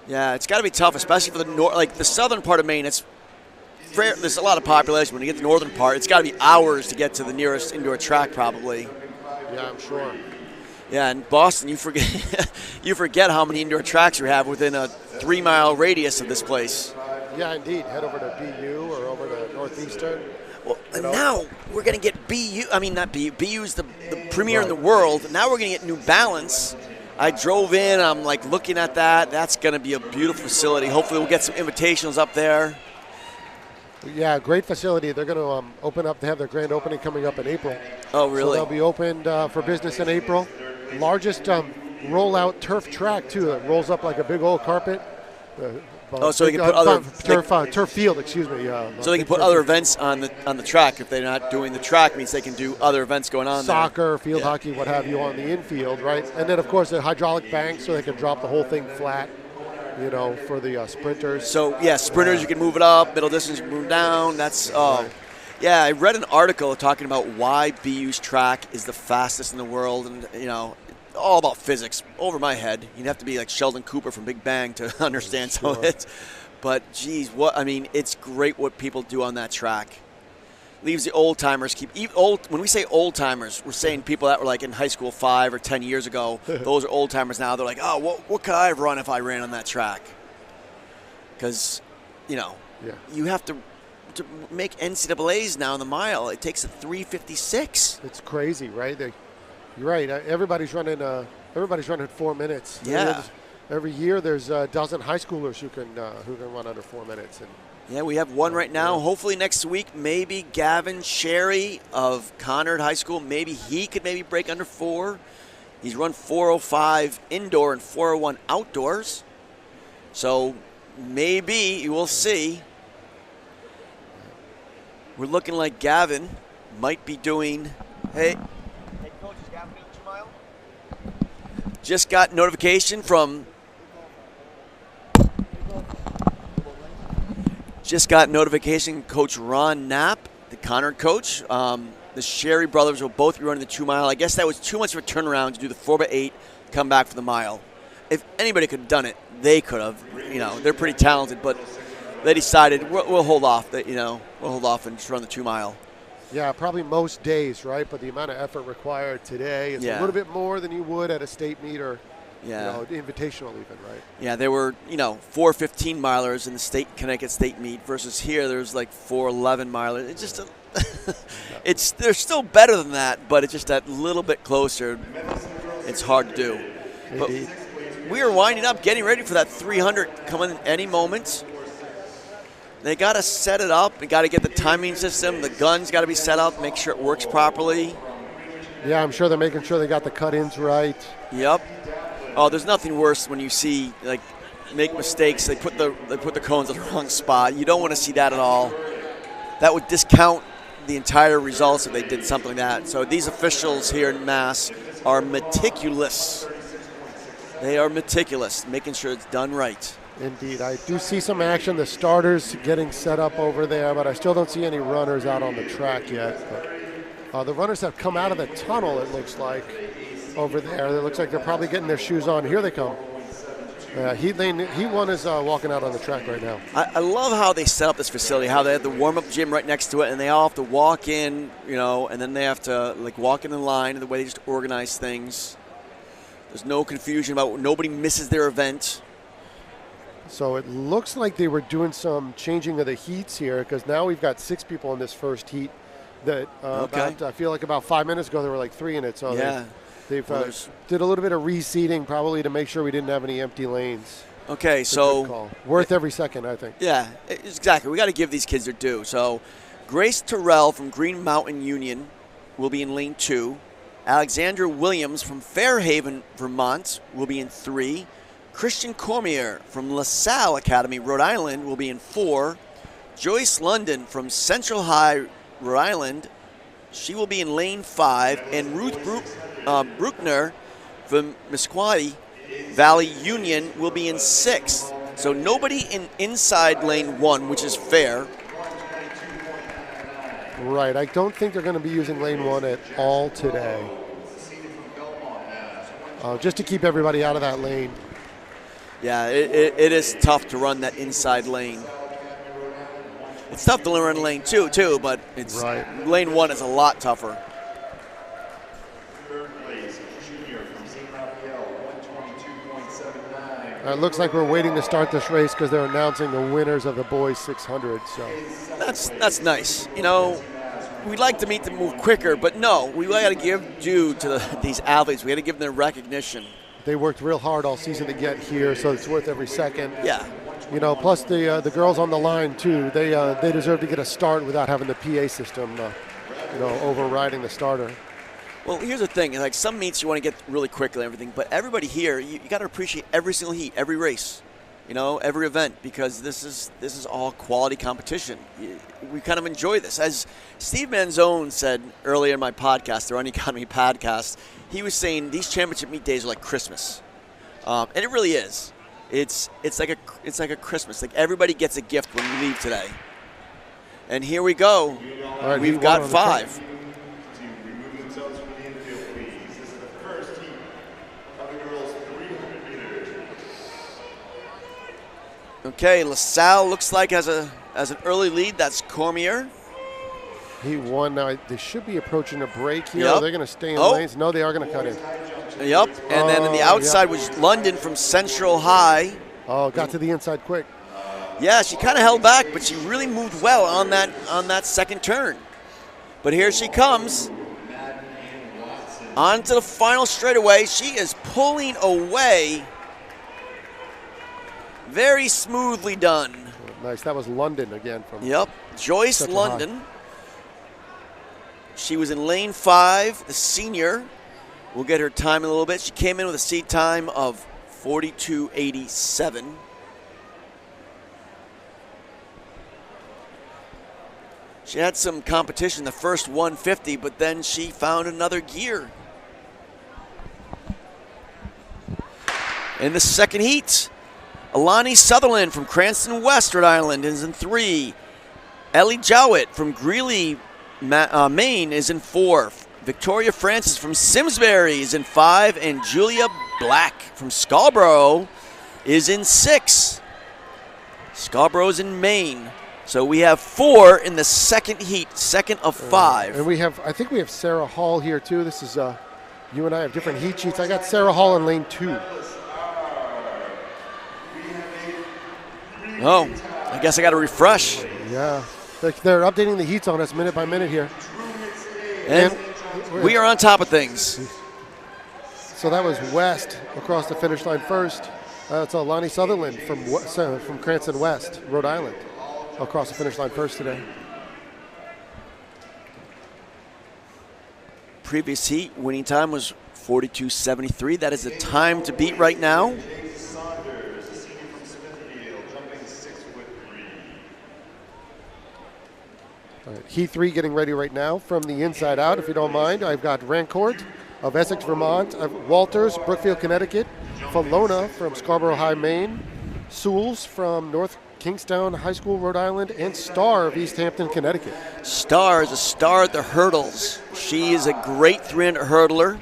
Yeah, it's got to be tough, especially for the southern part of Maine. There's a lot of population. When you get to the northern part, it's got to be hours to get to the nearest indoor track, probably. Yeah, I'm sure. Yeah, in Boston, you forget how many indoor tracks you have within a 3-mile radius of this place. Yeah, indeed. Head over to BU or over to Northeastern. Well, and now we're going to get BU. I mean, not BU. BU's the premier in the world. Now we're going to get New Balance. I drove in. I'm like looking at that. That's going to be a beautiful facility. Hopefully, we'll get some invitations up there. Yeah, great facility. They're going to open up. They have their grand opening coming up in April. Oh, really? So they'll be opened for business in April. Largest rollout turf track too. It rolls up like a big old carpet. So they can put other turf field. Excuse me. So they can put other events on the track. If they're not doing the track, means they can do other events going on. Soccer, field hockey, what have you, on the infield, right? And then of course the hydraulic bank, so they can drop the whole thing flat. For the sprinters. So yeah, sprinters you can move it up, middle distance you can move down. That's yeah. I read an article talking about why BU's track is the fastest in the world, and all about physics. Over my head, you'd have to be like Sheldon Cooper from Big Bang to understand some of it. But geez, it's great what people do on that track. Leaves the old timers when we say old timers, we're saying people that were like in high school 5 or 10 years ago. Those are old timers now. They're like, oh, what could I have run if I ran on that track? Because you have to to make NCAAs now in the mile. It takes a 3:56. It's crazy, right? You're right. Everybody's running 4 minutes. Yeah. Every year there's a dozen high schoolers who can run under 4 minutes. And yeah, we have one right now. Hopefully next week, maybe Gavin Sherry of Conard High School, maybe he could break under 4. He's run 4:05 indoor and 4:01 outdoors. So maybe you will see. We're looking like Gavin might be doing, hey coach, is Gavin doing 2 mile? Just got notification from Coach Ron Knapp, the Conard coach. The Sherry brothers will both be running the 2 mile. I guess that was too much of a turnaround to do the 4x8, come back for the mile. If anybody could have done it, they could have. They're pretty talented, but they decided we'll hold off. We'll hold off and just run the 2 mile. Yeah, probably most days, right? But the amount of effort required today is a little bit more than you would at a state meet or invitational even, right? Yeah, there were 4:15 milers in the Connecticut State meet versus here there's like 4:11 milers. It's just they're still better than that, but it's just that little bit closer. It's hard to do. But we are winding up, getting ready for that 300 coming any moment. They got to set it up. They got to get the timing system. The gun's got to be set up, make sure it works properly. Yeah, I'm sure they're making sure they got the cut-ins right. Yep. Oh, there's nothing worse when you see make mistakes. They put the cones in the wrong spot. You don't want to see that at all. That would discount the entire results if they did something like that. So these officials here in Mass are meticulous. They are meticulous, making sure it's done right. Indeed. I do see some action. The starters getting set up over there, but I still don't see any runners out on the track yet. But, the runners have come out of the tunnel, it looks like, over there. It looks like they're probably getting their shoes on. Here they come. Heat 1 is walking out on the track right now. I love how they set up this facility, how they have the warm-up gym right next to it, and they all have to walk in, and then they have to walk in line, the way they just organize things. There's no confusion about nobody misses their event. So it looks like they were doing some changing of the heats here because now we've got 6 people in this first heat. That I feel like about 5 minutes ago there were 3 in it. So they've did a little bit of reseating probably to make sure we didn't have any empty lanes. Okay, so worth every second, I think. Yeah, exactly. We got to give these kids their due. So Grace Terrell from Green Mountain Union will be in lane 2. Alexandra Williams from Fairhaven, Vermont will be in 3. Christian Cormier from LaSalle Academy, Rhode Island, will be in 4. Joyce London from Central High, Rhode Island, she will be in lane 5. And Ruth Bruckner from Mesquite Valley Union will be in 6. So nobody in inside lane 1, which is fair. Right. I don't think they're going to be using lane 1 at all today. Just to keep everybody out of that lane. Yeah, it is tough to run that inside lane. It's tough to run lane 2 too, but it's lane 1 is a lot tougher. It looks like we're waiting to start this race because they're announcing the winners of the boys 600. So that's nice. We'd like to move quicker, but no, we got to give due to these athletes. We got to give them recognition. They worked real hard all season to get here, so it's worth every second. Yeah. Plus the girls on the line too. They deserve to get a start without having the PA system, overriding the starter. Well, here's the thing. Some meets you want to get really quick and everything, but everybody here, you got to appreciate every single heat, every race, every event, because this is all quality competition. We kind of enjoy this. As Steve Manzone said earlier in my podcast, the Running Economy podcast, he was saying these championship meet days are like Christmas, and it really is. It's like a Christmas. Everybody gets a gift when you leave today. And here we go. Right, we've got 5. Okay, LaSalle looks like has an early lead. That's Cormier. He won. Now they should be approaching a break here. Are they going to stay in lanes? No, they are going to cut in. Yep. And then on the outside was London from Central High. Oh, got to the inside quick. Yeah, she kind of held back, but she really moved well on that second turn. But here she comes. On to the final straightaway. She is pulling away. Very smoothly done. Nice. That was London again. Yep. Joyce London. She was in lane 5, the senior. We'll get her time in a little bit. She came in with a seat time of 42.87. She had some competition the first 150, but then she found another gear. In the second heat, Alani Sutherland from Cranston West, Rhode Island is in 3. Ellie Jowett from Greeley, Maine is in 4. Victoria Francis from Simsbury is in 5. And Julia Black from Scarborough is in 6. Scarborough's in Maine. So we have 4 in the second heat, second of 5. And I think we have Sarah Hall here too. This is, you and I have different heat sheets. I got Sarah Hall in lane 2. Oh, I guess I got to refresh. Yeah, they're updating the heats on us minute by minute here. And we are on top of things. So that was West across the finish line first. That's Alani Sutherland from Cranston West, Rhode Island, across the finish line first today. Previous heat winning time was 42.73. That is the time to beat right now. Heat 3 getting ready right now from the inside out, if you don't mind. I've got Rancourt of Essex, Vermont. I've Walters, Brookfield, Connecticut. Falona from Scarborough High, Maine. Sewells from North Kingstown High School, Rhode Island. And Starr of East Hampton, Connecticut. Starr is a star at the hurdles. She is a great 300 hurdler.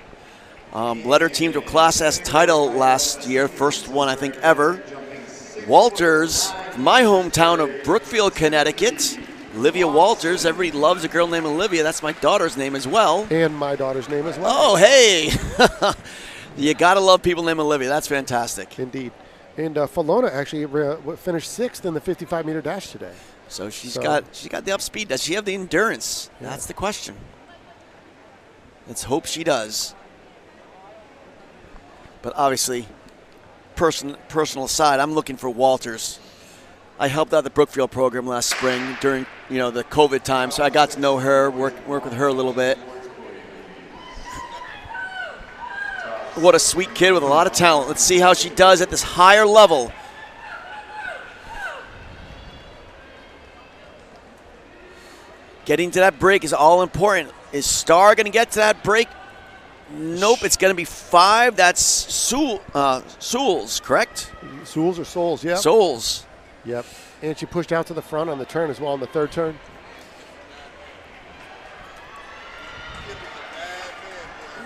Led her team to a Class S title last year, first one I think ever. Walters, my hometown of Brookfield, Connecticut. Olivia Walters, everybody loves a girl named Olivia. That's my daughter's name as well. And my daughter's name as well. Oh, hey. You got to love people named Olivia. That's fantastic. Indeed. And Falona actually finished 6th in the 55-meter dash today. So she's got the up speed. Does she have the endurance? Yeah. That's the question. Let's hope she does. But obviously, personal aside, I'm looking for Walters. I helped out the Brookfield program last spring during the COVID time, so I got to know her, work with her a little bit. What a sweet kid with a lot of talent. Let's see how she does at this higher level. Getting to that break is all important. Is Starr going to get to that break? Nope, it's going to be 5. That's Sewells, correct? Sewells or Souls, yeah. Souls. Yep, and she pushed out to the front on the turn as well on the third turn.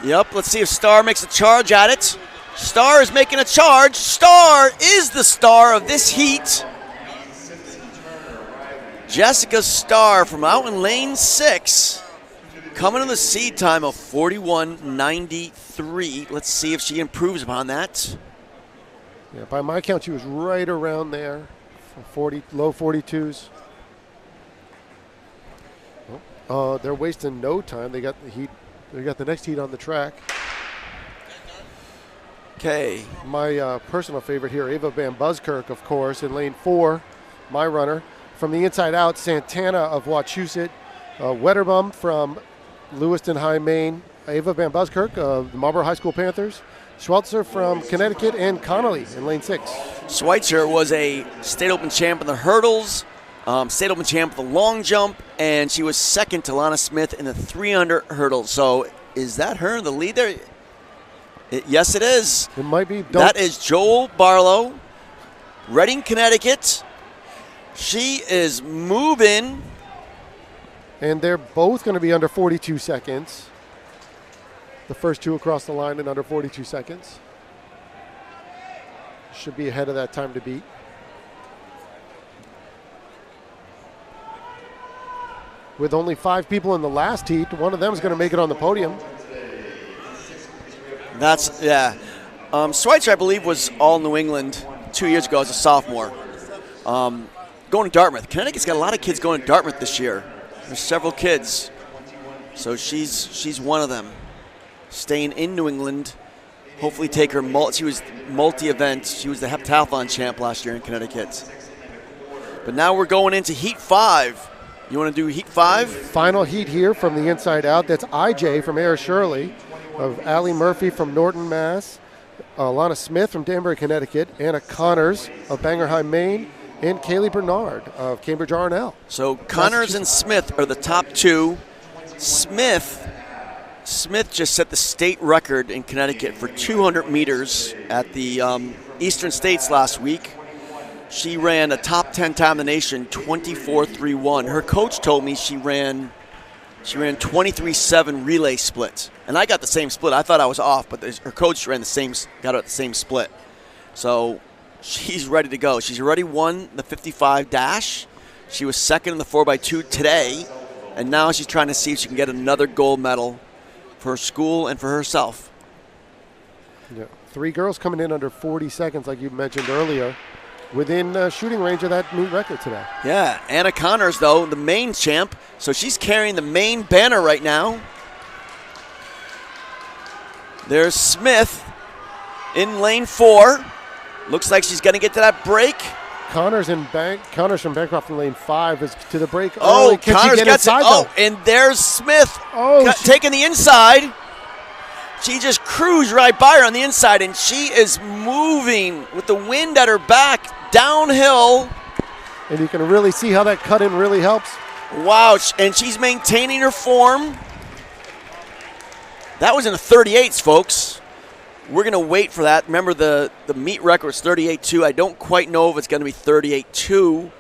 Yep, let's see if Starr makes a charge at it. Starr is making a charge. Starr is the star of this heat. Jessica Starr from out in lane 6, coming to the seed time of 41.93. Let's see if she improves upon that. Yeah, by my count, she was right around there. 40, low 42s. They're wasting no time. They got the heat. They got the next heat on the track. Okay. My personal favorite here, Ava Van Buskirk, of course, in lane 4. My runner from the inside out, Santana of Wachusett, Wetterbum from Lewiston High, Maine. Ava Van Buskirk of the Marlboro High School Panthers. Schweitzer from Connecticut, and Connolly in lane 6. Schweitzer was a state open champ in the hurdles, state open champ in the long jump, and she was second to Lana Smith in the 300 hurdles. So is that her in the lead there? Yes, it is. It might be. That is Joel Barlow, Reading, Connecticut. She is moving. And they're both going to be under 42 seconds. The first two across the line in under 42 seconds. Should be ahead of that time to beat. With only 5 people in the last heat, one of them is going to make it on the podium. That's, yeah. Schweitzer, I believe, was all New England 2 years ago as a sophomore. going to Dartmouth. Connecticut's got a lot of kids going to Dartmouth this year. There's several kids. So she's one of them. Staying in New England. Hopefully take her she was multi-event. She was the heptathlon champ last year in Connecticut. But now we're going into Heat 5. You want to do Heat 5? Final heat here from the inside out. That's IJ from Air Shirley, of Allie Murphy from Norton, Mass., Lana Smith from Danbury, Connecticut, Anna Connors of Bangerheim, Maine, and Kaylee Bernard of Cambridge R&L. So Connors and Smith are the top two. Smith just set the state record in Connecticut for 200 meters at the Eastern States last week. She ran a top 10 time in the nation, 24.31. Her coach told me she ran 23.7 relay split. And I got the same split. I thought I was off, but her coach got her at the same split. So she's ready to go. She's already won the 55 dash. She was second in the 4x2 today. And now she's trying to see if she can get another gold medal for her school and for herself. Yeah. 3 girls coming in under 40 seconds, like you mentioned earlier, within shooting range of that meet record today. Yeah, Anna Connors, though, the main champ. So she's carrying the main banner right now. There's Smith in lane 4. Looks like she's going to get to that break. Connors from Bancroft in lane 5 is to the break. Oh, Connors gets it. Oh, and there's Smith taking the inside. She just cruised right by her on the inside, and she is moving with the wind at her back downhill. And you can really see how that cut-in really helps. Wow, and she's maintaining her form. That was in the 38s, folks. We're going to wait for that. Remember, the meet record is 38.2. I don't quite know if it's going to be 38.2,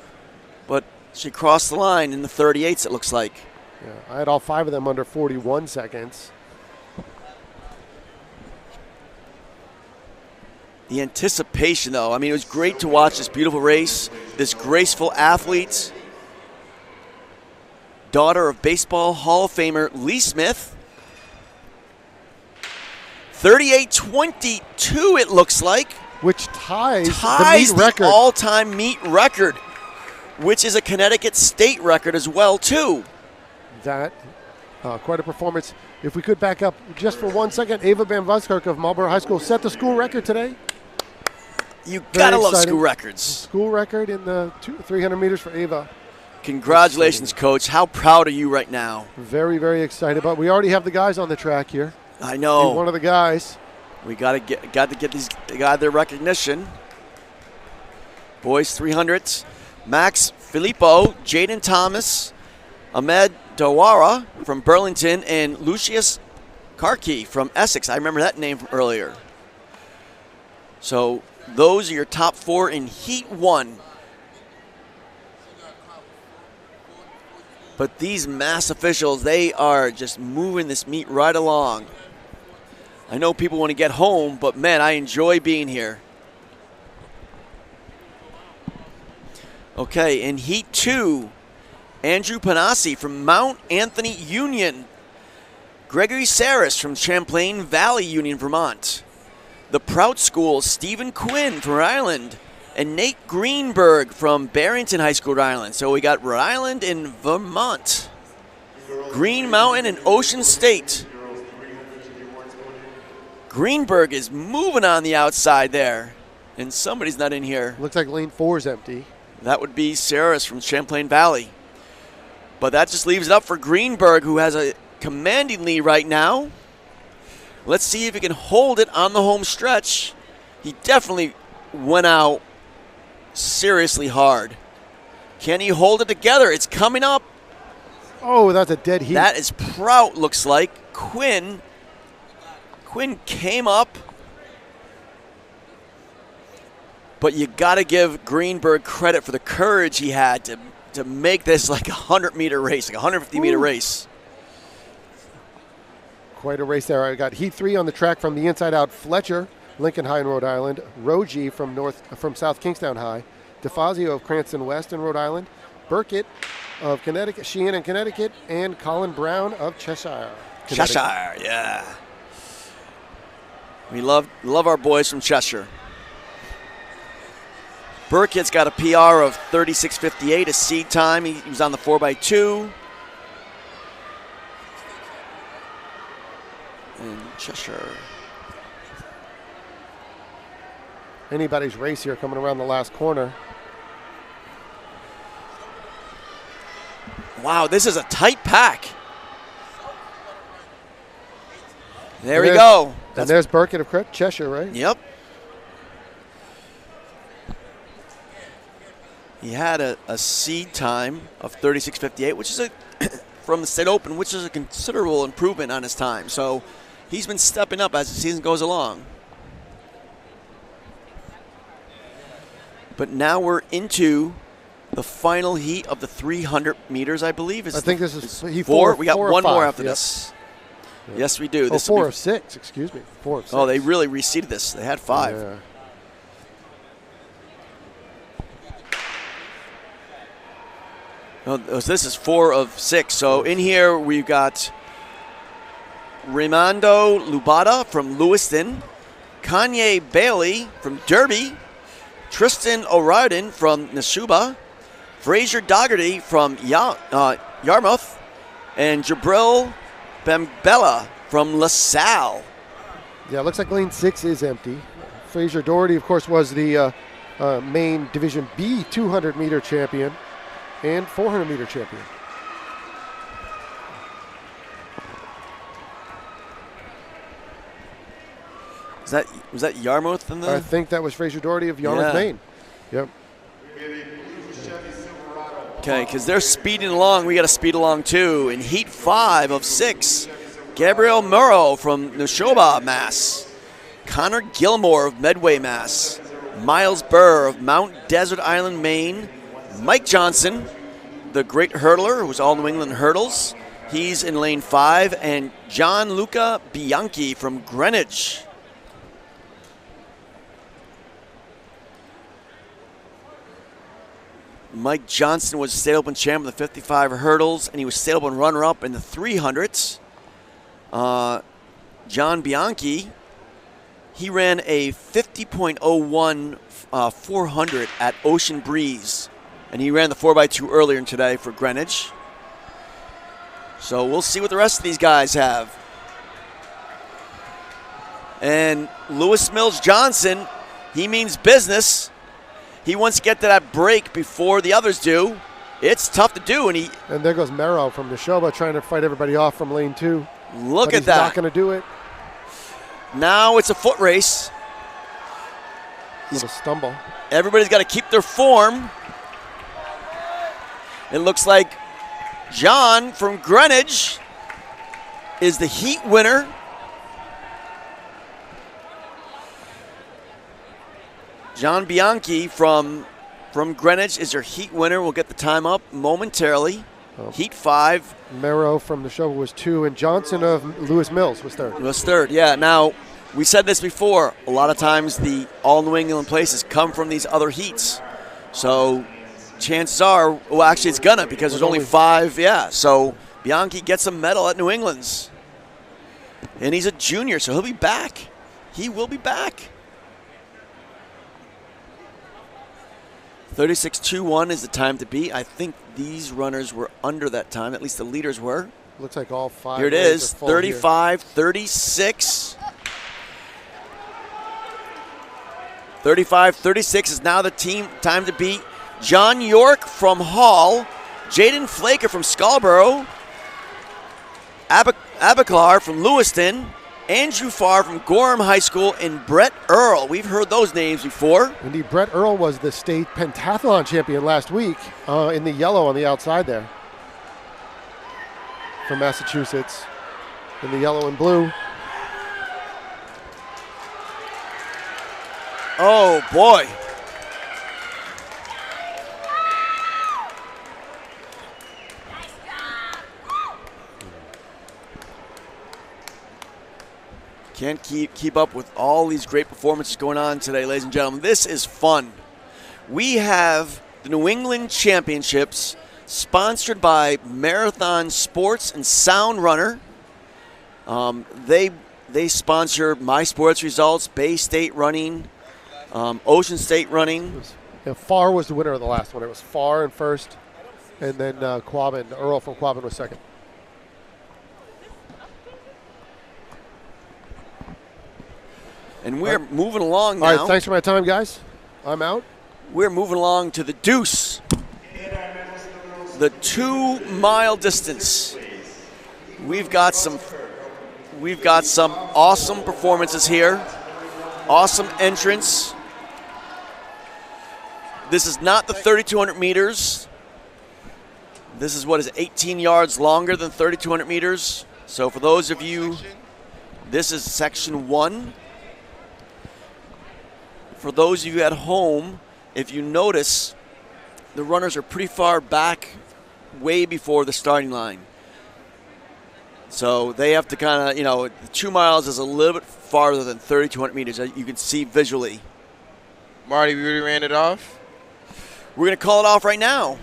but she crossed the line in the 38s, it looks like. Yeah, I had all 5 of them under 41 seconds. The anticipation, though. I mean, it was great to watch this beautiful race, this graceful athlete, daughter of Baseball Hall of Famer Lee Smith. 38.22, it looks like. Which ties the meet record. The all-time meet record, which is a Connecticut state record as well, too. That, quite a performance. If we could back up just for 1 second, Ava Van Buskirk of Marlborough High School set the school record today. You gotta love school records. School record in the 300 meters for Ava. Congratulations, Coach. How proud are you right now? Very, very excited. But we already have the guys on the track here. I know. He's one of the guys. We got to get these guys their recognition. Boys 300s. Max Filippo, Jaden Thomas, Ahmed Dawara from Burlington, and Lucius Karki from Essex. I remember that name from earlier. So those are your top 4 in Heat 1. But these mass officials, they are just moving this meet right along. I know people want to get home, but man, I enjoy being here. Okay, in Heat 2, Andrew Panassi from Mount Anthony Union. Gregory Saris from Champlain Valley Union, Vermont. The Prout School, Stephen Quinn from Rhode Island. And Nate Greenberg from Barrington High School, Rhode Island. So we got Rhode Island and Vermont. Green Mountain and Ocean State. Greenberg is moving on the outside there. And somebody's not in here. Looks like lane 4 is empty. That would be Saris from Champlain Valley. But that just leaves it up for Greenberg, who has a commanding lead right now. Let's see if he can hold it on the home stretch. He definitely went out seriously hard. Can he hold it together? It's coming up. Oh, that's a dead heat. That is Prout, looks like. Quinn came up. But you got to give Greenberg credit for the courage he had to make this like a 100-meter race, like a 150-meter race. Quite a race there. I got Heat 3 on the track from the inside out. Fletcher, Lincoln High in Rhode Island. Reggie from South Kingstown High. DeFazio of Cranston West in Rhode Island. Burkett of Connecticut, Sheehan in Connecticut, and Colin Brown of Cheshire. Cheshire, yeah. We love our boys from Cheshire. Burkett's got a PR of 36.58, a seed time. He was on the 4x2. And Cheshire. Anybody's race here coming around the last corner. Wow, this is a tight pack. There we go. And there's Burkett of Cheshire, right? Yep. He had a seed time of 36.58, which is from the State Open, which is a considerable improvement on his time. So he's been stepping up as the season goes along. But now we're into the final heat of the 300 meters, I believe. I think this is heat four. 4. We got one more after yep. this. Yes, we do. This 4 of 6, excuse me. 4 of 6. Oh, they really reseeded this. They had 5. Yeah. Oh, this is 4 of 6. So in here we've got Raimondo Lubada from Lewiston, Kanye Bailey from Derby, Tristan O'Riordan from Nashuba, Fraser Dougherty from Yarmouth, and Jabril Bembella from LaSalle. Yeah, it looks like lane 6 is empty. Fraser Dougherty, of course, was the main Division B 200-meter champion and 400-meter champion. Was that Yarmouth in the? I think that was Fraser Dougherty of Yarmouth, Maine. Yep. Okay, because they're speeding along. We got to speed along too. In heat 5 of 6, Gabriel Murrow from Neshoba, Mass. Connor Gilmore of Medway, Mass. Miles Burr of Mount Desert Island, Maine. Mike Johnson, the great hurdler, who's all New England hurdles. He's in lane 5. And John Luca Bianchi from Greenwich. Mike Johnson was State Open champ in the 55 hurdles, and he was State Open runner-up in the 300s. John Bianchi, he ran a 50.01 400 at Ocean Breeze, and he ran the 4x2 earlier today for Greenwich. So we'll see what the rest of these guys have. And Lewis Mills Johnson, he means business. He wants to get to that break before the others do. It's tough to do, and there goes Merrow from Neshoba trying to fight everybody off from lane 2. Look at that. He's not going to do it. Now it's a foot race. He's a stumble. Everybody's got to keep their form. It looks like John from Greenwich is the heat winner. John Bianchi from Greenwich is your heat winner. We'll get the time up momentarily. Heat 5. Merrow from Neshoba was 2, and Johnson of Lewis Mills was 3rd. Was 3rd, yeah. Now, we said this before. A lot of times the all New England places come from these other heats. So chances are, well, actually it's gonna, because there's only 5, yeah. So Bianchi gets a medal at New England's. And he's a junior, so he'll be back. He will be back. 36.21 is the time to beat. I think these runners were under that time. At least the leaders were. Looks like all 5. Here it is, 35-36. 35-36 is now the time to beat. John York from Hall, Jaden Flaker from Scarborough, Abacar from Lewiston, Andrew Farr from Gorham High School, and Brett Earl. We've heard those names before. Indeed, Brett Earl was the state pentathlon champion last week in the yellow on the outside there. From Massachusetts in the yellow and blue. Oh, boy. Can't keep up with all these great performances going on today, ladies and gentlemen. This is fun. We have the New England Championships sponsored by Marathon Sports and Sound Runner. They sponsor My Sports Results, Bay State Running, Ocean State Running. Yeah, Farr was the winner of the last one. It was Farr in first, and then Earl from Quabbin was second. And we're moving along now. All right, thanks for my time, guys. I'm out. We're moving along to the deuce. The 2 mile distance. We've got some awesome performances here. Awesome entrance. This is not the 3,200 meters. This is what is 18 yards longer than 3,200 meters. So for those of you, this is section 1. For those of you at home, if you notice, the runners are pretty far back, way before the starting line. So they have to kind of, you know, 2 miles is a little bit farther than 3,200 meters, as you can see visually. Marty, we already ran it off? We're going to call it off right now.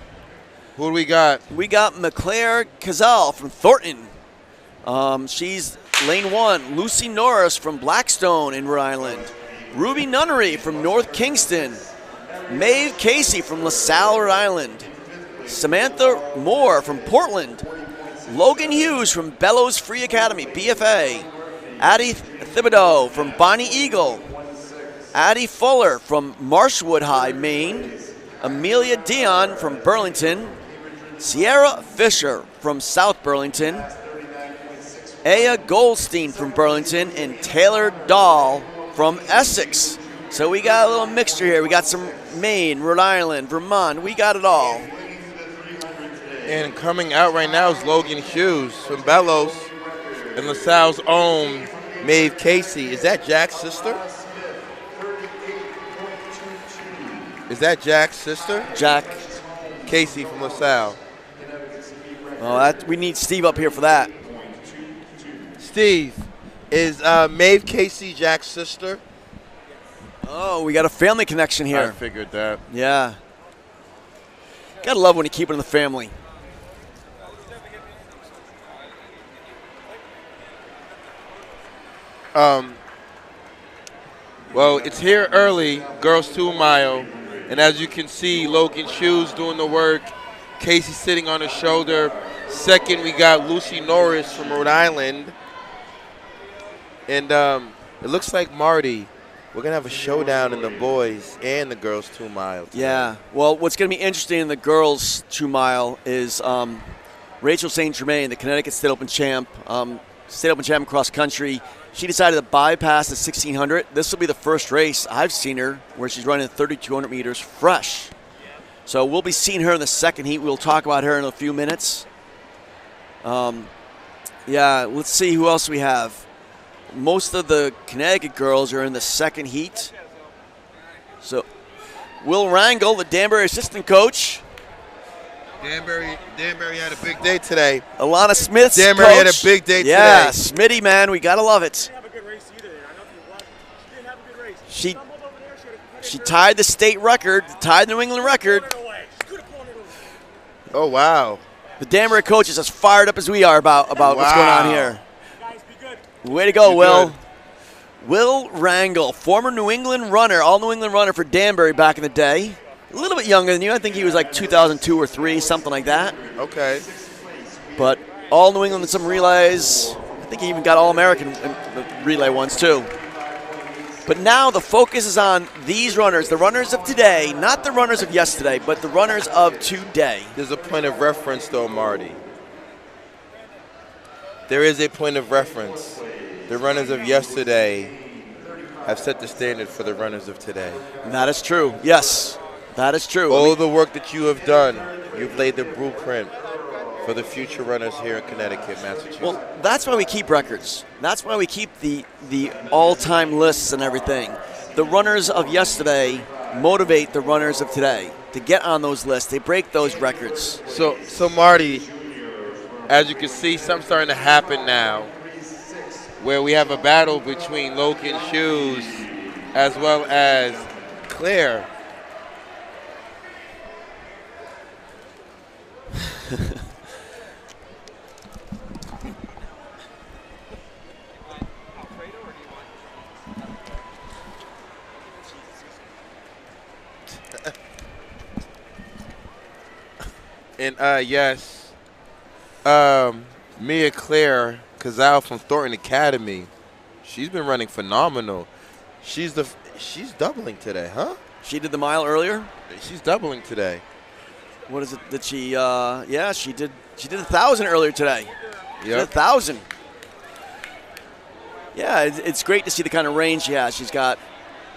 Who do we got? We got McClare Cazal from Thornton. She's lane 1. Lucy Norris from Blackstone in Rhode Island. Ruby Nunnery from North Kingston. Maeve Casey from LaSalle, Rhode Island. Samantha Moore from Portland. Logan Hughes from Bellows Free Academy, BFA. Addie Thibodeau from Bonnie Eagle. Addie Fuller from Marshwood High, Maine. Amelia Dion from Burlington. Sierra Fisher from South Burlington. Aya Goldstein from Burlington. And Taylor Dahl from Essex. So we got a little mixture here. We got some Maine, Rhode Island, Vermont. We got it all. And coming out right now is Logan Hughes from Bellows and LaSalle's own Maeve Casey. Is that Jack's sister? Is that Jack's sister? Jack Casey from LaSalle. Oh, we need Steve up here for that. Steve, is Maeve Casey Jack's sister? Oh, we got a family connection here. I figured that. Yeah. Gotta love when you keep it in the family. Well, it's here early, girls 2 mile, and as you can see, Logan Hughes doing the work, Casey sitting on his shoulder. Second, we got Lucy Norris from Rhode Island, and it looks like Marty, we're gonna have a showdown in the boys and the girls 2 mile today. Yeah. Well, what's gonna be interesting in the girls 2 mile is Rachel St. Germain, the Connecticut State Open champ, cross country. She decided to bypass the 1600. This will be the first race I've seen her where she's running 3,200 meters fresh. So we'll be seeing her in the second heat. We'll talk about her in a few minutes. Yeah, let's see who else we have. Most of the Connecticut girls are in the second heat. So Will Rangel, the Danbury assistant coach. Danbury had a big day today. Alana Smith's Danbury coach. had a big day today. Yeah, Smitty, man, we gotta love it. She tied the state record, tied the New England record. Oh wow! The Danbury coach is as fired up as we are about what's going on here. Way to go, Will. Will Rangel, former New England runner, all New England runner for Danbury back in the day. A little bit younger than you. I think he was like 2002 or 3, something like that. Okay. But all New England in some relays. I think he even got All-American relay ones too. But now the focus is on these runners, the runners of today, not the runners of yesterday, but the runners of today. There's a point of reference though, Marty. There is a point of reference. The runners of yesterday have set the standard for the runners of today. That is true, yes. That is true. All the work that you have done, you've laid the blueprint for the future runners here in Connecticut, Massachusetts. Well, that's why we keep records. That's why we keep the all-time lists and everything. The runners of yesterday motivate the runners of today to get on those lists. They break those records. So Marty, as you can see, something's starting to happen now where we have a battle between Logan Hughes as well as Claire. And yes, Mia Claire Cazal from Thornton Academy. She's been running phenomenal. She's doubling today, huh? She did the mile earlier. She's doubling today. What is it? Did she? Yeah, she did. She did 1,000 earlier today. She did 1,000. Yeah, it's great to see the kind of range she has. She's got,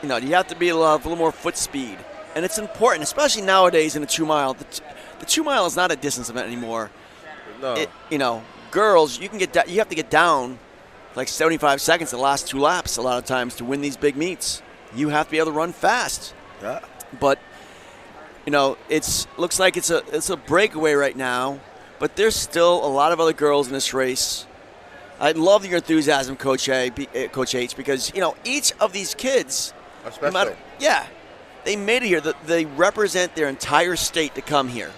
you have to be a little more foot speed, and it's important, especially nowadays in the 2 mile. The 2 mile is not a distance event anymore. No. Girls, you have to get down like 75 seconds the last 2 laps a lot of times to win these big meets. You have to be able to run fast. Yeah. But looks like it's a breakaway right now, but there's still a lot of other girls in this race. I love your enthusiasm, Coach H, because each of these kids, special. They made it here. They represent their entire state to come here.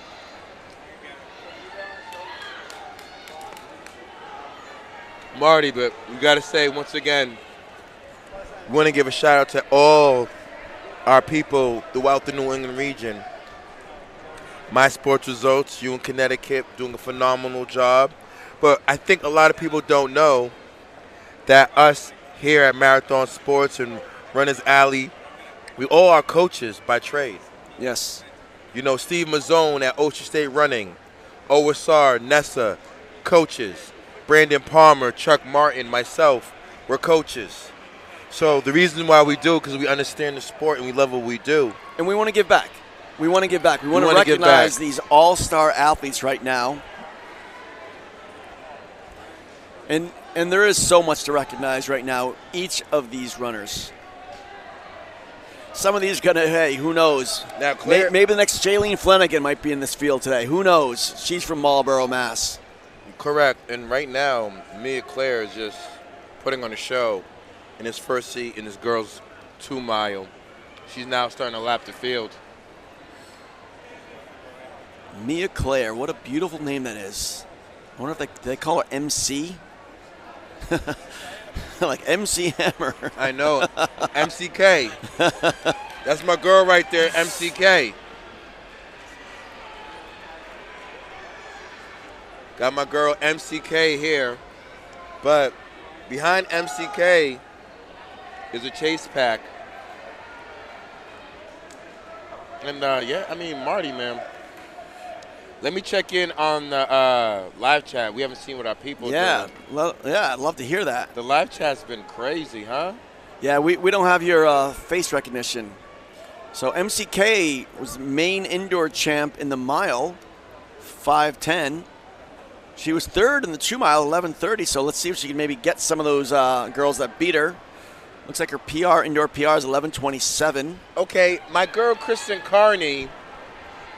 Marty, but we got to say once again, we want to give a shout out to all our people throughout the New England region. My Sports Results, you in Connecticut, doing a phenomenal job. But I think a lot of people don't know that us here at Marathon Sports and Runners Alley, we all are coaches by trade. Yes. Steve Mazzone at Ocean State Running, Owasar, Nessa, coaches. Brandon Palmer, Chuck Martin, myself, we're coaches. So the reason why we do, because we understand the sport and we love what we do. And we want to give back. We want to give back. We want to recognize these all-star athletes right now. And there is so much to recognize right now, each of these runners. Some of these who knows? Now, Claire, maybe the next Jaylene Flanagan might be in this field today. Who knows? She's from Marlborough, Mass. Correct. And right now, Mia Claire is just putting on a show in his first seat in this girls' 2 mile. She's now starting to lap the field. Mia Claire, what a beautiful name that is. I wonder if they call her MC? Like MC Hammer. I know. MCK. That's my girl right there, MCK. Got my girl MCK here. But behind MCK is a chase pack. And, Marty, man. Let me check in on the live chat. We haven't seen what our people are doing. I'd love to hear that. The live chat's been crazy, huh? Yeah, we don't have your face recognition. So MCK was main indoor champ in the mile, 5:10. She was third in the 2 mile, 11:30. So let's see if she can maybe get some of those girls that beat her. Looks like her indoor PR is 11:27. Okay, my girl Kristen Carney.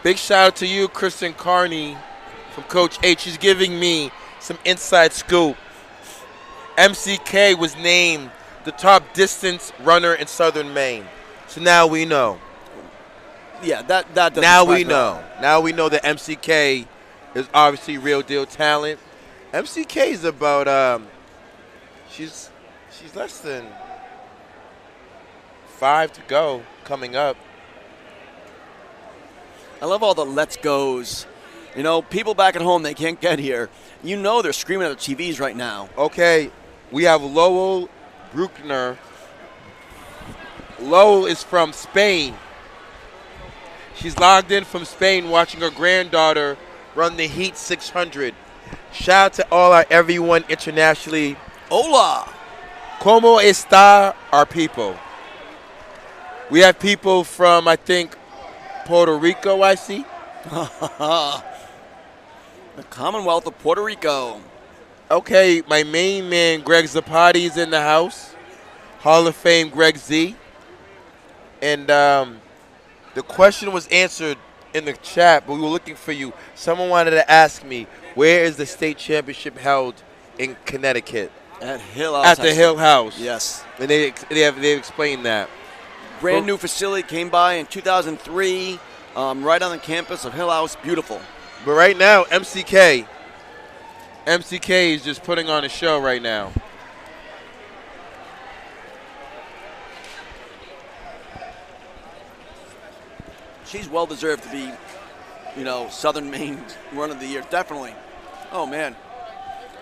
Big shout out to you, Kristen Carney, from Coach H. She's giving me some inside scoop. MCK was named the top distance runner in Southern Maine. So now we know. Yeah, that doesn't Now we know. Now we know that MCK is obviously real deal talent. MCK is about she's less than 5 to go coming up. I love all the let's goes. People back at home, they can't get here. They're screaming at their TVs right now. Okay, we have Lowell Bruckner. Lowell is from Spain. She's logged in from Spain watching her granddaughter run the Heat 600. Shout out to everyone internationally. Hola. Como está our people? We have people from, I think, Puerto Rico, I see. The Commonwealth of Puerto Rico. Okay, my main man, Greg Zapati, is in the house. Hall of Fame, Greg Z. And the question was answered in the chat, but we were looking for you. Someone wanted to ask me, where is the state championship held in Connecticut? At Hill House. At the Hill House. Yes. And they've explained that. Brand new facility, came by in 2003, right on the campus of Hill House. Beautiful. But right now, MCK is just putting on a show right now. She's well deserved to be Southern Maine run of the year, definitely. Oh, man.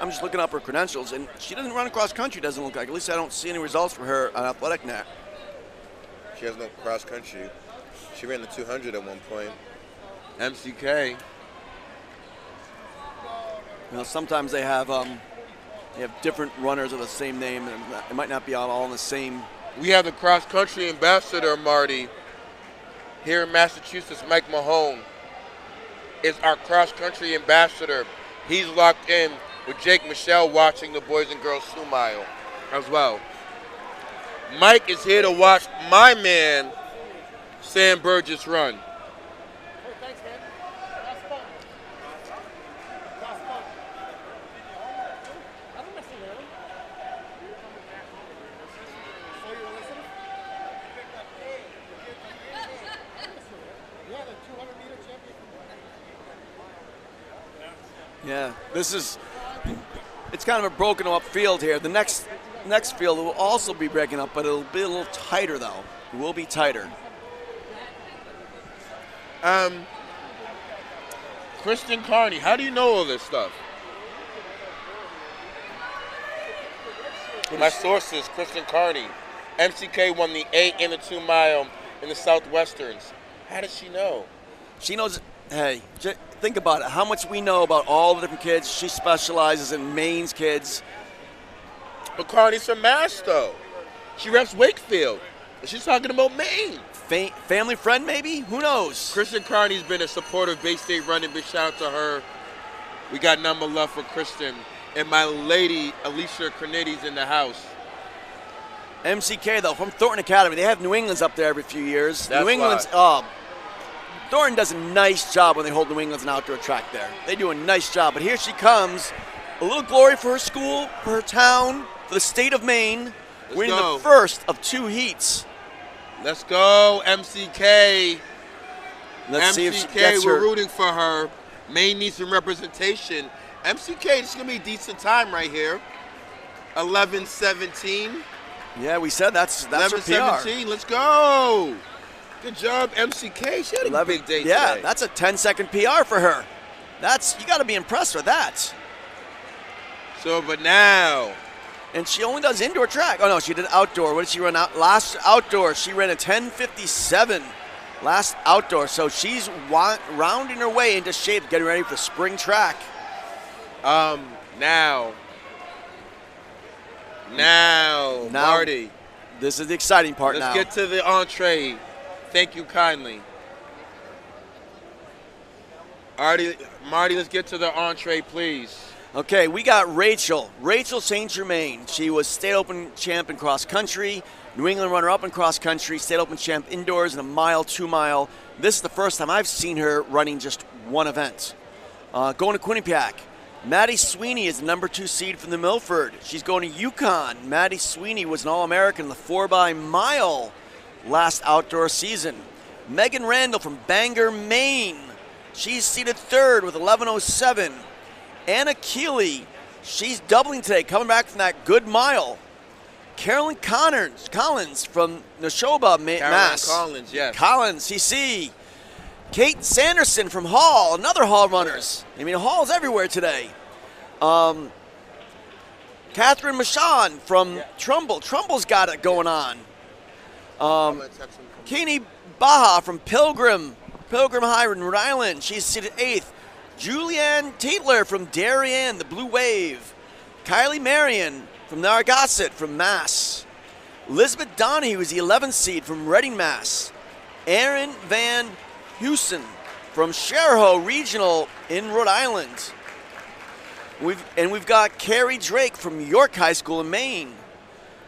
I'm just looking up her credentials, and she doesn't run across country, doesn't look like. At least I don't see any results for her on Athletic Net. She has no cross country. She ran the 200 at one point. MCK. Sometimes they have different runners of the same name, and it might not be all in the same. We have the cross country ambassador, Marty, here in Massachusetts. Mike Mahone is our cross country ambassador. He's locked in with Jake Michelle watching the boys and girls 2 mile as well. Mike is here to watch my man, Sam Burgess, run. Hey, thanks, man. That's fun. That's fun. I don't mess around. Oh, you're listening? Yeah, the 200-meter champion. Yeah, it's kind of a broken up field here. The next field will also be breaking up, but it'll be a little tighter, though. It will be tighter. Kristen Carney, how do you know all this stuff? My sources, Kristen Carney. MCK won the 8 and the 2 mile in the Southwesterns. How does she know? She knows, hey, think about it. How much we know about all the different kids. She specializes in Maine's kids. But Carney's from Mass, though. She reps Wakefield. She's talking about Maine. Family friend, maybe? Who knows? Kristen Carney's been a supporter of Bay State running. Big shout out to her. We got number love for Kristen. And my lady, Alicia Cornetti's in the house. MCK, though, from Thornton Academy. They have New England's up there every few years. That's New England's, Thornton does a nice job when they hold New England's an outdoor track there. They do a nice job. But here she comes. A little glory for her school, for her town, for the state of Maine. Winning the first of 2 heats. Let's go, MCK. Let's see if she gets we're her. Rooting for her. Maine needs some representation. MCK, this is going to be a decent time right here. 11:17. Yeah, we said that's her PR. 11:17, let's go. Good job, MCK. She had a big day yeah, today. that's a 10-second PR for her. You got to be impressed with that. So, but now. And she only does indoor track. Oh, no, she did outdoor. What did she run out? Last outdoor, she ran a 10:57 last outdoor. So she's rounding her way into shape, getting ready for spring track. Now, Marty. This is the exciting part now. Let's get to the entree. Thank you kindly. Marty, let's get to the entree, please. Okay, we got Rachel St. Germain. She was state open champ in cross country, New England runner-up in cross country, state open champ indoors in a 2 mile. This is the first time I've seen her running just one event. Going to Quinnipiac. Maddie Sweeney is the number 2 seed from the Milford. She's going to Yukon. Maddie Sweeney was an All-American in the 4x-mile last outdoor season. Megan Randall from Bangor, Maine. She's seeded 3rd with 11:07. Anna Keeley, she's doubling today, coming back from that good mile. Carolyn Collins from Neshoba, Mass. Collins, yes. Collins, CC. Kate Sanderson from Hall, another Hall runners. I mean, Hall's everywhere today. Catherine Michon from Trumbull. Trumble's got it going on. Keeney Baja from Pilgrim High in Rhode Island. She's seated 8th. Julianne Tatler from Darien, the Blue Wave. Kylie Marion from Narragansett from Mass. Elizabeth Donahue is the 11th seed from Reading, Mass. Erin Van Heusen from Chariho Regional in Rhode Island. We've got Carrie Drake from York High School in Maine.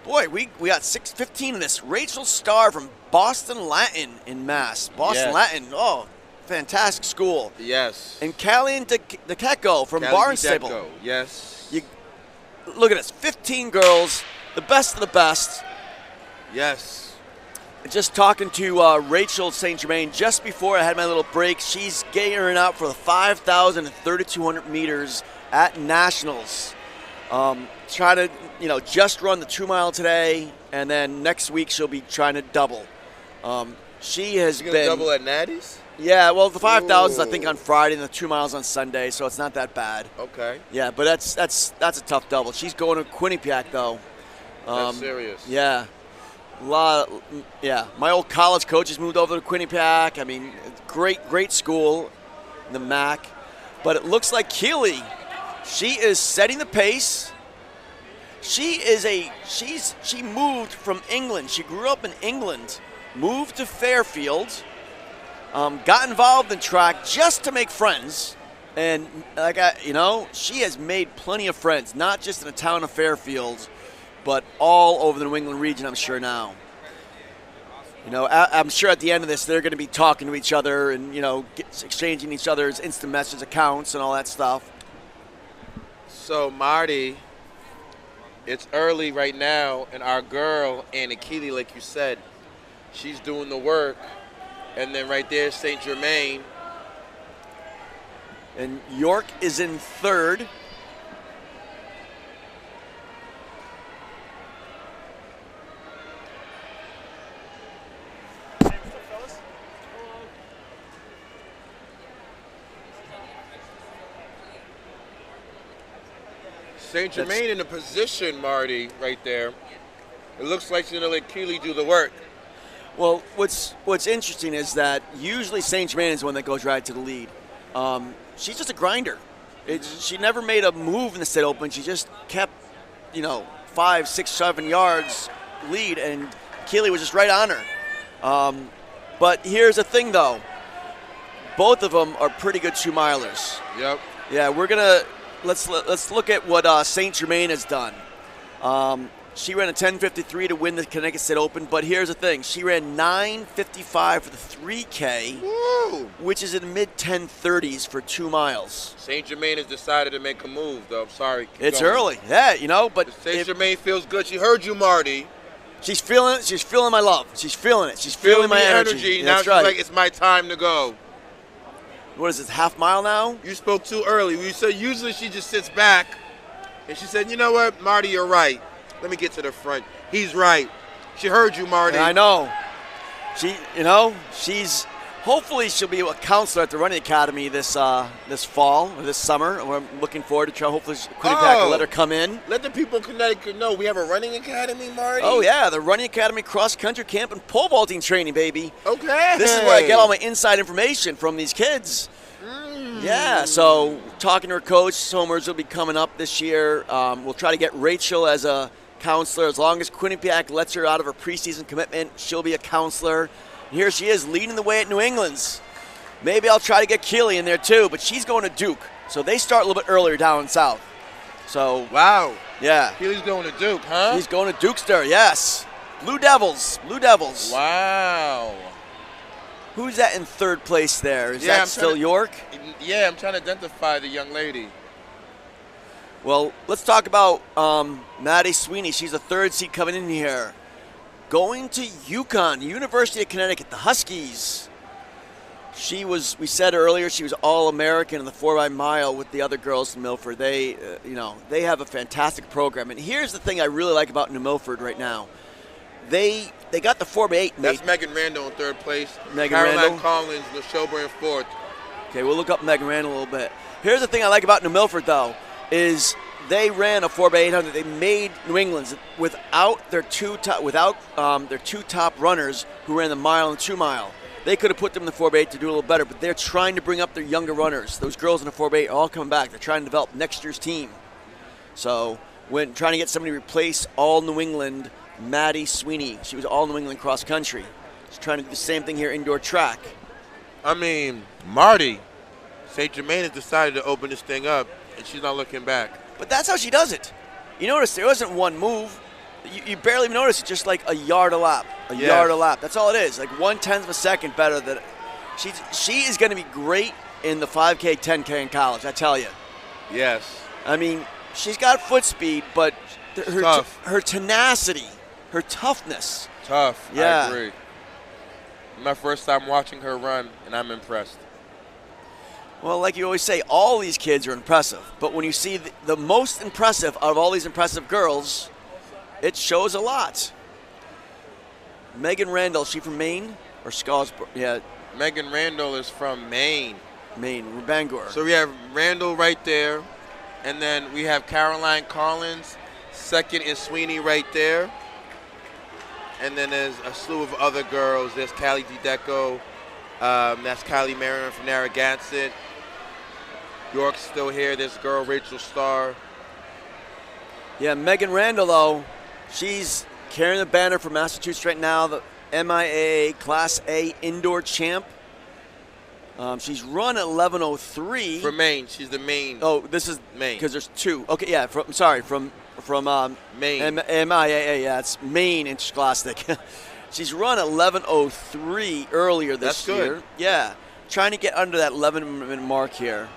Boy, we got 15 in this. Rachel Starr from Boston Latin in Mass. Boston Latin, fantastic school. Yes. And Callie DeKecko from Barnstable. Yes. Look at this, 15 girls, the best of the best. Yes. Just talking to Rachel St. Germain just before I had my little break. She's gearing out for the 5,000 and 3,200 meters at Nationals. Try to, just run the 2 mile today, and then next week she'll be trying to double. She has She gonna been double at Natty's? Yeah, well, the 5,000 I think on Friday and the 2 miles on Sunday, so it's not that bad. Okay. Yeah, but that's a tough double. She's going to Quinnipiac though. That's serious. Yeah. My old college coach has moved over to Quinnipiac. I mean, great school, the MAC. But it looks like Keeley, she is setting the pace. She moved from England. She grew up in England, moved to Fairfield, got involved in track just to make friends. And she has made plenty of friends, not just in the town of Fairfield, but all over the New England region, I'm sure now. I'm sure at the end of this, they're going to be talking to each other and, exchanging each other's instant message accounts and all that stuff. So, Marty, it's early right now, and our girl, Anna Keeley, like you said, she's doing the work. And then right there, St. Germain. And York is in third. St. Germain in a position, Marty, right there. It looks like she's going to let Keeley do the work. Well, what's interesting is that usually St. Germain is the one that goes right to the lead. She's just a grinder. She never made a move in the state open. She just kept, 5, 6, 7 yards lead, and Keeley was just right on her. But here's the thing, though. Both of them are pretty good 2-milers. Yep. Yeah, we're gonna let's look at what St. Germain has done. She ran a 10:53 to win the Connecticut State Open, but here's the thing. She ran 9:55 for the 3K, Woo! which is in mid-10:30s for 2 miles. St. Germain has decided to make a move, though. I'm sorry. It's early. Yeah, but St. Germain feels good. She heard you, Marty. She's feeling it. She's feeling my love. She's feeling it. She's feeling my energy. Now That's she's right. like, it's my time to go. What is this, half mile now? You spoke too early. We said usually she just sits back, and she said, you know what, Marty, you're right. Let me get to the front. He's right. She heard you, Marty. Yeah, I know. Hopefully she'll be a counselor at the running academy this fall or this summer. We're looking forward to try. Hopefully Quinnipiac will let her come in. Let the people in Connecticut know we have a running academy, Marty. Oh yeah, the running academy, cross country camp, and pole vaulting training, baby. Okay. This is where I get all my inside information from these kids. Yeah, so talking to her coach, Somers will be coming up this year. We'll try to get Rachel as a counselor. As long as Quinnipiac lets her out of her preseason commitment, she'll be a counselor. And here she is leading the way at New England's. Maybe I'll try to get Keeley in there too, but she's going to Duke. So they start a little bit earlier down south. So wow. Yeah. Keeley's going to Duke, huh? He's going to Dukester, yes. Blue Devils. Wow. Who's that in third place there? Is that still York? Yeah, I'm trying to identify the young lady. Well, let's talk about Maddie Sweeney. She's the third seed coming in here. Going to UConn, University of Connecticut, the Huskies. We said earlier, she was All-American in the 4x-mile with the other girls in Milford. They have a fantastic program. And here's the thing I really like about New Milford right now. They got the 4x8 made. That's Megan Randall in third place. Caroline Randall. Collins, LaShober in fourth. Okay, we'll look up Megan Randall a little bit. Here's the thing I like about New Milford, though, is they ran a 4x800. They made New England's without their two top runners who ran the mile and the 2 mile. They could have put them in the 4x8 to do a little better, but they're trying to bring up their younger runners. Those girls in the 4x8 are all coming back. They're trying to develop next year's team. So when trying to get somebody to replace all New England, Maddie Sweeney, she was all New England cross country. She's trying to do the same thing here indoor track. I mean, Marty, St. Germain has decided to open this thing up, and she's not looking back. But that's how she does it. You notice there wasn't one move. You barely even notice it, just like a yard a lap. Yard a lap. That's all it is. Like 1/10 of a second better than. She is going to be great in the 5K, 10K in college, I tell you. Yes. I mean, she's got foot speed, but her tenacity, her toughness. Tough. Yeah. I agree. My first time watching her run, and I'm impressed. Well, like you always say, all these kids are impressive. But when you see the most impressive out of all these impressive girls, it shows a lot. Megan Randall, she from Maine? or Scottsboro. Yeah, Megan Randall is from Maine. Maine, Bangor. So we have Randall right there, and then we have Caroline Collins. Second is Sweeney right there. And then there's a slew of other girls. There's Callie DiDeco. That's Kylie Merriman from Narragansett. York's still here. There's girl Rachel Starr. Yeah, Megan Randall, though, she's carrying the banner for Massachusetts right now, the MIAA Class A indoor champ. She's run at 11:03. For Maine. She's the Maine. Oh, this is Maine. Because there's two. Okay, yeah, from Maine. MIAA, yeah, it's Maine Interscholastic. She's run 11:03 earlier this That's good. year. Yeah, trying to get under that 11-minute mark here.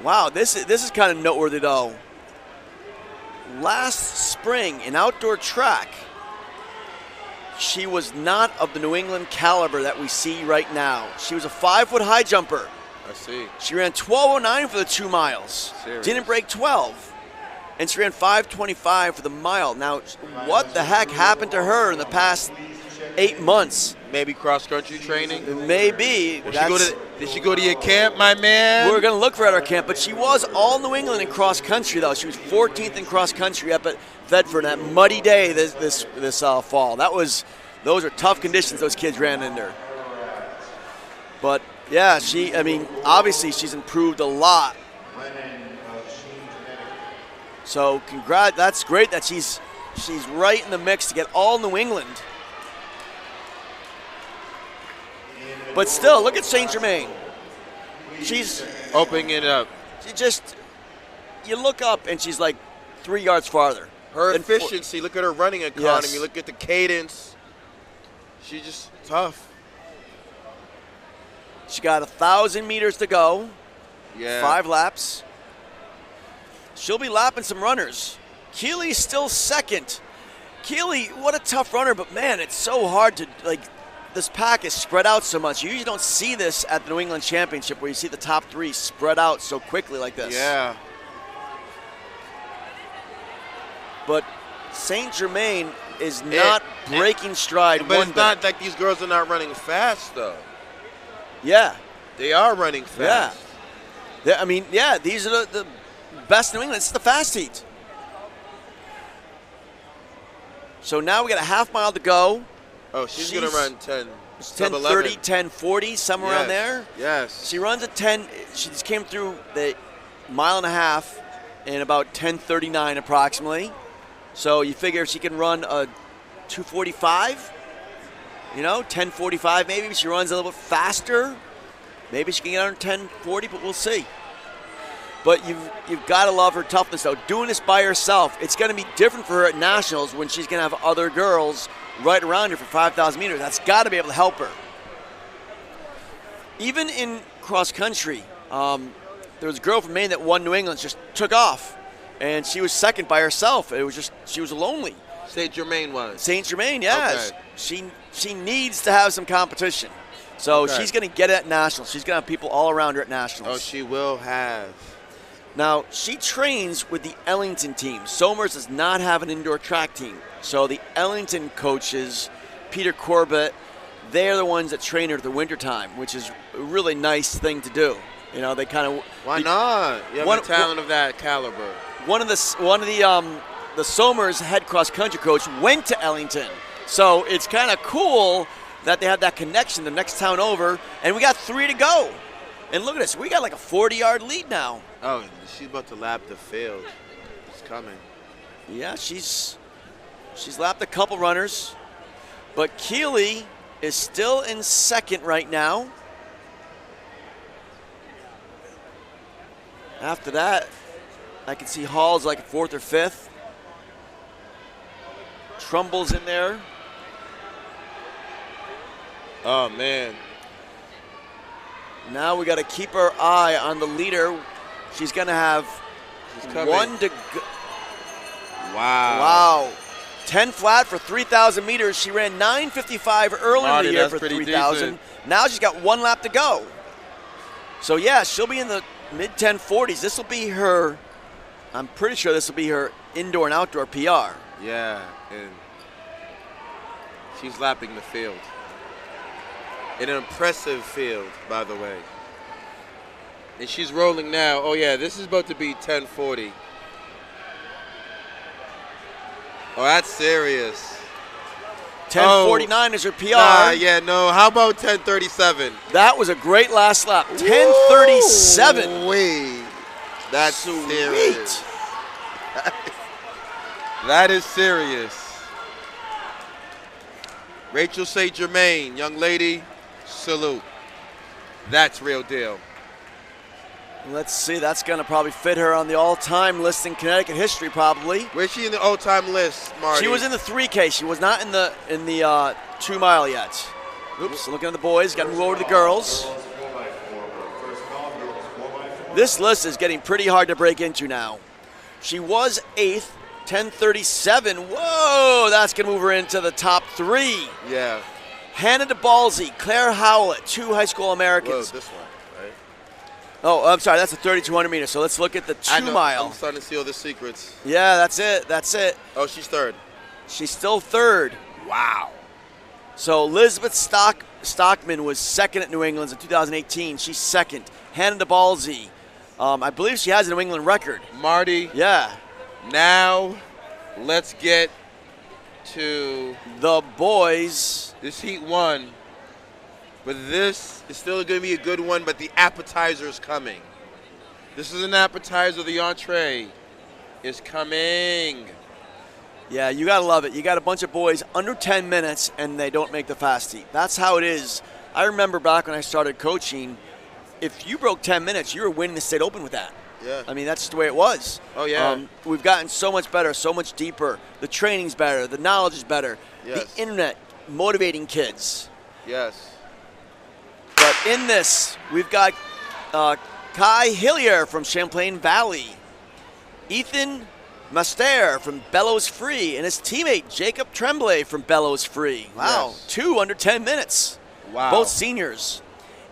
Wow, this is kind of noteworthy, though. Last spring in outdoor track, she was not of the New England caliber that we see right now. She was a 5-foot high jumper. I see. She ran 12:09 for the 2 miles. Serious. Didn't break 12. And she ran 5:25 for the mile. Now, what the heck happened to her in the past 8 months? Maybe cross-country training? Maybe. Did she go to your camp, my man? We're going to look for her at our camp, but she was all New England in cross-country, though. She was 14th in cross-country up at Thetford that muddy day this fall. Those are tough conditions those kids ran under. But, yeah, obviously she's improved a lot. So, congrats. That's great that she's right in the mix to get all New England. But still, look at St. Germain. She's opening it up. You look up and she's like 3 yards farther. Her efficiency, look at her running economy, Yes. look at the cadence. She's just tough. She got 1,000 meters to go. Yeah. 5 laps. She'll be lapping some runners. Keeley's still second. Keeley, what a tough runner, but man, it's so hard to, this pack is spread out so much. You usually don't see this at the New England Championship where you see the top 3 spread out so quickly like this. Yeah. But St. Germain is not breaking stride But one it's bit. not like these girls are not running fast, though. Yeah. They are running fast. Yeah. These are the best in New England. It's the fast heat. So now we got a half mile to go. Oh, she's going to run 10:30, 10:40, somewhere around there. Yes. She runs at 10. She just came through the mile and a half in about 10:39 approximately. So you figure if she can run a 2:45, 10:45 maybe. If she runs a little bit faster, maybe she can get under 10:40, but we'll see. But you've got to love her toughness, though. Doing this by herself, it's going to be different for her at Nationals when she's going to have other girls right around her for 5,000 meters. That's got to be able to help her. Even in cross country, there was a girl from Maine that won New England, just took off, and she was second by herself. It was just she was lonely. St. Germain was. St. Germain, yes. Okay. She needs to have some competition. So she's going to get it at Nationals. She's going to have people all around her at Nationals. Oh, she will have. Now, she trains with the Ellington team. Somers does not have an indoor track team. So the Ellington coaches, Peter Corbett, they're the ones that train her at the wintertime, which is a really nice thing to do. They kind of... Why not? You have a talent of that caliber. One of the Somers head cross-country coach went to Ellington. So it's kind of cool that they have that connection the next town over. And we got 3 to go. And look at this. We got like a 40-yard lead now. Oh, she's about to lap the field. It's coming. Yeah, she's lapped a couple runners. But Keeley is still in second right now. After that, I can see Hall's like 4th or 5th. Trumbull's in there. Oh, man. Now we got to keep our eye on the leader. She's going to have 1 to go. Wow. 10 flat for 3,000 meters. She ran 9:55 earlier in the year for 3,000. Now she's got 1 lap to go. So, yeah, she'll be in the mid-1040s. This will be her, I'm pretty sure this will be her indoor and outdoor PR. Yeah, and She's lapping the field. An impressive field, by the way. And she's rolling now. Oh, yeah, this is about to be 10:40. Oh, that's serious. 10:49 is her PR. Yeah, no. How about 10:37? That was a great last lap. 10:37. Wait. That's Sweet. serious. That is serious. Rachel St. Germain, young lady, salute. That's real deal. Let's see, that's going to probably fit her on the all-time list in Connecticut history, probably. Where's she in the all-time list, Marty? She was in the 3K. She was not in the 2 mile yet. Oops, looking at the boys. Got to move over to the girls. This list is getting pretty hard to break into now. She was 8th, 10:37. Whoa, that's going to move her into the top 3. Yeah. Hannah DeBalzi, Claire Howlett, 2 high school Americans. Whoa, this one, right? Oh, I'm sorry, that's a 3,200 meter. So let's look at the 2 mile. I'm starting to see all the secrets. Yeah, that's it. That's it. Oh, she's 3rd. She's still 3rd. Wow. So Elizabeth Stockman was 2nd at New England's in 2018. She's 2nd. Hannah DeBalzi, I believe she has a New England record. Marty. Yeah. Now, let's get to the boys. This heat 1. But this is still going to be a good one, but the appetizer is coming. This is an appetizer. The entree is coming. Yeah, you got to love it. You got a bunch of boys under 10 minutes, and they don't make the fast heat. That's how it is. I remember back when I started coaching, if you broke 10 minutes, you were winning the state open with that. Yeah. I mean, that's just the way it was. Oh, yeah. We've gotten so much better, so much deeper. The training's better. The knowledge is better. Yes. The internet motivating kids. Yes. But in this, we've got Kai Hillier from Champlain Valley, Ethan Master from Bellows Free, and his teammate Jacob Tremblay from Bellows Free. Wow, Yes. 2 under 10 minutes. Wow. Both seniors.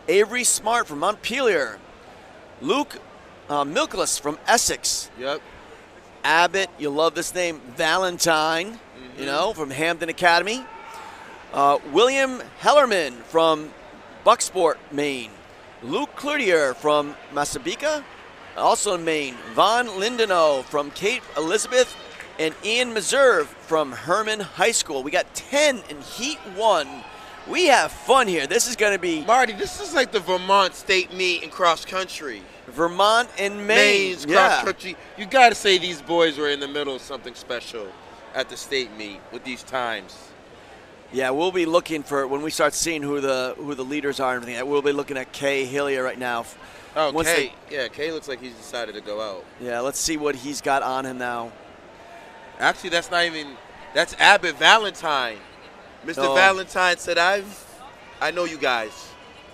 Avery Smart from Montpelier, Luke Milkless from Essex. Yep. Abbott, you'll love this name, Valentine, you know, from Hampton Academy. William Hellerman from Bucksport, Maine. Luke Cloutier from Massapequa, also in Maine. Von Lindenow from Cape Elizabeth, and Ian Meserve from Herman High School. We got 10 in Heat 1. We have fun here. This is going to be... Marty, this is like the Vermont State meet in cross country. Vermont and Maine. Maine's cross country. You got to say these boys were in the middle of something special at the state meet with these times. Yeah, we'll be looking for, when we start seeing who the leaders are and everything, we'll be looking at Kay Hillier right now. Oh, Kay. Yeah, Kay looks like he's decided to go out. Yeah, let's see what he's got on him now. Actually, that's not even, that's Abbott Valentine. Mr. Valentine said, I know you guys.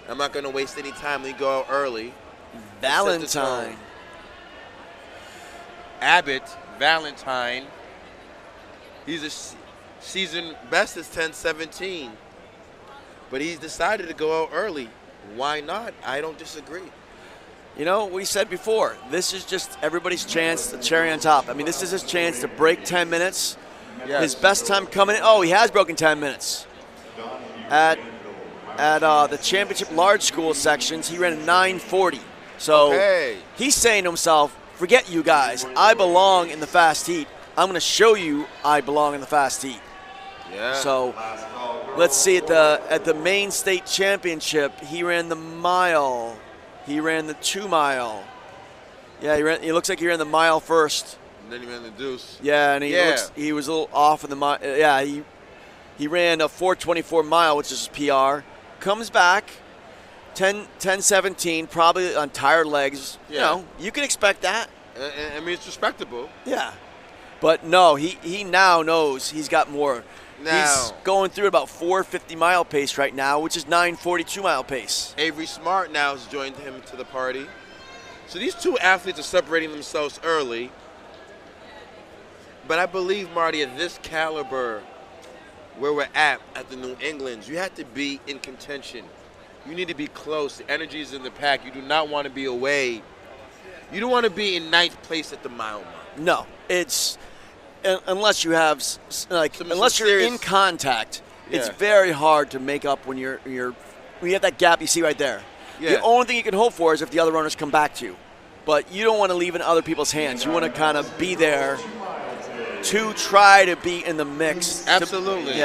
I'm not going to waste any time. Let me go out early. Valentine. Abbott Valentine. He's a season best is 10:17. But he's decided to go out early. Why not? I don't disagree. You know, we said before, this is just everybody's chance, the cherry on top. I mean, this is his chance to break 10 minutes. Yes. His best time coming in. Oh, he has broken 10 minutes. At the championship large school sections, he ran a 9:40. So he's saying to himself, forget you guys. I belong in the fast heat. I'm going to show you I belong in the fast heat. Yeah. So let's see, at the Maine State Championship, he ran the mile. He ran the 2 mile. Yeah, he looks like he ran the mile first. And then he ran the deuce. Yeah, and he was a little off in the mile. Yeah, he ran a 4:24 mile, which is his PR. Comes back, 10:17, probably on tired legs. Yeah. You know, you can expect that. I mean, it's respectable. Yeah. But no, he now knows he's got more. He's going through about 4:50 mile pace right now, which is 9:42 mile pace. Avery Smart now has joined him to the party. So these two athletes are separating themselves early. But I believe, Marty, at this caliber, where we're at the New Englands, you have to be in contention. You need to be close. The energy is in the pack. You do not want to be away. You don't want to be in 9th place at the mile mark. No, it's unless you have unless you're in contact It's very hard to make up when when you have that gap you see right there. Yeah. The only thing you can hope for is if the other runners come back to you. But you don't want to leave it in other people's hands. You want to kind of be there to try to be in the mix. Absolutely.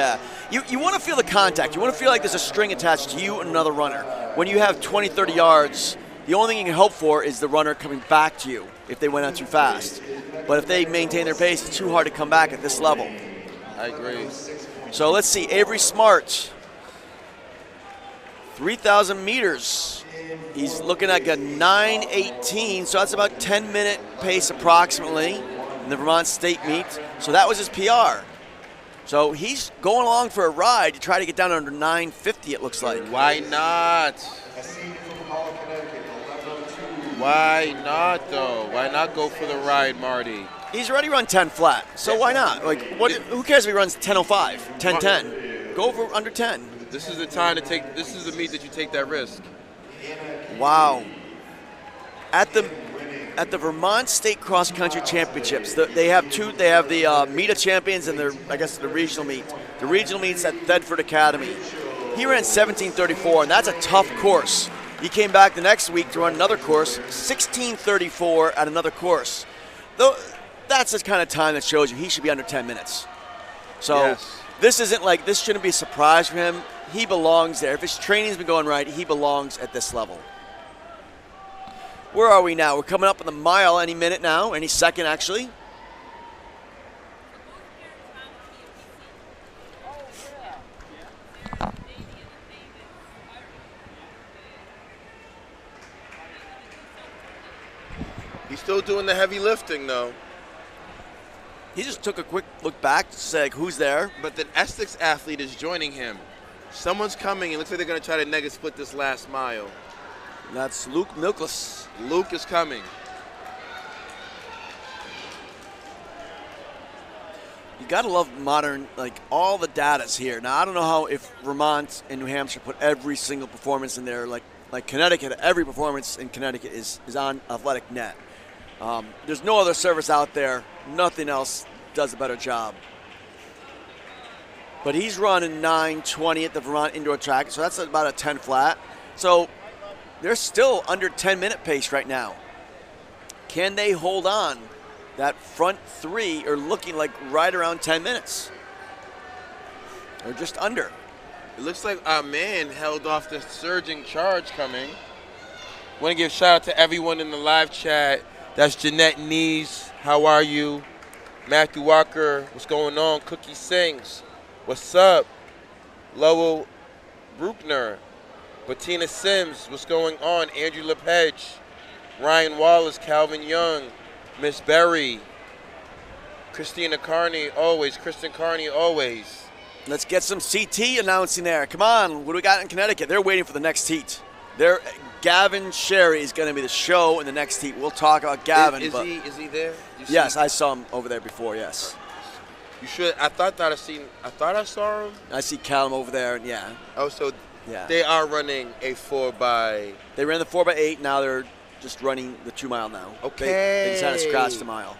You want to feel the contact. You want to feel like there's a string attached to you and another runner. When you have 20, 30 yards, the only thing you can hope for is the runner coming back to you if they went out too fast. But if they maintain their pace, it's too hard to come back at this level. I agree. So let's see, Avery Smart, 3,000 meters. He's looking at a 9:18, so that's about 10-minute pace approximately in the Vermont State meet. So that was his PR. So he's going along for a ride to try to get down under 9:50, it looks like. Why not? Why not, though? Why not go for the ride, Marty? He's already run 10 flat, so why not? Like, who cares if he runs 10:05, 10:10? Go for under 10. This is the time to take. This is the meet that you take that risk. Wow. At the Vermont State Cross Country Championships, they have two. They have the meet of champions and the regional meet. The regional meet's at Thedford Academy. He ran 17:34, and that's a tough course. He came back the next week to run another course, 16:34 at another course. Though that's the kind of time that shows you he should be under 10 minutes. So this shouldn't be a surprise for him. He belongs there. If his training's been going right, he belongs at this level. Where are we now? We're coming up on the mile any minute now, any second actually. He's still doing the heavy lifting, though. He just took a quick look back to say, like, who's there? But the Essex athlete is joining him. Someone's coming. It looks like they're going to try to nega split this last mile. That's Luke Milkless. Luke is coming. You got to love modern, like, all the data's here. Now, I don't know how if Vermont and New Hampshire put every single performance in there, like Connecticut, every performance in Connecticut is on Athletic Net. There's no other service out there. Nothing else does a better job. But he's running 9:20 at the Vermont Indoor Track, so that's about a 10 flat. So they're still under 10-minute pace right now. Can they hold on? That front three are looking like right around 10 minutes. Or just under. It looks like our man held off the surging charge coming. Want to give a shout out to everyone in the live chat. That's Jeanette Nees. How are you? Matthew Walker. What's going on? Cookie Sings. What's up? Lowell Bruckner. Bettina Sims. What's going on? Andrew LePage. Ryan Wallace. Calvin Young. Miss Berry. Christina Carney. Always. Kristen Carney. Always. Let's get some CT announcing there. Come on. What do we got in Connecticut? They're waiting for the next heat. Gavin Sherry is going to be the show in the next heat. We'll talk about Gavin. Is he there? Yes, I saw him over there before, yes. You should. I thought I saw him. I see Callum over there, and yeah. Oh, so yeah. They are running a 4x. They ran the 4x8. Now they're just running the 2 mile now. Okay. They just had to scratch the mile.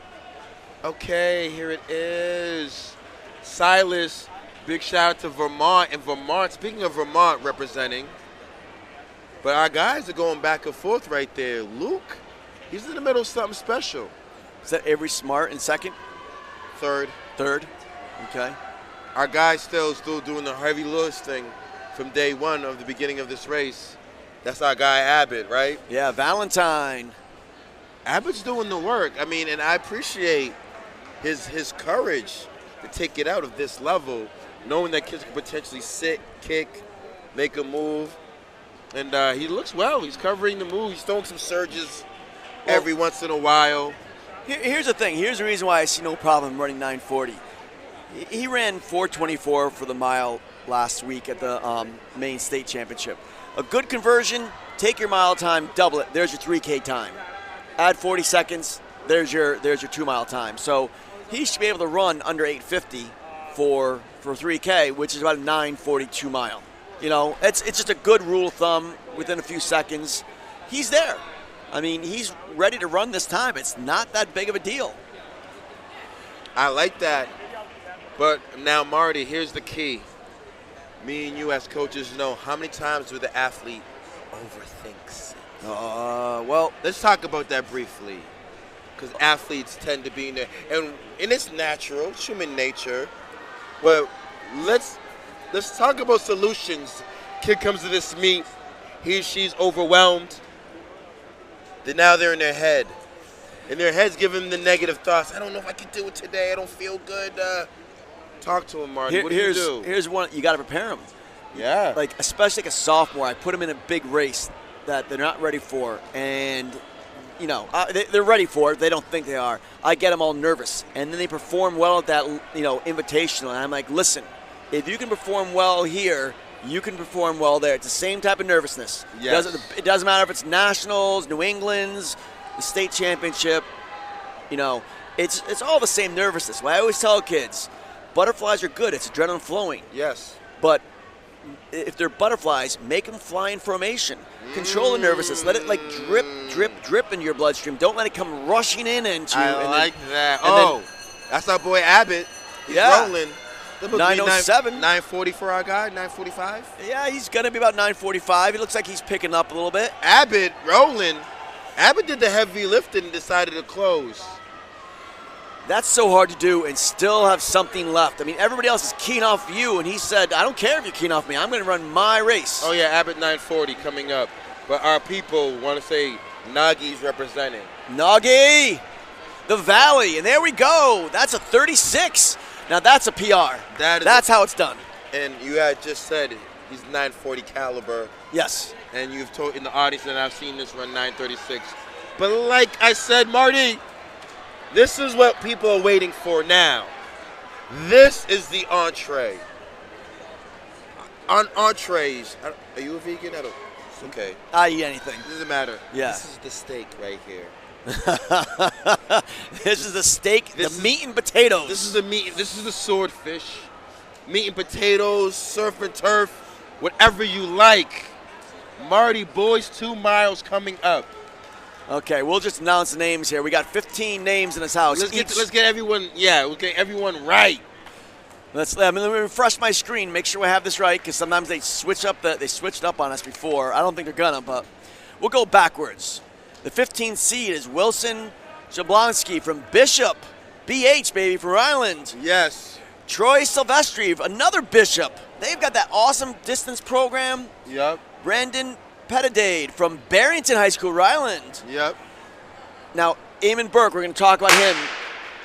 Okay, here it is. Silas, big shout out to Vermont. And Vermont, speaking of Vermont representing, but our guys are going back and forth right there. Luke, he's in the middle of something special. Is that Avery Smart in second? Third. Okay. Our guy's still doing the heavy lifting from day one of the beginning of this race. That's our guy Abbott, right? Yeah, Valentine. Abbott's doing the work. I mean, and I appreciate his courage to take it out of this level, knowing that kids could potentially sit, kick, make a move. And he looks well. He's covering the move. He's throwing some surges every once in a while. Here's the thing. Here's the reason why I see no problem running 9:40. He ran 4:24 for the mile last week at the Maine State Championship. A good conversion, take your mile time, double it. There's your 3K time. Add 40 seconds, there's your 2 mile time. So he should be able to run under 8:50 for 3K, which is about a 9:42 mile. You know, it's just a good rule of thumb. Within a few seconds, he's there. I mean, he's ready to run this time. It's not that big of a deal. I like that. But now, Marty, here's the key. Me and you as coaches know how many times do the athlete overthinks it? Well, let's talk about that briefly, because athletes tend to be in there, and it's natural, it's human nature. But let's talk about solutions. Kid comes to this meet, he or she's overwhelmed. Then now they're in their head, and their head's giving them the negative thoughts. I don't know if I can do it today. I don't feel good. Talk to him, Marty. What do you do? Here's one. You got to prepare them. Yeah. Like, especially like a sophomore, I put them in a big race that they're not ready for, and they're ready for it. They don't think they are. I get them all nervous, and then they perform well at that invitational, and I'm like, listen, if you can perform well here, you can perform well there. It's the same type of nervousness. Yes. It doesn't matter if it's nationals, New England's, the state championship. It's all the same nervousness. Well, I always tell kids, butterflies are good. It's adrenaline flowing. Yes. But if they're butterflies, make them fly in formation. Control the nervousness. Let it drip, drip, drip into your bloodstream. Don't let it come rushing into you. I like that. That's our boy Abbott. He's rolling. 9:07. 9:40 for our guy. 9:45. Yeah, he's gonna be about 9:45. He looks like he's picking up a little bit. Abbott rolling. Abbott did the heavy lifting and decided to close. That's so hard to do and still have something left. I mean, everybody else is keying off you, and he said, I don't care if you're keying off me. I'm going to run my race. Oh, yeah, Abbott 9:40 coming up. But our people want to say Nagi's representing. Nagi, the Valley, and there we go. That's a 36. Now, that's a PR. That's how it's done. And you had just said he's 9:40 caliber. Yes. And you've told in the audience that I've seen this run 9:36. But like I said, Marty, this is what people are waiting for now. This is the entree. On entrees, are you a vegan? I don't. It's okay. I eat anything. It doesn't matter. Yeah. This is the steak right here. This is the steak, the meat and potatoes. This is the meat. This is the swordfish. Meat and potatoes, surf and turf, whatever you like. Marty, boys, 2 miles coming up. Okay, we'll just announce the names here. We got 15 names in this house. Let's get everyone. Yeah, we'll get everyone right. Let me refresh my screen. Make sure we have this right, because sometimes they switched up on us before. I don't think they're gonna, but we'll go backwards. The 15th seed is Wilson Jablonski from Bishop, BH baby from Rhode Island. Yes. Troy Silvestri, another Bishop. They've got that awesome distance program. Yep. Brandon Petidade from Barrington High School, Rhode Island. Yep. Now, Eamon Burke, we're going to talk about him.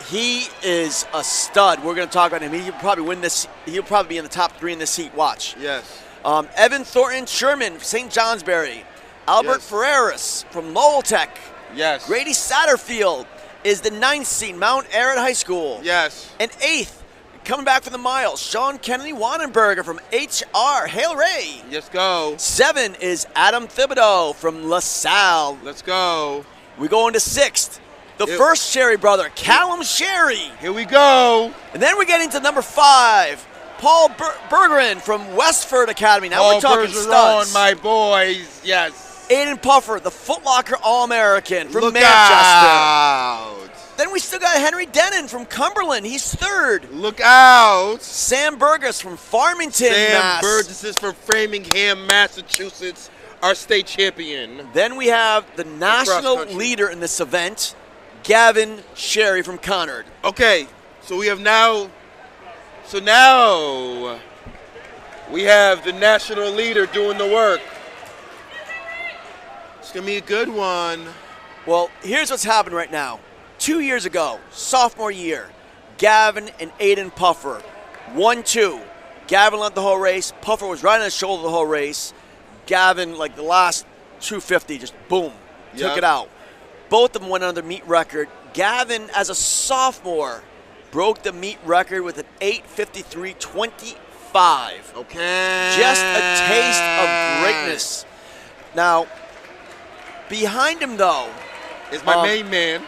He is a stud. We're going to talk about him. He'll probably win this. He'll probably be in the top 3 in this heat. Watch. Yes. Evan Thornton Sherman, St. Johnsbury. Albert Ferreras from Lowell Tech. Yes. Grady Satterfield is the 9th seed, Mount Arad High School. Yes. And 8th, coming back from the miles, Sean Kennedy Wannenberger from HR. Hail Ray. Let's go. 7 is Adam Thibodeau from LaSalle. Let's go. We go into 6th. The first Sherry brother, Callum Sherry. Here we go. And then we get into number 5, Paul Bergeron from Westford Academy. Now we're talking studs. My boys, yes. Aiden Puffer, the Foot Locker All-American from Look Manchester. Out. Then we still got Henry Denon from Cumberland. He's 3rd. Look out. Sam Burgess from Farmington, Sam Burgess is from Framingham, Massachusetts, our state champion. Then we have the national leader in this event, Gavin Sherry from Conard. Okay, so we have now we have the national leader doing the work. It's going to be a good one. Well, here's what's happened right now. 2 years ago, sophomore year, Gavin and Aiden Puffer, 1-2. Gavin led the whole race. Puffer was right on his shoulder the whole race. Gavin, like the last 250, just boom, took it out. Both of them went on their meet record. Gavin, as a sophomore, broke the meet record with an 8:53.25. Okay. Just a taste of greatness. Now, behind him, though, is my main man.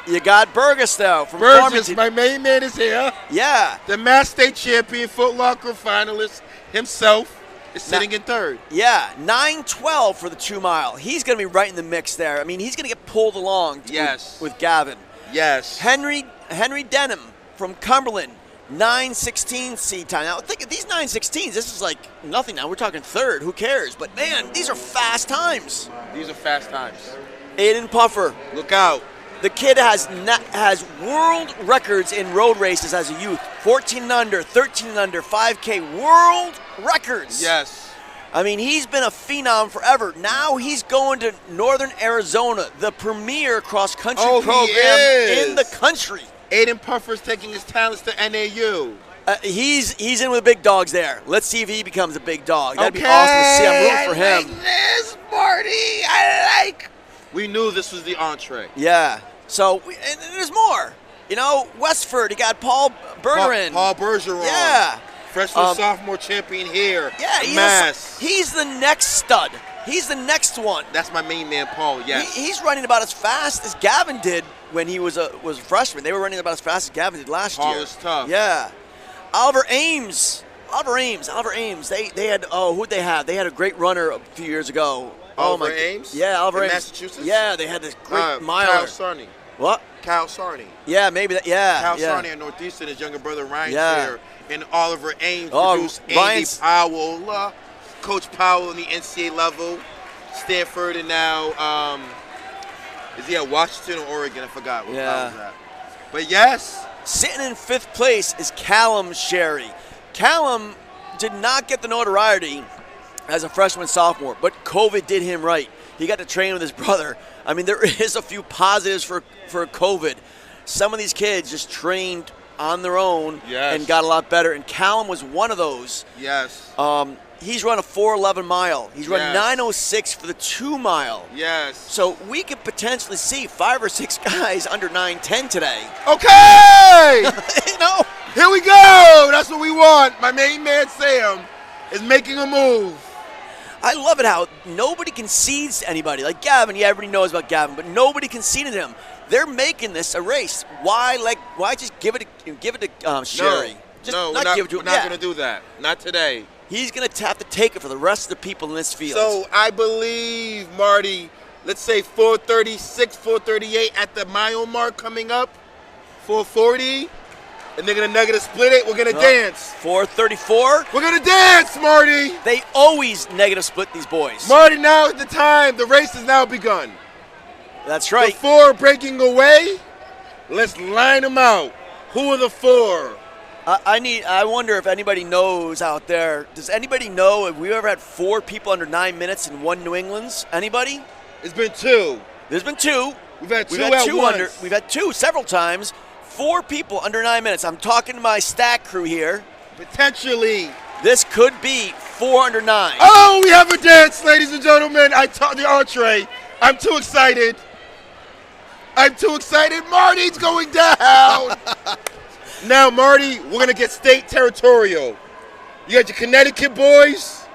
You got Burgess, though, from Burgess, Farmington. my main man is here. Yeah. The Mass State champion, Foot Locker finalist himself is sitting in 3rd. Yeah, 9:12 for the 2 mile. He's going to be right in the mix there. I mean, he's going to get pulled along with Gavin. Yes. Henry Denham from Cumberland, 9:16 seed time. Now, think of these 9:16s. This is like nothing now. We're talking third. Who cares? But, man, these are fast times. These are fast times. Aiden Puffer. Look out. The kid has world records in road races as a youth. 14 and under, 13 and under, 5K world records. Yes. I mean, he's been a phenom forever. Now he's going to Northern Arizona, the premier cross-country program in the country. Aiden Puffer's taking his talents to NAU. He's in with the big dogs there. Let's see if he becomes a big dog. That'd be awesome to see. I'm rooting for him. Like this, Marty. I like. We knew this was the entree. Yeah. So, and there's more. You know, Westford, he got Paul Bergeron. Paul Bergeron. Yeah. Freshman sophomore champion here. Yeah, he's the next stud. He's the next one. That's my main man, Paul. Yes. He's running about as fast as Gavin did when he was a freshman. They were running about as fast as Gavin did last year. Paul is tough. Yeah. Oliver Ames. They had who'd they have? They had a great runner a few years ago. Oliver Ames? Yeah, Oliver Ames. Massachusetts? Yeah, they had this great miler. Kyle Sarney. What? Kyle Sarney. Yeah, maybe that. Yeah. Kyle Sarney at Northeastern, his younger brother Ryan's here. And Oliver Ames produced Andy Powell. Coach Powell in the NCAA level. Stanford and now, is he at Washington or Oregon? I forgot what Powell's at. But yes. Sitting in 5th place is Callum Sherry. Callum did not get the notoriety as a freshman sophomore, but COVID did him right. He got to train with his brother. I mean, there is a few positives for COVID. Some of these kids just trained on their own and got a lot better, and Callum was one of those. Yes. He's run a 4:11 mile. He's run 9:06 for the 2 mile. Yes. So we could potentially see 5 or 6 guys under 9:10 today. Okay! You know? Here we go! That's what we want. My main man, Sam, is making a move. I love it how nobody concedes to anybody. Like Gavin, everybody knows about Gavin, but nobody conceded him. They're making this a race. Why just give it to Sherry? We're not going to do that. Not today. He's going to have to take it for the rest of the people in this field. So I believe, Marty, let's say 4:36, 4:38 at the mile mark coming up, 4:40, and they're going to negative split it. We're going to dance. 4:34. We're going to dance, Marty. They always negative split these boys. Marty, now is the time. The race has now begun. That's right. The 4 breaking away. Let's line them out. Who are the 4? I wonder if anybody knows out there. Does anybody know if we ever had 4 people under 9 minutes in one New England's? Anybody? It's been 2. There's been 2. We've had 2 at once. We've had 2 several times. 4 people under 9 minutes. I'm talking to my stat crew here. Potentially. This could be 4 under 9. Oh, we have a dance, ladies and gentlemen. I taught the entree. I'm too excited. Marty's going down. Now, Marty, we're going to get state territorial. You got your Connecticut boys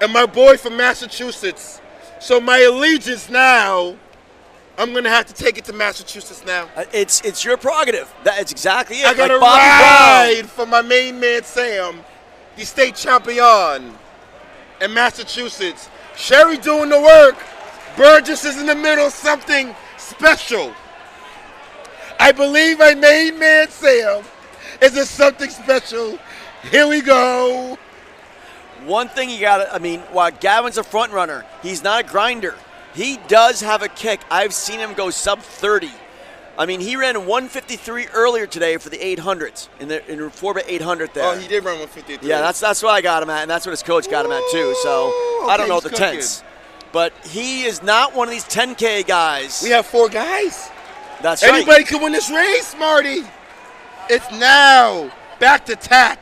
and my boy from Massachusetts. So my allegiance now, I'm going to have to take it to Massachusetts now. It's your prerogative. That's exactly it. I got to ride for my main man, Sam, the state champion in Massachusetts. Sherry doing the work. Burgess is in the middle, something special. I believe my main man, Sam, is a something special. Here we go. One thing you got to, while Gavin's a front runner, he's not a grinder. He does have a kick. I've seen him go sub 30. He ran 153 earlier today for the 800s, in 4x800 there. Oh, he did run 153. Yeah, that's what I got him at, and that's what his coach got him at too. So okay, I don't know the tenths. But he is not one of these 10K guys. We have 4 guys. That's right. Anybody can win this race, Marty. It's now back to tack.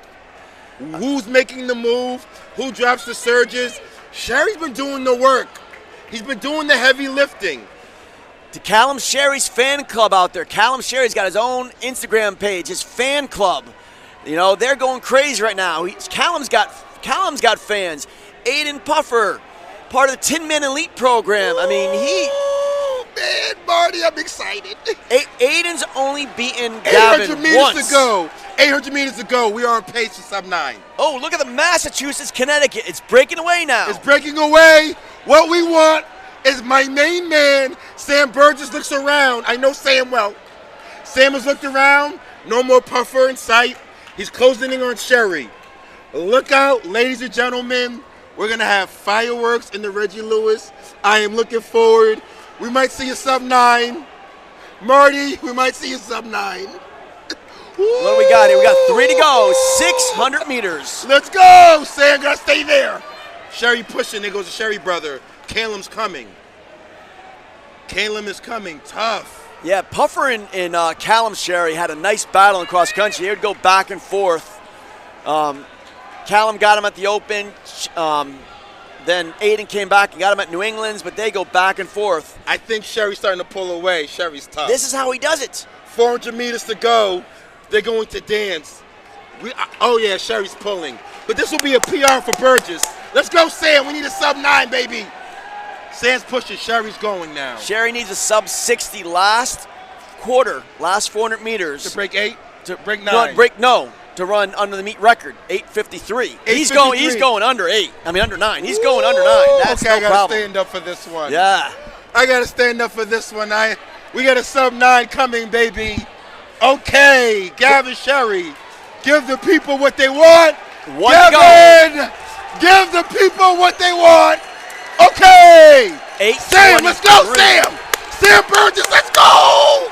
Who's making the move? Who drops the surges? Sherry's been doing the work. He's been doing the heavy lifting. To Callum Sherry's fan club out there. Callum Sherry's got his own Instagram page, his fan club. They're going crazy right now. Callum's got fans. Aiden Puffer, part of the Tin Man Elite program. Man, Marty, I'm excited. Aiden's only beaten Gavin 800 meters to go. 800 meters to go. We are on pace for sub 9. Oh, look at the Massachusetts, Connecticut. It's breaking away now. It's breaking away. What we want is my main man, Sam Burgess, looks around. I know Sam well. Sam has looked around. No more Puffer in sight. He's closing in on Sherry. Look out, ladies and gentlemen. We're going to have fireworks in the Reggie Lewis. I am looking forward. We might see a sub-9. Marty, we might see a sub-9. What do we got here? We got 3 to go. 600 meters. Let's go. Sam, got to stay there. Sherry pushing. There goes the Sherry brother. Calum's coming. Calum is coming. Tough. Yeah, Puffer and Callum Sherry had a nice battle in cross country. They would go back and forth. Callum got him at the Open. Then Aiden came back and got him at New England's, but they go back and forth. I think Sherry's starting to pull away. Sherry's tough. This is how he does it. 400 meters to go. They're going to dance. Oh, yeah, Sherry's pulling. But this will be a PR for Burgess. Let's go, Sam. We need a sub-9, baby. Sam's pushing. Sherry's going now. Sherry needs a sub-60 last quarter, last 400 meters. To break 8? To break 9? To run under the meet record, 8:53. He's going under 8. I mean under 9. He's going under 9. That's okay, no I gotta problem. stand up for this one. Yeah. I gotta stand up for this one. We got a sub-9 coming, baby. Okay, Gavin Sherry, give the people what they want. Gavin, give the people what they want. Okay. Sam, let's go, Sam. Sam Burgess, let's go.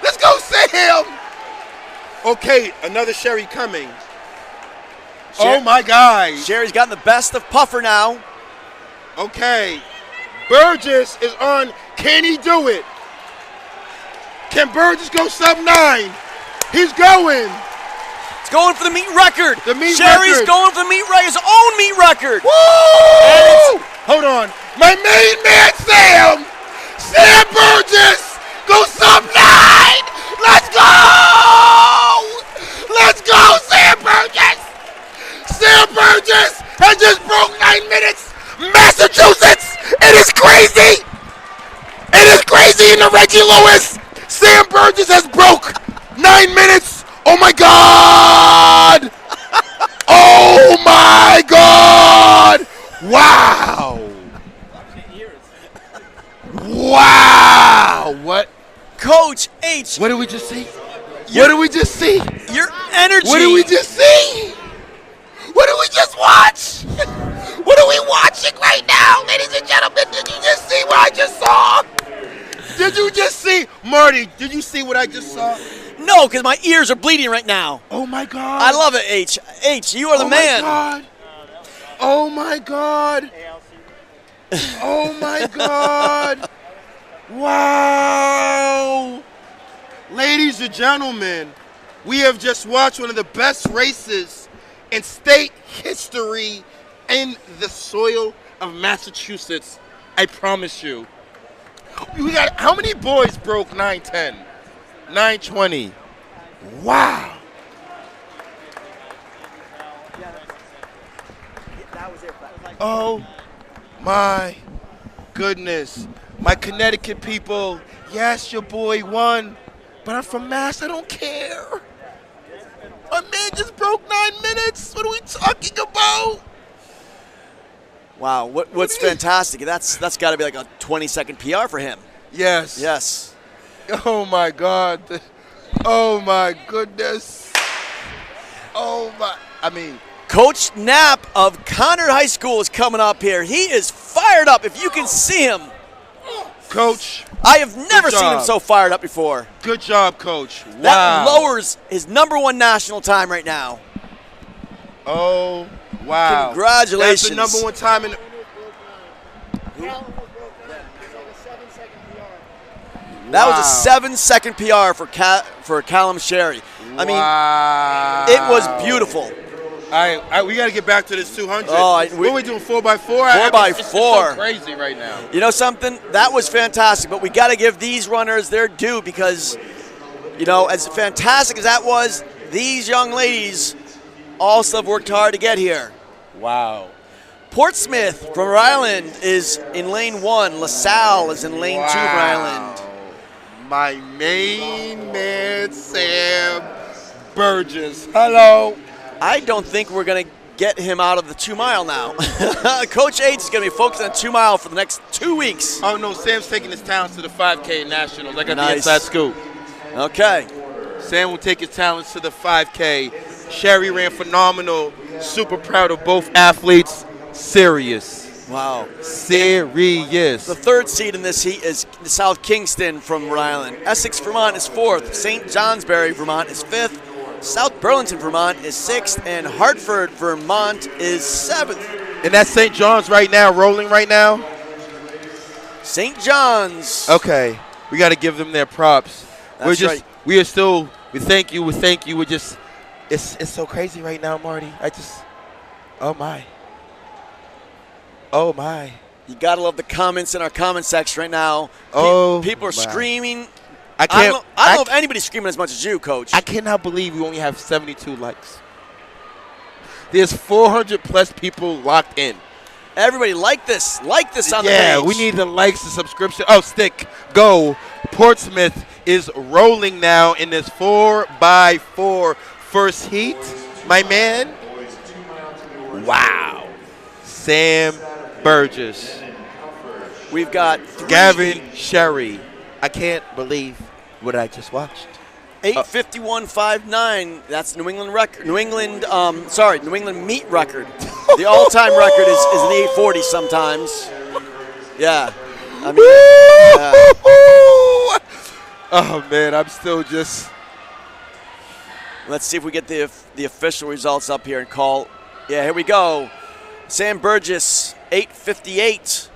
Let's go, Sam. Okay, another Sherry coming. Oh, my God. Sherry's gotten the best of Puffer now. Okay. Burgess is on. Can he do it? Can Burgess go sub-9? He's going. He's going for the meet record. Sherry's going for the meet record, his own meet record. Woo! Hold on. My main man, Sam. Sam Burgess. Go sub-9. Let's go. Let's go, Sam Burgess. Sam Burgess has just broke 9 minutes. Massachusetts, it is crazy. It is crazy in the Reggie Lewis. Sam Burgess has broke 9 minutes. Oh, my God. Oh, my God. Wow. Wow. What? Coach H. What did we just see? What did we just see? Your energy. What did we just see? What did we just watch? What are we watching right now, ladies and gentlemen? Did you just see what I just saw? Did you just see? Marty, did you see what I just saw? No, because my ears are bleeding right now. Oh, my God. I love it, H. H, you are the man. Oh, my God. Oh, my God. Wow. Ladies and gentlemen, we have just watched one of the best races in state history in the soil of Massachusetts. I promise you. We got, how many boys broke 9:10? 9:20. Wow. Oh my goodness. My Connecticut people, yes, your boy won, but I'm from Mass, I don't care. My man just broke 9 minutes. What are we talking about? Wow, what's fantastic? That's got to be like a 20-second PR for him. Yes. Yes. Oh, my God. Oh, my goodness. Oh, my. I mean. Coach Knapp of Conard High School is coming up here. He is fired up. If you can see him. Coach. I have never seen him so fired up before. Good job, Coach. Wow. That lowers his #1 national time right now. Oh, wow. Congratulations. That's the #1 time in. That was a 7-second PR for Callum Sherry. I mean, it was beautiful. We got to get back to this 200. What are we doing, 4x4? 4x4. It's so crazy right now. You know something? That was fantastic, but we got to give these runners their due because, you know, as fantastic as that was, these young ladies also have worked hard to get here. Wow. Portsmouth from Rhode Island is in lane 1. LaSalle is in lane 2 for Island. My main man, Sam Burgess. Hello. I don't think we're going to get him out of the 2 mile now. Coach H is going to be focused on 2 mile for the next 2 weeks. Oh, no, Sam's taking his talents to the 5K Nationals. I got the inside scoop. Okay. Sam will take his talents to the 5K. Sherry ran phenomenal. Super proud of both athletes. Serious. Wow. Serious. The third seed in this heat is South Kingston from Rhode Island. Essex, Vermont is 4th. St. Johnsbury, Vermont is 5th. South Burlington, Vermont is 6th. And Hartford, Vermont is 7th. And that's St. John's right now, rolling right now? St. John's. Okay. We got to give them their props. That's right. We thank you. We're just, it's so crazy right now, Marty. Oh my. You gotta love the comments in our comment section right now. People are screaming. I don't know if anybody's screaming as much as you, Coach. I cannot believe we only have 72 likes. There's 400 plus people locked in. Everybody like this on the page. Yeah, we need the likes, the subscription. Oh, stick, go. Portsmouth is rolling now in this 4x4 first heat. My man. Wow. Sam Burgess. We've got Gavin Sherry. I can't believe what I just watched. 8:51.59. That's New England record. New England meet record. The all-time record is an 8:40 sometimes. Yeah. I mean, oh man, I'm still just. Let's see if we get the official results up here and call. Yeah, here we go. Sam Burgess, 8:58.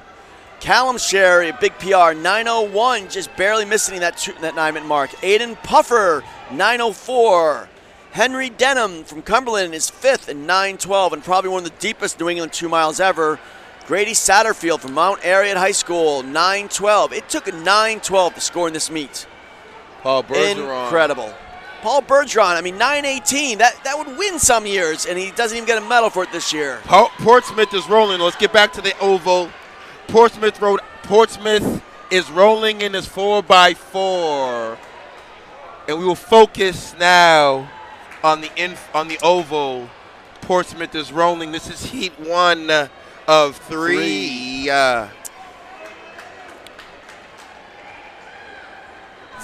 Callum Sherry, a big PR, 9:01, just barely missing that 9-minute mark. Aiden Puffer, 9:04. Henry Denham from Cumberland is 5th in 9:12, and probably one of the deepest New England 2 miles ever. Grady Satterfield from Mount Ariat High School, 9:12. It took a 9:12 to score in this meet. Paul Bergeron. Incredible. Paul Bergeron, I mean, 9:18. That would win some years, and he doesn't even get a medal for it this year. Portsmouth is rolling. Let's get back to the oval. Portsmouth is rolling in this 4x4, and we will focus now on the oval. Portsmouth is rolling. This is heat 1 of 3. Is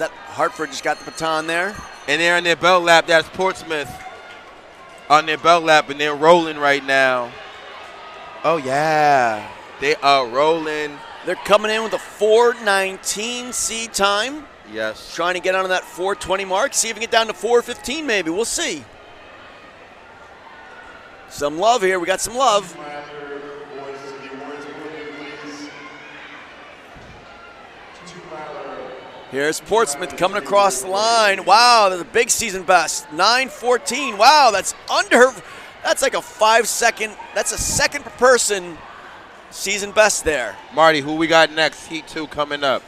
that Hartford just got the baton there? And they're on their belt lap. That's Portsmouth on their belt lap, and they're rolling right now. Oh, yeah. They are rolling. They're coming in with a 4:19 seed time. Yes. Trying to get onto that 4:20 mark. See if we can get down to 4:15 maybe. We'll see. Some love here. We got some love. Here's Portsmouth coming across the line. Wow, that's a big season best. 9:14. Wow, that's like a 5-second. That's a second per person season best there. Marty, who we got next? Heat 2 coming up.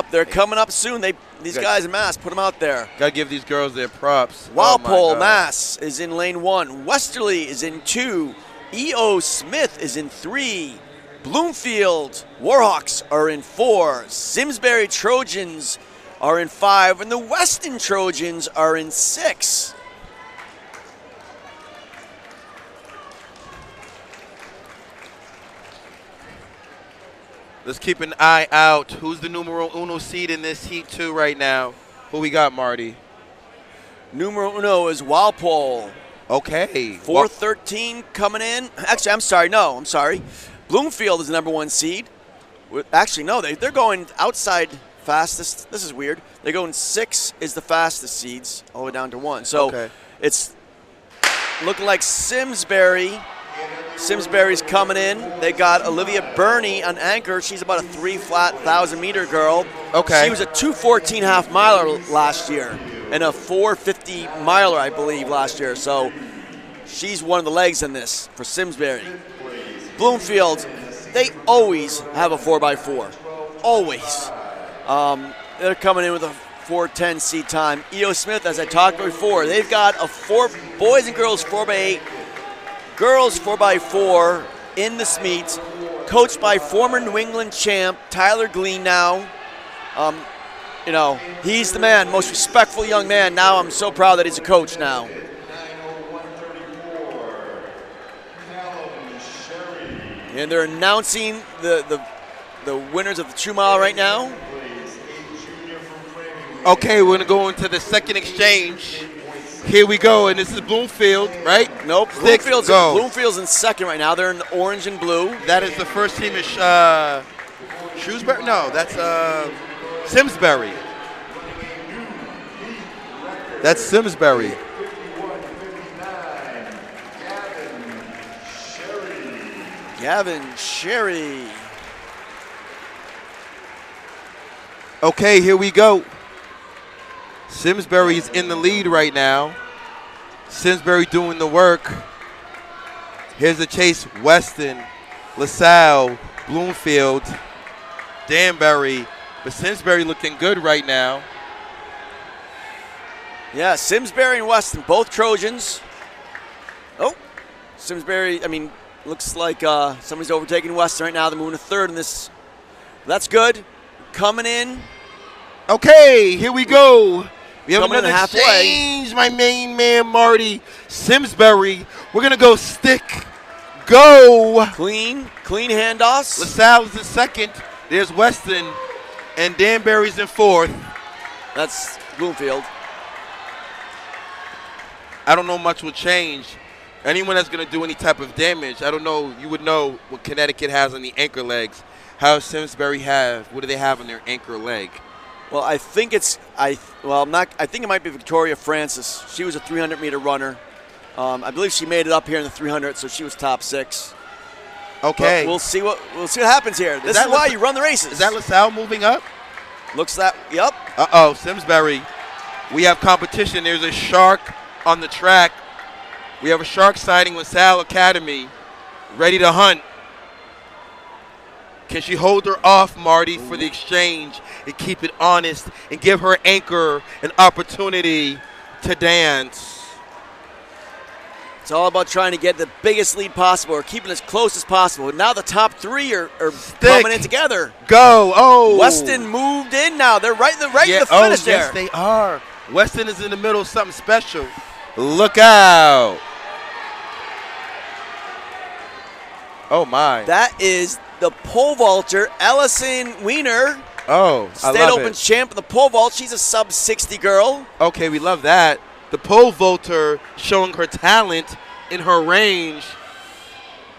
They're coming up soon. These guys in Mass, put them out there. Got to give these girls their props. Walpole, Mass is in lane 1. Westerly is in 2. E.O. Smith is in 3. Bloomfield Warhawks are in 4. Simsbury Trojans are in 5. And the Weston Trojans are in 6. Let's keep an eye out. Who's the numero uno seed in this heat 2 right now? Who we got, Marty? Numero uno is Walpole. Okay. 4:13 coming in. Actually, I'm sorry. Bloomfield is the number 1 seed. Actually, no, they're going outside fastest. This is weird. They're going 6 is the fastest seeds, all the way down to 1. So it's looking like Simsbury's coming in. They got Olivia Burney on anchor. She's about a 3 flat 1,000-meter girl. Okay. She was a 2:14 half miler last year and a 4:50 miler, I believe, last year. So she's one of the legs in this for Simsbury. Bloomfield, they always have a 4x4. Always. They're coming in with a 4:10 seed time. E.O. Smith, as I talked about before, they've got a boys and girls 4x8. Girls 4x4 in this meet, coached by former New England champ Tyler Glean now. He's the man, most respectful young man. Now I'm so proud that he's a coach now. And they're announcing the winners of the 2 mile right now. Okay, we're going to go into the second exchange. Here we go, and this is Bloomfield, right? Nope. Sticks, Bloomfield's in second right now. They're in orange and blue. That is the first team is Shrewsbury? No, that's Simsbury. That's Simsbury. Gavin Sherry. Okay, here we go. Simsbury's in the lead right now. Simsbury doing the work. Here's the chase. Weston, LaSalle, Bloomfield, Danbury. But Simsbury looking good right now. Yeah, Simsbury and Weston, both Trojans. Oh, Simsbury, looks like somebody's overtaking Weston right now. They're moving to third in this. That's good. Coming in. Okay, here we go. We have Coming another in halfway. exchange, my main man, Marty. Simsbury. We're going to go stick. Go. Clean handoffs. LaSalle is in second. There's Weston. And Danbury's in fourth. That's Bloomfield. I don't know much will change. Anyone that's going to do any type of damage, I don't know. You would know what Connecticut has on the anchor legs. How does Simsbury have? What do they have on their anchor leg? Well, I think I think it might be Victoria Francis. She was a 300-meter runner. I believe she made it up here in the 300, so she was top 6. Okay. But we'll see what happens here. This is why you run the races. Is that LaSalle moving up? Looks that. Yep. Uh-oh, Simsbury. We have competition. There's a shark on the track. We have a shark sighting LaSalle Academy, ready to hunt. Can she hold her off, Marty, for the exchange and keep it honest and give her anchor an opportunity to dance? It's all about trying to get the biggest lead possible or keeping as close as possible. Now the top 3 are coming in together. Go. Oh. Weston moved in now. They're right in the finish there. Yes, they are. Weston is in the middle of something special. Look out. Oh, my. That is the pole vaulter, Ellison Wiener. Oh, I State love Opens champ in the pole vault. She's a sub 60 girl. Okay, we love that. The pole vaulter showing her talent in her range.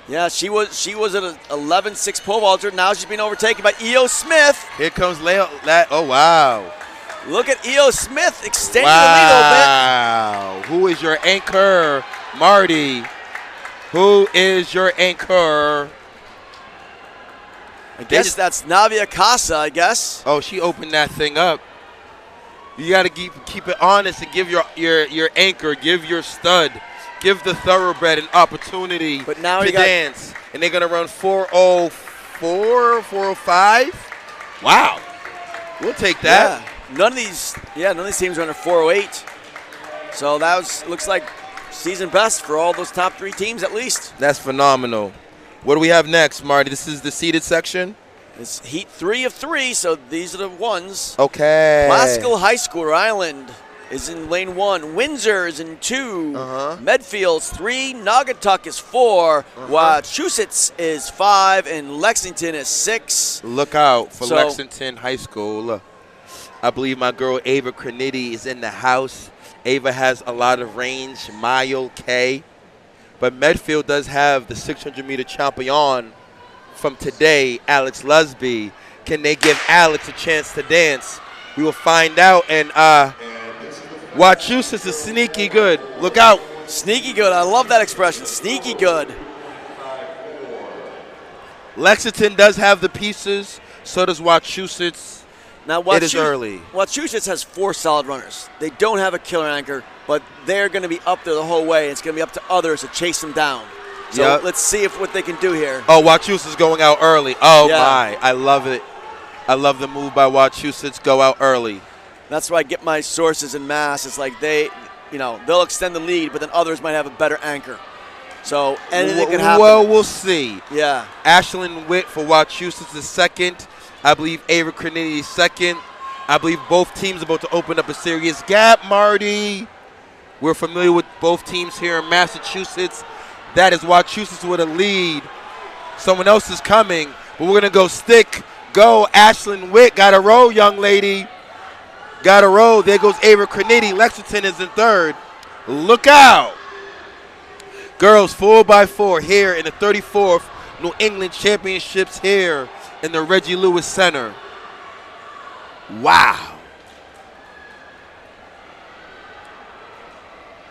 Yeah, she was an 11.6 pole vaulter. Now she's being overtaken by E.O. Smith. Here comes Leo. Oh, wow. Look at E.O. Smith extending the lead a little bit. Wow. Who is your anchor, Marty? Who is your anchor? I guess that's Navia Casa, I guess. Oh, she opened that thing up. You got to keep it honest and give your anchor, give your stud, give the thoroughbred an opportunity to dance. And they're going to run 4:04, 4:05. Wow. We'll take that. Yeah. None of these teams run a 4:08. So that looks like season best for all those top 3 teams at least. That's phenomenal. What do we have next, Marty? This is the seeded section? It's heat 3 of 3, so these are the ones. Okay. Classical High School, Rhode Island is in lane 1. Windsor is in 2. Medfield's 3. Naugatuck is 4. Wachusett is 5. And Lexington is 6. Look out for Lexington High School. I believe my girl Ava Crenity is in the house. Ava has a lot of range, mile K. But Medfield does have the 600-meter champion from today, Alex Lusby. Can they give Alex a chance to dance? We will find out. And Wachusett is sneaky good. Look out. Sneaky good. I love that expression. Sneaky good. Lexington does have the pieces. So does Wachusett. Now, it is early. Wachusett has 4 solid runners. They don't have a killer anchor, but they're going to be up there the whole way. It's going to be up to others to chase them down. So let's see what they can do here. Oh, Wachusett's going out early. Oh, my. I love it. I love the move by Wachusett. Go out early. That's where I get my sources in Mass. It's like they'll extend the lead, but then others might have a better anchor. So anything can happen. Well, we'll see. Yeah. Ashlyn Witt for Wachusett is second. I believe Ava Crenity is second. I believe both teams are about to open up a serious gap, Marty. We're familiar with both teams here in Massachusetts. That is Wachusett with a lead. Someone else is coming, but we're going to go stick. Go, Ashlyn Witt. Got to roll, young lady. Got a roll. There goes Ava Creniti. Lexington is in third. Look out. Girls 4x4 here in the 34th New England Championships here in the Reggie Lewis Center. Wow.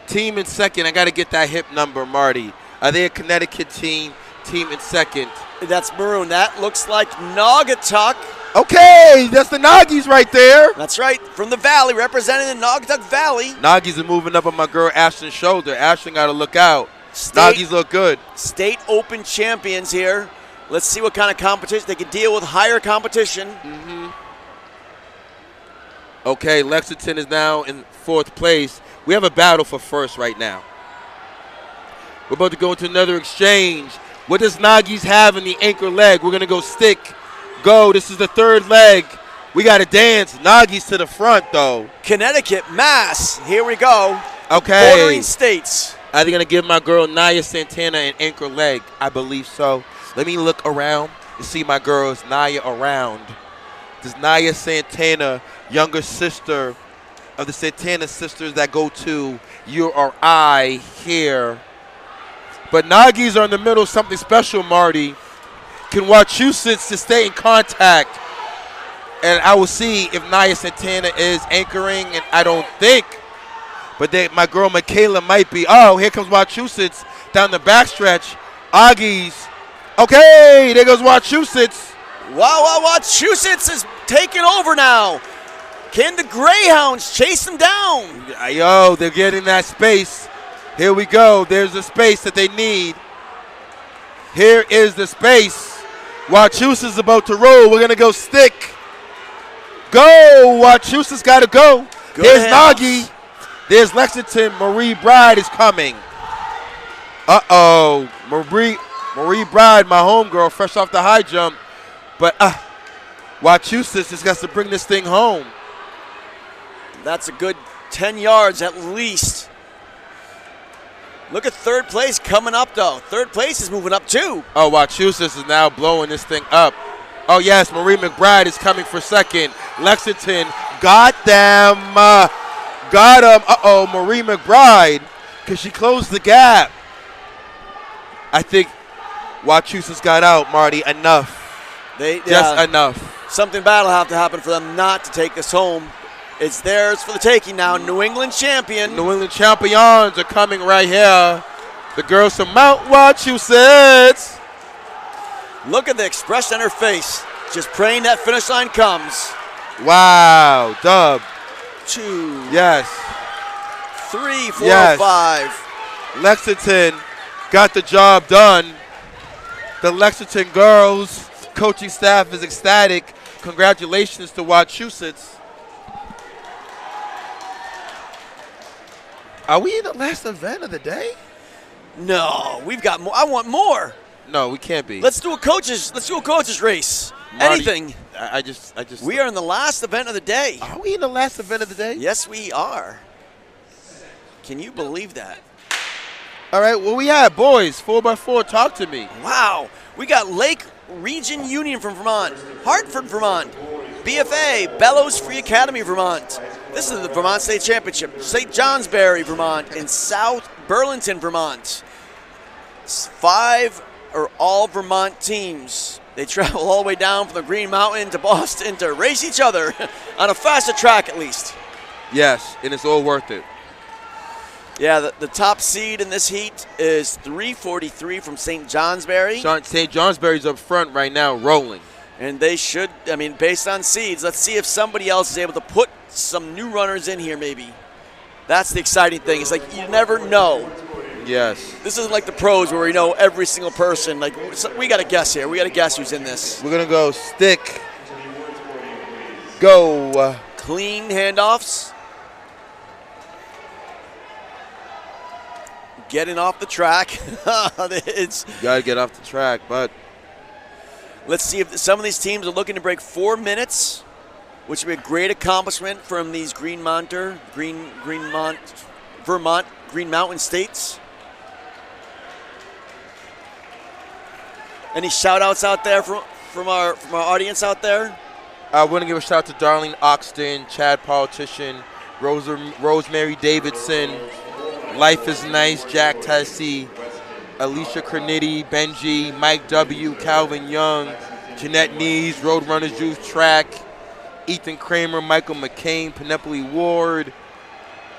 Team in second. I got to get that hip number, Marty. Are they a Connecticut team? Team in second. That's maroon. That looks like Naugatuck. Okay, that's the Noggies right there. That's right, from the Valley, representing the Naugatuck Valley. Noggies are moving up on my girl Ashton's shoulder. Ashton got to look out. Noggies look good. State Open champions here. Let's see what kind of competition. They can deal with higher competition. Okay, Lexington is now in fourth place. We have a battle for first right now. We're about to go into another exchange. What does Noggies have in the anchor leg? We're going to go stick, go. This is the third leg. We got to dance. Noggies to the front, though. Connecticut, Mass. Here we go. Okay. Bordering states. Are they going to give my girl Naya Santana an anchor leg? I believe so. Let me look around and see my girls Naya around. Does Naya Santana, younger sister of the Santana sisters that go to You or I here. But Noggies are in the middle of something special, Marty. Can Wachusett to stay in contact? And I will see if Naya Santana is anchoring, and I don't think. But my girl Michaela might be. Oh, here comes Wachusett down the backstretch. Aggies. Okay, there goes Wachusett. Wow, Wachusett is taking over now. Can the Greyhounds chase them down? Yo, they're getting that space. Here we go. There's the space that they need. Here is the space. Wachusett is about to roll. We're going to go stick. Go. Wachusett's got to go. Good There's hands. Noggy. There's Lexington. Marie Bride is coming. Uh-oh. Marie Bride, my homegirl, fresh off the high jump. But Wachusett just got to bring this thing home. That's a good 10 yards at least. Look at third place coming up, though. Third place is moving up, too. Oh, Wachusett is now blowing this thing up. Oh, yes, Marie McBride is coming for second. Lexington got them. Got him. Uh-oh, Marie McBride, because she closed the gap. I think Wachusett's got out, Marty. Enough. Just enough. Something bad will have to happen for them not to take this home. It's theirs for the taking now. New England champion. New England champions are coming right here. The girls from Mount Wachusett. Look at the expression on her face. Just praying that finish line comes. Wow. Dub. 2. Yes. 3, 4, yes. 5. Lexington got the job done. The Lexington girls coaching staff is ecstatic. Congratulations to Wachusett. Are we in the last event of the day? No, we've got more. I want more. No, we can't be. Let's do a coaches race. Marty, anything. I just. We are in the last event of the day. Are we in the last event of the day? Yes, we are. Can you believe that? All right, well, we have boys, 4x4. Talk to me. Wow. We got Lake Region Union from Vermont, Hartford, Vermont, BFA, Bellows Free Academy, Vermont. This is the Vermont State Championship. St. Johnsbury, Vermont, and South Burlington, Vermont. 5 are all Vermont teams. They travel all the way down from the Green Mountain to Boston to race each other on a faster track at least. Yes, and it's all worth it. Yeah, the top seed in this heat is 343 from St. Johnsbury. St. Johnsbury's up front right now, rolling. And they should, I mean, based on seeds, let's see if somebody else is able to put some new runners in here maybe. That's the exciting thing. It's like you never know. Yes. This isn't like the pros where we know every single person. Like, we got to guess here. We got to guess who's in this. We're going to go stick. Go. Clean handoffs. Getting off the track. It's you got to get off the track, but let's see if some of these teams are looking to break 4 minutes, which would be a great accomplishment from these Green Mountain states. Any shout outs out there from our audience out there? I want to give a shout out to Darlene Oxton, Chad Politician, Rosemary Davidson, Life is Nice, Jack Tessie, Alicia Cornetti, Benji, Mike W., Calvin Young, Jeanette Nees, Roadrunners Youth Track, Ethan Kramer, Michael McCain, Penelope Ward.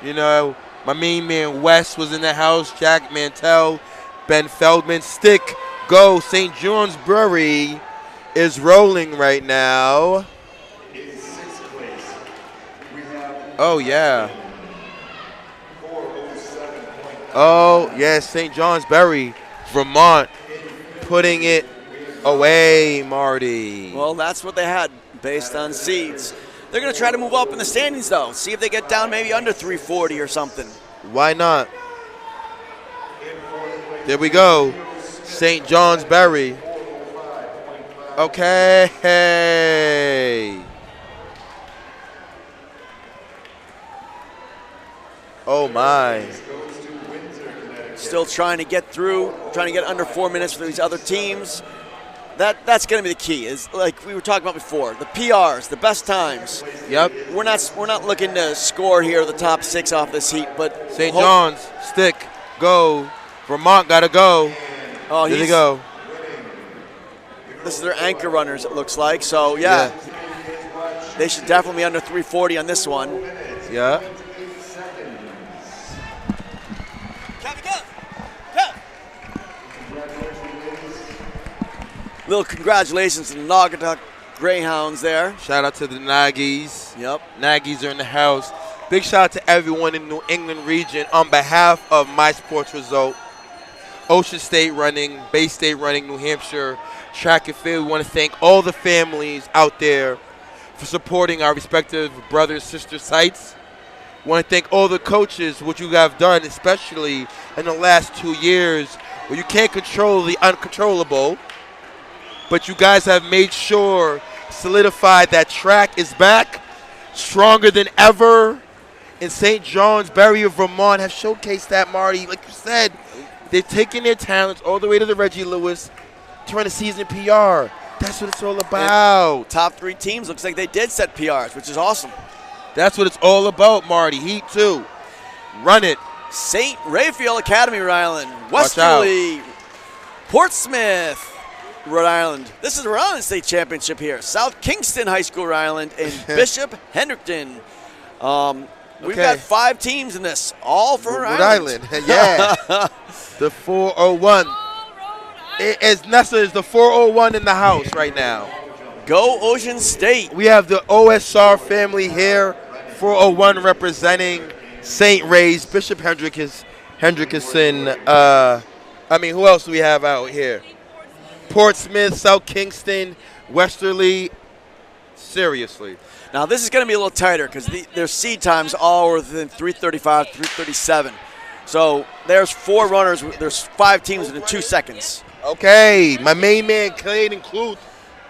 You know, my main man Wes was in the house, Jack Mantell, Ben Feldman. Stick, go. St. Johnsbury is rolling right now. Oh, yeah. Oh, yeah, St. Johnsbury, Vermont, putting it away, Marty. Well, that's what they had based on seeds. They're going to try to move up in the standings, though. See if they get down maybe under 340 or something. Why not? There we go. St. Johnsbury. Okay. Oh, my. Still trying to get through, trying to get under 4 minutes for these other teams. That's going to be the key. Is like we were talking about before, the PRs, the best times. Yep. We're not looking to score here the top 6 off this heat, but St. John's, stick, go. Vermont got to go. Oh, here they go. This is their anchor runners, it looks like. So yeah, they should definitely be under 340 on this one. Yeah. Little congratulations to the Naugatuck Greyhounds there. Shout out to the Naggies. Yep. Naggies are in the house. Big shout out to everyone in New England region on behalf of My Sports Result, Ocean State Running, Bay State Running, New Hampshire, Track and Field. We want to thank all the families out there for supporting our respective brothers, sister sites. We want to thank all the coaches, what you have done, especially in the last 2 years, where you can't control the uncontrollable. But you guys have made sure, solidified that track is back, stronger than ever. And St. Johnsbury of Vermont have showcased that, Marty. Like you said, they're taking their talents all the way to the Reggie Lewis to run a season PR. That's what it's all about. And top 3 teams, looks like they did set PRs, which is awesome. That's what it's all about, Marty. Heat 2. Run it. St. Raphael Academy, Rhode Island. Westerly, Portsmouth, Rhode Island. This is the Rhode Island State Championship here. South Kingston High School, Rhode Island, and Bishop Hendrickton. We've got 5 teams in this, all for Rhode Island. Yeah. The 401. As Nessa is the 401 in the house right now. Go Ocean State. We have the OSR family here. 401 representing St. Ray's, Bishop Hendrickson. Who else do we have out here? Portsmouth, South Kingston, Westerly. Seriously. Now, this is going to be a little tighter because their seed times all within 3:35, 3:37. So there's 4 runners. There's 5 teams within 2 seconds. Okay, my main man, Clayton Cluth,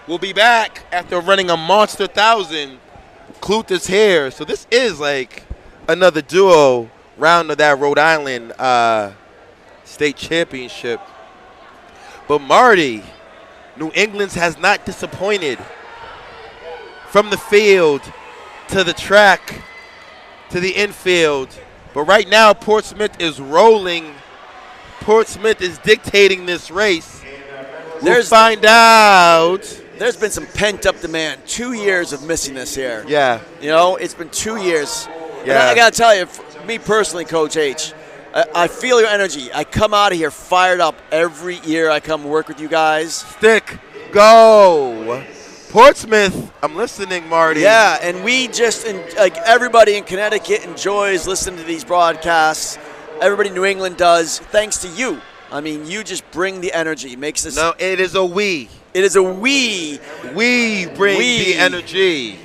will be back after running a monster 1,000. Cluth is here. So this is like another duo round of that Rhode Island state championship. But Marty, New England has not disappointed. From the field to the track to the infield. But right now, Portsmouth is rolling. Portsmouth is dictating this race. We'll find out. There's been some pent-up demand. 2 years of missing this here. Yeah. You know, it's been 2 years. Yeah. And I got to tell you, me personally, Coach H, I feel your energy. I come out of here fired up every year I come work with you guys. Stick, go. Portsmouth, I'm listening, Marty. Yeah, and we just, like everybody in Connecticut enjoys listening to these broadcasts. Everybody in New England does, thanks to you. I mean, you just bring the energy. It makes this. No, it is a we. It is a we. We bring the energy.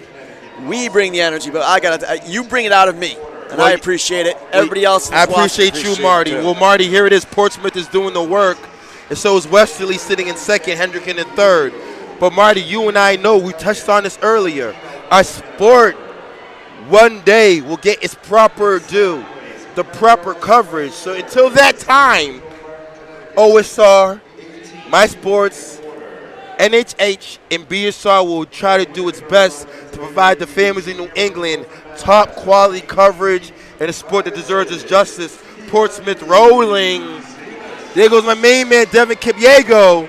We bring the energy, but I gotta. You bring it out of me, and I appreciate it. Everybody else. I appreciate you, Marty. Well, Marty, here it is. Portsmouth is doing the work, and so is Westerly sitting in second, Hendrickson in third. But Marty, you and I know, we touched on this earlier. Our sport one day will get its proper due, the proper coverage. So until that time, OSR, My Sports, NHH and BSR will try to do its best to provide the families in New England top quality coverage and a sport that deserves its justice. Portsmouth rolling. There goes my main man, Devin Kipyego.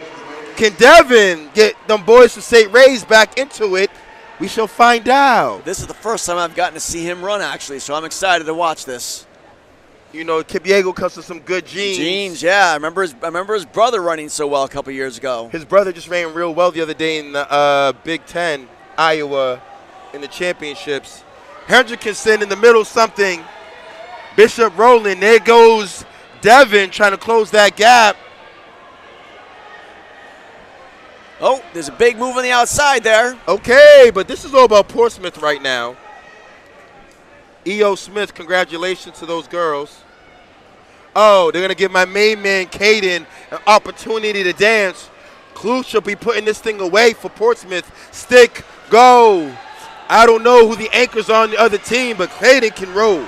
Can Devin get them boys from St. Ray's back into it? We shall find out. This is the first time I've gotten to see him run, actually, so I'm excited to watch this. You know, Kipyego comes with some good genes. Genes, yeah. I remember his brother running so well a couple years ago. His brother just ran real well the other day in the Big Ten, Iowa, in the championships. Hendrickson in the middle, something. Bishop rolling. There goes Devin trying to close that gap. Oh, there's a big move on the outside there. Okay, but this is all about Portsmouth right now. E.O. Smith, congratulations to those girls. Oh, they're going to give my main man, Caden, an opportunity to dance. Clutch will be putting this thing away for Portsmouth. Stick, go. I don't know who the anchors are on the other team, but Caden can roll.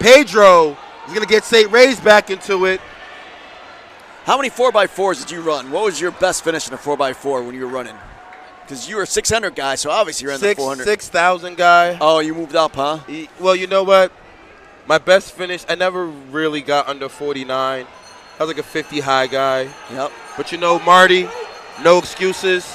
Pedro is going to get St. Ray's back into it. How many 4x4s did you run? What was your best finish in a 4x4 when you were running? Because you were a 600 guy, so obviously you're in the 400. 6,000 guy. Oh, you moved up, huh? Well, you know what? My best finish, I never really got under 49. I was like a 50 high guy. Yep. But you know, Marty, no excuses.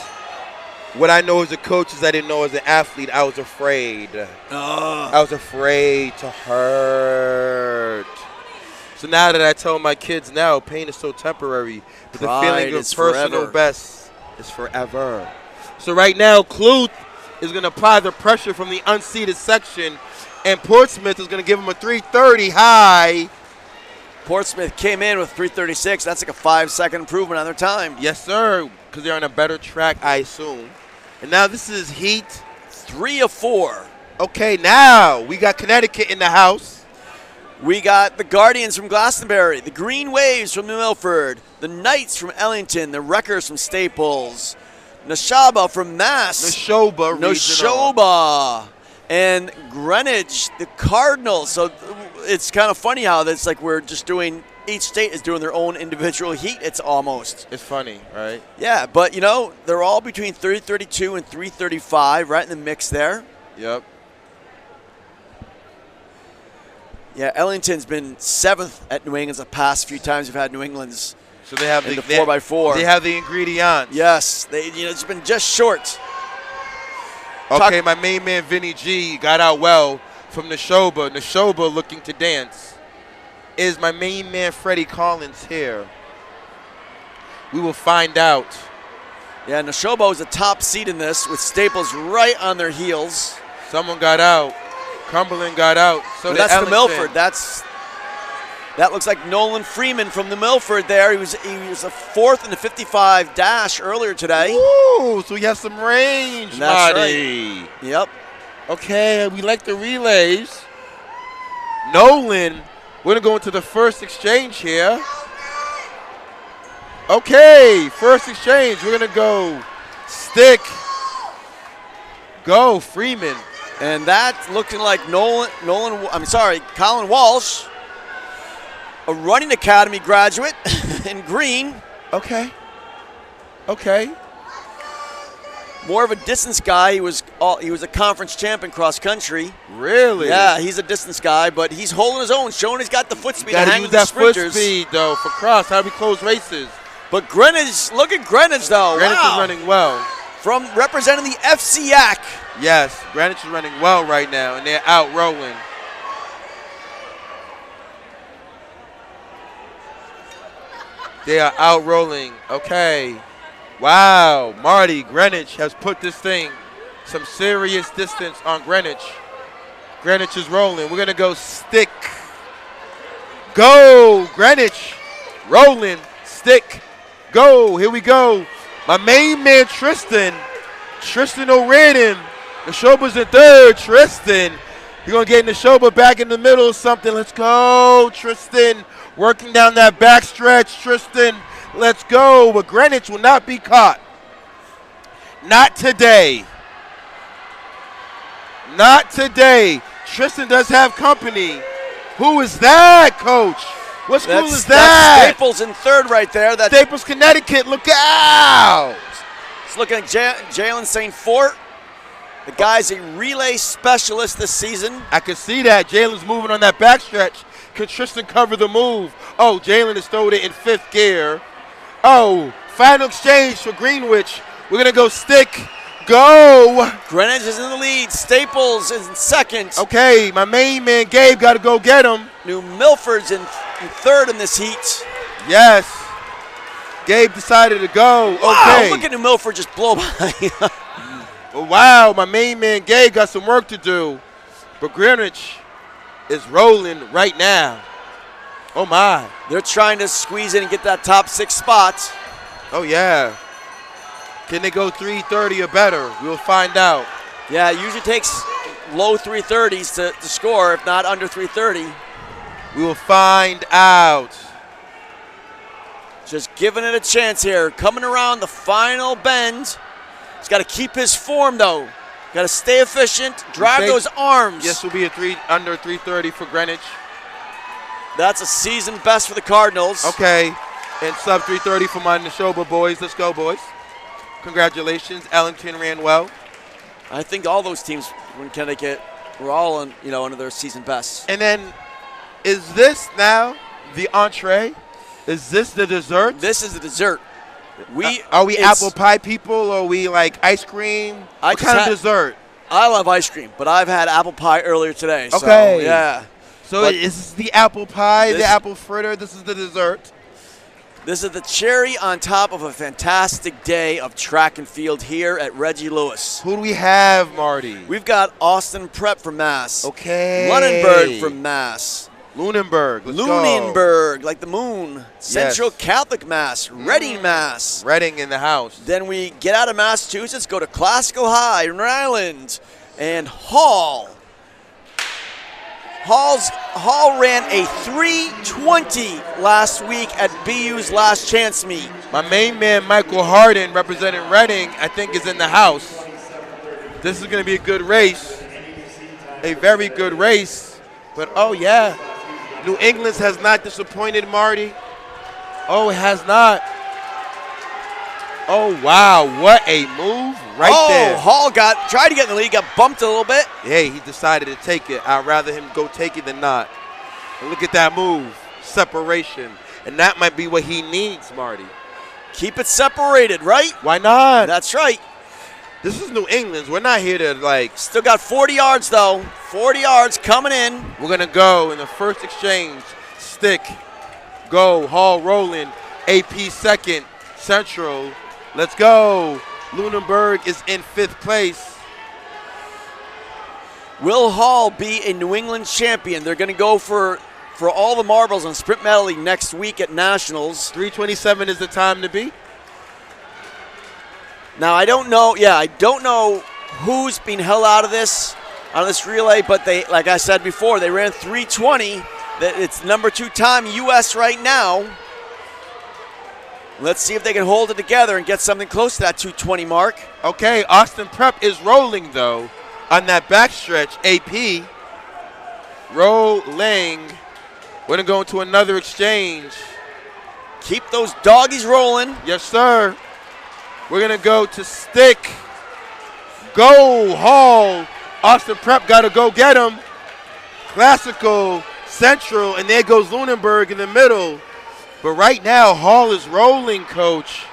What I know as a coach is I didn't know as an athlete. I was afraid. I was afraid to hurt. So now that I tell my kids now, pain is so temporary, but the feeling of personal best is forever. So right now, Cluth is going to apply the pressure from the unseeded section, and Portsmouth is going to give him a 330 high. Portsmouth came in with 336. That's like a 5-second improvement on their time. Yes, sir, because they're on a better track, I assume. And now this is heat 3 of 4. Okay, now we got Connecticut in the house. We got the Guardians from Glastonbury, the Green Waves from New Milford, the Knights from Ellington, the Wreckers from Staples, Nashaba from Mass. Nashoba. And Greenwich, the Cardinals. So it's kind of funny how it's like we're just doing, each state is doing their own individual heat. It's almost. It's funny, right? Yeah, but you know, they're all between 332 and 335, right in the mix there. Yep. Yeah, Ellington's been 7th at New England's the past few times we've had New England's. So they have the 4x4. They have the ingredients. Yes, it's been just short. Okay, my main man Vinny G got out well from Nashoba. Nashoba looking to dance. Is my main man Freddie Collins here? We will find out. Yeah, Nashoba was a top seed in this with Staples right on their heels. Someone got out. Cumberland got out. So that's the Milford. That looks like Nolan Freeman from the Milford there. He was a 4th in the 55 dash earlier today. Ooh, so he has some range, That's Marty. right. Yep. Okay, we like the relays. Nolan, we're going to go into the first exchange here. Okay, first exchange. We're going to go stick. Go, Freeman. And that's looking like Colin Walsh, a running academy graduate in green. Okay. More of a distance guy. He was a conference champ in cross country. Really? Yeah, he's a distance guy, but he's holding his own, showing he's got the foot speed. Got to use that foot speed though for cross. How do we close races? But Greenwich, look at Greenwich though. Greenwich is running well. From representing the FCAC. Yes, Greenwich is running well right now, and they're out rolling. They are out rolling. Okay. Wow, Marty, Greenwich has put this thing some serious distance on Greenwich. Greenwich is rolling. We're going to go stick. Go, Greenwich. Rolling, stick, go. Here we go. My main man, Tristan O'Riordan. Nashoba's in 3rd. Tristan, you're going to get Nashoba back in the middle or something. Let's go, Tristan. Working down that back stretch, Tristan. Let's go. But Greenwich will not be caught. Not today. Not today. Tristan does have company. Who is that, Coach? What school is That's that? Staples in third right there. That's Staples, Connecticut. Look out! It's looking at Jalen St. Fort. The guy's a relay specialist this season. I can see that. Jalen's moving on that backstretch. Can Tristan cover the move? Oh, Jalen has thrown it in 5th gear. Oh, final exchange for Greenwich. We're going to go stick. Go. Greenwich is in the lead. Staples is in second. Okay, my main man Gabe got to go get him. New Milford's in third in this heat. Yes. Gabe decided to go. Wow, Okay. look at New Milford just blow by. Wow, my main man Gabe got some work to do. But Greenwich is rolling right now. Oh, my. They're trying to squeeze in and get that top 6 spot. Oh, yeah. Can they go 330 or better? We'll find out. Yeah, it usually takes low 330s to score, if not under 330. We will find out. Just giving it a chance here. Coming around the final bend. He's got to keep his form, though. Got to stay efficient, drive those arms. Yes, will be under 330 for Greenwich. That's a season best for the Cardinals. Okay, and sub 330 for my Neshoba boys. Let's go, boys. Congratulations. Ellington ran well. I think all those teams from Connecticut were all under their season best. And then, is this now the entree? Is this the dessert? This is the dessert. Are we apple pie people, or are we like ice cream? What kind of dessert? I love ice cream, but I've had apple pie earlier today. Okay. So, yeah. So is this the apple pie, the apple fritter? This is the dessert? This is the cherry on top of a fantastic day of track and field here at Reggie Lewis. Who do we have, Marty? We've got Austin Prep from Mass. Okay. Lunenburg from Mass. Lunenburg. Let's Lunenburg, like the moon. Central Catholic Mass. Reading Mass. Reading in the house. Then we get out of Massachusetts, go to Classical High, Rhode Island, and Hall. Hall ran a 3:20 last week at BU's last chance meet. My main man, Michael Harden, representing Reading, I think is in the house. This is going to be a good race. A very good race. But, oh, yeah. New England has not disappointed, Marty. Oh, it has not. Oh, wow. What a move there. Hall tried to get in the lead, got bumped a little bit. Hey, he decided to take it. I'd rather him go take it than not. And look at that move. Separation. And that might be what he needs, Marty. Keep it separated, right? Why not? That's right. This is New England's. We're not here to, Still got 40 yards, though. 40 yards coming in. We're going to go in the first exchange. Stick. Go. Hall rolling. AP second. Central. Let's go. Lunenburg is in 5th place. Will Hall be a New England champion? They're going to go for all the marbles on sprint medley next week at Nationals. 3:27 is the time to be. Now, I don't know who's being held out of this relay, but they, like I said before, they ran 3:20. It's number 2 time U.S. right now. Let's see if they can hold it together and get something close to that 2:20 mark. Okay, Austin Prep is rolling, though, on that backstretch. AP rolling. We're going to go into another exchange. Keep those doggies rolling. Yes, sir. We're going to go to stick. Go, Hall. Austin Prep got to go get him. Classical, Central, and there goes Lunenburg in the middle. But right now, Hall is rolling, Coach.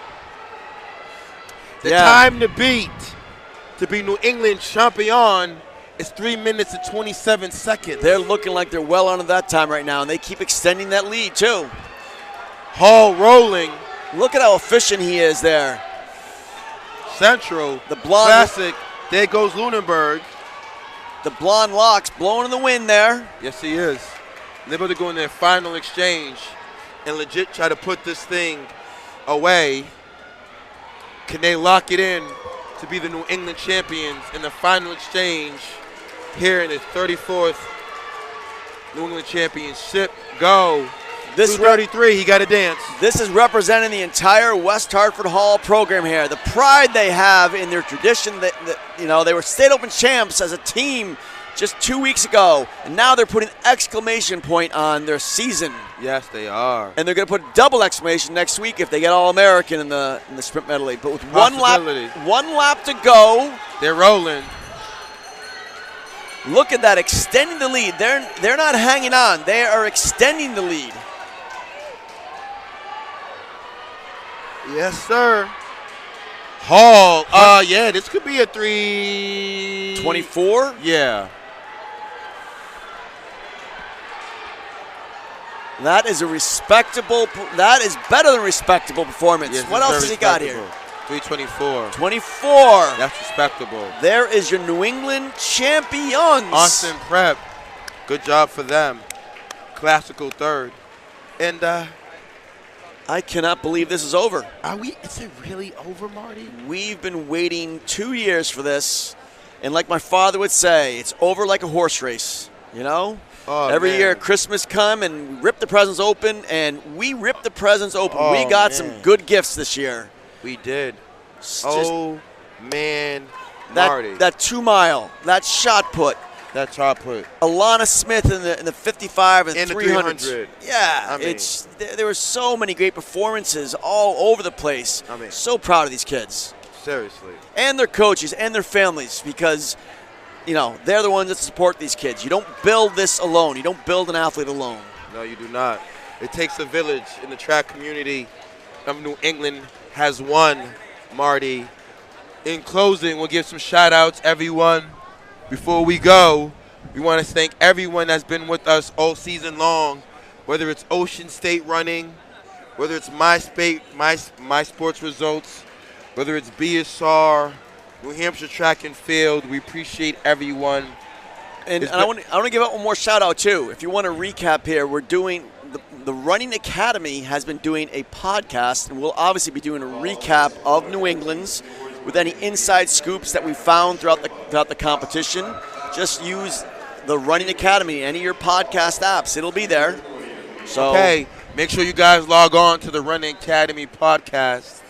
The time to beat, to be New England champion, is 3 minutes and 27 seconds. They're looking like they're well on that time right now, and they keep extending that lead, too. Hall rolling. Look at how efficient he is there. Central, the blonde classic. There goes Lunenburg. The blonde locks blowing in the wind there. Yes, he is. They're about to go in their final exchange and legit try to put this thing away. Can they lock it in to be the New England champions in the final exchange here in the 34th New England Championship? Go. This 233, he got to dance. This is representing the entire West Hartford Hall program here. The pride they have in their tradition that they were state open champs as a team just 2 weeks ago, and now they're putting exclamation point on their season. Yes, they are. And they're going to put double exclamation next week if they get All-American in the sprint medley. But with one lap to go, they're rolling. Look at that, extending the lead. They're not hanging on. They are extending the lead. Yes, sir. Hall. Yeah, this could be a 3:24. Yeah. That is a respectable. That is better than respectable performance. Yes, what else has he got here? 3:24. 24. That's respectable. There is your New England champions. Austin Prep. Good job for them. Classical third. And I cannot believe this is over. Is it really over, Marty? We've been waiting 2 years for this. And like my father would say, it's over like a horse race, you know? Every year Christmas come and we rip the presents open, and we ripped the presents open. We got some good gifts this year. We did. Marty. That 2 mile, that shot put. That shot put. Alana Smith in the 55 and in 300. The 300. Yeah, there were so many great performances all over the place. So proud of these kids. Seriously. And their coaches and their families, because they're the ones that support these kids. You don't build this alone. You don't build an athlete alone. No, you do not. It takes a village, in the track community of New England has won, Marty. In closing, we'll give some shout-outs, everyone. Before we go, we want to thank everyone that's been with us all season long, whether it's Ocean State Running, whether it's My Sports Results, whether it's BSR, New Hampshire Track and Field. We appreciate everyone. And I want to give out one more shout-out, too. If you want to recap here, we're doing the Running Academy has been doing a podcast, and we'll obviously be doing a recap of New England's with any inside scoops that we found throughout the competition. Just use the Running Academy, any of your podcast apps. It'll be there. So okay, make sure you guys log on to the Running Academy podcast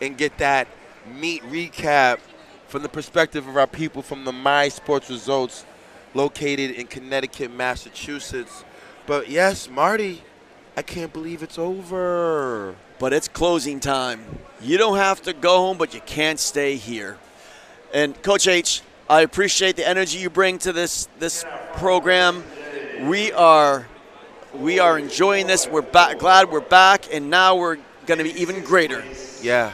and get that meet recap from the perspective of our people from the My Sports Results located in Connecticut, Massachusetts. But yes, Marty, I can't believe it's over. But it's closing time. You don't have to go home, but you can't stay here. And Coach H, I appreciate the energy you bring to this program. We are enjoying this. We're glad we're back, and now we're going to be even greater. Yeah.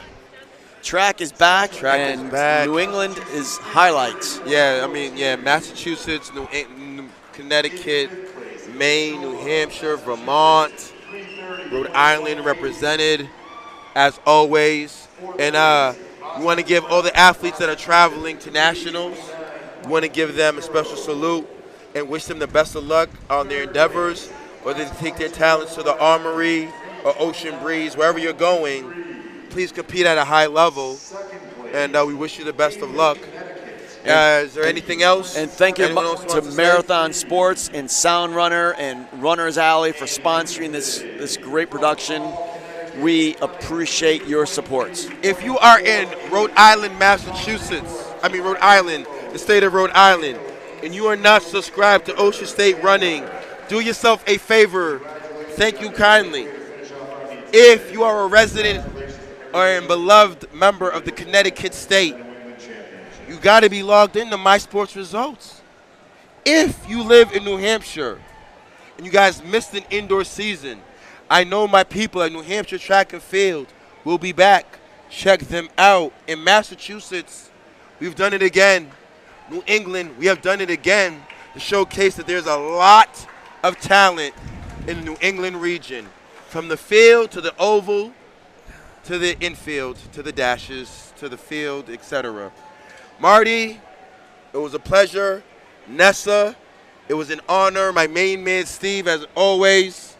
Track is back. Track is back. New England is highlights. Yeah, Massachusetts, Connecticut, Maine, New Hampshire, Vermont, Rhode Island represented, as always. And we want to give all the athletes that are traveling to nationals, we want to give them a special salute and wish them the best of luck on their endeavors, whether they take their talents to the Armory or Ocean Breeze, wherever you're going. Please compete at a high level, and we wish you the best of luck. Is there anything else? And thank you to Marathon Sports and Sound Runner and Runner's Alley for sponsoring this great production. We appreciate your support. If you are in Rhode Island, Rhode Island, the state of Rhode Island, and you are not subscribed to Ocean State Running, do yourself a favor. Thank you kindly. If you are a resident or a beloved member of the Connecticut state, you got to be logged into My Sports Results. If you live in New Hampshire and you guys missed an indoor season, I know my people at New Hampshire Track and Field will be back. Check them out. In Massachusetts, we've done it again. New England, we have done it again to showcase that there's a lot of talent in the New England region, from the field to the oval to the infield to the dashes to the field, etc. Marty, it was a pleasure. Nessa, it was an honor. My main man, Steve, as always.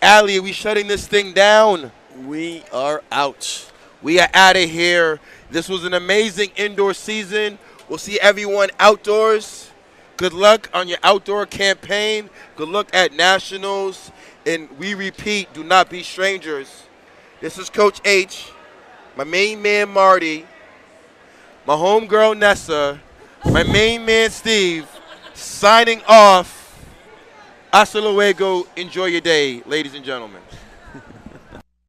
Allie, are we shutting this thing down? We are out. We are out of here. This was an amazing indoor season. We'll see everyone outdoors. Good luck on your outdoor campaign. Good luck at nationals. And we repeat, do not be strangers. This is Coach H, my main man, Marty, my homegirl, Nessa, my main man, Steve, Signing off. Hasta luego. Enjoy your day, ladies and gentlemen.